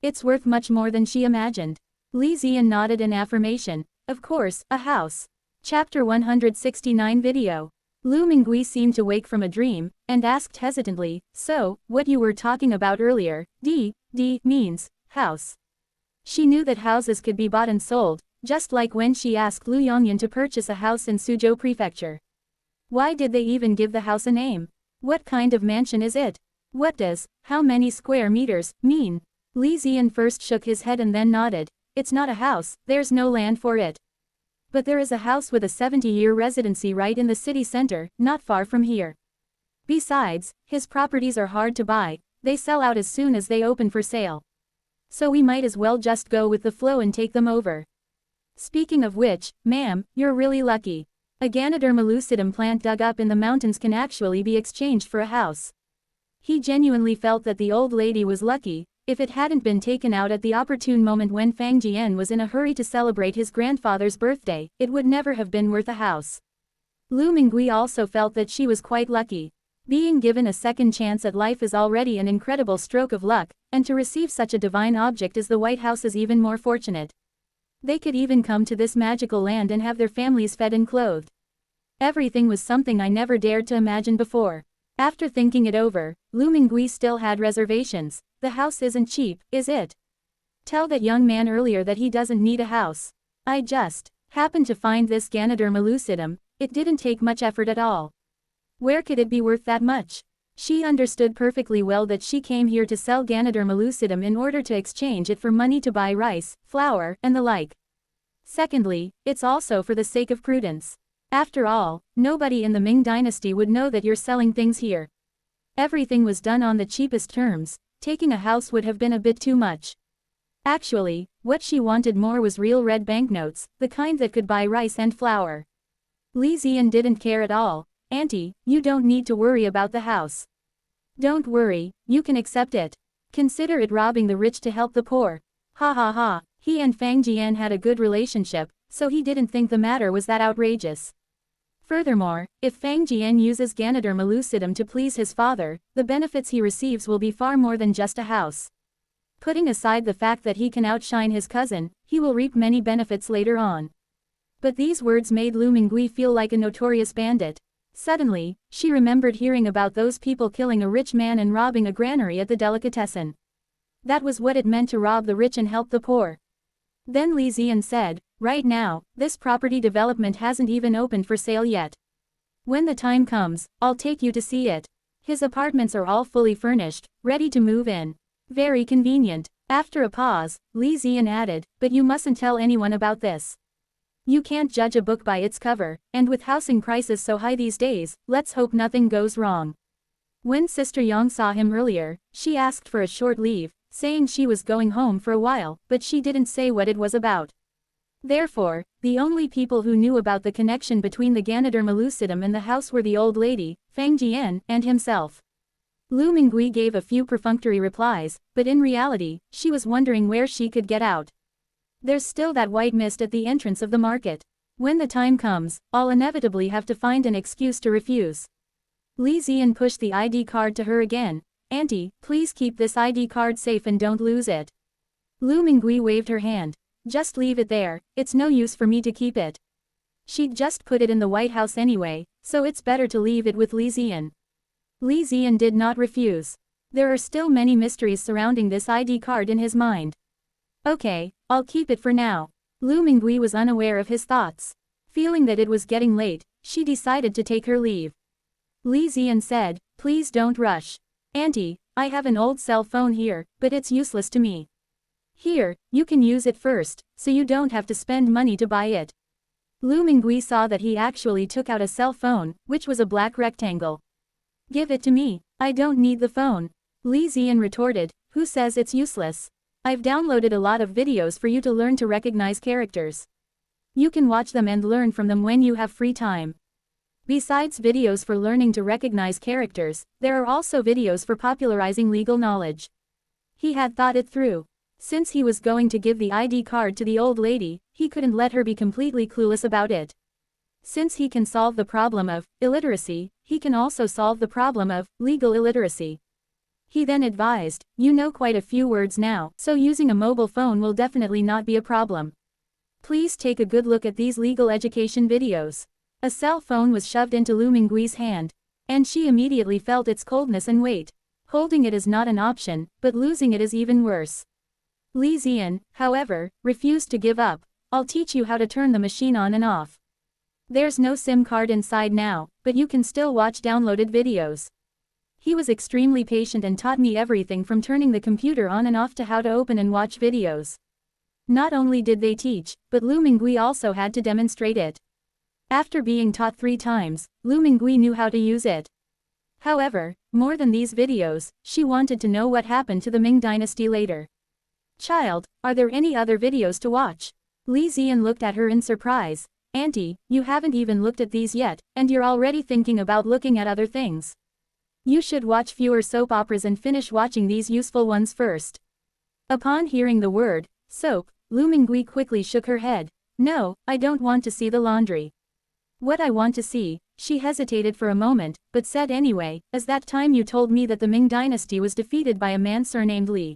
It's worth much more than she imagined. Li Ziyan nodded in affirmation. Of course, a house. Chapter 169 Video. Lu Mingui seemed to wake from a dream, and asked hesitantly, so, what you were talking about earlier, means, house. She knew that houses could be bought and sold, just like when she asked Lu Yongyan to purchase a house in Suzhou Prefecture. Why did they even give the house a name? What kind of mansion is it? What does, how many square meters, mean? Li Ziyan first shook his head and then nodded. It's not a house, there's no land for it. But there is a house with a 70-year residency right in the city center, not far from here. Besides, his properties are hard to buy, they sell out as soon as they open for sale. So we might as well just go with the flow and take them over. Speaking of which, ma'am, you're really lucky. A Ganoderma lucidum plant dug up in the mountains can actually be exchanged for a house. He genuinely felt that the old lady was lucky. If it hadn't been taken out at the opportune moment when Fang Jian was in a hurry to celebrate his grandfather's birthday, it would never have been worth a house. Lu Mingui also felt that she was quite lucky. Being given a second chance at life is already an incredible stroke of luck, and to receive such a divine object as the White House is even more fortunate. They could even come to this magical land and have their families fed and clothed. Everything was something I never dared to imagine before. After thinking it over, Lu Mingui still had reservations. The house isn't cheap, is it? Tell that young man earlier that he doesn't need a house. I just happened to find this Ganoderma lucidum. It didn't take much effort at all. Where could it be worth that much? She understood perfectly well that she came here to sell Ganoderma lucidum in order to exchange it for money to buy rice, flour, and the like. Secondly, it's also for the sake of prudence. After all, nobody in the Ming Dynasty would know that you're selling things here. Everything was done on the cheapest terms. Taking a house would have been a bit too much. Actually, what she wanted more was real red banknotes, the kind that could buy rice and flour. Li Ziyan didn't care at all. Auntie, you don't need to worry about the house. Don't worry, you can accept it. Consider it robbing the rich to help the poor. Ha ha ha, he and Fang Jian had a good relationship, so he didn't think the matter was that outrageous. Furthermore, if Fang Jian uses Ganoderma lucidum to please his father, the benefits he receives will be far more than just a house. Putting aside the fact that he can outshine his cousin, he will reap many benefits later on. But these words made Lu Mingui feel like a notorious bandit. Suddenly, she remembered hearing about those people killing a rich man and robbing a granary at the delicatessen. That was what it meant to rob the rich and help the poor. Then Li Ziyan said, right now, this property development hasn't even opened for sale yet. When the time comes, I'll take you to see it. His apartments are all fully furnished, ready to move in. Very convenient. After a pause, Li Ziyan added, but you mustn't tell anyone about this. You can't judge a book by its cover, and with housing prices so high these days, let's hope nothing goes wrong. When Sister Yang saw him earlier, she asked for a short leave, saying she was going home for a while, but she didn't say what it was about. Therefore, the only people who knew about the connection between the Ganoderma lucidum and the house were the old lady, Fang Jian, and himself. Lu Mingui gave a few perfunctory replies, but in reality, she was wondering where she could get out. There's still that white mist at the entrance of the market. When the time comes, I'll inevitably have to find an excuse to refuse. Li Ziyan pushed the ID card to her again. Auntie, please keep this ID card safe and don't lose it. Lu Mingui waved her hand. Just leave it there, it's no use for me to keep it. She'd just put it in the White House anyway, so it's better to leave it with Li Ziyan. Li Ziyan did not refuse. There are still many mysteries surrounding this ID card in his mind. Okay, I'll keep it for now. Lu Mingui was unaware of his thoughts. Feeling that it was getting late, she decided to take her leave. Li Ziyan said, please don't rush. Auntie, I have an old cell phone here, but it's useless to me. Here, you can use it first, so you don't have to spend money to buy it. Lu Mingui saw that he actually took out a cell phone, which was a black rectangle. Give it to me, I don't need the phone. Li Ziyan retorted, who says it's useless? I've downloaded a lot of videos for you to learn to recognize characters. You can watch them and learn from them when you have free time. Besides videos for learning to recognize characters, there are also videos for popularizing legal knowledge. He had thought it through. Since he was going to give the ID card to the old lady, he couldn't let her be completely clueless about it. Since he can solve the problem of illiteracy, he can also solve the problem of legal illiteracy. He then advised, you know quite a few words now, so using a mobile phone will definitely not be a problem. Please take a good look at these legal education videos. A cell phone was shoved into Lu Minggui's hand, and she immediately felt its coldness and weight. Holding it is not an option, but losing it is even worse. Li Ziyan, however, refused to give up. I'll teach you how to turn the machine on and off. There's no SIM card inside now, but you can still watch downloaded videos. He was extremely patient and taught me everything from turning the computer on and off to how to open and watch videos. Not only did they teach, but Lu Mingui also had to demonstrate it. After being taught 3 times, Lu Mingui knew how to use it. However, more than these videos, she wanted to know what happened to the Ming Dynasty later. Child, are there any other videos to watch? Li Ziyan looked at her in surprise. Auntie, you haven't even looked at these yet, and you're already thinking about looking at other things. You should watch fewer soap operas and finish watching these useful ones first. Upon hearing the word, soap, Lu Mingui quickly shook her head. No, I don't want to see the laundry. What I want to see, she hesitated for a moment, but said anyway, is that time you told me that the Ming Dynasty was defeated by a man surnamed Li.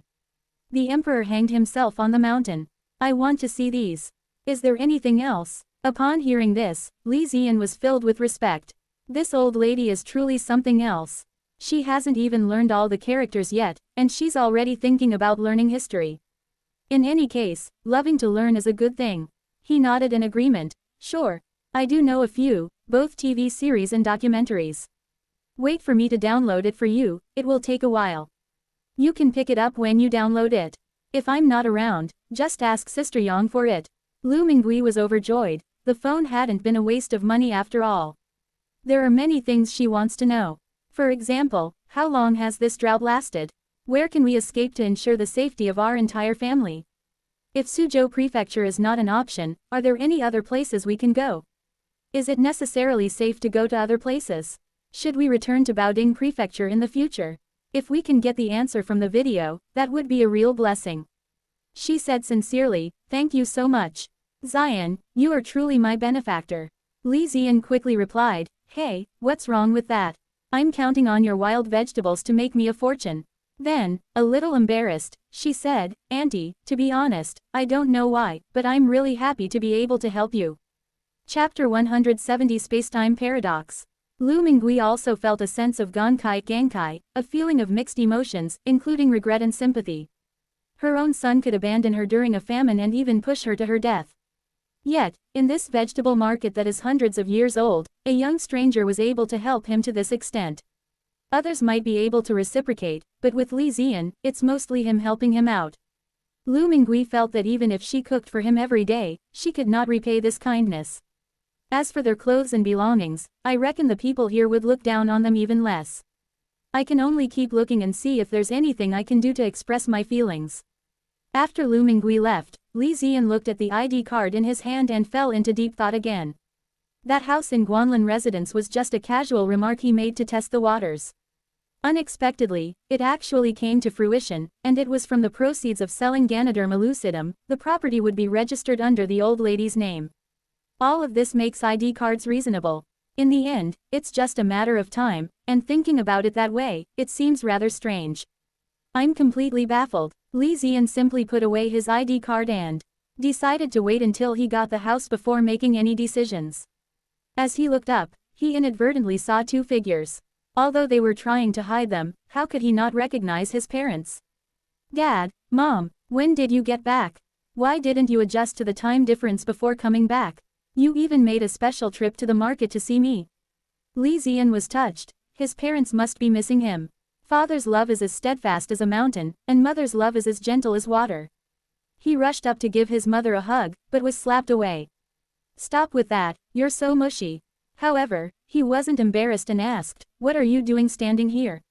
The emperor hanged himself on the mountain. I want to see these. Is there anything else? Upon hearing this, Li Ziyan was filled with respect. This old lady is truly something else. She hasn't even learned all the characters yet, and she's already thinking about learning history. In any case, loving to learn is a good thing. He nodded in agreement. Sure. I do know a few, both TV series and documentaries. Wait for me to download it for you, it will take a while. You can pick it up when you download it. If I'm not around, just ask Sister Yang for it. Lu Mingui was overjoyed. The phone hadn't been a waste of money after all. There are many things she wants to know. For example, how long has this drought lasted? Where can we escape to ensure the safety of our entire family? If Suzhou Prefecture is not an option, are there any other places we can go? Is it necessarily safe to go to other places? Should we return to Baoding Prefecture in the future? If we can get the answer from the video, that would be a real blessing. She said sincerely, thank you so much. Ziyan, you are truly my benefactor. Li Ziyan quickly replied, hey, what's wrong with that? I'm counting on your wild vegetables to make me a fortune. Then, a little embarrassed, she said, Auntie, to be honest, I don't know why, but I'm really happy to be able to help you. Chapter 170 Spacetime Paradox. Lu Mingui also felt a sense of Gankai, a feeling of mixed emotions, including regret and sympathy. Her own son could abandon her during a famine and even push her to her death. Yet, in this vegetable market that is hundreds of years old, a young stranger was able to help him to this extent. Others might be able to reciprocate, but with Li Ziyan, it's mostly him helping him out. Lu Mingui felt that even if she cooked for him every day, she could not repay this kindness. As for their clothes and belongings, I reckon the people here would look down on them even less. I can only keep looking and see if there's anything I can do to express my feelings. After Lu Mingui left, Li Ziyan looked at the ID card in his hand and fell into deep thought again. That house in Guanlin residence was just a casual remark he made to test the waters. Unexpectedly, it actually came to fruition, and it was from the proceeds of selling Ganoderma lucidum, the property would be registered under the old lady's name. All of this makes ID cards reasonable. In the end, it's just a matter of time, and thinking about it that way, it seems rather strange. I'm completely baffled. Li Ziyan simply put away his ID card and decided to wait until he got the house before making any decisions. As he looked up, he inadvertently saw 2 figures. Although they were trying to hide them, how could he not recognize his parents? Dad, Mom, when did you get back? Why didn't you adjust to the time difference before coming back? You even made a special trip to the market to see me. Li Ziyan was touched. His parents must be missing him. Father's love is as steadfast as a mountain, and mother's love is as gentle as water. He rushed up to give his mother a hug, but was slapped away. Stop with that, you're so mushy. However, he wasn't embarrassed and asked, what are you doing standing here?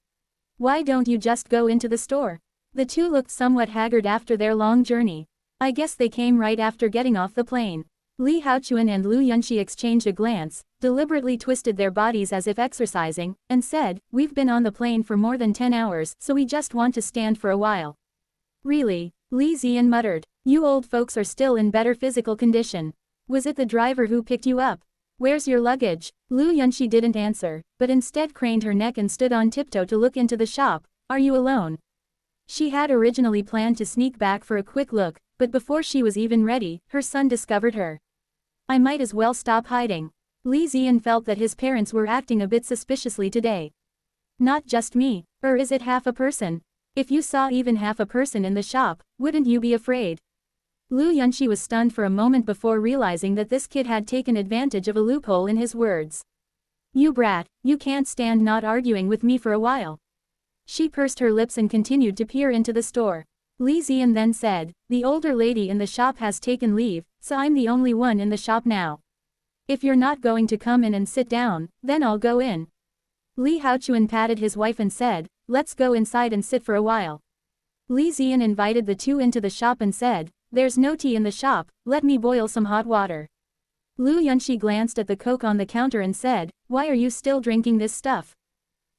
Why don't you just go into the store? The 2 looked somewhat haggard after their long journey. I guess they came right after getting off the plane. Li Haochuan and Lu Yunxi exchanged a glance, deliberately twisted their bodies as if exercising, and said, "We've been on the plane for more than 10 hours, so we just want to stand for a while." "Really?" Li Ziyan muttered. "You old folks are still in better physical condition. Was it the driver who picked you up? Where's your luggage?" Lu Yunxi didn't answer, but instead craned her neck and stood on tiptoe to look into the shop. "Are you alone?" She had originally planned to sneak back for a quick look, but before she was even ready, her son discovered her. "I might as well stop hiding." Li Ziyan felt that his parents were acting a bit suspiciously today. "Not just me, or is it half a person? If you saw even half a person in the shop, wouldn't you be afraid?" Lu Yunxi was stunned for a moment before realizing that this kid had taken advantage of a loophole in his words. "You brat, you can't stand not arguing with me for a while." She pursed her lips and continued to peer into the store. Li Ziyan then said, "The older lady in the shop has taken leave, so I'm the only one in the shop now. If you're not going to come in and sit down, then I'll go in." Li Haochuan patted his wife and said, "Let's go inside and sit for a while." Li Ziyan invited the two into the shop and said, "There's no tea in the shop, let me boil some hot water." Lu Yunxi glanced at the Coke on the counter and said, "Why are you still drinking this stuff?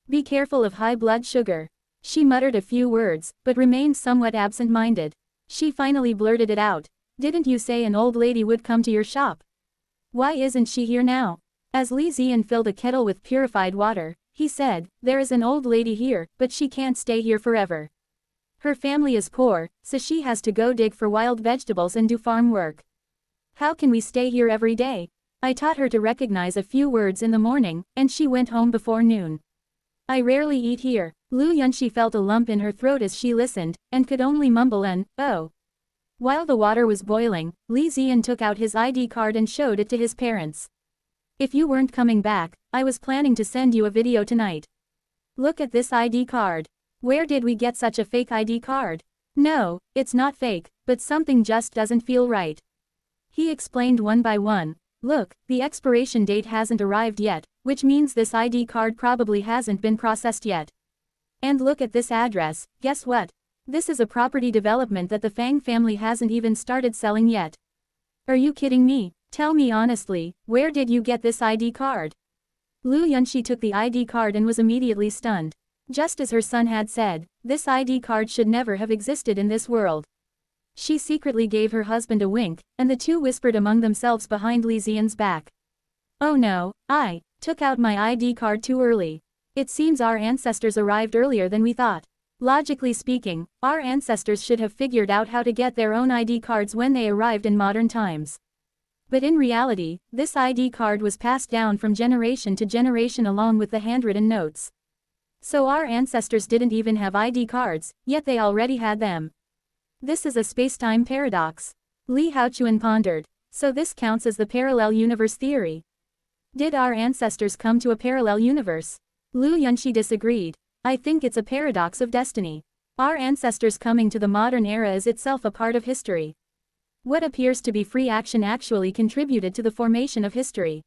Be careful of high blood sugar." She muttered a few words, but remained somewhat absent-minded. She finally blurted it out. "Didn't you say an old lady would come to your shop? Why isn't she here now?" As Li Ziyan filled a kettle with purified water, he said, "There is an old lady here, but she can't stay here forever. Her family is poor, so she has to go dig for wild vegetables and do farm work. How can we stay here every day? I taught her to recognize a few words in the morning, and she went home before noon. I rarely eat here." Lu Yunxi felt a lump in her throat as she listened, and could only mumble an, "Oh." While the water was boiling, Li Ziyan took out his ID card and showed it to his parents. "If you weren't coming back, I was planning to send you a video tonight. Look at this ID card. Where did we get such a fake ID card? No, it's not fake, but something just doesn't feel right." He explained one by one. "Look, the expiration date hasn't arrived yet, which means this ID card probably hasn't been processed yet. And look at this address, guess what? This is a property development that the Fang family hasn't even started selling yet. Are you kidding me? Tell me honestly, where did you get this ID card?" Lu Yunxi took the ID card and was immediately stunned. Just as her son had said, this ID card should never have existed in this world. She secretly gave her husband a wink, and the two whispered among themselves behind Li Ziyan's back. "Oh no, I took out my ID card too early. It seems our ancestors arrived earlier than we thought. Logically speaking, our ancestors should have figured out how to get their own ID cards when they arrived in modern times. But in reality, this ID card was passed down from generation to generation along with the handwritten notes. So our ancestors didn't even have ID cards, yet they already had them. This is a space-time paradox." Li Haochuan pondered. "So this counts as the parallel universe theory. Did our ancestors come to a parallel universe?" Lu Yunxi disagreed. "I think it's a paradox of destiny. Our ancestors coming to the modern era is itself a part of history. What appears to be free action actually contributed to the formation of history."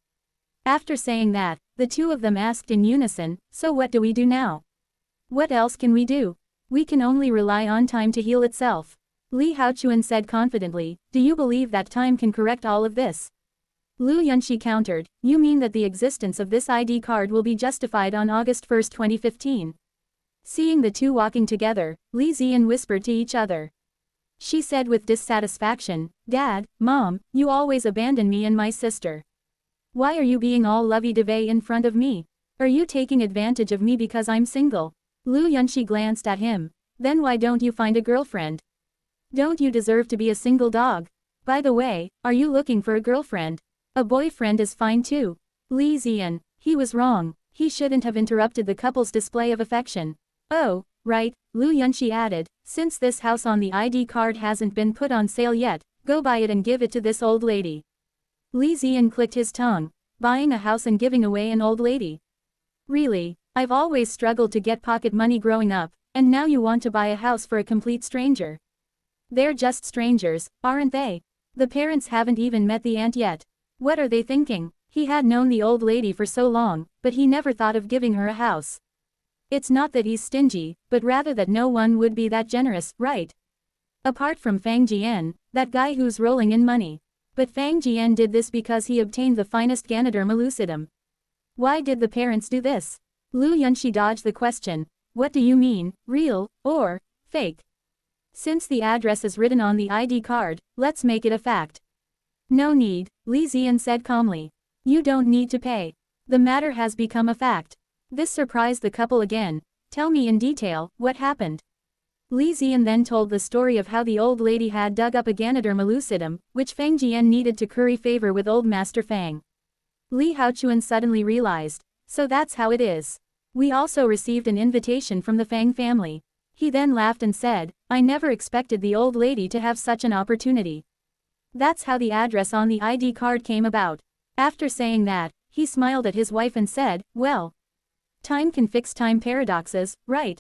After saying that, the two of them asked in unison, "So what do we do now? What else can we do? We can only rely on time to heal itself." Li Haochuan said confidently, "Do you believe that time can correct all of this?" Lu Yunxi countered, "You mean that the existence of this ID card will be justified on August 1, 2015. Seeing the two walking together, Li Ziyan whispered to each other. She said with dissatisfaction, "Dad, Mom, you always abandon me and my sister. Why are you being all lovey-dovey in front of me? Are you taking advantage of me because I'm single?" Lu Yunxi glanced at him. "Then why don't you find a girlfriend? Don't you deserve to be a single dog? By the way, are you looking for a girlfriend? A boyfriend is fine too." Li Ziyan, he was wrong. He shouldn't have interrupted the couple's display of affection. "Oh, right," Lu Yunxi added, "since this house on the ID card hasn't been put on sale yet, go buy it and give it to this old lady." Li Ziyan clicked his tongue. Buying a house and giving away an old lady? Really? I've always struggled to get pocket money growing up, and now you want to buy a house for a complete stranger? They're just strangers, aren't they? The parents haven't even met the aunt yet. What are they thinking? He had known the old lady for so long, but he never thought of giving her a house. It's not that he's stingy, but rather that no one would be that generous, right? Apart from Fang Jian, that guy who's rolling in money. But Fang Jian did this because he obtained the finest Ganoderma lucidum. Why did the parents do this? Lu Yunxi dodged the question. What do you mean, real, or fake? Since the address is written on the ID card, let's make it a fact. No need, Li Ziyan said calmly. You don't need to pay. The matter has become a fact. This surprised the couple again. Tell me in detail, what happened? Li Ziyan then told the story of how the old lady had dug up a Ganoderma lucidum, which Fang Jian needed to curry favor with old Master Fang. Li Haochuan suddenly realized. So that's how it is. We also received an invitation from the Fang family. He then laughed and said, I never expected the old lady to have such an opportunity. That's how the address on the ID card came about. After saying that, he smiled at his wife and said, well, time can fix time paradoxes, right?